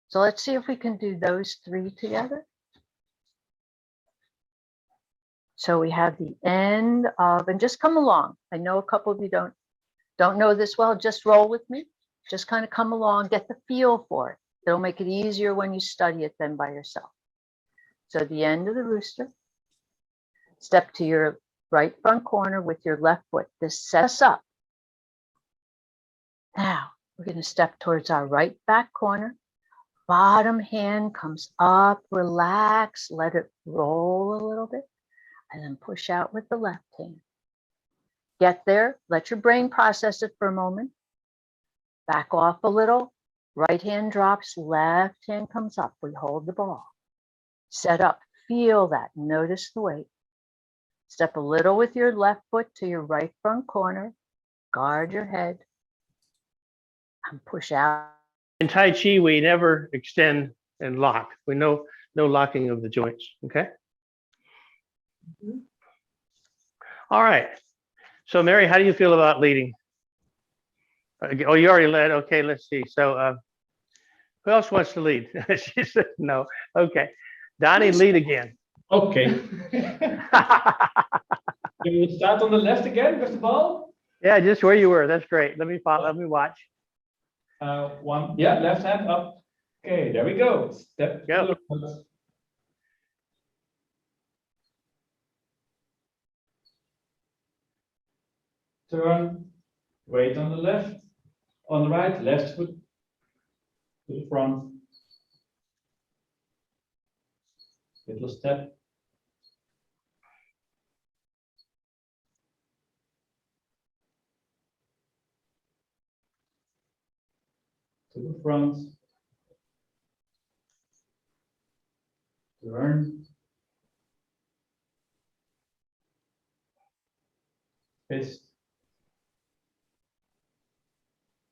So let's see if we can do those three together. So we have the end of, and just come along. I know a couple of you don't know this well. Just roll with me. Just kind of come along, get the feel for it. It'll make it easier when you study it than by yourself. So the end of the rooster. Step to your right front corner with your left foot. This sets us up. Now we're going to step towards our right back corner. Bottom hand comes up, relax, let it roll a little bit, and then push out with the left hand. Get there, let your brain process it for a moment. Back off a little, right hand drops, left hand comes up. We hold the ball. Set up, feel that, notice the weight. Step a little with your left foot to your right front corner, guard your head, and push out. In Tai Chi, we never extend and lock. We no locking of the joints, okay? Mm-hmm. All right. So Mary, how do you feel about leading? Oh, you already led. Okay, let's see. So who else wants to lead? She said no. Okay. Donnie, lead again. Okay. Can we start on the left again with the ball? Yeah, just where you were. That's great. Let me follow. Let me watch. One, yeah, left hand up. Okay, there we go. Step. Go. Turn. Weight on the left. On the right, left foot to the front. Little step. To the front. Turn. Fist.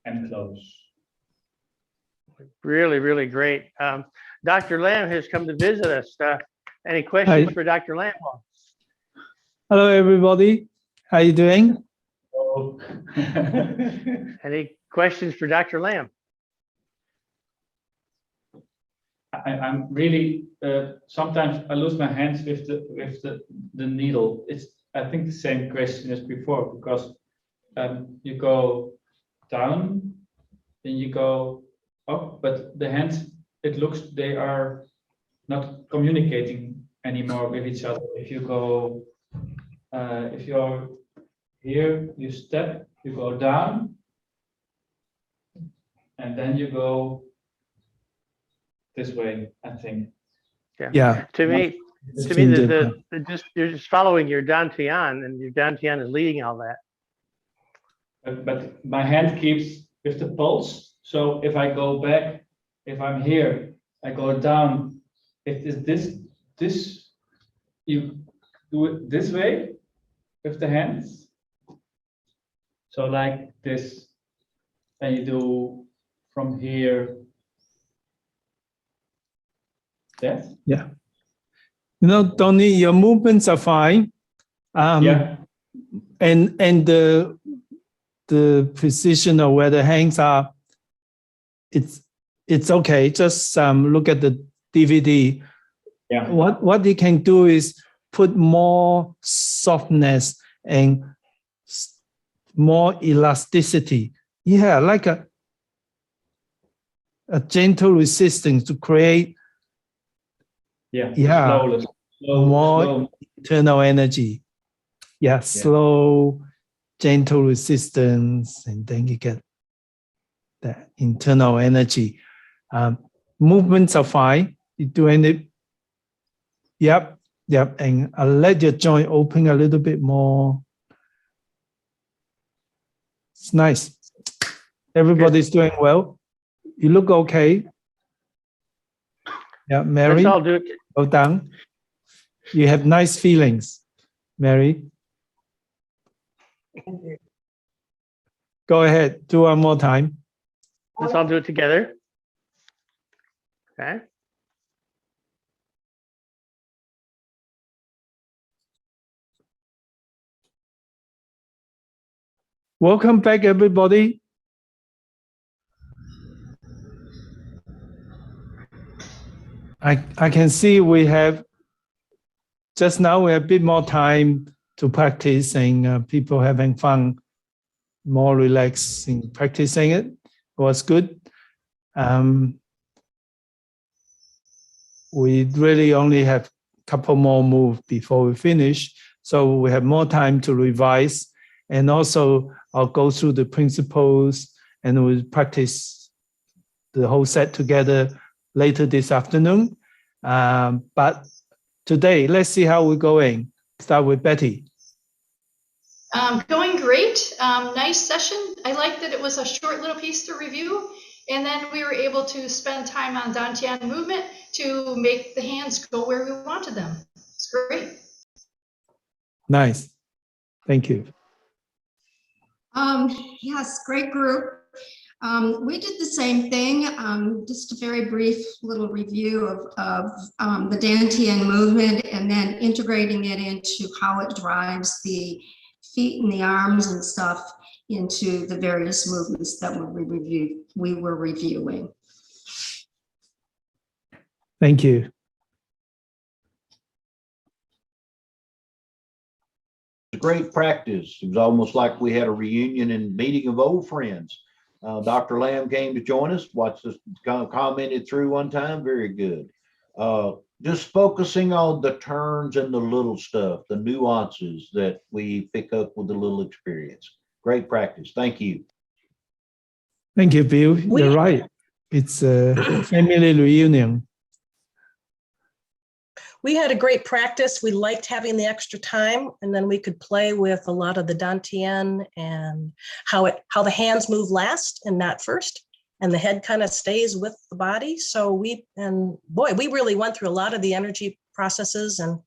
And close. Really, really great. Dr. Lam has come to visit us. Any questions Hi. for Dr. Lam? Hello, everybody. How you doing? Oh. Any questions for Dr. Lam? I'm really sometimes I lose my hands with the needle. It's I think the same question as before, because you go down, then you go up, but the hands, it looks they are not communicating anymore with each other. If you go, if you're here, you step, you go down, and then you go this way, I think. Yeah. To me, you're just following your dantian, and your dantian is leading all that. But my hand keeps with the pulse. So if I go back, if I'm here, I go down. If it's this, you do it this way with the hands. So like this, and you do from here. That? Yeah. You know, Tony, your movements are fine. Yeah. And the precision of where the hands are, it's okay. Just look at the DVD. Yeah. What you can do is put more softness and more elasticity. Yeah, like a gentle resistance to create. Yeah. Yeah. More internal energy. Yeah, slow, gentle resistance, and then you get that internal energy. Movements are fine. You're doing it. Yep. And I'll let your joint open a little bit more. It's nice. Everybody's doing well. You look okay. Yeah, Mary. Let's all do it. Well done. You have nice feelings, Mary. Go ahead. Do one more time. Let's all do it together. Okay. Welcome back, everybody. I can see we have, just now we have a bit more time to practice, and people having fun, more relaxed in practicing it. It was good. We really only have a couple more moves before we finish, so we have more time to revise, and also I'll go through the principles and we'll practice the whole set together later this afternoon. But today, let's see how we're going. Start with Betty. Going great. Nice session. I like that it was a short little piece to review. And then we were able to spend time on dantian movement to make the hands go where we wanted them. It's great. Nice. Thank you. Yes, great group. We did the same thing, just a very brief little review of the dantian movement, and then integrating it into how it drives the feet and the arms and stuff into the various movements that we were reviewing. Thank you. Great practice. It was almost like we had a reunion and meeting of old friends. Dr. Lam came to join us, watched us, commented through one time. Very good. Just focusing on the turns and the little stuff, the nuances that we pick up with the little experience. Great practice. Thank you. Thank you, Bill. You're right. It's a family reunion. We had a great practice. We liked having the extra time, and then we could play with a lot of the dantian and how the hands move last and not first, and the head kind of stays with the body. So we really went through a lot of the energy processes and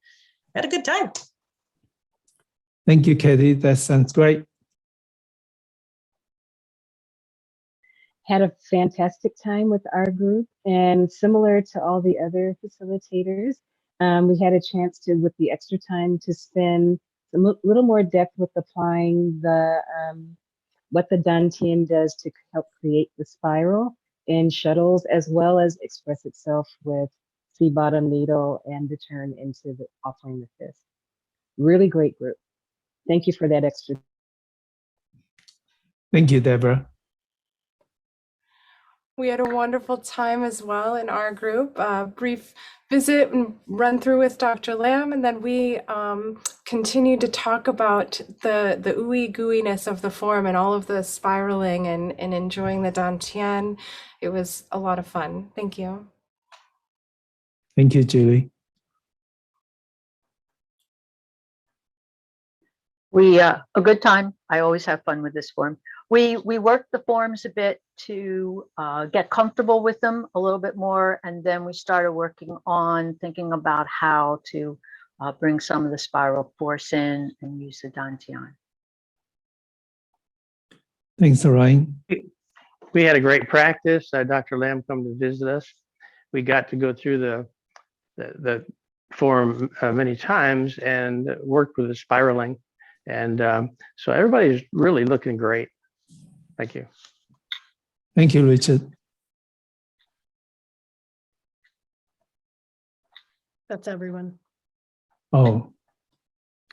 had a good time. Thank you, Katie. That sounds great. Had a fantastic time with our group, and similar to all the other facilitators, we had a chance to, with the extra time, to spend little more depth with applying the what the dantian does to help create the spiral in shuttles, as well as express itself with C-bottom needle and the turn into the offering the fist. Really great group. Thank you for that extra. Thank you, Deborah. We had a wonderful time as well in our group. Brief visit and run through with Dr. Lam, and then we continued to talk about the ooey gooiness of the form and all of the spiraling and enjoying the dantian. It was a lot of fun. Thank you. Thank you, Julie. A good time. I always have fun with this form. We worked the forms a bit to get comfortable with them a little bit more, and then we started working on thinking about how to bring some of the spiral force in and use the dantian. Thanks, Orion. We had a great practice. Dr. Lam come to visit us. We got to go through the form many times and worked with the spiraling. And so everybody's really looking great. Thank you. Thank you, Richard. That's everyone. Oh,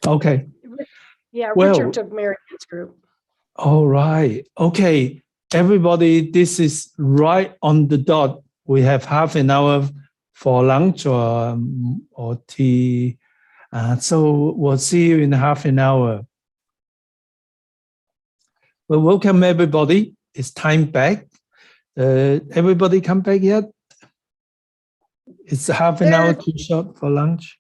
okay. Yeah, Well, Richard took Marianne's group. All right. Okay, everybody, this is right on the dot. We have half an hour for lunch or tea. So we'll see you in half an hour. Well, welcome everybody. It's time back. Everybody come back yet? It's half an hour too short for lunch.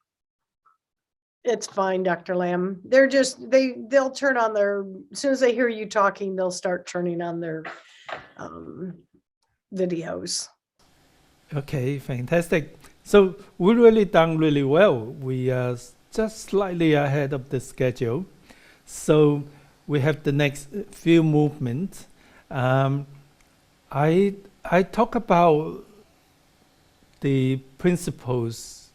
It's fine, Dr. Lam. They're just, they'll turn on their, as soon as they hear you talking, they'll start turning on their videos. Okay, fantastic. So we really done really well. We are just slightly ahead of the schedule. So we have the next few movements. I talk about the principles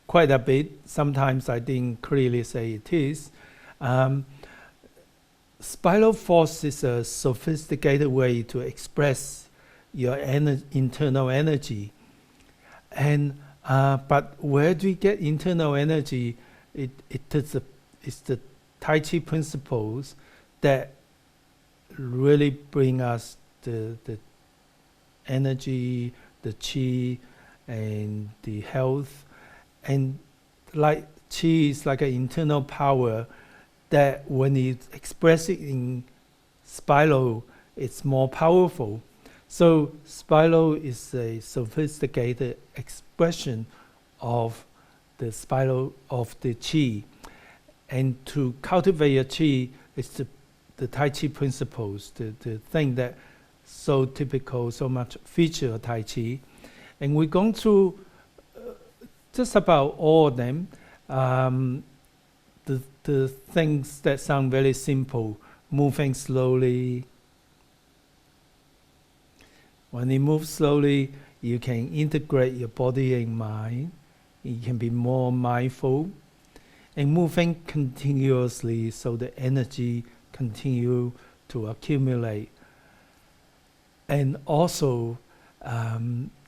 quite a bit. Sometimes I didn't clearly say it is. Spiral force is a sophisticated way to express your internal energy. And but where do we get internal energy? It's the Tai Chi principles that really bring us the energy, the chi, and the health. And like chi is like an internal power that when you express it in spiral, it's more powerful. So spiral is a sophisticated expression of the spiral of the chi. And to cultivate your chi, it's the Tai Chi principles, the thing that so typical, so much feature of Tai Chi. And we're going through just about all of them. The things that sound very simple, moving slowly. When you move slowly, you can integrate your body and mind. You can be more mindful. And moving continuously so the energy continue to accumulate. And also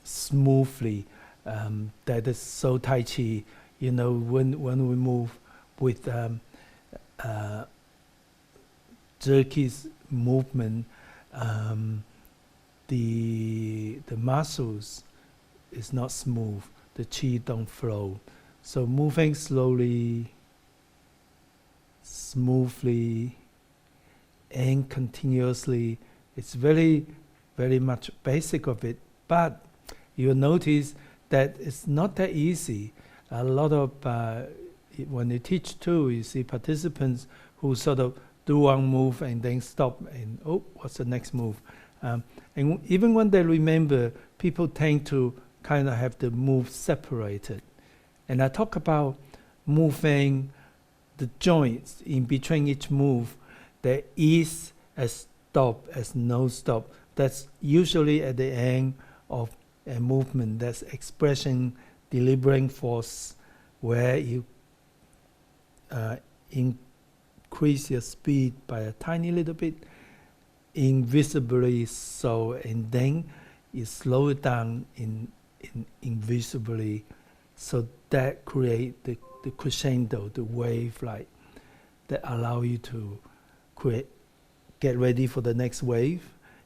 smoothly, that is so Tai Chi. You know, when we move with jerky movement, the muscles is not smooth, the chi don't flow. So moving slowly, smoothly, and continuously, it's very, very much basic of it. But you'll notice that it's not that easy. A lot of, when you teach too, you see participants who sort of do one move and then stop and, oh, what's the next move? And even when they remember, people tend to kind of have the move separated. And I talk about moving the joints in between each move. There is a stop, as no stop. That's usually at the end of a movement. That's expression, delivering force, where you increase your speed by a tiny little bit, invisibly so, and then you slow it down invisibly, so that create the crescendo, the wave like that allow you to get ready for the next wave,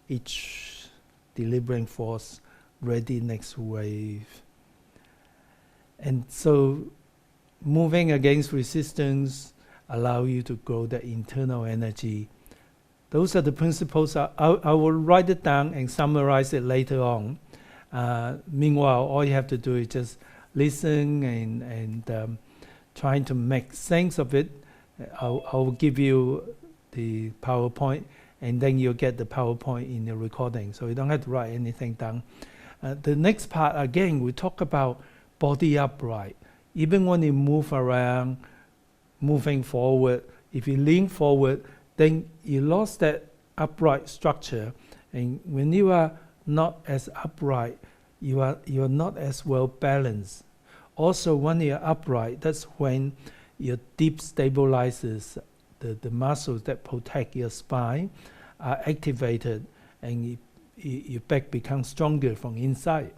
each delivering force, ready next wave. And so moving against resistance allow you to grow the internal energy. Those are the principles. I will write it down and summarize it later on. Meanwhile, all you have to do is just listen and trying to make sense of it. I'll give you the PowerPoint, and then you'll get the PowerPoint in the recording, so you don't have to write anything down. The next part, again, we talk about body upright. Even when you move around, moving forward, if you lean forward, then you lost that upright structure. And when you are not as upright, you are not as well balanced. Also, when you're upright, that's when your deep stabilizers, the muscles that protect your spine, are activated, and your back becomes stronger from inside.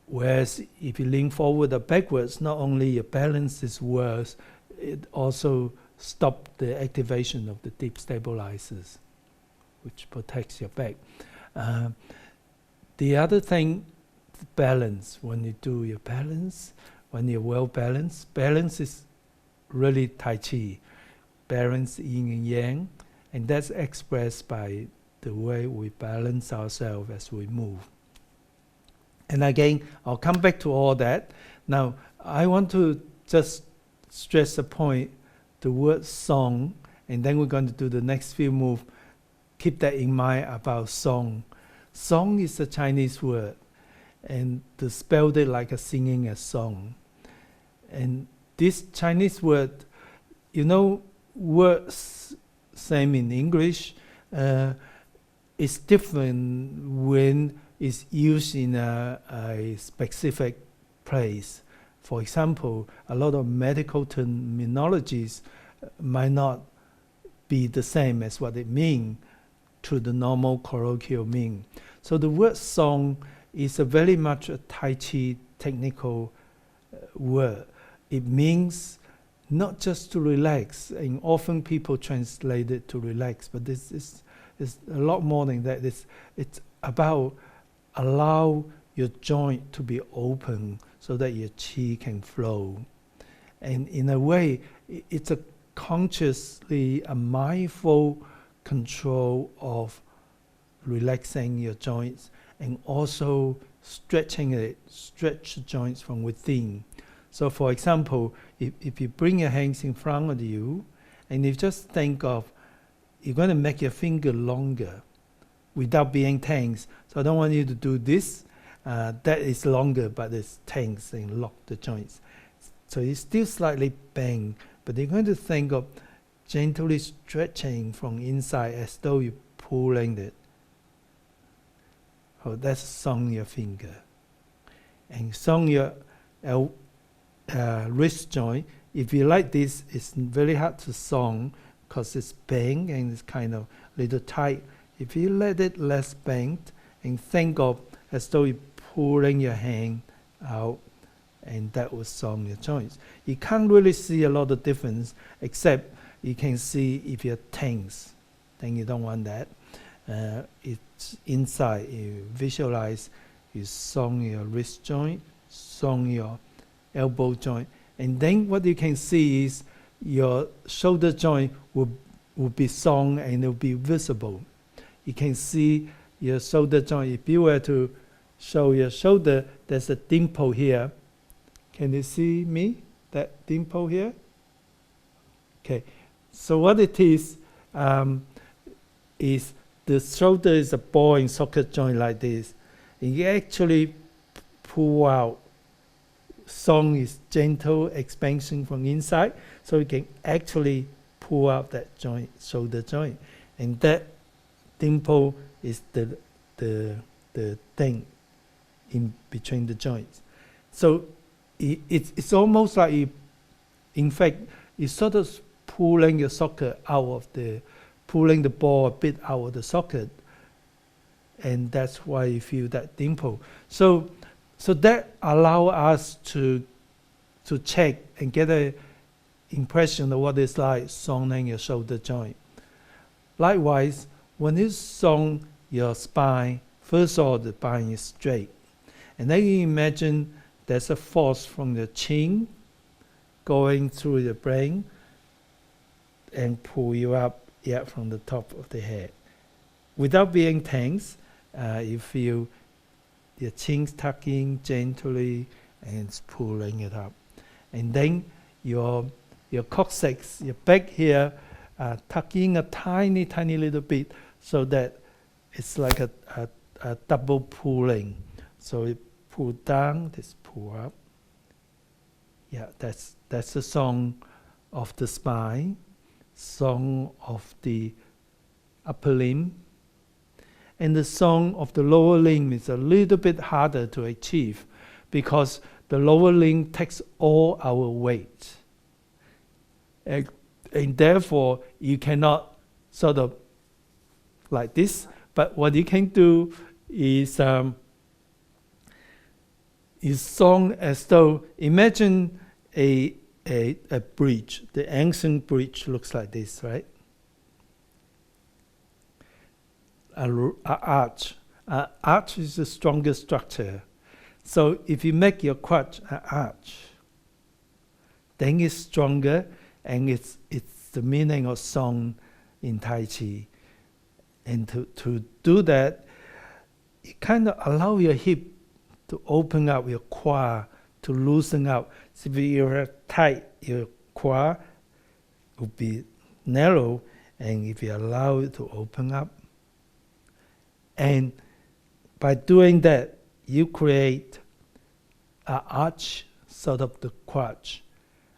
Whereas if you lean forward or backwards, not only your balance is worse, it also stops the activation of the deep stabilizers, which protects your back. The other thing, balance. When you do your balance, when you're well balanced, balance is really Tai Chi. Balance yin and yang, and that's expressed by the way we balance ourselves as we move. And again, I'll come back to all that. Now, I want to just stress a point, the word song, and then we're going to do the next few moves. Keep that in mind about song. Song is a Chinese word, and they spelled it like a singing a song. And this Chinese word, you know, words same in English, it's different when it's used in a specific place. For example, a lot of medical terminologies might not be the same as what it means to the normal colloquial meaning. So the word song is a very much a Tai Chi technical word. It means not just to relax, and often people translate it to relax, but this is a lot more than that. It's about allow your joint to be open so that your qi can flow. And in a way, it's a consciously, a mindful control of relaxing your joints and also stretching it, stretch the joints from within. So for example, if you bring your hands in front of you, and you just think of, you're going to make your finger longer without being tense. So I don't want you to do this. That is longer, but it's tense and lock the joints. So it's still slightly bang, but you're going to think of gently stretching from inside as though you're pulling it. Oh, that's song your finger. And song your wrist joint. If you like this, it's very hard to song because it's bang and it's kind of little tight. If you let it less banged and think of as though you're pulling your hand out, and that will song your joints. You can't really see a lot of difference, except you can see if you're tense, then you don't want that. It's inside, you visualize, you song your wrist joint, song your elbow joint, and then what you can see is your shoulder joint will be song and it will be visible. You can see your shoulder joint. If you were to show your shoulder, there's a dimple here. Can you see me? That dimple here? Okay. So what it is the shoulder is a ball and socket joint like this. And you actually pull out. Song is gentle expansion from inside, so you can actually pull out that joint, shoulder joint, and that dimple is the thing in between the joints. So it's almost like in fact it's sort of pulling your socket out of pulling the ball a bit out of the socket. And that's why you feel that dimple. So that allow us to check and get an impression of what it's like songing your shoulder joint. Likewise, when you song your spine, first of all, the spine is straight. And then you imagine there's a force from the chin going through the brain and pull you up from the top of the head. Without being tense, you feel your chin tucking gently and it's pulling it up. And then your coccyx, your back here, tucking a tiny little bit so that it's like a double pulling. So it pull down, this pull up. Yeah, that's the song of the spine, song of the upper limb. And the song of the lower limb is a little bit harder to achieve because the lower limb takes all our weight. And therefore, you cannot sort of like this, but what you can do is song as though, imagine a bridge. The ancient bridge looks like this, right? An arch. Arch is the strongest structure. So if you make your crutch an arch, then it's stronger, and it's the meaning of song in Tai Chi. And to do that, you kind of allow your hip to open up, your quad to loosen up. So if you're tight, your quad will be narrow, and if you allow it to open up, and by doing that, you create an arch, sort of the crutch.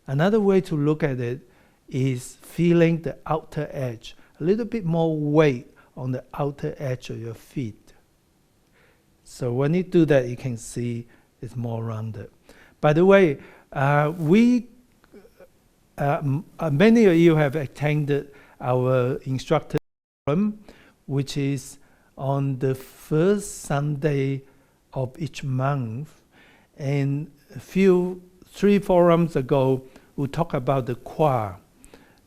Another way to look at it is feeling the outer edge, a little bit more weight on the outer edge of your feet. So when you do that, you can see it's more rounded. By the way, many of you have attended our instructor forum, which is on the first Sunday of each month. And 3 forums ago, we talked about the quad.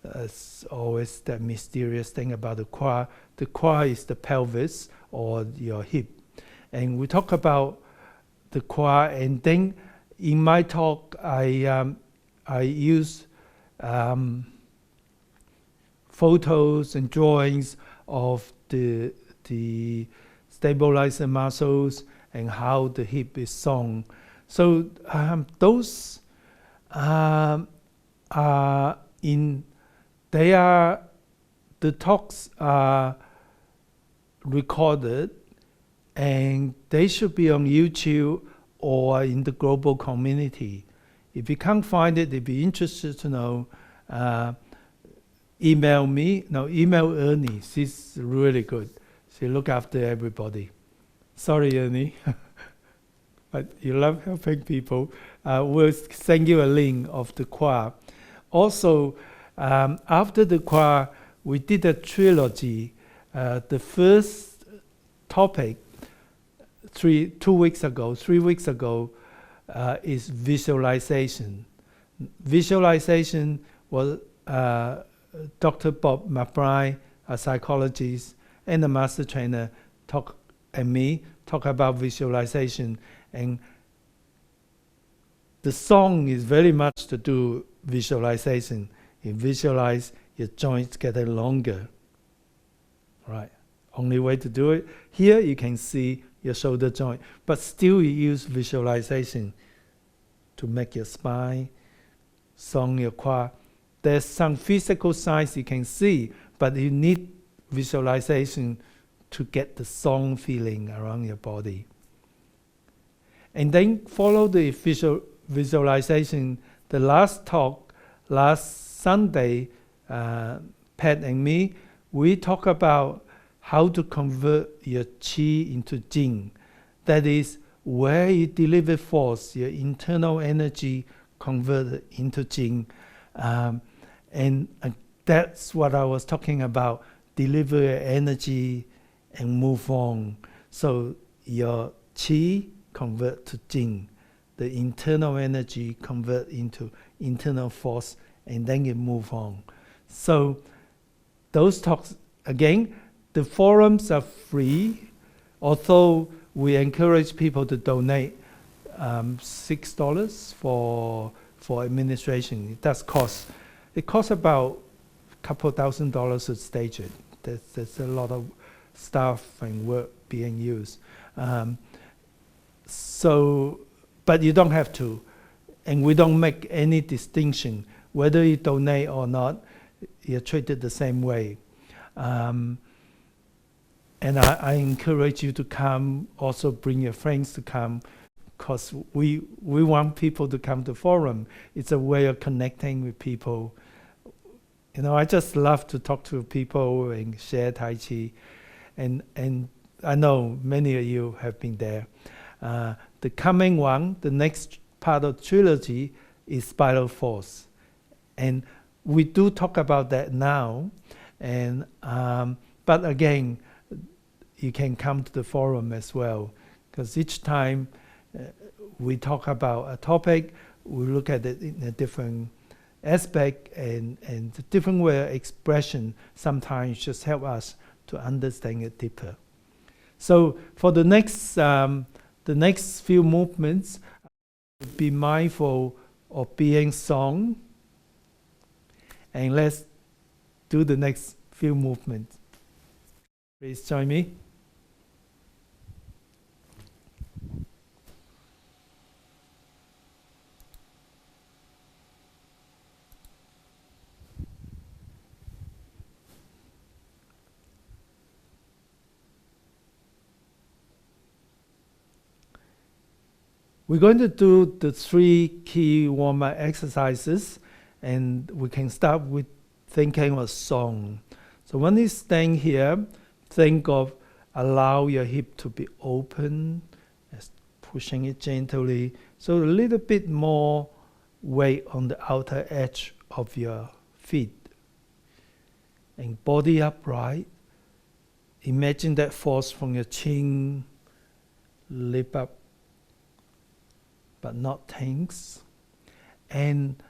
It's always that mysterious thing about the quad. The quad is the pelvis or your hip. And we talk about the quad, and then in my talk, I use photos and drawings of the stabilizer muscles and how the hip is sung. So those the talks are recorded, and they should be on YouTube or in the global community. If you can't find it, if you're interested to know, email me. No, email Ernie. She's really good. She look after everybody. Sorry, Ernie. But you love helping people. We'll send you a link of the choir. Also, after the choir, we did a trilogy. The first topic, 3 weeks ago, is visualization. Visualization was Dr. Bob McBride, a psychologist and a master trainer, talk about visualization. And the song is very much to do visualization. You visualize your joints getting longer. Right. Only way to do it. Here you can see your shoulder joint, but still you use visualization to make your spine, song your quad. There's some physical signs you can see, but you need visualization to get the song feeling around your body. And then follow the visualization. The last talk, last Sunday, Pat and me, we talk about how to convert your qi into jing. That is, where you deliver force, your internal energy converted into jing. And that's what I was talking about, deliver energy and move on. So your qi convert to jing, the internal energy convert into internal force, and then you move on. So those talks, again, the forums are free, although we encourage people to donate $6 for administration. It does cost. It costs about a couple $1,000 to stage it. There's a lot of stuff and work being used. But you don't have to, and we don't make any distinction whether you donate or not. You're treated the same way. And I encourage you to come. Also, bring your friends to come, because we want people to come to forum. It's a way of connecting with people. You know, I just love to talk to people and share Tai Chi, and I know many of you have been there. The coming one, the next part of trilogy, is Spiral Force, and we do talk about that now. And but again, you can come to the forum as well, because each time we talk about a topic, we look at it in a different aspect, and the different way of expression sometimes just help us to understand it deeper. So for the next few movements, be mindful of being song, and let's do the next few movements. Please join me. We're going to do the 3 key warm-up exercises, and we can start with thinking of song. So when you stand here, think of allow your hip to be open, pushing it gently, so a little bit more weight on the outer edge of your feet. And body upright. Imagine that force from your chin, lip up, but not tense. And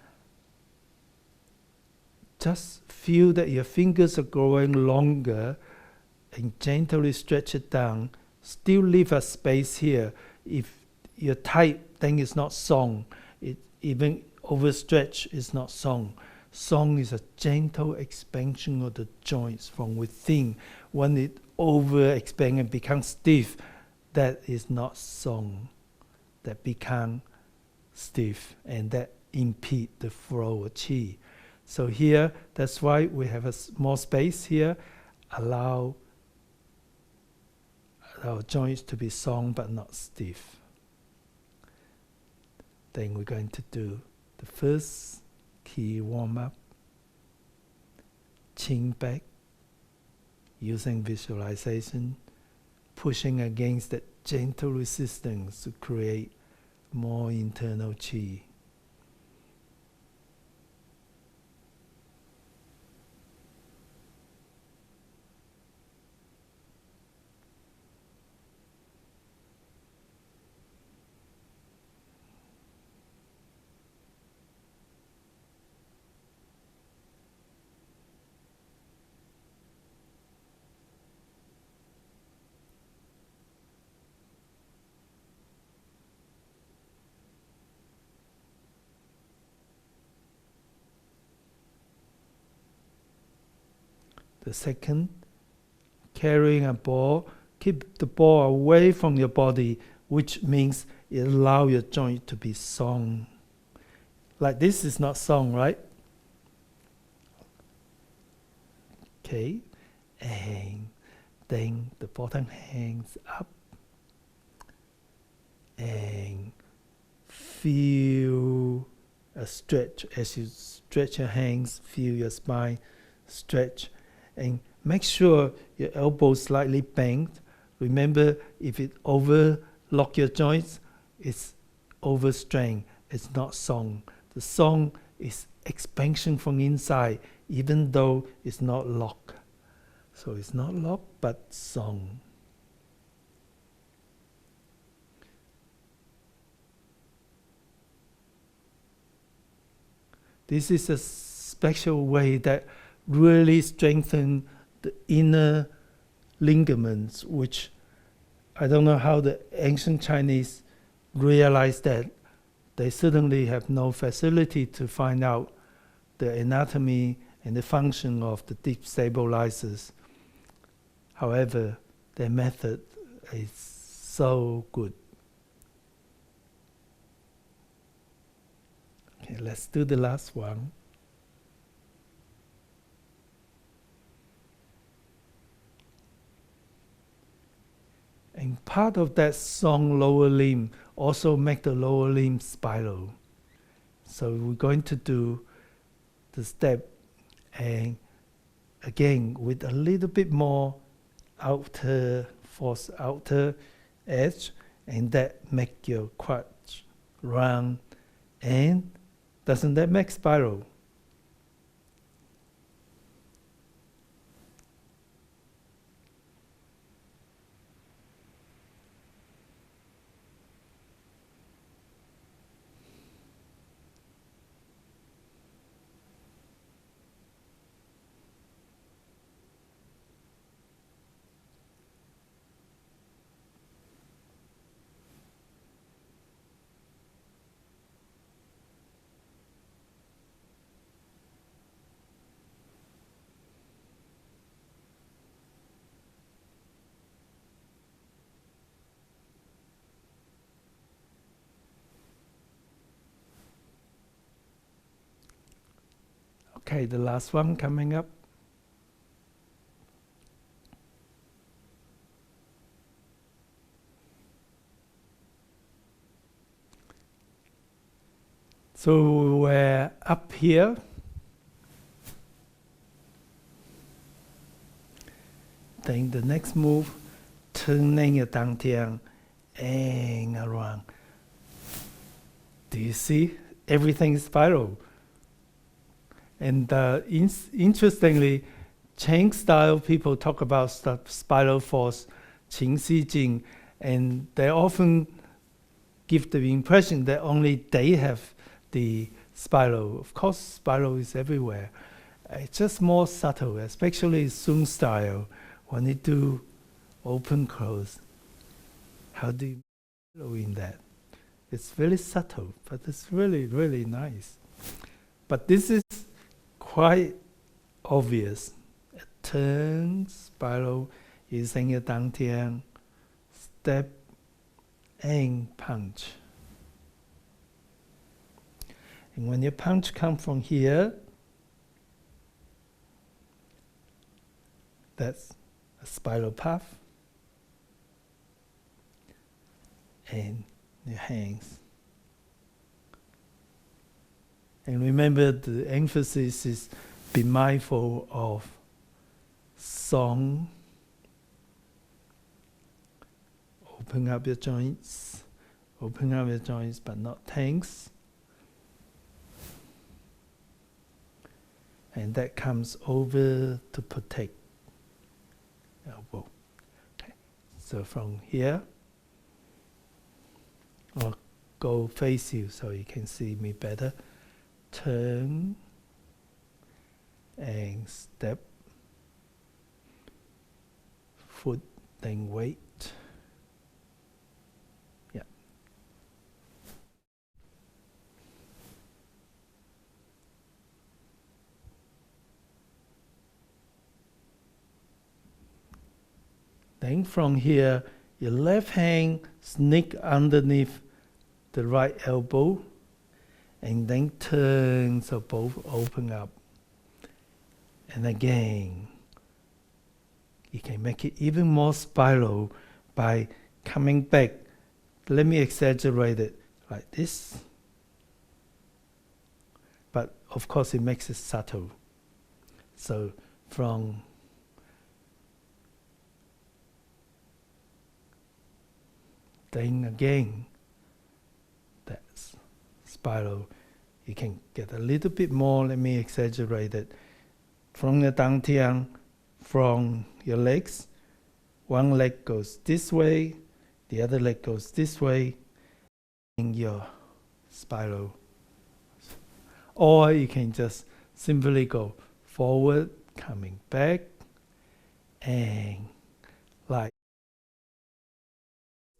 just feel that your fingers are growing longer, and gently stretch it down. Still leave a space here. If you're tight, then it's not song. Even overstretch is not song. Song is a gentle expansion of the joints from within. When it overexpands and becomes stiff, that is not song. That become stiff, and that impede the flow of qi. So here, that's why we have a small space here. Allow our joints to be song but not stiff. Then we're going to do the first key warm-up. Chin back, using visualization, pushing against that gentle resistance to create more internal qi. The second, carrying a ball, keep the ball away from your body, which means it allows your joint to be song. Like this is not song, right? Okay, and then the bottom hangs up, and feel a stretch. As you stretch your hands, feel your spine stretch. And make sure your elbows slightly bent. Remember, if it overlock your joints, it's overstrained. It's not song. The song is expansion from inside, even though it's not locked. So it's not locked, but song. This is a special way that really strengthens the inner ligaments, which I don't know how the ancient Chinese realized that. They certainly have no facility to find out the anatomy and the function of the deep stabilizers. However, their method is so good. Okay, let's do the last one. And part of that song lower limb also make the lower limb spiral. So we're going to do the step, and again with a little bit more outer force, outer edge, and that make your crotch round. And doesn't that make spiral? Okay, the last one coming up. So we're up here. Then the next move, turning your dantian and around. Do you see? Everything is spiral. And interestingly, Chang style people talk about spiral force, Qing Si Jing, and they often give the impression that only they have the spiral. Of course, spiral is everywhere. It's just more subtle, especially Sun style. When you do open close, how do you follow in that? It's very subtle, but it's really, really nice. But this is quite obvious. A turn, spiral, using a dantian, step, and punch. And when your punch comes from here, that's a spiral path. And your hands. And remember, the emphasis is be mindful of song. Open up your joints. Open up your joints, but not tense. And that comes over to protect elbow. Okay. So from here, I'll go face you so you can see me better. Turn and step, foot, then weight. Yeah. Then from here, your left hand sneak underneath the right elbow, and then turn so both open up. And again, you can make it even more spiral by coming back. Let me exaggerate it like this. But of course it makes it subtle. So from then again, that's spiral. You can get a little bit more. Let me exaggerate it. From the dantian, from your legs, one leg goes this way, the other leg goes this way in your spiral. Or you can just simply go forward, coming back, and like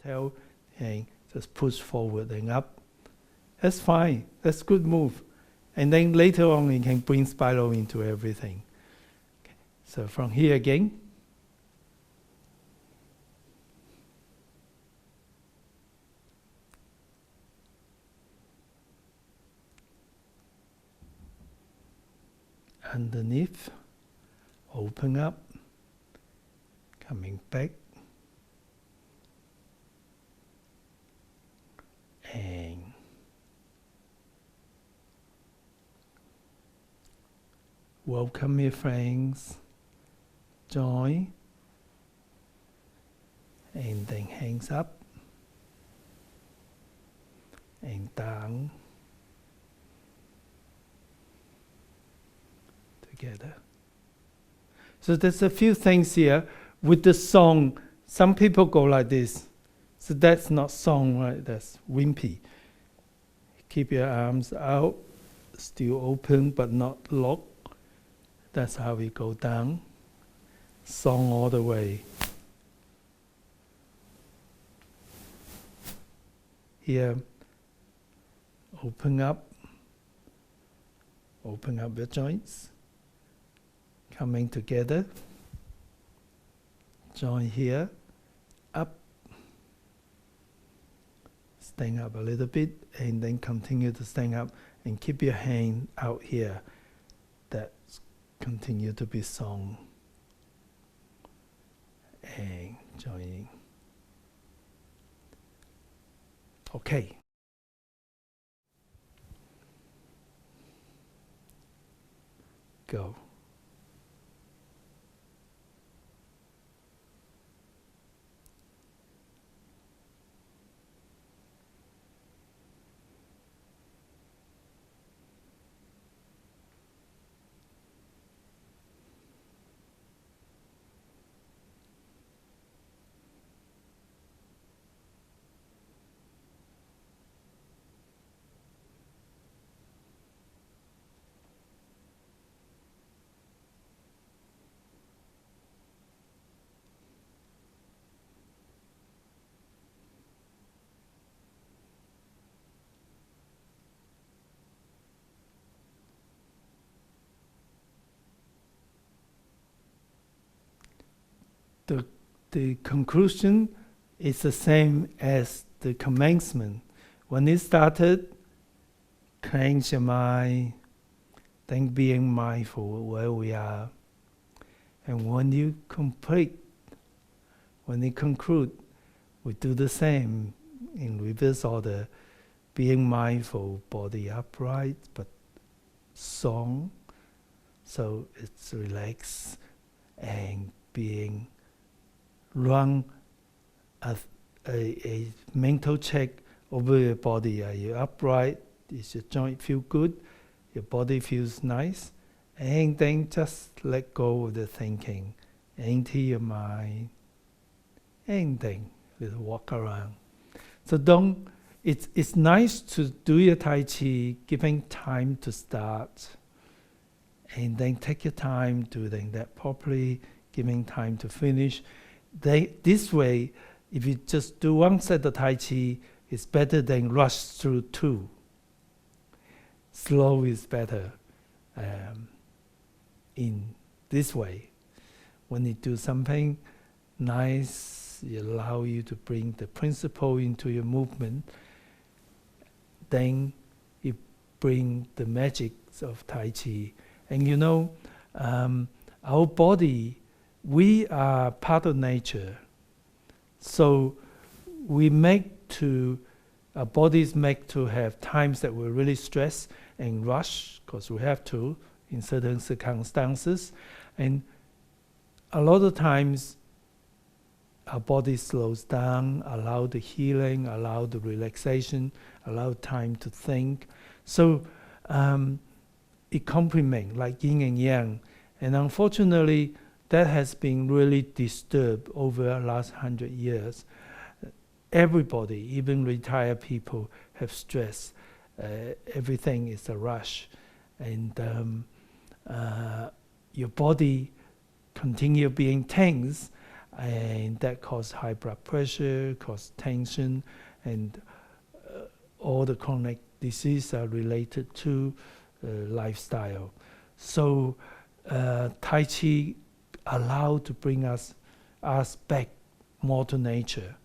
tail, and just push forward and up. That's fine. That's good move. And then later on, you can bring spiral into everything. Okay. So from here again. Underneath, open up, coming back, and welcome your friends, join, and then hands up and down together. So there's a few things here with the song. Some people go like this. So that's not song, right? That's wimpy. Keep your arms out, still open but not locked. That's how we go down. Song all the way. Here, open up your joints, coming together. Join here, up, stand up a little bit, and then continue to stand up and keep your hand out here. That's continue to be song. And joining. Okay. Go. The conclusion is the same as the commencement. When it started, cleanse your mind, then being mindful where we are. And when you complete, when you conclude, we do the same in reverse order, being mindful, body upright, but song, so it's relaxed, and being run a mental check over your body. Are you upright? Is your joint feel good? Your body feels nice? And then just let go of the thinking. Empty your mind. And then little walk around. So it's nice to do your Tai Chi, giving time to start. And then take your time doing that properly, giving time to finish. This way, if you just do one set of Tai Chi, it's better than rush through two. Slow is better in this way. When you do something nice, it allows you to bring the principle into your movement, then you bring the magic of Tai Chi. And you know, our body, we are part of nature. So our bodies make to have times that we're really stressed and rush, because we have to in certain circumstances. And a lot of times, our body slows down, allow the healing, allow the relaxation, allow time to think. So it complement like yin and yang. And unfortunately, that has been really disturbed over the last 100 years. Everybody, even retired people, have stress. Everything is a rush. And your body continue being tense, and that causes high blood pressure, causes tension, and all the chronic diseases are related to lifestyle. So Tai Chi allow to bring us back more to nature.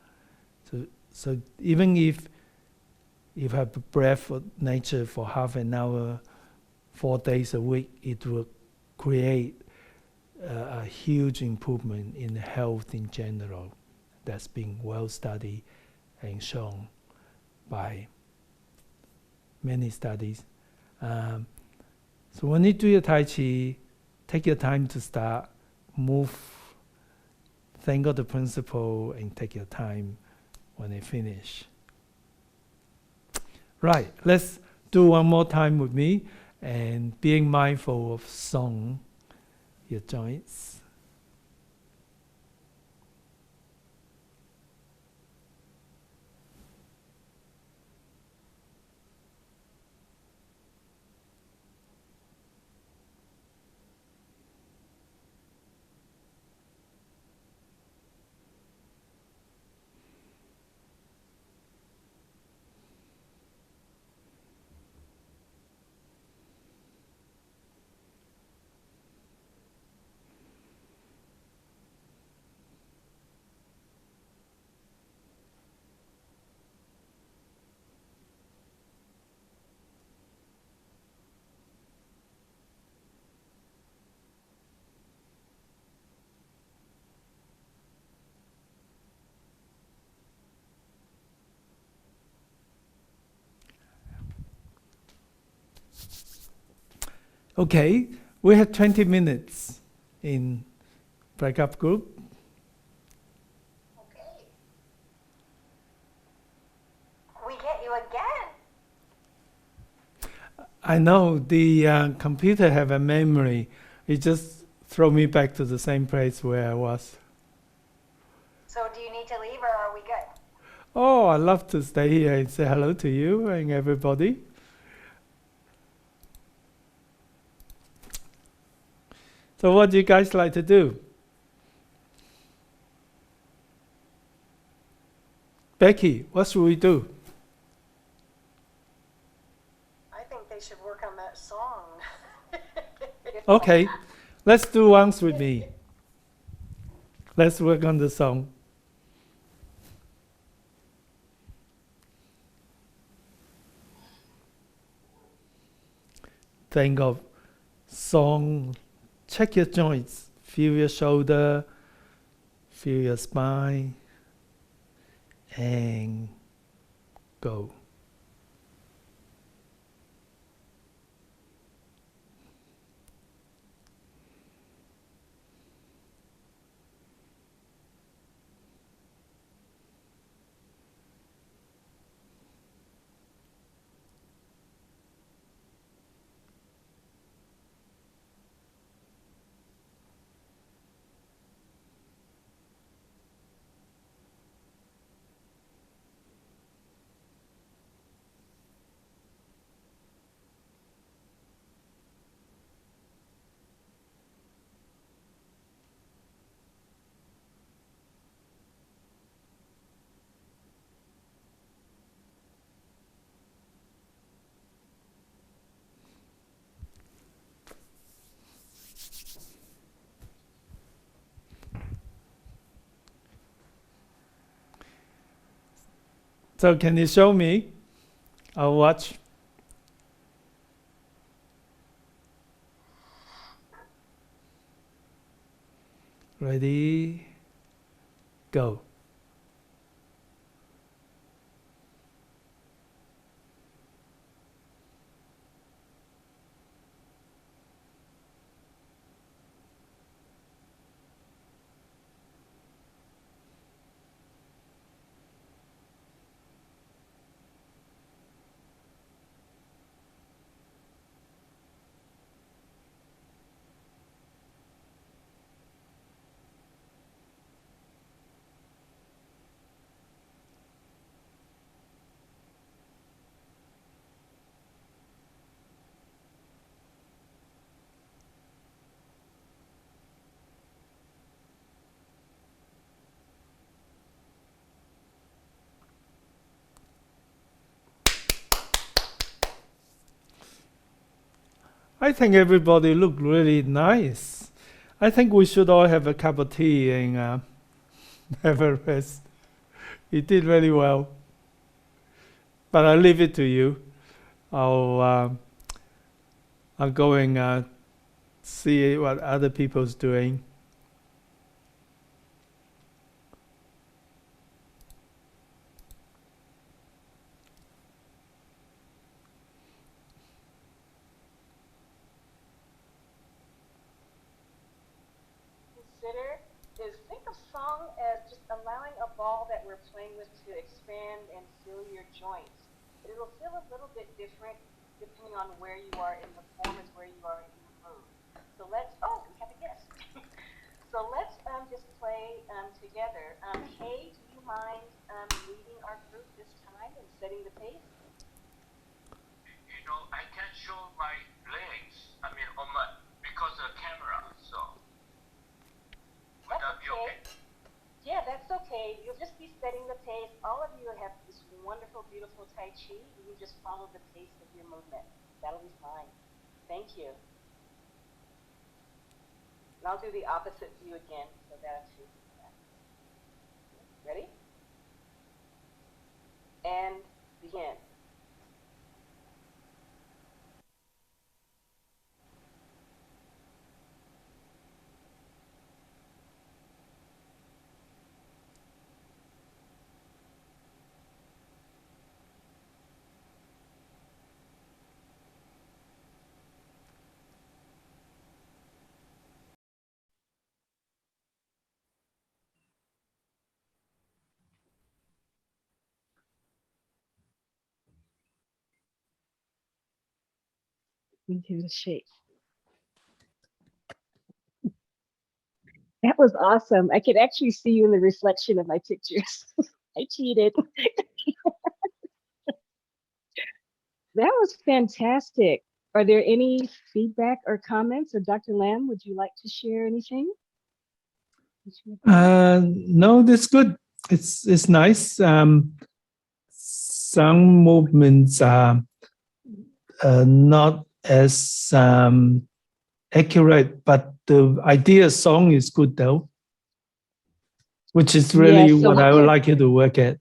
So even if you have a breath of nature for half an hour, 4 days a week, it will create a huge improvement in health in general. That's been well studied and shown by many studies. So when you do your Tai Chi, take your time to start, move, think of the principle, and take your time when you finish. Right, let's do one more time with me, and being mindful of song, your joints. Okay, we have 20 minutes in breakup group. Okay. We get you again. I know the computer have a memory. It just throw me back to the same place where I was. So do you need to leave or are we good? Oh, I'd love to stay here and say hello to you and everybody. So what do you guys like to do? Becky, what should we do? I think they should work on that song. Okay, let's do once with me. Let's work on the song. Think of song. Check your joints. Feel your shoulder. Feel your spine. And go. So can you show me? I'll watch. Ready? Go. I think everybody looked really nice. I think we should all have a cup of tea and have a rest. You did really well. But I'll leave it to you. I'll go and see what other people's doing. Consider is think of song as just allowing a ball that we're playing with to expand and fill your joints. It'll feel a little bit different depending on where you are in the form as where you are in the move. So let's, oh, we have a guest. So let's just play together. Kay, do you mind leading our group this time and setting the pace? You know, I can't show my legs. I mean, because of the camera. So would that be okay? Yeah, that's okay. You'll just be setting the pace. All of you have this wonderful, beautiful Tai Chi. You just follow the pace of your movement. That'll be fine. Thank you. And I'll do the opposite view again so that I'm facing that. Ready? And begin. Into the shape. That was awesome. I could actually see you in the reflection of my pictures. I cheated. That was fantastic. Are there any feedback or comments? Or Dr. Lam, would you like to share anything? No, that's good. It's nice. Some movements are not as accurate, but the idea song is good though, which is really Yeah, so what I would like you to work at.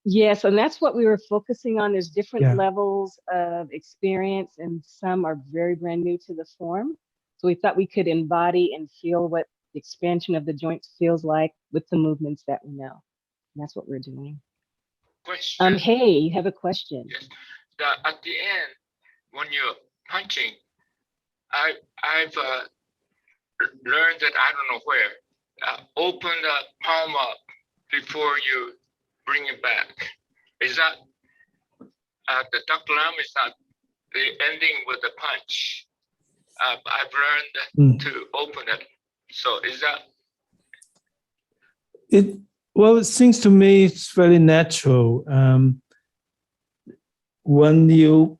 Yes, and that's what we were focusing on. There's different levels of experience, and some are very brand new to the form. So we thought we could embody and feel what the expansion of the joints feels like with the movements that we know. And that's what we're doing. Question. Hey, you have a question. Yes. At the end, when you're punching, I've learned that I don't know where. Open the palm up before you bring it back. Is that the Dr. Lam is not the ending with the punch? I've learned to open it. So is that? Well, it seems to me it's very natural. When you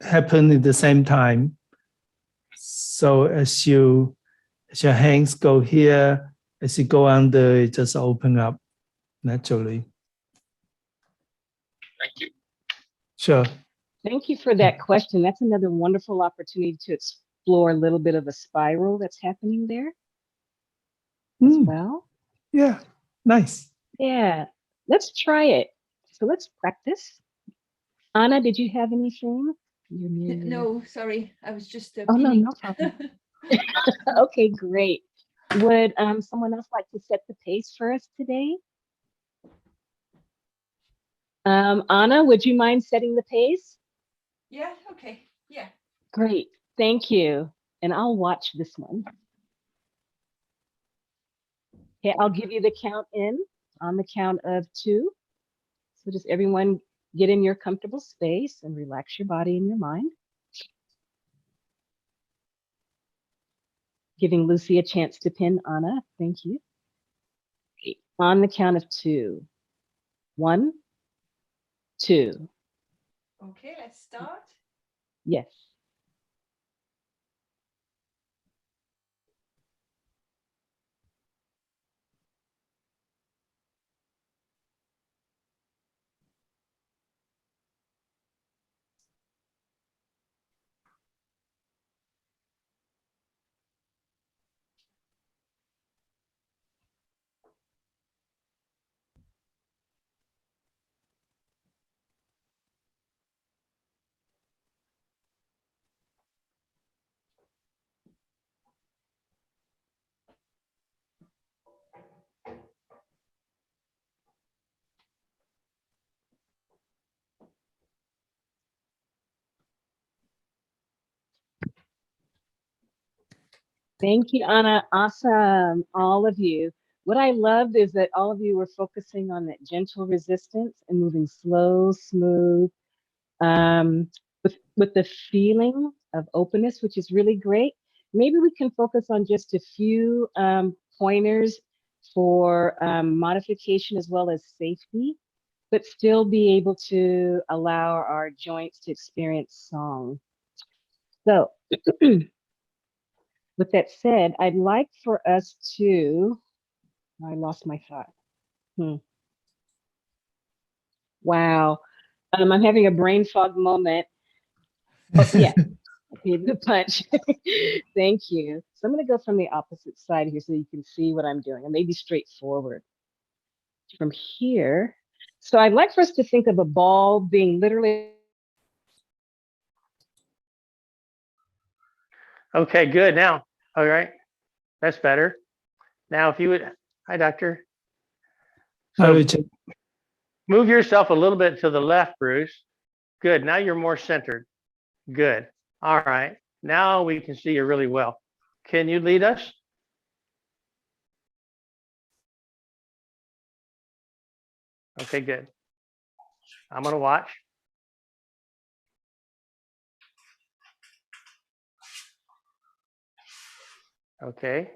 happen at the same time, so as your hands go here, as you go under, it just open up naturally. Thank you. Sure. Thank you for that question. That's another wonderful opportunity to explore a little bit of a spiral that's happening there as well. Yeah, nice. Yeah, let's try it. So let's practice. Anna, did you have anything? No, sorry. I was just Oh, no, peeing. no problem. Okay, great. Would someone else like to set the pace for us today? Anna, would you mind setting the pace? Yeah, okay. Yeah. Great, thank you. And I'll watch this one. Okay, I'll give you the count in on the count of 2. So just everyone get in your comfortable space and relax your body and your mind. Giving Lucy a chance to pin Anna. Thank you. Okay. On the count of 2. 1, 2. Okay, let's start. Yes. Thank you, Anna. Awesome, all of you. What I loved is that all of you were focusing on that gentle resistance and moving slow, smooth, with the feeling of openness, which is really great. Maybe we can focus on just a few pointers for modification as well as safety, but still be able to allow our joints to experience song. So with that said, I'd like for us to, I lost my thought. Wow. I'm having a brain fog moment. Oh, yeah. Okay, the punch. Thank you. So I'm going to go from the opposite side here so you can see what I'm doing. I may be straightforward. From here. So I'd like for us to think of a ball being literally. Okay, good. Now, all right, that's better. Now, if you would, hi, doctor. Hi, So Richard. move yourself a little bit to the left, Bruce. Good. Now you're more centered. Good. All right. Now we can see you really well. Can you lead us? Okay, good. I'm going to watch. Okay.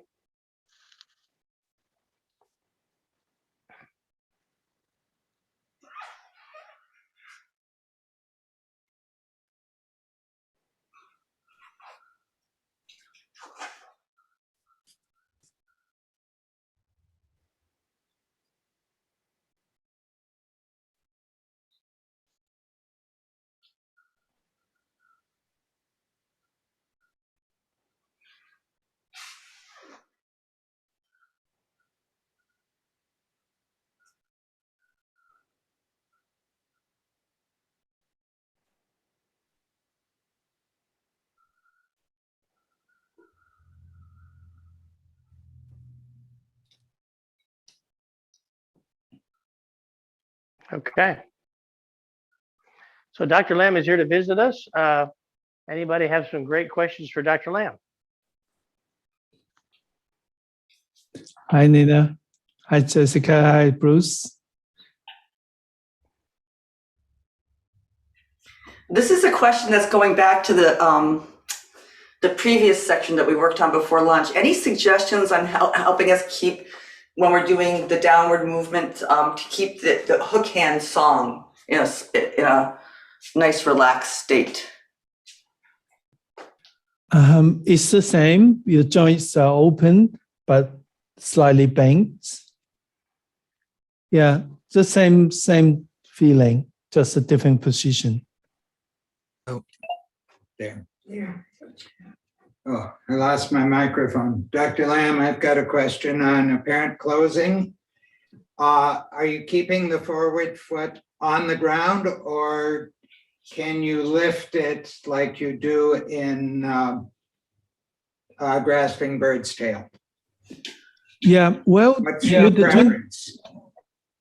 Okay. So Dr. Lam is here to visit us. Anybody have some great questions for Dr. Lam? Hi, Nina. Hi, Jessica. Hi, Bruce. This is a question that's going back to the previous section that we worked on before lunch. Any suggestions on helping us keep, when we're doing the downward movement, to keep the hook hand song in a nice relaxed state? It's the same. Your joints are open, but slightly bent. Yeah, the same feeling, just a different position. Oh, there. Yeah. Oh, I lost my microphone. Dr. Lam, I've got a question on apparent closing. Are you keeping the forward foot on the ground, or can you lift it like you do in grasping bird's tail? Yeah, well,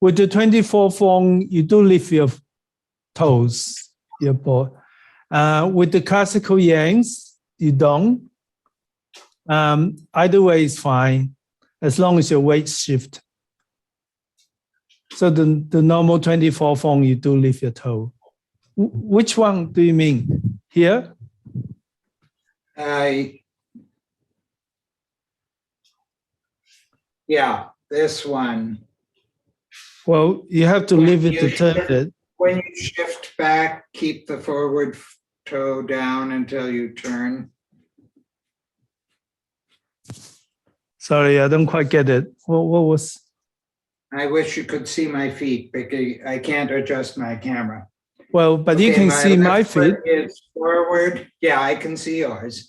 with the 24 form, you do lift your toes, your ball. With the classical yangs, you don't. Either way is fine, as long as your weight shift. So the normal 24 form, you do lift your toe. Which one do you mean? Here? Yeah, this one. Well, you have to leave it to turn it. When you shift back, keep the forward toe down until you turn. Sorry, I don't quite get it. What was? I wish you could see my feet because I can't adjust my camera. Well, but okay, you can see my feet. Is forward. Yeah, I can see yours.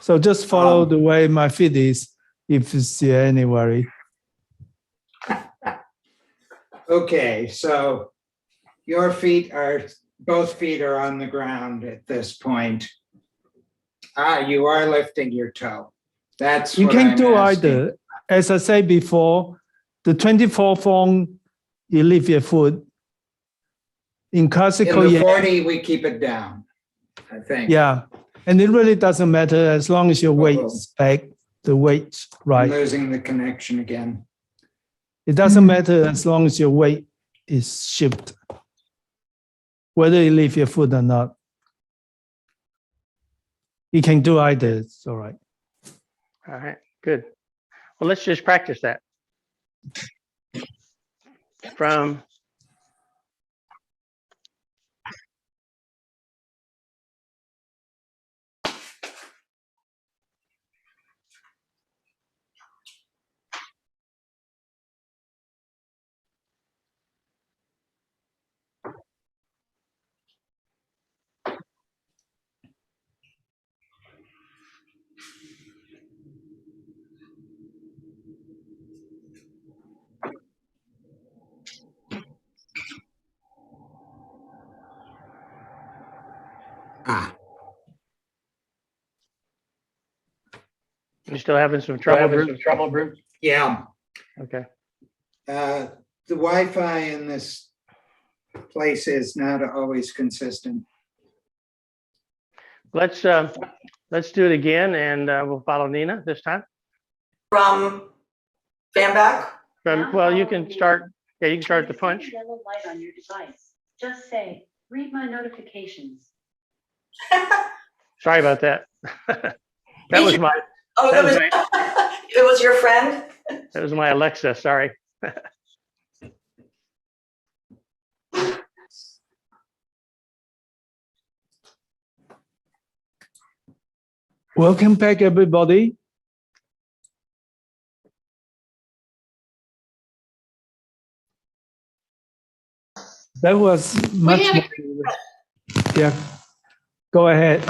So just follow the way my feet is, if you see any worry. Okay, so your feet are, both feet are on the ground at this point. You are lifting your toe. That's you what can I'm do asking. either. As I said before, the 24 form, you lift your foot. In classical, in the 40, we keep it down, I think. Yeah, And it really doesn't matter as long as your weight's back, the weight I'm right. losing the connection again. It doesn't matter as long as your weight is shifted, whether you leave your foot or not. You can do either, it's all right. All right, good. Well, let's just practice that. From you still having some trouble, Bruce? Yeah. Okay. The Wi-Fi in this place is not always consistent. Let's do it again, and we'll follow Nina this time. From fan back? Well, you can start. Yeah, you can start at the punch. Yellow light on your device. Just say, read my notifications. Sorry about that. That was my. Oh, that was it was your friend? That was my Alexa. Sorry. Welcome back, everybody. That was much more. Yeah, go ahead.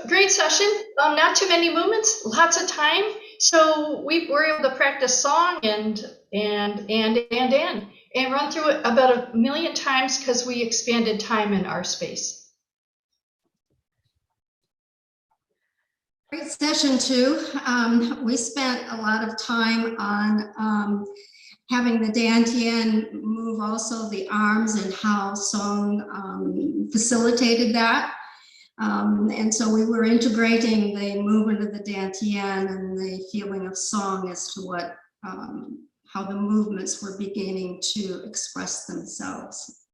Great session. Not too many movements, lots of time. So we were able to practice song and run through it about 1 million times because we expanded time in our space. Great session too. We spent a lot of time on having the dantian move also the arms and how Song facilitated that. And so we were integrating the movement of the dantian and the feeling of Song as to what, how the movements were beginning to express themselves.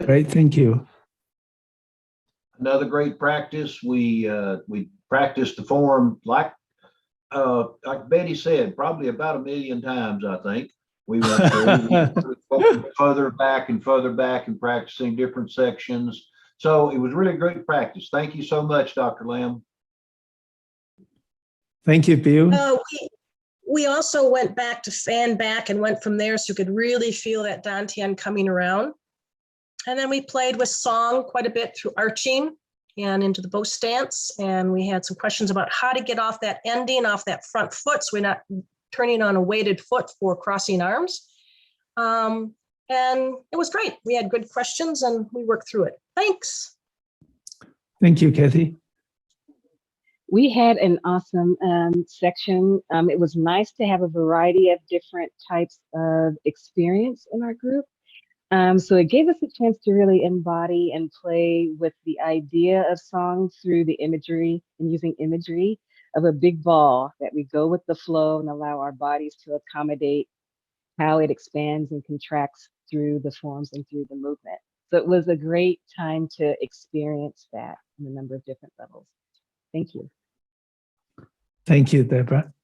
Great, thank you. Another great practice. We practiced the form like Betty said, probably about 1 million times, I think. We went through further back and practicing different sections. So it was really great practice. Thank you so much, Dr. Lam. Thank you, Bill. We also went back to fan back and went from there so you could really feel that dantian coming around. And then we played with Song quite a bit through arching and into the bow stance. And we had some questions about how to get off that ending, off that front foot, so we're not turning on a weighted foot for crossing arms. And it was great. We had good questions and we worked through it. Thanks. Thank you, Kathy. We had an awesome section. It was nice to have a variety of different types of experience in our group. So it gave us a chance to really embody and play with the idea of song through the imagery and using imagery of a big ball that we go with the flow and allow our bodies to accommodate how it expands and contracts through the forms and through the movement. So it was a great time to experience that in a number of different levels. Thank you. Thank you, Deborah.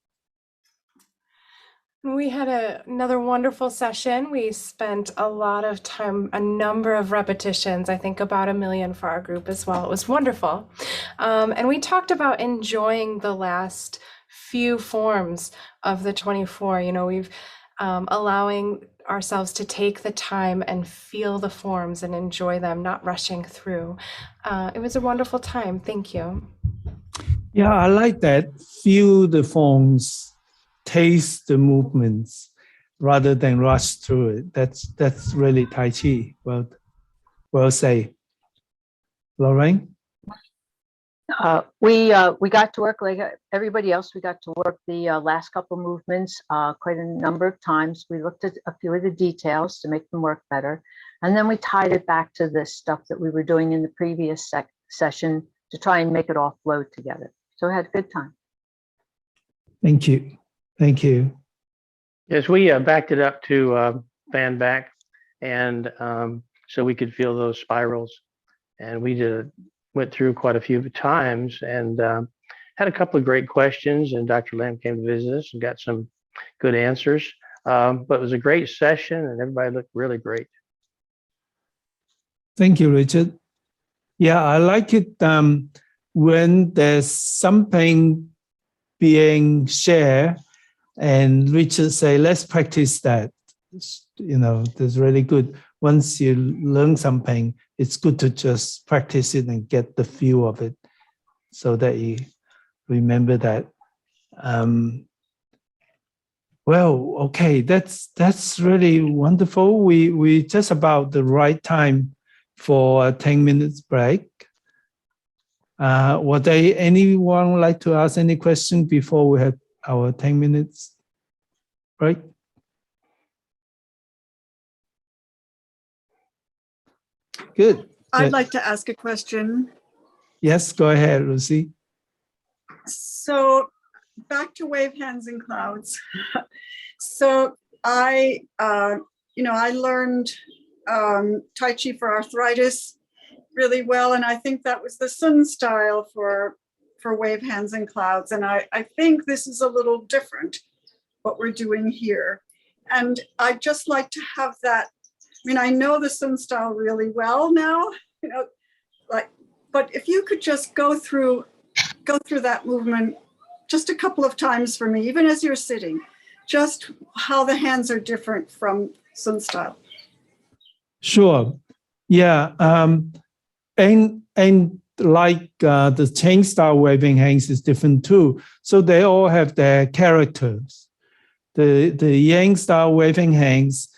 We had another wonderful session. We spent a lot of time, a number of repetitions, I think about 1 million for our group as well. It was wonderful. And we talked about enjoying the last few forms of the 24. You know, we've allowing ourselves to take the time and feel the forms and enjoy them, not rushing through. It was a wonderful time. Thank you. Yeah, I like that. Feel the forms. Taste the movements rather than rush through it. That's really Tai Chi. Well said. Lorraine? We got to work like everybody else. We got to work the last couple movements quite a number of times. We looked at a few of the details to make them work better. And then we tied it back to this stuff that we were doing in the previous session to try and make it all flow together. So we had a good time. Thank you. Thank you. Yes, we backed it up to fan back, and so we could feel those spirals. And we went through quite a few times and had a couple of great questions. And Dr. Lam came to visit us and got some good answers. But it was a great session, and everybody looked really great. Thank you, Richard. Yeah, I like it when there's something being shared and Richard say, let's practice that. You know, that's really good. Once you learn something, it's good to just practice it and get the feel of it so that you remember that. Well, okay, that's really wonderful. We just about the right time for a 10 minutes break. Would anyone like to ask any question before we have our 10 minutes break? Good. I'd like to ask a question. Yes, go ahead, Lucy. So back to wave hands and clouds. So I learned Tai Chi for arthritis really well. And I think that was the Sun style for wave hands and clouds. And I think this is a little different, what we're doing here. And I'd just like to have that. I mean, I know the Sun style really well now, but if you could just go through that movement just a couple of times for me, even as you're sitting, just how the hands are different from Sun style. Sure. Yeah. And like the chain style waving hands is different too. So they all have their characters. The Yang style waving hands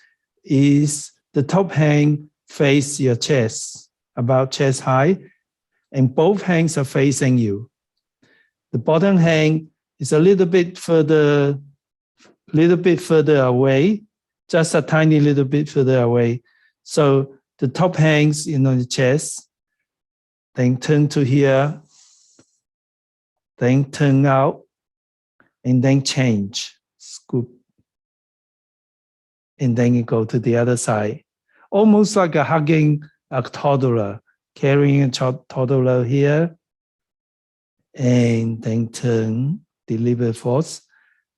is the top hand face your chest, about chest high, and both hands are facing you. The bottom hand is a little bit further away, just a tiny little bit further away. So the top hangs, the chest, then turn to here, then turn out, and then change, scoop. And then you go to the other side. Almost like hugging a toddler, carrying a toddler here, and then turn, deliver force,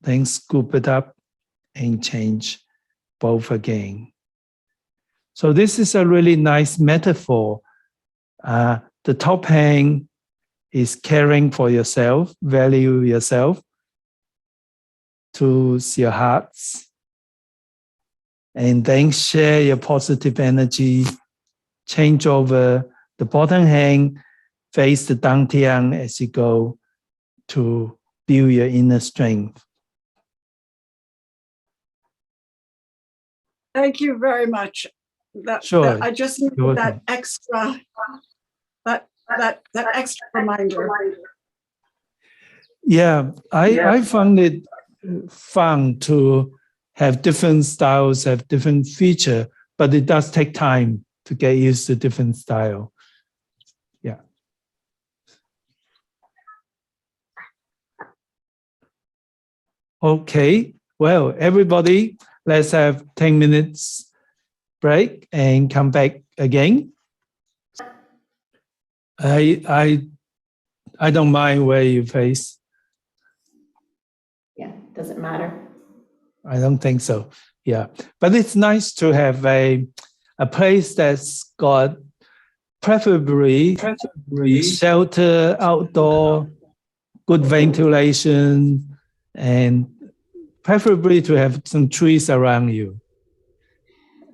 then scoop it up and change both again. So this is a really nice metaphor. The top hand is caring for yourself, value yourself, to your hearts, and then share your positive energy, change over. The bottom hand, face the dantian as you go to build your inner strength. Thank you very much. Sure. I just need that extra, that extra reminder. Yeah, I found it fun to have different styles, have different feature, but it does take time to get used to different style. Yeah. Okay, well, everybody, let's have 10 minutes break and come back again. I don't mind where you face. Yeah, doesn't matter. I don't think so. Yeah, but it's nice to have a place that's got preferably shelter, outdoor, good ventilation, and preferably to have some trees around you.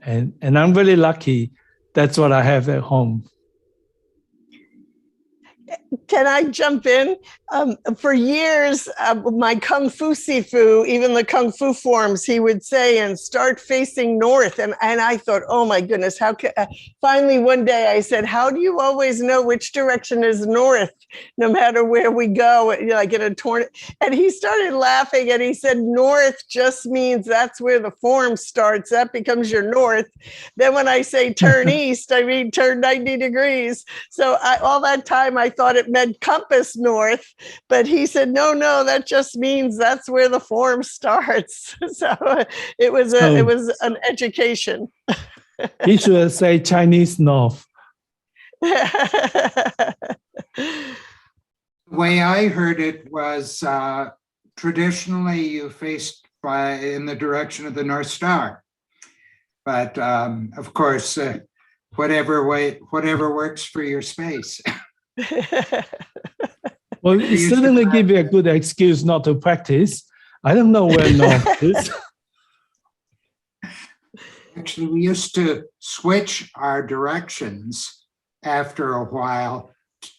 And I'm really lucky. That's what I have at home. Can I jump in? For years, my Kung Fu Sifu, even the Kung Fu forms, he would say, and start facing north. And I thought, oh my goodness, how can, finally one day I said, how do you always know which direction is north, no matter where we go, like in a tornado? And he started laughing and he said, north just means that's where the form starts. That becomes your north. Then when I say turn east, I mean turn 90 degrees. So all that time I thought it meant compass north, but he said, no, that just means that's where the form starts. So it was an education. He should say Chinese north. The way I heard it was traditionally you faced in the direction of the North Star. But of course, whatever works for your space. Well, it certainly give you a good excuse not to practice. I don't know where north is. Actually, we used to switch our directions after a while,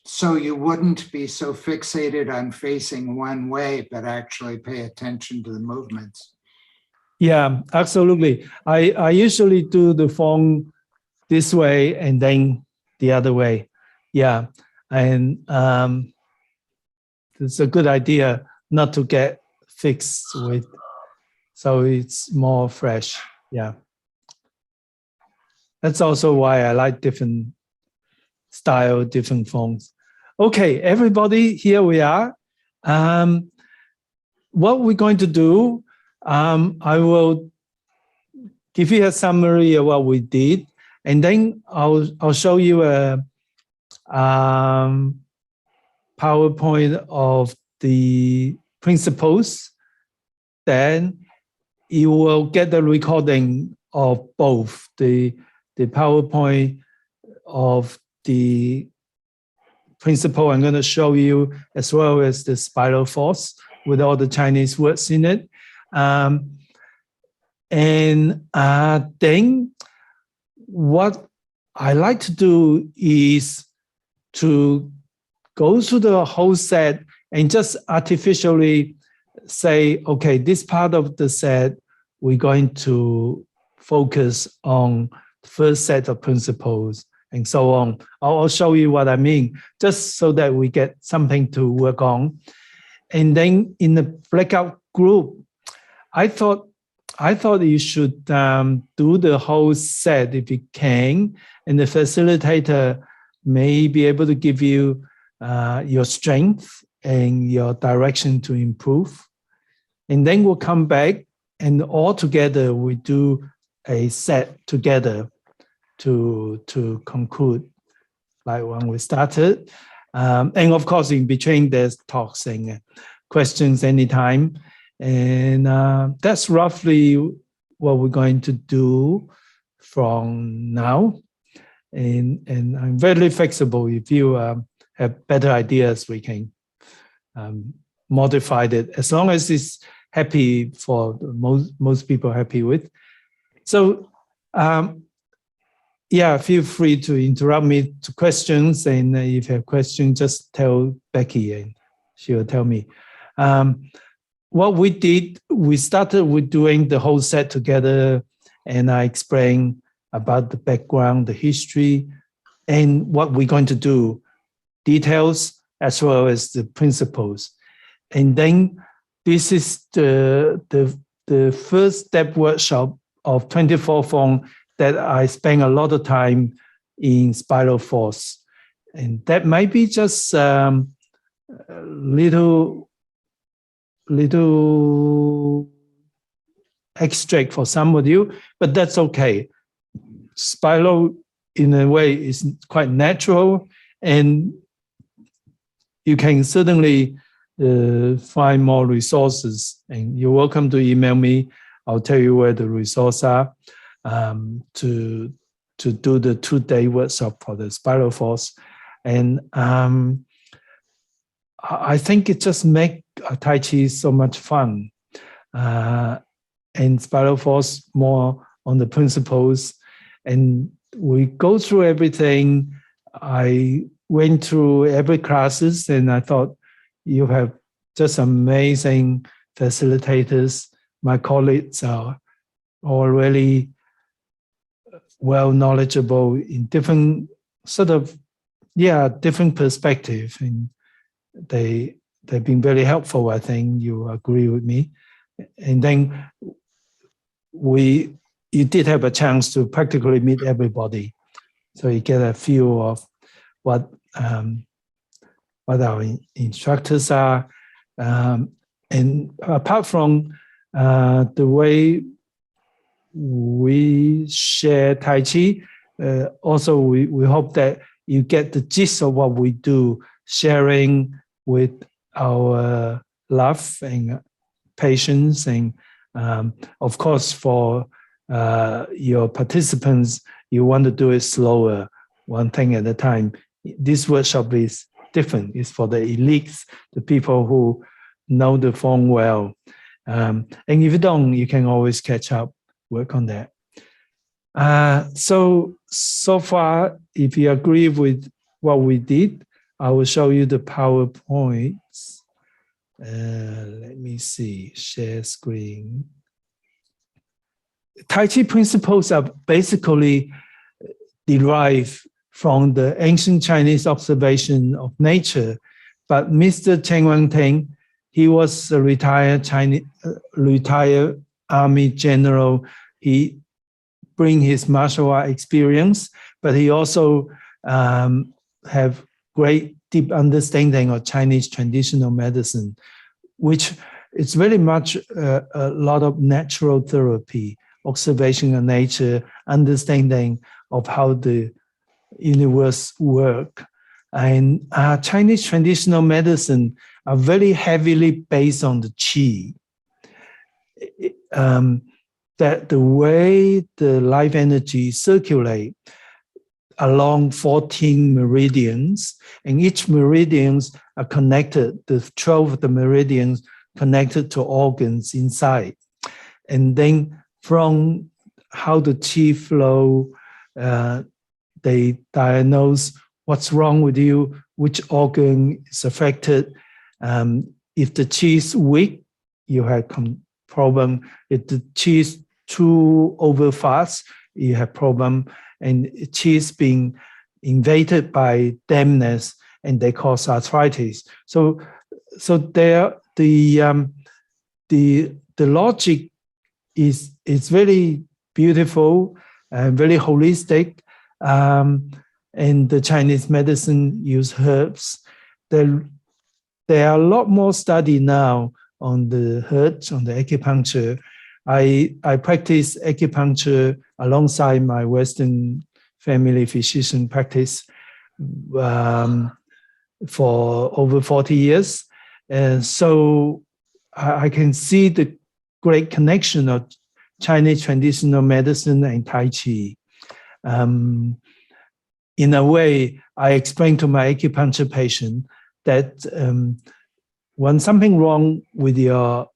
so you wouldn't be so fixated on facing one way, but actually pay attention to the movements. Yeah, absolutely. I usually do the phone this way and then the other way. Yeah, and it's a good idea not to get fixed with, so it's more fresh. Yeah. That's also why I like different style, different phones. Okay, everybody, here we are. What we're going to do, I will give you a summary of what we did, and then I'll show you a PowerPoint of the principles. Then you will get the recording of both the PowerPoint of the principle I'm going to show you, as well as the spiral force with all the Chinese words in it. Then what I like to do is to go through the whole set and just artificially say, okay, this part of the set, we're going to focus on the first set of principles and so on. I'll show you what I mean, just so that we get something to work on. And then in the breakout group, I thought you should do the whole set if you can, and the facilitator may be able to give you your strength and your direction to improve. And then we'll come back and all together we do a set together to conclude, like when we started. And of course, in between there's talks and questions anytime. And that's roughly what we're going to do from now. And I'm very flexible. If you have better ideas, we can modify it as long as it's happy for most people happy with. So yeah, feel free to interrupt me to questions, and if you have questions, just tell Becky and she will tell me. What we did, we started with doing the whole set together, and I explained about the background, the history, and what we're going to do, details as well as the principles. And then this is the first step workshop of 24 form that I spend a lot of time in spiral force. And that might be just little extract for some of you, but that's okay. Spiral, in a way, is quite natural, and you can certainly find more resources. And you're welcome to email me. I'll tell you where the resources are to do the 2-day workshop for the spiral force. And I think it just makes Tai Chi so much fun. And spiral force more on the principles. And we go through everything. I went through every classes, and I thought you have just amazing facilitators. My colleagues are all really well knowledgeable in different sort of, different perspective, and they've been very helpful. I think you agree with me. And then you did have a chance to practically meet everybody, so you get a feel of what our instructors are, and apart from the way we share Tai Chi, also we hope that you get the gist of what we do, sharing with our love and patience, and of course for your participants, you want to do it slower, one thing at a time. This workshop is different. It's for the elites, the people who know the form well. And if you don't, you can always catch up, work on that. So far, if you agree with what we did, I will show you the PowerPoints. Let me see, share screen. Tai Chi principles are basically derived from the ancient Chinese observation of nature. But Mr. Chen Wang-ting, he was a retired army general. He bring his martial art experience, but he also have great deep understanding of Chinese traditional medicine, which is very much a lot of natural therapy, observation of nature, understanding of how the universe work. And Chinese traditional medicine are very heavily based on the qi. That the way the life energy circulate along 14 meridians, and each meridians are connected, the 12 of the meridians connected to organs inside. And then from how the qi flow, they diagnose what's wrong with you, which organ is affected. If the qi is weak, you have problem. If the qi is too over fast, you have problem. And qi is being invaded by dampness, and they cause arthritis. So there, the logic is very beautiful and very holistic. And the Chinese medicine use herbs. There are a lot more study now on the herbs, on the acupuncture. I practice acupuncture alongside my Western family physician practice for over 40 years. And so I can see the great connection of Chinese traditional medicine and Tai Chi. In a way, I explain to my acupuncture patient that when something wrong with your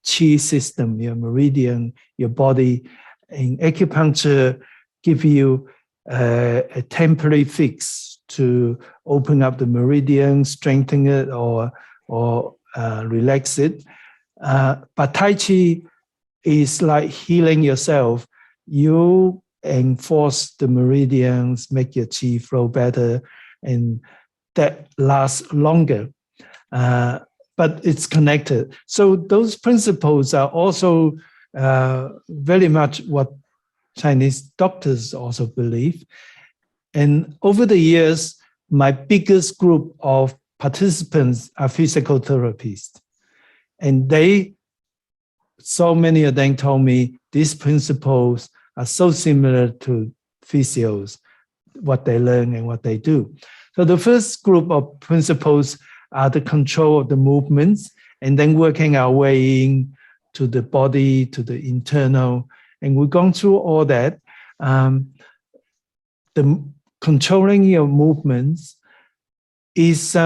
qi system, your meridian, your body, and acupuncture give you a temporary fix to open up the meridian, strengthen it, or relax it. But Tai Chi is like healing yourself. You enforce the meridians, make your qi flow better, and that lasts longer. But it's connected. So those principles are also very much what Chinese doctors also believe. And over the years, my biggest group of participants are physical therapists. And so many of them told me these principles are so similar to physios, what they learn and what they do. So the first group of principles are the control of the movements, and then working our way in to the body, to the internal. And we've gone through all that. The controlling your movements is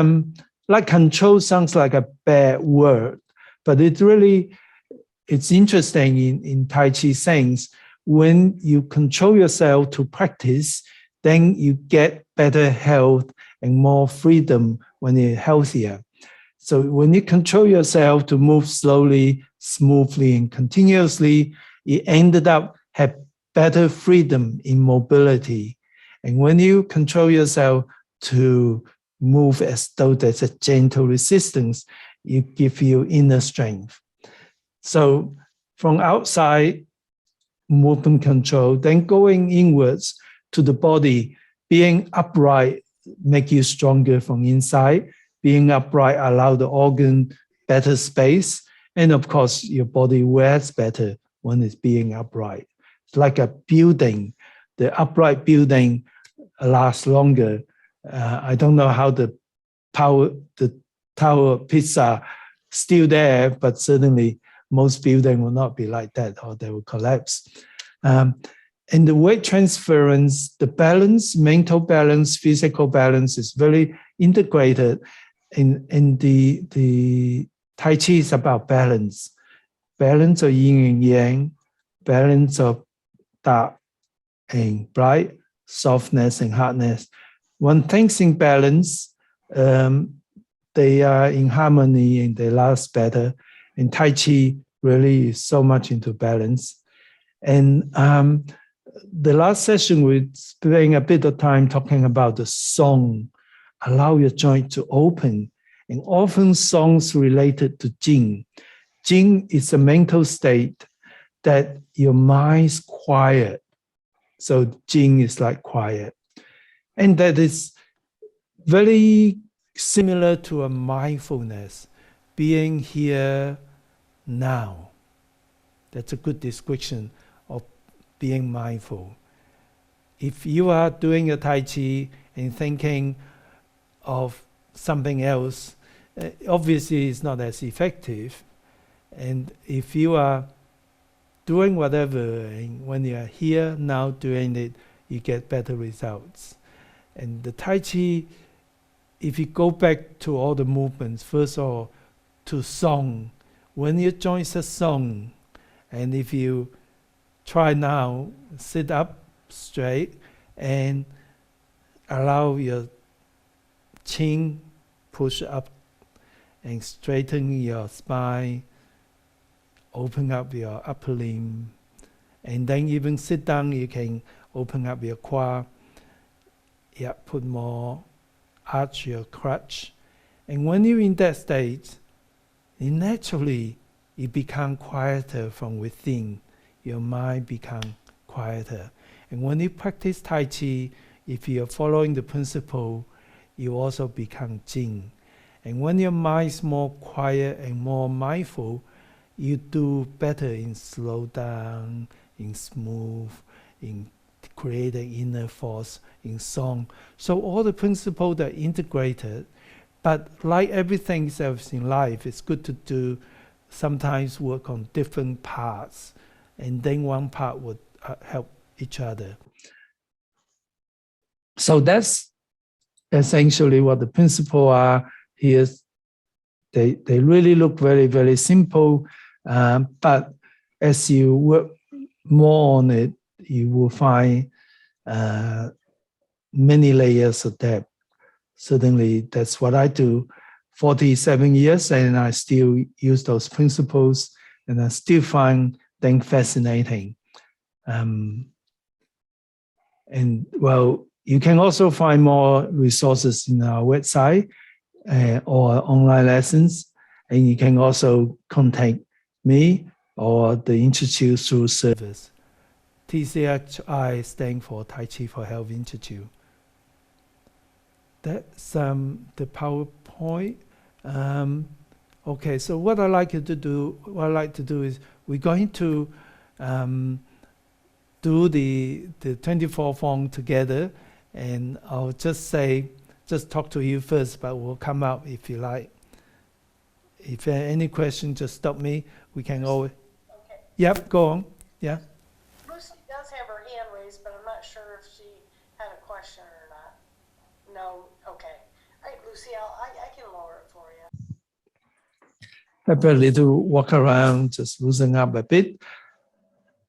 like control sounds like a bad word, but it's interesting in Tai Chi sense. When you control yourself to practice, then you get better health and more freedom when you're healthier. So when you control yourself to move slowly, smoothly, and continuously, you ended up have better freedom in mobility. And when you control yourself to move as though there's a gentle resistance, you give you inner strength. So from outside, movement control, then going inwards to the body, being upright make you stronger from inside. Being upright allow the organ better space. And of course, your body wears better when it's being upright. It's like a building. The upright building lasts longer. I don't know how the Tower of Pisa still there, but certainly most buildings will not be like that, or they will collapse. And the weight transference, the balance, mental balance, physical balance is very integrated. In the Tai Chi is about balance. Balance of yin and yang, balance of dark and bright, softness and hardness. When things in balance, they are in harmony and they last better. And Tai Chi really is so much into balance. And the last session, we spent a bit of time talking about the song, allow your joint to open. And often songs related to Jing. Jing is a mental state that your mind's quiet. So Jing is like quiet. And that is very similar to a mindfulness, being here now. That's a good description of being mindful. If you are doing a Tai Chi and thinking of something else, obviously it's not as effective. And if you are doing whatever, and when you are here now doing it, you get better results. And the Tai Chi, if you go back to all the movements, first of all, to song, when you join a song, and if you try now, sit up straight and allow your chin push up and straighten your spine, open up your upper limb, and then even sit down, you can open up your quad, put more, arch your crutch. And when you're in that state, naturally you become quieter from within. Your mind becomes quieter. And when you practice Tai Chi, if you're following the principle, you also become Jing. And when your mind is more quiet and more mindful, you do better in slow down, in smooth, in creating inner force, in song. So all the principles are integrated. But like everything else in life, it's good to do sometimes work on different parts, and then one part would help each other. So that's essentially what the principles are here. They really look very, very simple, but as you work more on it, you will find many layers of depth. Certainly, that's what I do. 47 years, and I still use those principles, and I still find them fascinating. And well, you can also find more resources in our website or online lessons, and you can also contact me or the Institute through service. TCHI stands for Tai Chi for Health Institute. That's the PowerPoint. Okay, so what I like to do is we're going to do the 24 form together, and I'll just talk to you first, but we'll come out if you like. If there are any questions, just stop me. We can always. Okay. Yep, go on. Yeah. Lucy does have her hand raised, but I'm not sure if she had a question or not. No. Okay. All right, Lucy, I can lower it for you. Have a little walk around, just loosen up a bit.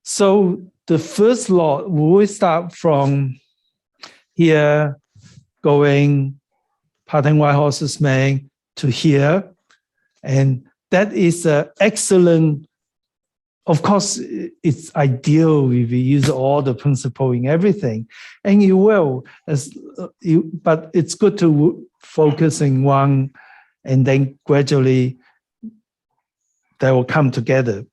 So the first lot, we will start from here, going, patting white horses man to here. And that is an excellent, of course, it's ideal if you use all the principle in everything, and you will, but it's good to focus in one, and then gradually they will come together.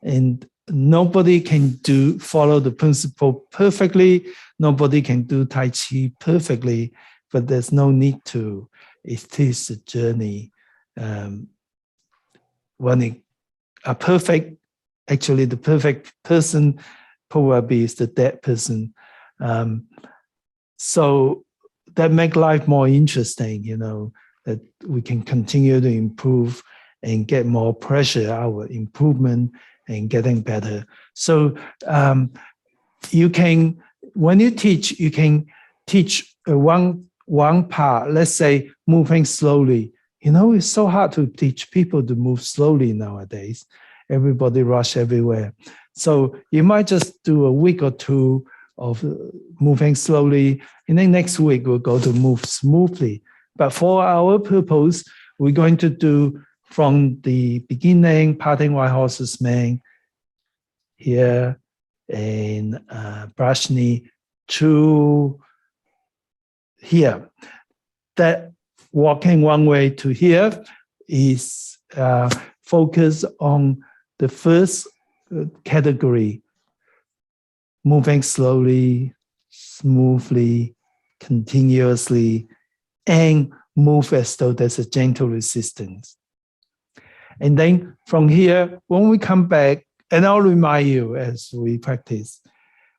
And nobody can follow the principle perfectly. Nobody can do Tai Chi perfectly, but there's no need to. It is a journey. When actually the perfect person probably is the dead person. So that make life more interesting, that we can continue to improve and get more pressure, our improvement and getting better. So you can, when you teach, you can teach one part, let's say moving slowly. It's so hard to teach people to move slowly nowadays. Everybody rush everywhere. So you might just do a week or two of moving slowly, and then next week we'll go to move smoothly. But for our purpose, we're going to do from the beginning, patting white horses man here, and brush knee to here. That walking one way to here is focus on the first category, moving slowly, smoothly, continuously, and move as though there's a gentle resistance. And then from here, when we come back, and I'll remind you as we practice,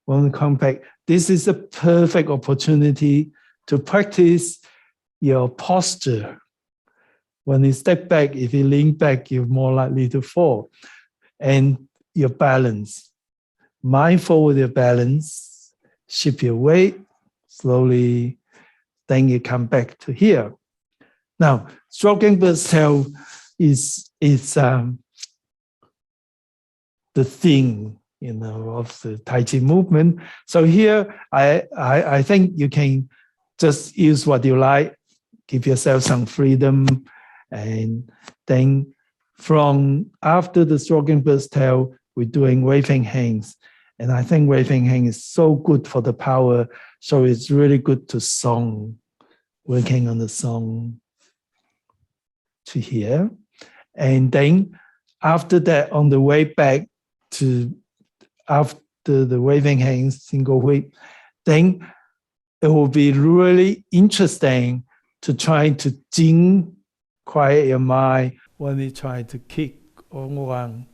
when we come back, this is a perfect opportunity to practice your posture. When you step back, if you lean back, you're more likely to fall. And your balance. Mindful with your balance, shift your weight slowly, then you come back to here. Now, stroking bird's tail is the thing, of the Tai Chi movement. So here, I think you can just use what you like, give yourself some freedom, and then from after the stroking bird's tail, we're doing waving hands. And I think waving hand is so good for the power. So it's really good to song, working on the song to here. And then after that, on the way back to after the waving hands, single whip, then it will be really interesting to try to jing, quiet your mind when you try to kick on one,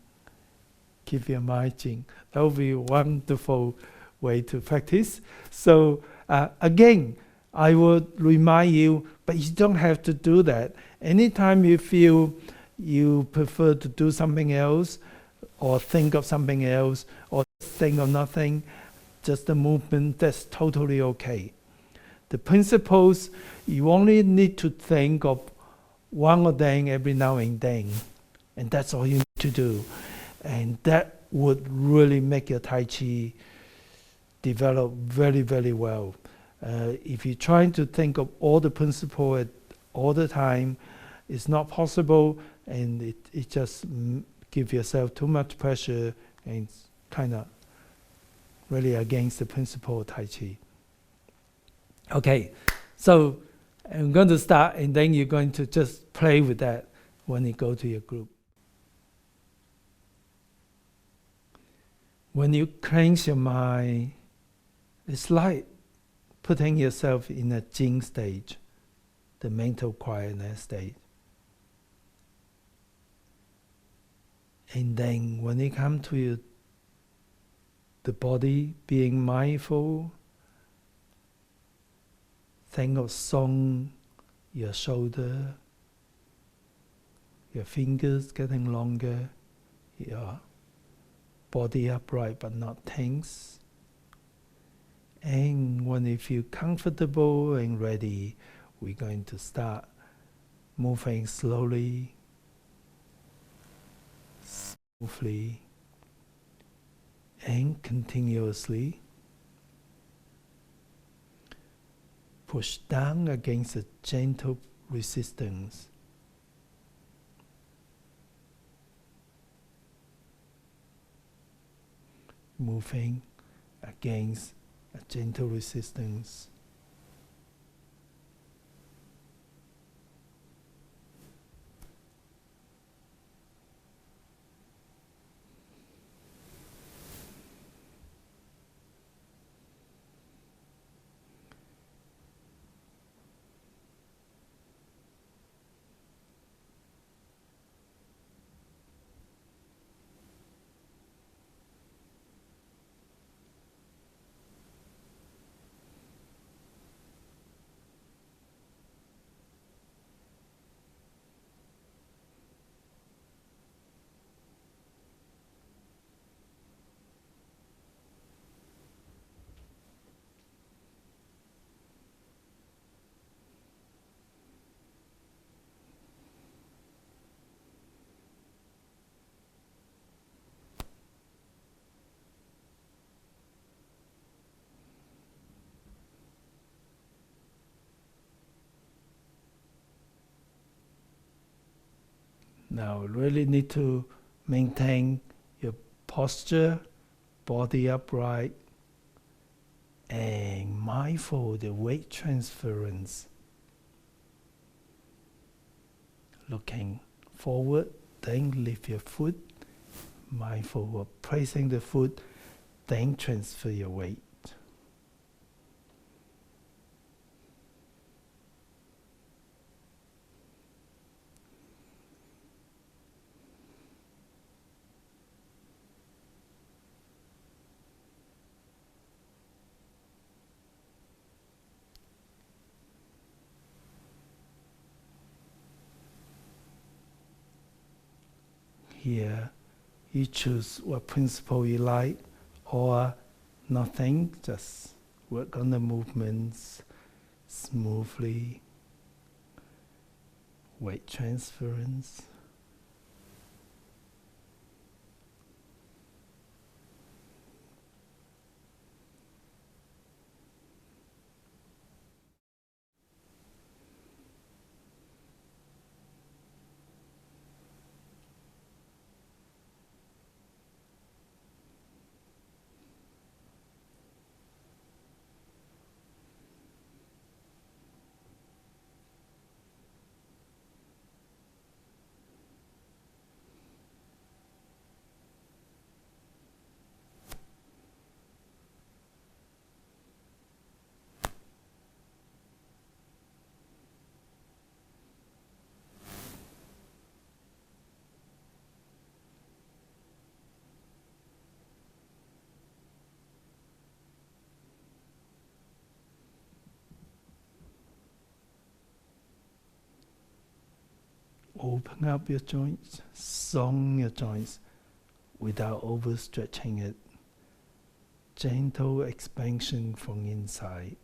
keep your mind jing. That will be a wonderful way to practice. So again, I would remind you, but you don't have to do that. Anytime you feel you prefer to do something else, or think of something else, or think of nothing, just the movement, that's totally okay. The principles, you only need to think of one of them every now and then, and that's all you need to do. And that would really make your Tai Chi develop very, very well. If you're trying to think of all the principles all the time, it's not possible, and it just give yourself too much pressure, and it's kind of really against the principle of Tai Chi. Okay, so I'm going to start, and then you're going to just play with that when you go to your group. When you cleanse your mind, it's like putting yourself in a Jing stage, the mental quietness state. And then when you come to the body, being mindful, think of song, your shoulder, your fingers getting longer, your body upright but not tense. And when you feel comfortable and ready, we're going to start moving slowly, smoothly, and continuously. push down against a gentle resistance. Moving against a gentle resistance. Now really need to maintain your posture, body upright, and mindful of the weight transference. Looking forward, then lift your foot, mindful of placing the foot, then transfer your weight. Here, you choose what principle you like, or nothing, just work on the movements smoothly, weight transference. Open up your joints, soften your joints without overstretching it. Gentle expansion from inside.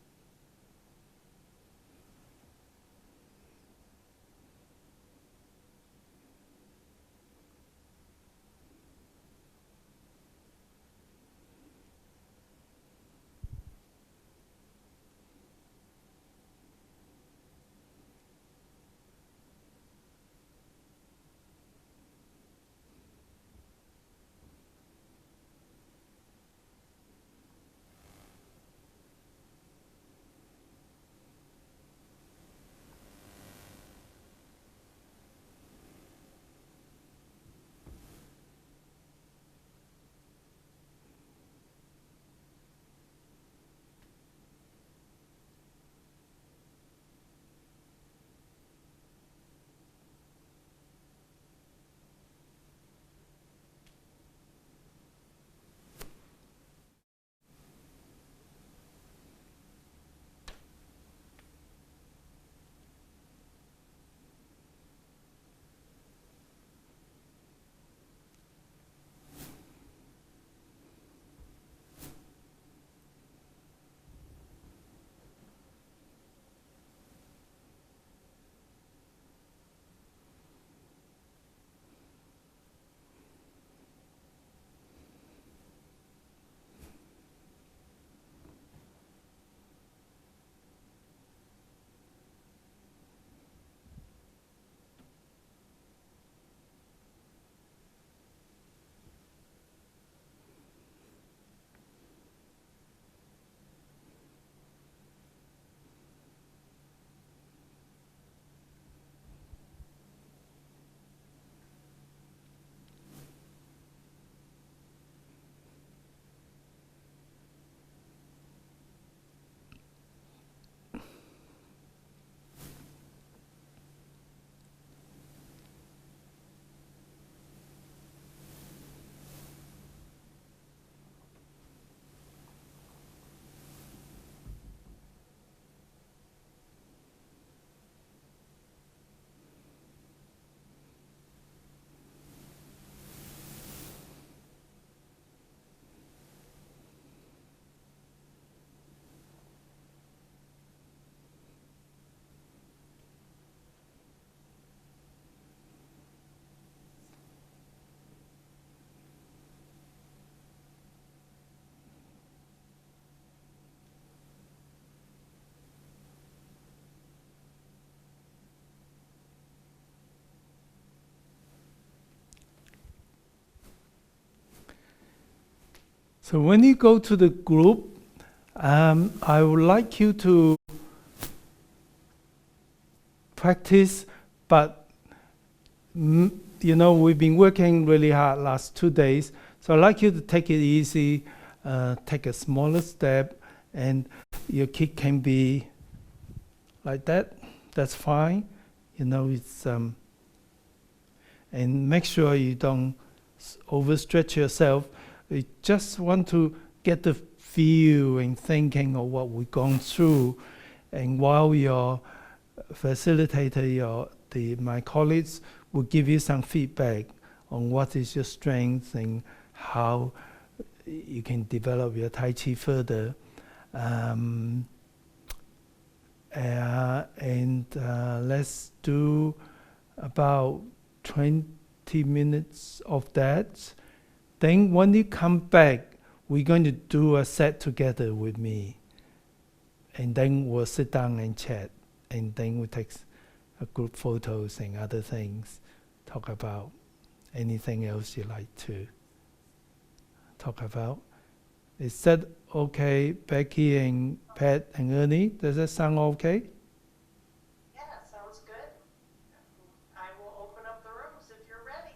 So when you go to the group, I would like you to practice, but you know, we've been working really hard last 2 days. So I'd like you to take it easy, take a smaller step, and your kick can be like that. That's fine. You know, it's and make sure you don't overstretch yourself. You just want to get the feel and thinking of what we're going through, and while your facilitator, my colleagues will give you some feedback on what is your strength and how you can develop your Tai Chi further. Let's do about 20 minutes of that. Then when you come back, we're going to do a set together with me. And then we'll sit down and chat. And then we take a group photos and other things. Talk about anything else you like to talk about. Is that okay, Becky and Pat and Ernie? Does that sound okay? Yeah, sounds good. I will open up the rooms if you're ready.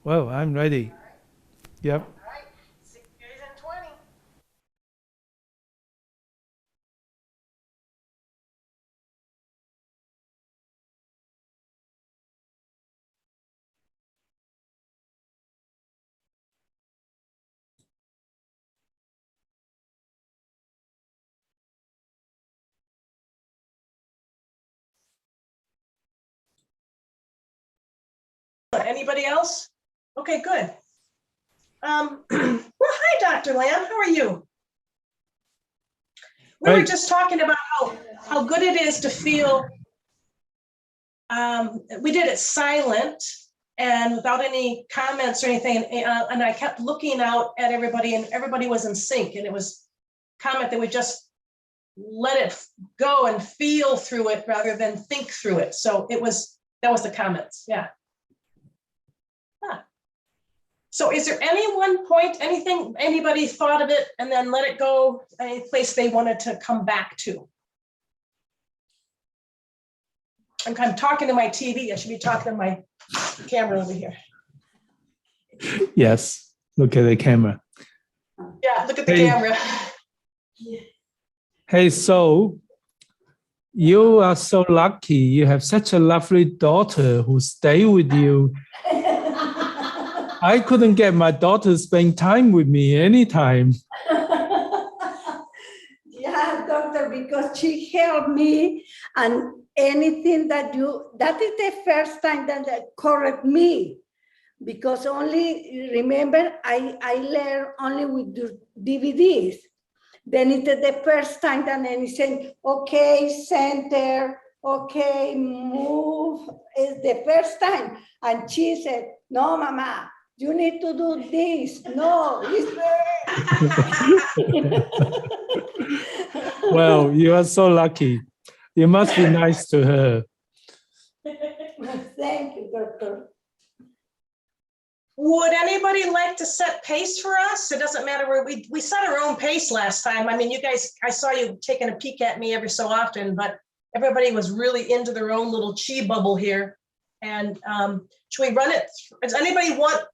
Well, I'm ready. All right. Yep. All right. See you guys in 20. Anybody else? Okay, good. Well, hi, Dr. Lam. How are you? We were just talking about how good it is to feel. We did it silent and without any comments or anything, and I kept looking out at everybody, and everybody was in sync. And it was comment that we just let it go and feel through it rather than think through it. So that was the comments. Yeah. Huh. So is there any one point, anything, anybody thought of it and then let it go, any place they wanted to come back to? I'm kind of talking to my TV. I should be talking to my camera over here. Yes. Look at the camera. Yeah, look at the camera. Hey, so you are so lucky. You have such a lovely daughter who stay with you. I couldn't get my daughter to spend time with me anytime. Yeah, doctor, because she helped me, and anything that is the first time that they correct me, because only, remember, I learned only with the DVDs. Then it's the first time that then he said, okay, center, okay, move, it's the first time. And she said, no, Mama, you need to do this. No, it's Well, you are so lucky. You must be nice to her. Thank you, doctor. Would anybody like to set pace for us? It doesn't matter where we set our own pace last time. I mean, you guys, I saw you taking a peek at me every so often, but everybody was really into their own little chi bubble here. And should we run it? Does anybody want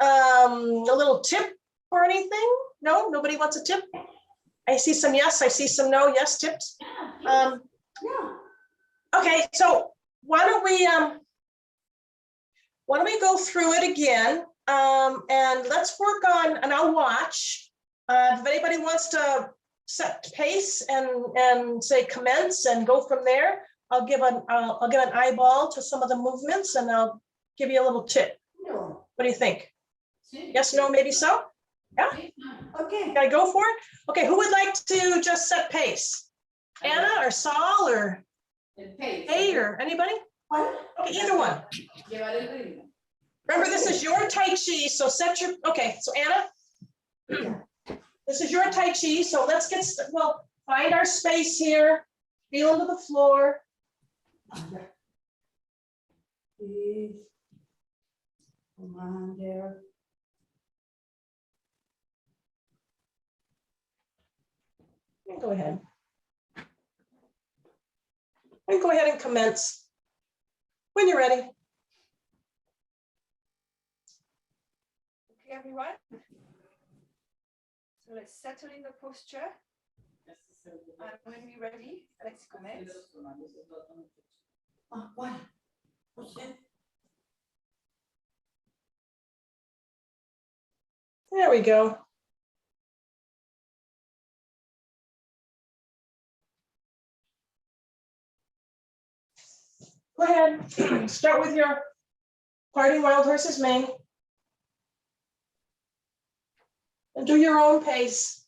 a little tip or anything? No, nobody wants a tip. I see some yes, I see some no. Yes, tips. Okay, so why don't we go through it again, and let's work on, and I'll watch. If anybody wants to set pace and say commence and go from there, I'll give an eyeball to some of the movements, and I'll give you a little tip. No. What do you think? Yes, no, maybe so? Yeah? Okay. Gotta go for it? Okay, who would like to just set pace? Anna or Saul or Hey or anybody? Okay, either one. Remember, this is your Tai Chi, so set your, okay, so Anna, this is your Tai Chi, so let's well, find our space here, feel into the floor. Come on there. Go ahead. And go ahead and commence when you're ready. Okay, everyone. So let's settle in the posture. And when we're ready, let's commence. Oh, what? There we go. Go ahead. Start with your parting wild horse's mane. And do your own pace.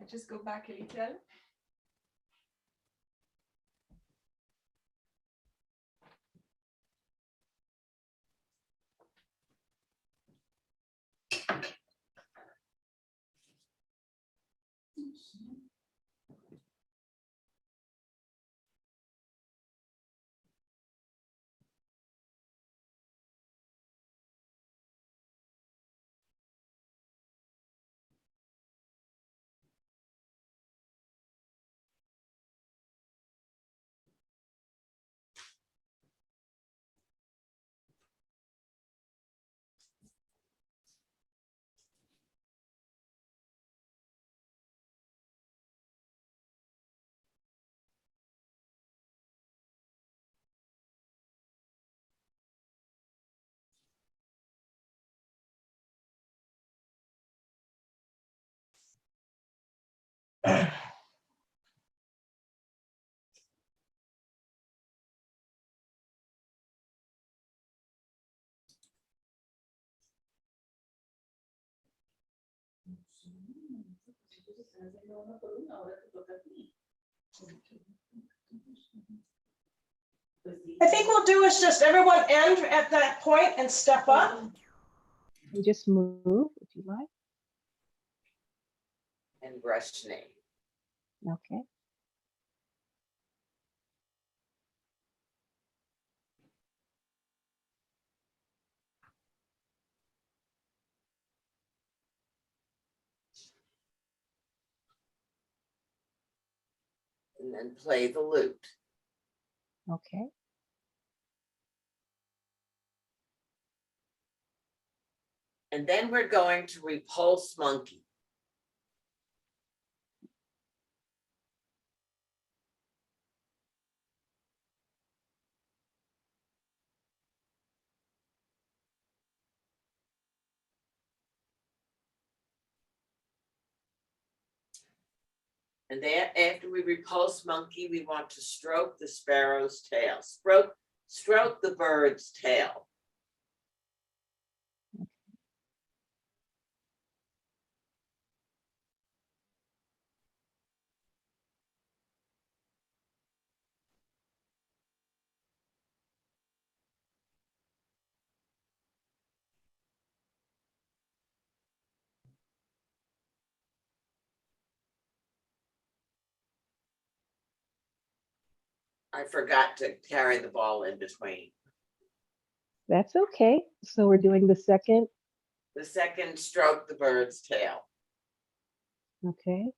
I just go back a little. I think we'll do is just everyone end at that point and step up. And just move if you like. And brush name. Okay. And then play the lute. Okay. And then we're going to repulse monkey. And then after we repulse monkey, we want to stroke the sparrow's tail. Stroke the bird's tail. I forgot to carry the ball in between. That's okay. So we're doing the second. The second, stroke the bird's tail. Okay.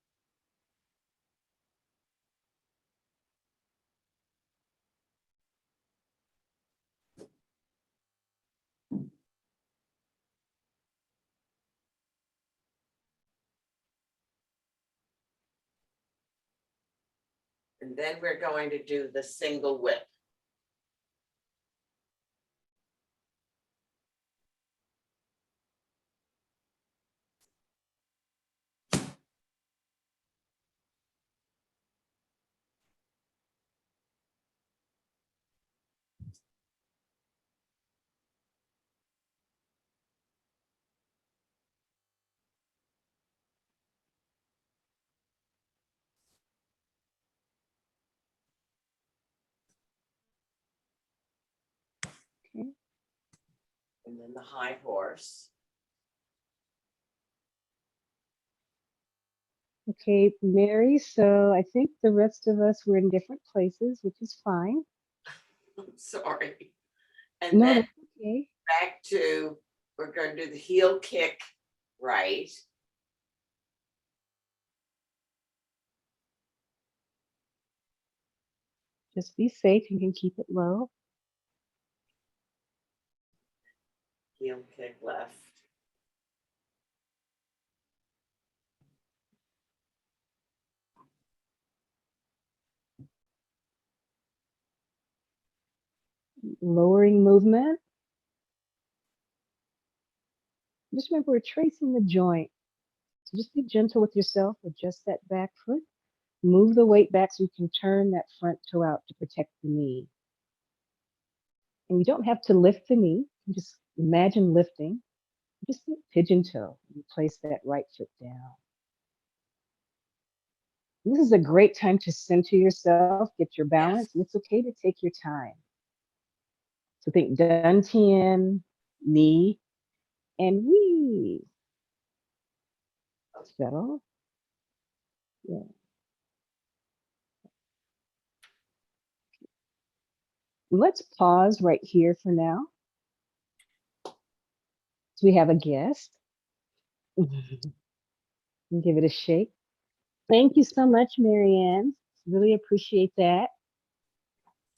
And then we're going to do the single whip. And then the high horse. Okay, Mary, so I think the rest of us were in different places, which is fine. I'm sorry. And No, then that's okay. back to, we're going to do the heel kick right. Just be safe. You can keep it low. Heel kick left. Lowering movement. Just remember, we're tracing the joint. So just be gentle with yourself. Adjust that back foot. Move the weight back so you can turn that front toe out to protect the knee. And you don't have to lift the knee. You just imagine lifting. Just pigeon toe. You place that right foot down. This is a great time to center yourself, get your balance. And it's okay to take your time. So think dantian, knee, and wee. Settle. Yeah. Let's pause right here for now. So we have a guest. And give it a shake. Thank you so much, Marianne. Really appreciate that.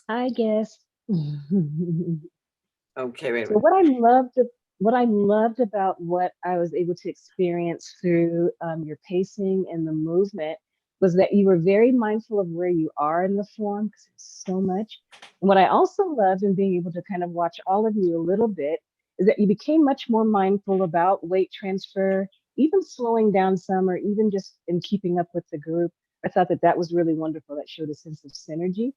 Hi, guest. Okay, wait a So minute. what I loved about what I was able to experience through your pacing and the movement was that you were very mindful of where you are in the form because there's so much. And what I also loved in being able to kind of watch all of you a little bit is that you became much more mindful about weight transfer, even slowing down some, or even just in keeping up with the group. I thought that that was really wonderful. That showed a sense of synergy.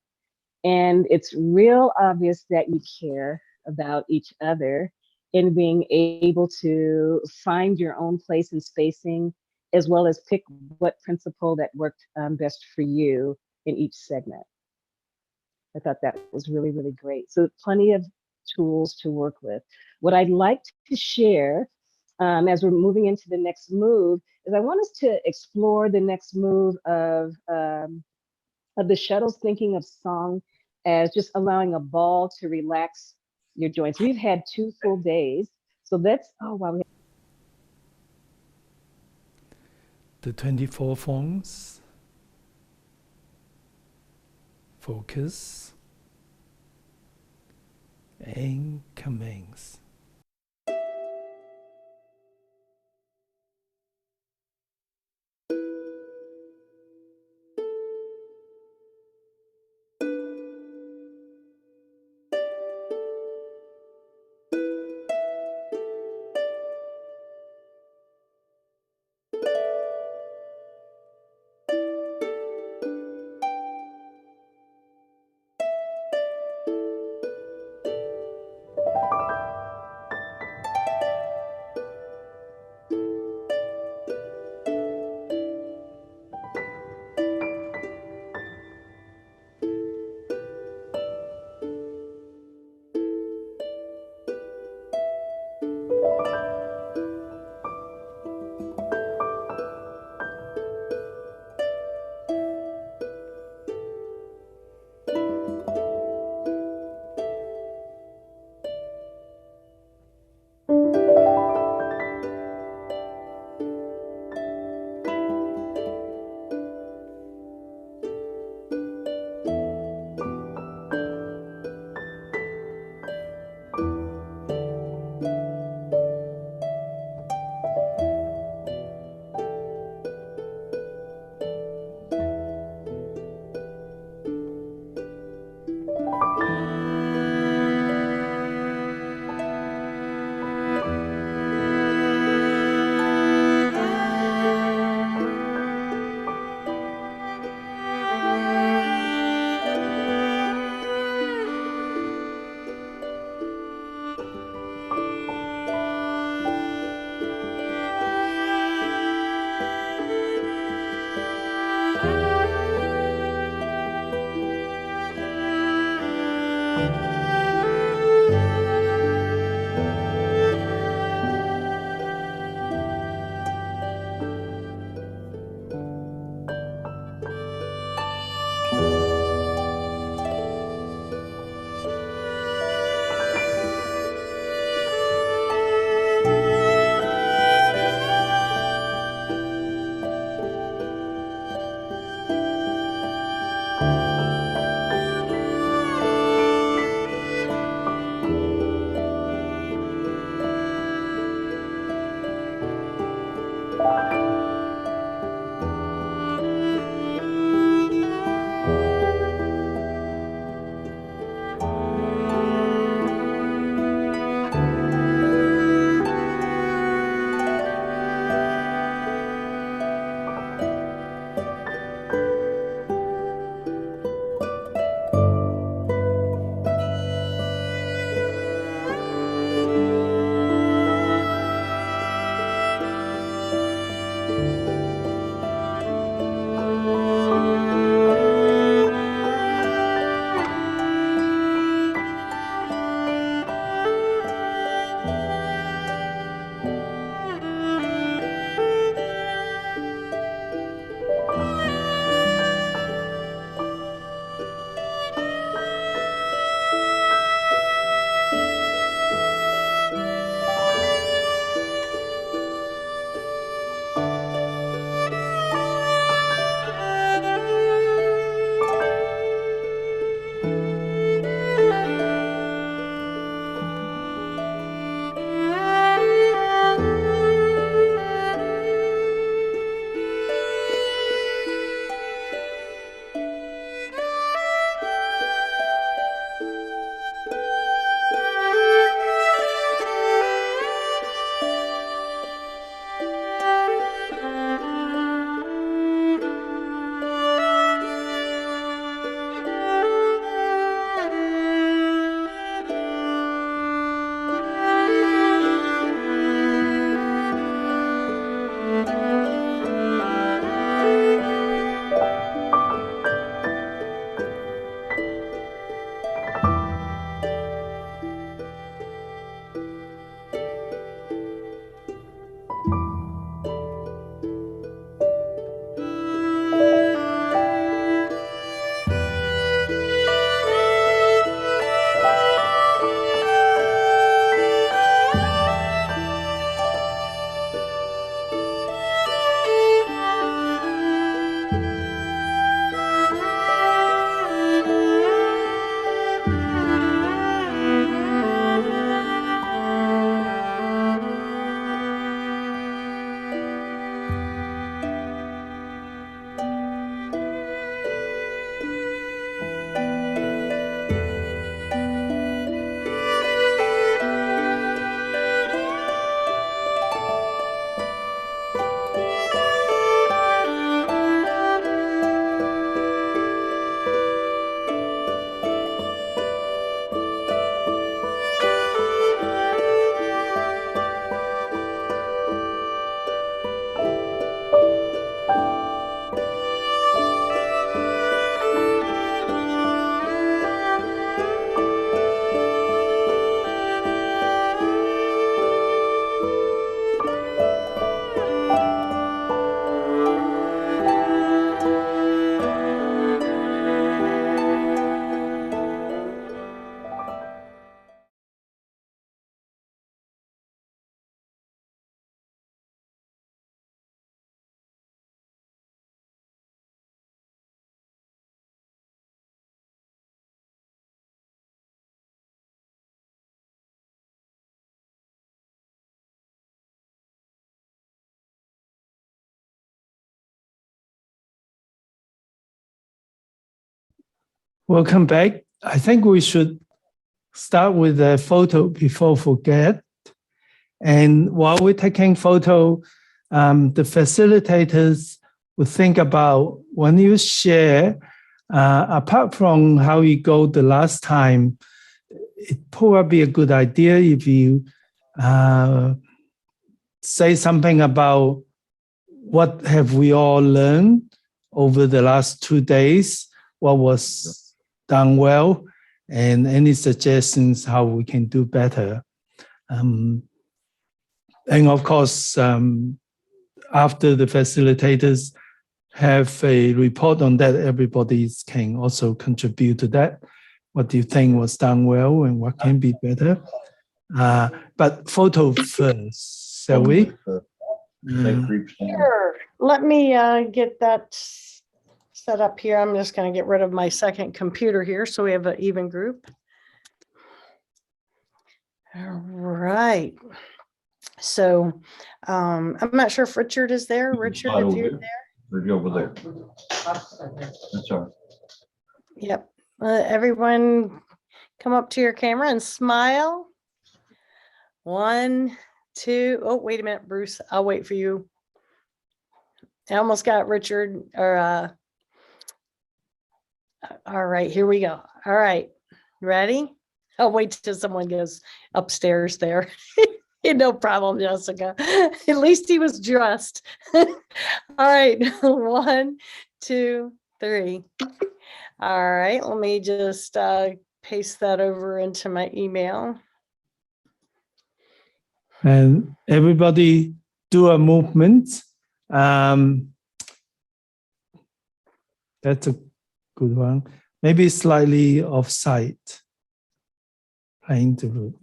And it's real obvious that you care about each other in being able to find your own place in spacing, as well as pick what principle that worked best for you in each segment. I thought that was really, really great. So plenty of tools to work with. What I'd like to share as we're moving into the next move is I want us to explore the next move of the shuttles, thinking of song as just allowing a ball to relax your joints. We've had 2 full days. So that's, oh, wow. The 24 forms. Focus. And commence. Welcome back. I think we should start with a photo before forget. And while we're taking photo, the facilitators will think about when you share, apart from how you go the last time, it probably a good idea if you say something about what have we all learned over the last 2 days, what was done well, and any suggestions how we can do better. And of course, after the facilitators have a report on that, everybody can also contribute to that. What do you think was done well and what can be better? But photo first, shall we? Sure. Let me get that set up here. I'm just going to get rid of my second computer here so we have an even group. All right. So I'm not sure if Richard is there. Richard, if you're there. We're over there. That's all right. Yep. Everyone come up to your camera and smile. 1, 2. Oh, wait a minute, Bruce. I'll wait for you. I almost got Richard. All right, here we go. All right, ready? I'll wait till someone goes upstairs there. No problem, Jessica. At least he was dressed. All right, 1, 2, 3. All right, let me just paste that over into my email. And everybody do a movement. That's a good one. Maybe slightly offside. Playing the root.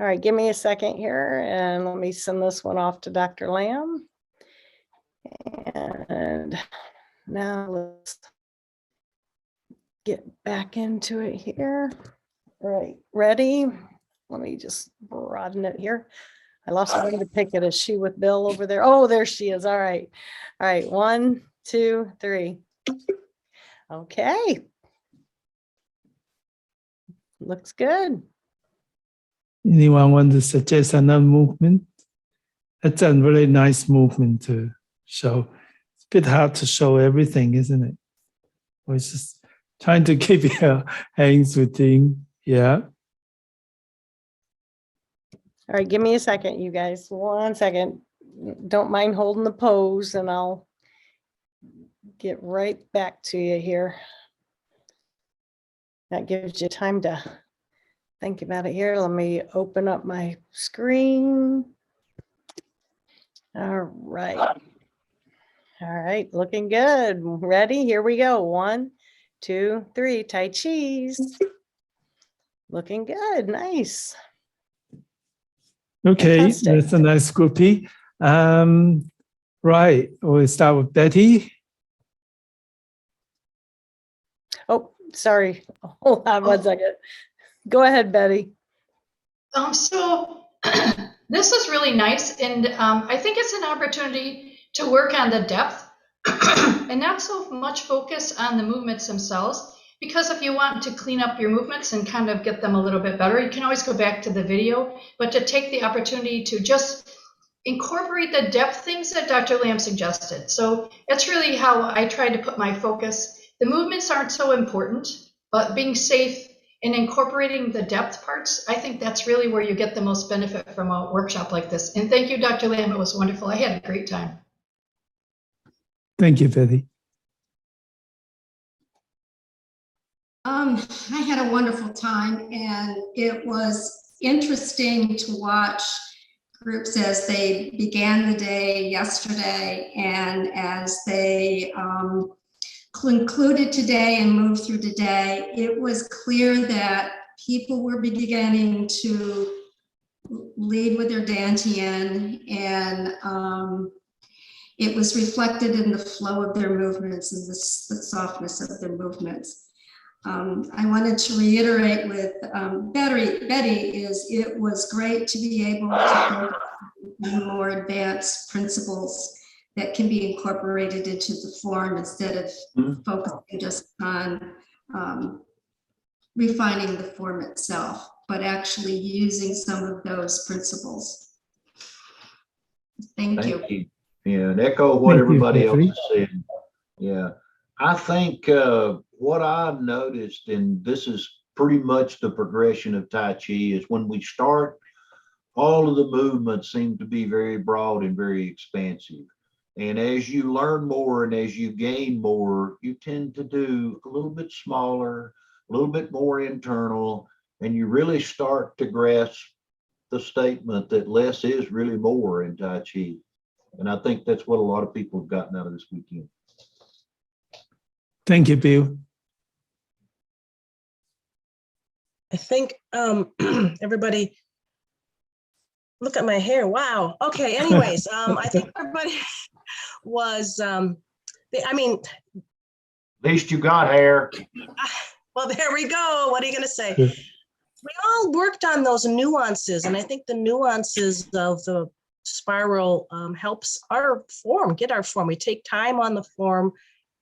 All right, give me a second here and let me send this one off to Dr. Lam. And now let's get back into it here. All right, ready? Let me just broaden it here. I lost my way to pick it. Is she with Bill over there? Oh, there she is. All right. All right, 1, 2, 3. Okay. Looks good. Anyone want to suggest another movement? That's a really nice movement to show. It's a bit hard to show everything, isn't it? We're just trying to keep your hands within. Yeah. All right, give me a second, you guys. 1 second. Don't mind holding the pose and I'll get right back to you here. That gives you time to think about it here. Let me open up my screen. All right. All right, looking good. Ready? Here we go. 1, 2, 3. Tai Chi's. Looking good. Nice. Okay, Fantastic. that's a nice groupie. Right, we'll start with Betty. Oh, sorry. Hold on 1 second. Go ahead, Betty. So this is really nice, and I think it's an opportunity to work on the depth and not so much focus on the movements themselves, because if you want to clean up your movements and kind of get them a little bit better, you can always go back to the video, but to take the opportunity to just incorporate the depth things that Dr. Lam suggested. So that's really how I try to put my focus. The movements aren't so important, but being safe and incorporating the depth parts, I think that's really where you get the most benefit from a workshop like this. And thank you, Dr. Lam. It was wonderful. I had a great time. Thank you, Betty. I had a wonderful time, and it was interesting to watch groups as they began the day yesterday and as they concluded today and moved through today. It was clear that people were beginning to lead with their dantian, and it was reflected in the flow of their movements and the softness of their movements. I wanted to reiterate with Betty is it was great to be able to go to more advanced principles that can be incorporated into the form instead of focusing just on refining the form itself, but actually using some of those principles. Thank you. Yeah, and echo what Thank you, everybody else Jeffrey. has said. Yeah, I think what I've noticed, and this is pretty much the progression of Tai Chi, is when we start, all of the movements seem to be very broad and very expansive. And as you learn more and as you gain more, you tend to do a little bit smaller, a little bit more internal, and you really start to grasp the statement that less is really more in Tai Chi. And I think that's what a lot of people have gotten out of this weekend. Thank you, Bill. I think everybody, look at my hair. Wow. Okay. Anyways, I think everybody was, I mean, At least you got hair. well, there we go. What are you going to say? We all worked on those nuances, and I think the nuances of the spiral helps our form, get our form. We take time on the form,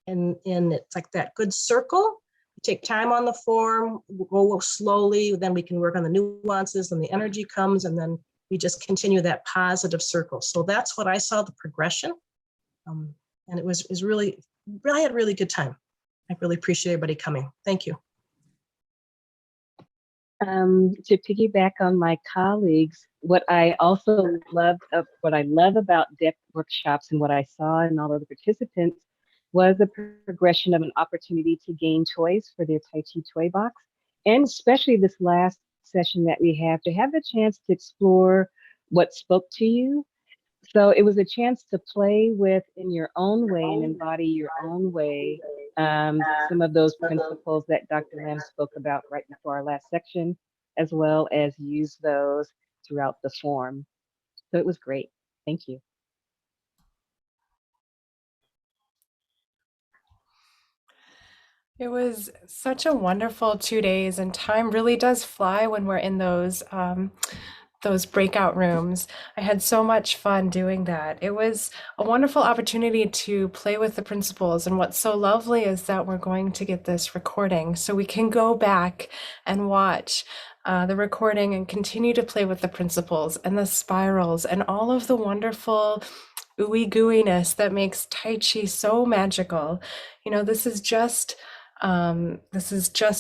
and it's like that good circle. We take time on the form, we'll go slowly, then we can work on the nuances, and the energy comes, and then we just continue that positive circle. So that's what I saw, the progression. And it was really, I had a really good time. I really appreciate everybody coming. Thank you. To piggyback on my colleagues, what I also love, what I love about depth workshops and what I saw in all of the participants was the progression of an opportunity to gain toys for their Tai Chi toy box, and especially this last session that we have, to have the chance to explore what spoke to you. So it was a chance to play with in your own way and embody your own way some of those principles that Dr. Lam spoke about right before our last section, as well as use those throughout the form. So it was great. Thank you. It was such a wonderful 2 days, and time really does fly when we're in those breakout rooms. I had so much fun doing that. It was a wonderful opportunity to play with the principles, and what's so lovely is that we're going to get this recording so we can go back and watch the recording and continue to play with the principles and the spirals and all of the wonderful ooey gooiness that makes Tai Chi so magical. You know, this is just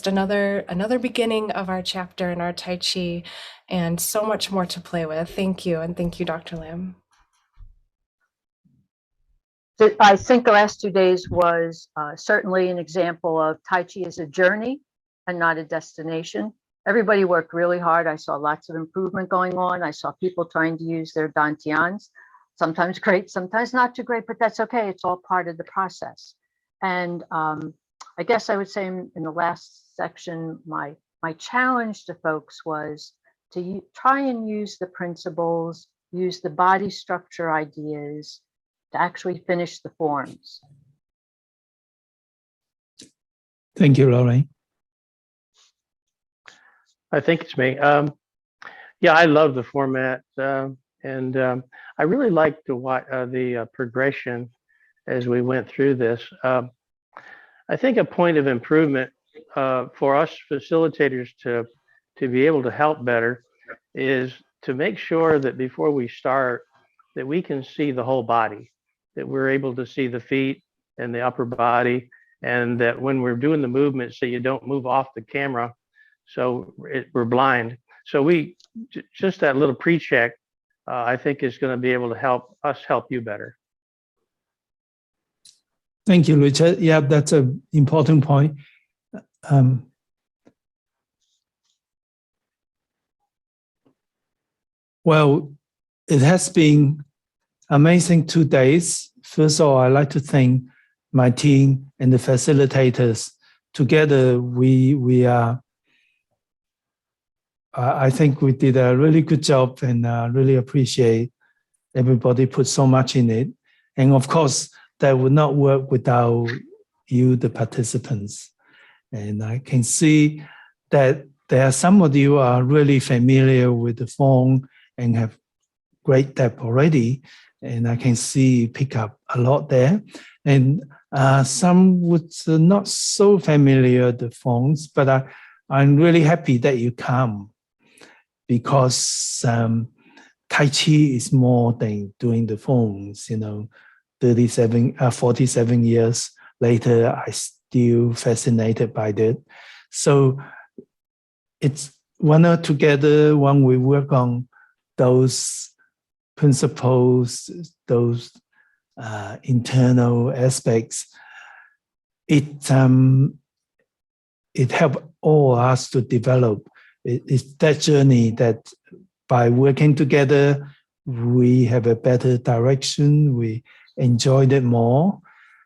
another beginning of our chapter in our Tai Chi, and so much more to play with. Thank you, and thank you, Dr. Lam. I think the last 2 days was certainly an example of Tai Chi as a journey and not a destination. Everybody worked really hard. I saw lots of improvement going on. I saw people trying to use their dantians, sometimes great, sometimes not too great, but that's okay. It's all part of the process. And I guess I would say in the last section, my challenge to folks was to try and use the principles, use the body structure ideas to actually finish the forms. Thank you, Lauren. I think it's me. Yeah, I love the format, and I really liked the progression as we went through this. I think a point of improvement for us facilitators to be able to help better is to make sure that before we start, that we can see the whole body, that we're able to see the feet and the upper body, and that when we're doing the movement, so you don't move off the camera, so we're blind. So just that little pre-check, I think is going to be able to help us help you better. Thank you, Richard. Yeah, that's an important point. Well, it has been amazing 2 days. First of all, I'd like to thank my team and the facilitators. Together, we are, I think we did a really good job, and really appreciate everybody put so much in it. And of course, that would not work without you, the participants. And I can see that there are some of you are really familiar with the form and have great depth already. and I can see pick up a lot there. And some would not so familiar the phones, but I'm really happy that you come, because Tai Chi is more than doing the phones. 47 years later, I still fascinated by that. So it's when together, when we work on those principles, those internal aspects, it helped all us to develop. It's that journey that by working together, we have a better direction. We enjoyed it more.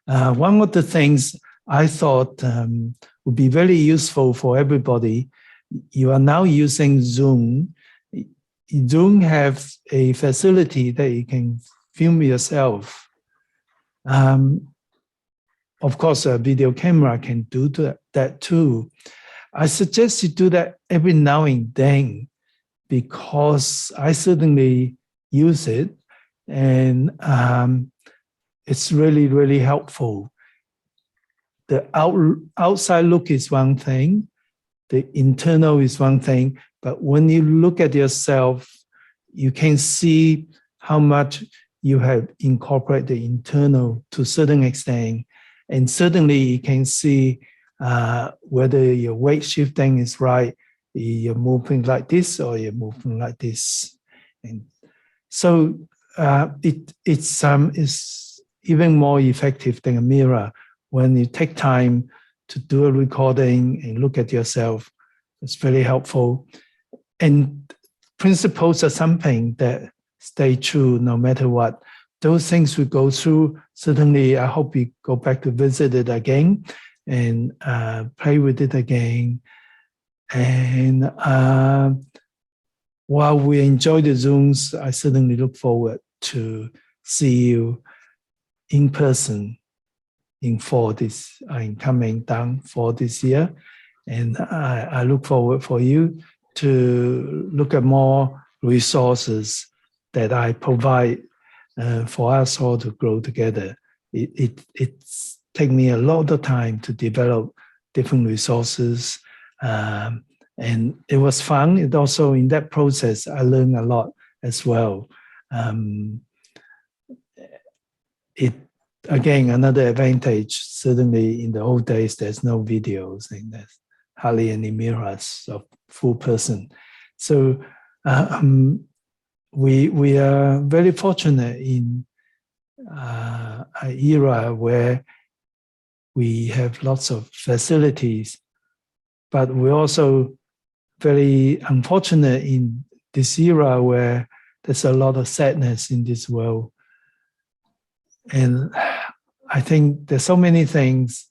One of the things I thought would be very useful for everybody, you are now using Zoom. Zoom have a facility that you can film yourself. Of course, a video camera can do that too. I suggest you do that every now and then, because I certainly use it, and it's really, really helpful. The outside look is one thing, the internal is one thing, but when you look at yourself, you can see how much you have incorporated the internal to a certain extent. And certainly you can see whether your weight shifting is right, you're moving like this or you're moving like this. And so it's even more effective than a mirror. When you take time to do a recording and look at yourself, it's very helpful. And principles are something that stay true no matter what. Those things we go through, certainly I hope you go back to visit it again and play with it again. And while we enjoy the Zooms, I certainly look forward to see you in person in coming down for this year. And I look forward for you to look at more resources that I provide for us all to grow together. It's taken me a lot of time to develop different resources, and it was fun. It also, in that process, I learned a lot as well. Again, another advantage, certainly in the old days, there's no videos and there's hardly any mirrors of full person. So we are very fortunate in an era where we have lots of facilities, but we're also very unfortunate in this era where there's a lot of sadness in this world. And I think there's so many things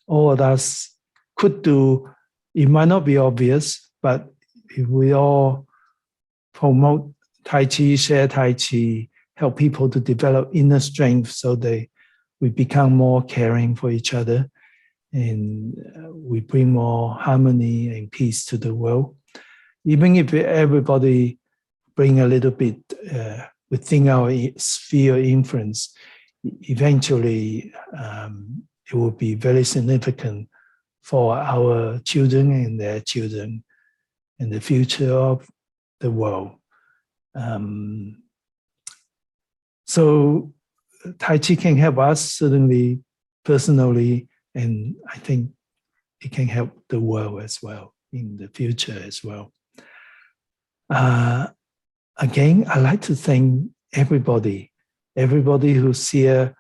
all of us could do. It might not be obvious, but if we all promote Tai Chi, share Tai Chi, help people to develop inner strength so we become more caring for each other, and we bring more harmony and peace to the world. Even if everybody bring a little bit within our sphere of influence, eventually it will be very significant for our children and their children and the future of the world. So Tai Chi can help us certainly personally, and I think it can help the world as well in the future as well. Again, I'd like to thank everybody who's here.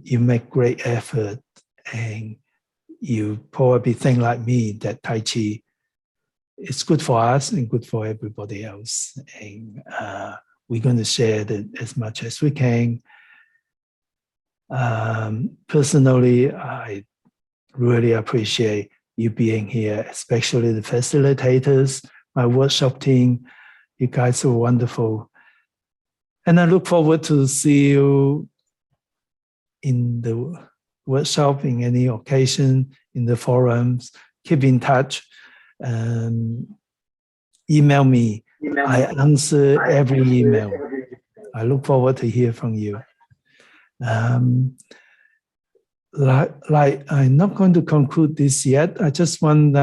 You make great effort, and you probably think like me that Tai Chi is good for us and good for everybody else. And we're going to share that as much as we can. Personally, I really appreciate you being here, especially the facilitators, my workshop team. You guys are wonderful. And I look forward to see you in the workshop, in any occasion, in the forums. Keep in touch. Email me. I answer every email. I look forward to hear from you. Like I'm not going to conclude this yet. I just want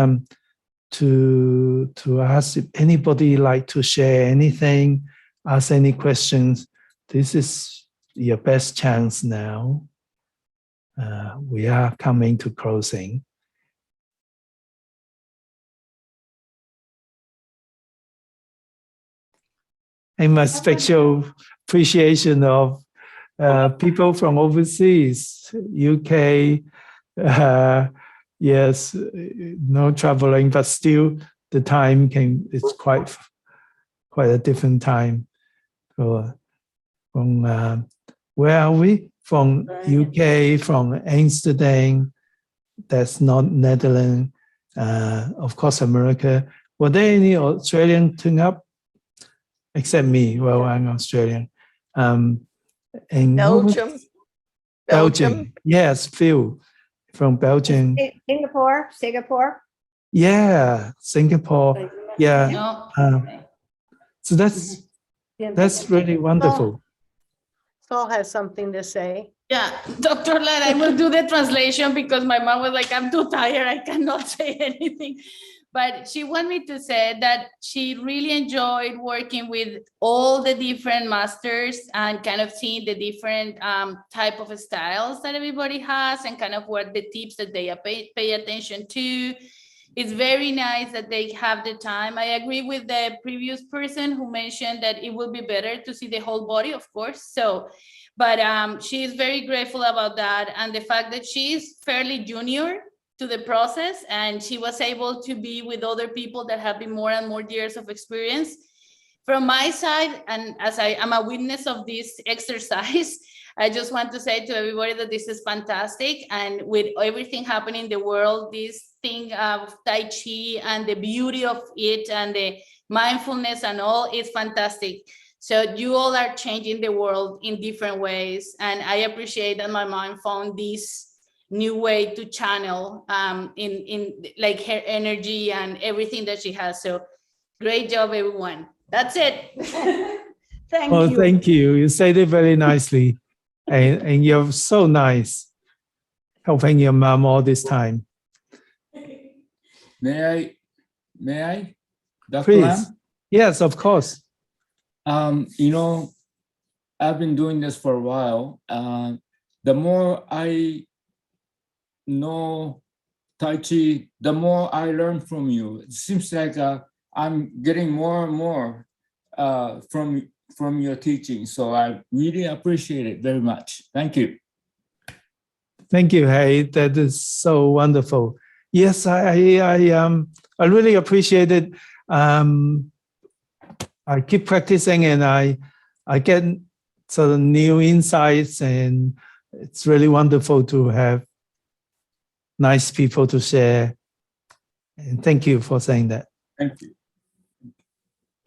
to ask if anybody like to share anything, ask any questions. This is your best chance now. We are coming to closing. And my special appreciation of people from overseas, UK, yes, no traveling, but still the time it's quite a different time. So from where are we? From UK, from Amsterdam, that's not Netherlands, of course, America. Were there any Australian turn up? Except me, well, I'm Australian. And Belgium. Yes, Phil from Belgium. Singapore. Yeah, Singapore. Yeah. So that's really wonderful. Saul has something to say. Yeah, Dr. Lam, I will do the translation because my mom was like, I'm too tired, I cannot say anything. But she wanted me to say that she really enjoyed working with all the different masters and kind of seeing the different type of styles that everybody has and kind of what the tips that they pay attention to. It's very nice that they have the time. I agree with the previous person who mentioned that it would be better to see the whole body, of course. So, but she is very grateful about that. And the fact that she is fairly junior to the process and she was able to be with other people that have been more and more years of experience. From my side, and as I am a witness of this exercise, I just want to say to everybody that this is fantastic. And with everything happening in the world, this thing of Tai Chi and the beauty of it and the mindfulness and all is fantastic. So you all are changing the world in different ways. And I appreciate that my mom found this new way to channel in like her energy and everything that she has. So great job, everyone. That's it. Thank you. Thank you. You said it very nicely. And you're so nice helping your mom all this time. May I? Dr. Please. Lam? Yes, of course. You know, I've been doing this for a while. The more I know Tai Chi, the more I learn from you. It seems like I'm getting more and more from your teaching. So I really appreciate it very much. Thank you. Thank you, Hey. That is so wonderful. Yes, I really appreciate it. I keep practicing and I get sort of new insights, and it's really wonderful to have nice people to share. And thank you for saying that. Thank you.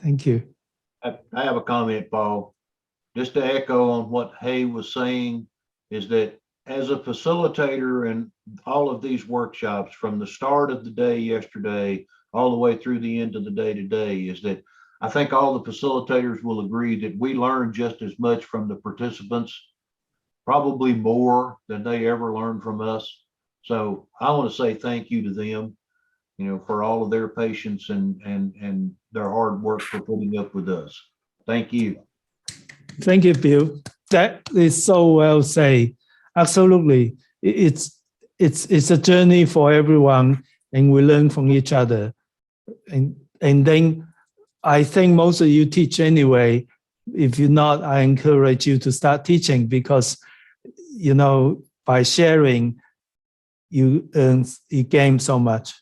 Thank you. I have a comment, Paul. Just to echo on what Hay was saying, is that as a facilitator in all of these workshops, from the start of the day yesterday all the way through the end of the day today, is that I think all the facilitators will agree that we learn just as much from the participants, probably more than they ever learned from us. So I want to say thank you to them, you know, for all of their patience and their hard work for putting up with us. Thank you. Thank you, Bill. That is so well said. Absolutely. It's a journey for everyone, and we learn from each other. And then I think most of you teach anyway. If you're not, I encourage you to start teaching, because, you know, by sharing, you gain so much.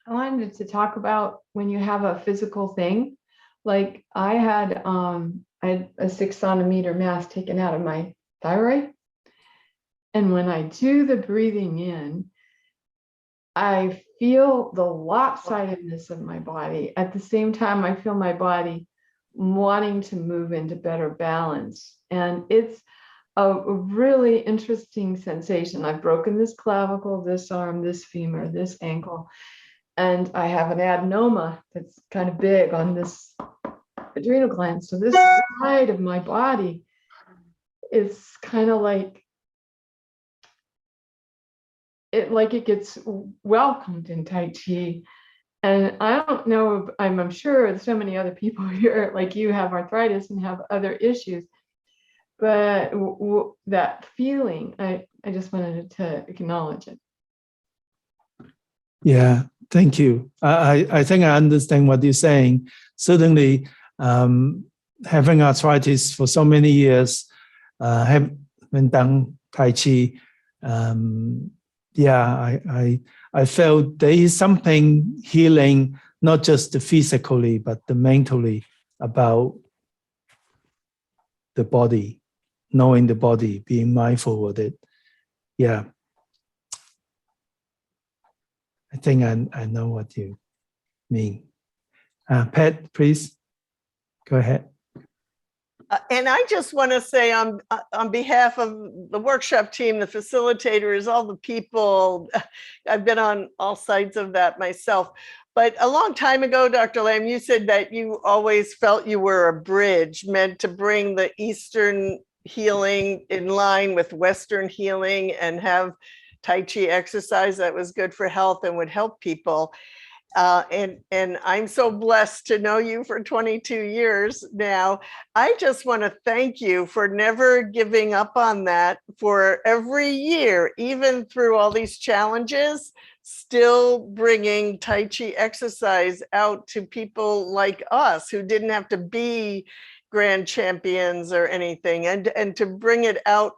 I wanted to talk about when you have a physical thing. Like I had a 6 centimeter mass taken out of my thyroid. And when I do the breathing in, I feel the lopsidedness of my body. At the same time, I feel my body wanting to move into better balance. And it's a really interesting sensation. I've broken this clavicle, this arm, this femur, this ankle. and I have an adenoma that's kind of big on this adrenal gland. So this side of my body is kind of like it gets welcomed in Tai Chi. And I don't know, I'm sure so many other people here, like you, have arthritis and have other issues, but that feeling, I just wanted to acknowledge it. Yeah, thank you. I think I understand what you're saying. Certainly, having arthritis for so many years, having done Tai Chi, I felt there is something healing, not just the physically, but the mentally about the body, knowing the body, being mindful of it. Yeah. I think I know what you mean. Pat, please go ahead. And I just want to say on behalf of the workshop team, the facilitators, all the people, I've been on all sides of that myself. But a long time ago, Dr. Lam, you said that you always felt you were a bridge meant to bring the Eastern healing in line with Western healing and have Tai Chi exercise that was good for health and would help people. And I'm so blessed to know you for 22 years now. I just want to thank you for never giving up on that, for every year, even through all these challenges, still bringing Tai Chi exercise out to people like us who didn't have to be grand champions or anything, and to bring it out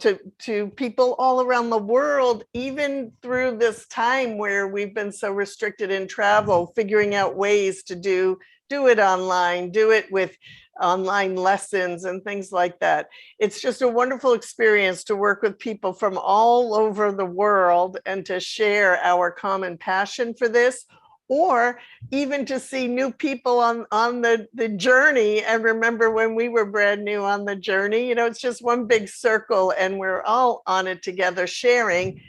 to people all around the world, even through this time where we've been so restricted in travel, figuring out ways to do it online, do it with online lessons and things like that. It's just a wonderful experience to work with people from all over the world and to share our common passion for this, or even to see new people on the journey and remember when we were brand new on the journey. You know, it's just one big circle and we're all on it together, sharing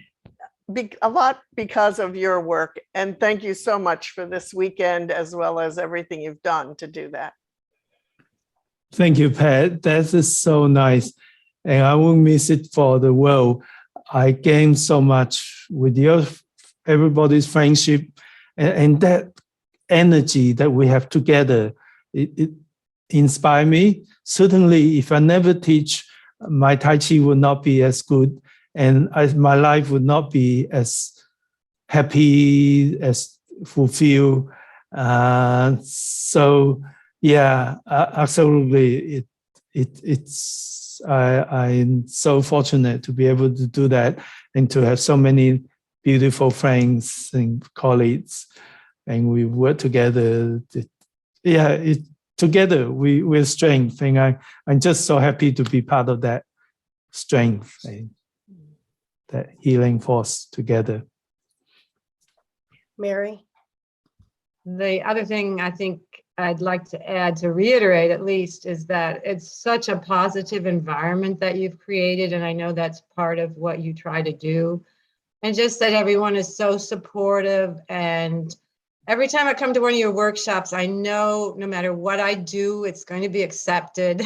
a lot because of your work. And thank you so much for this weekend, as well as everything you've done to do that. Thank you, Pat. That is so nice. And I won't miss it for the world. I gained so much with everybody's friendship. And that energy that we have together, it inspires me. Certainly, if I never teach, my Tai Chi would not be as good, and my life would not be as happy, as fulfilled. So, yeah, absolutely. I'm so fortunate to be able to do that and to have so many beautiful friends and colleagues, and we work together. Together we're strength, and I'm just so happy to be part of that strength and that healing force together. Mary? The other thing I think I'd like to add, to reiterate at least, is that it's such a positive environment that you've created, and I know that's part of what you try to do. And just that everyone is so supportive. And every time I come to one of your workshops, I know no matter what I do, it's going to be accepted.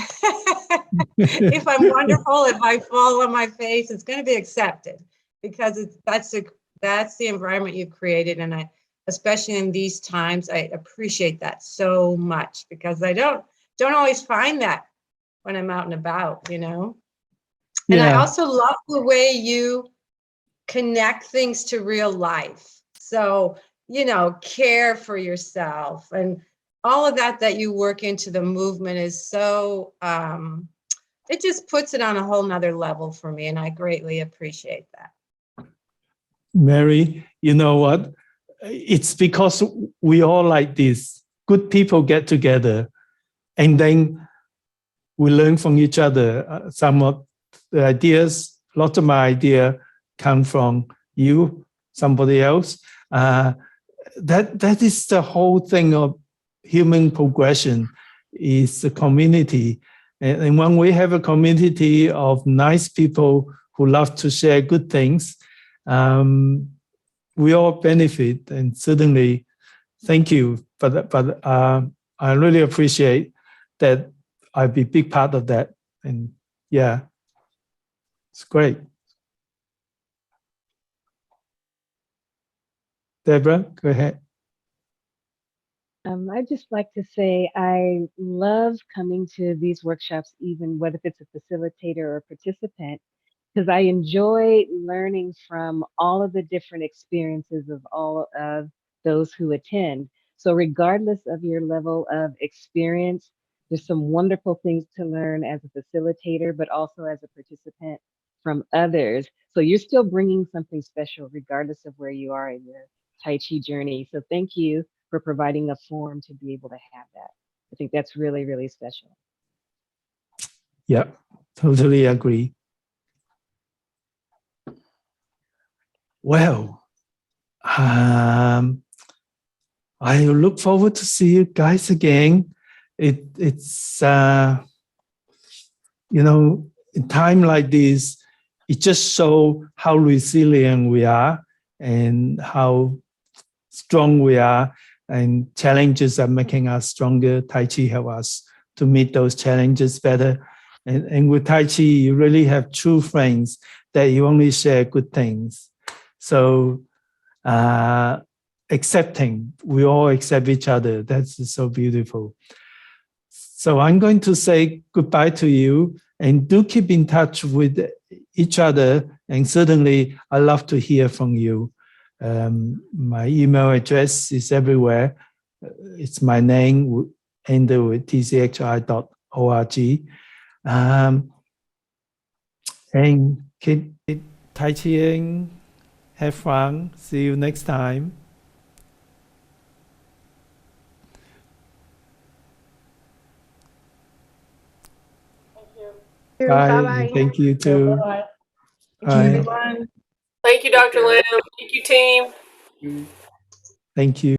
If I'm wonderful, if I fall on my face, it's going to be accepted, because that's the environment you've created. And especially in these times, I appreciate that so much, because I don't always find that when I'm out and about, you know. And I also love the way you connect things to real life. So, you know, care for yourself and all of that you work into the movement is so, it just puts it on a whole nother level for me. And I greatly appreciate that. Mary, you know what? It's because we all like this. Good people get together and then we learn from each other. Some of the ideas, a lot of my idea come from you, somebody else. That is the whole thing of human progression, is the community. And when we have a community of nice people who love to share good things, we all benefit, and certainly thank you. But I really appreciate that I'll be a big part of that. And yeah, it's great. Deborah, go ahead. I'd just like to say I love coming to these workshops, even whether it's a facilitator or a participant, because I enjoy learning from all of the different experiences of all of those who attend. So regardless of your level of experience, there's some wonderful things to learn as a facilitator, but also as a participant from others. So you're still bringing something special regardless of where you are in your Tai Chi journey. So thank you for providing a forum to be able to have that. I think that's really, really special. Yeah, totally agree. Well, I look forward to see you guys again. It's you know, in time like this, it just shows how resilient we are and how strong we are, and challenges are making us stronger. Tai Chi help us to meet those challenges better. And with Tai Chi, you really have true friends that you only share good things. So accepting, we all accept each other. That's so beautiful. So I'm going to say goodbye to you, and do keep in touch with each other. And certainly I love to hear from you. My email address is everywhere. It's my name, ended with tchi.org. And keep Tai Chiing. Have fun. See you next time. Bye. Bye-bye. Thank you too. Bye. Bye. Everyone. Thank you, Dr. Lam. Thank you, team. Thank you.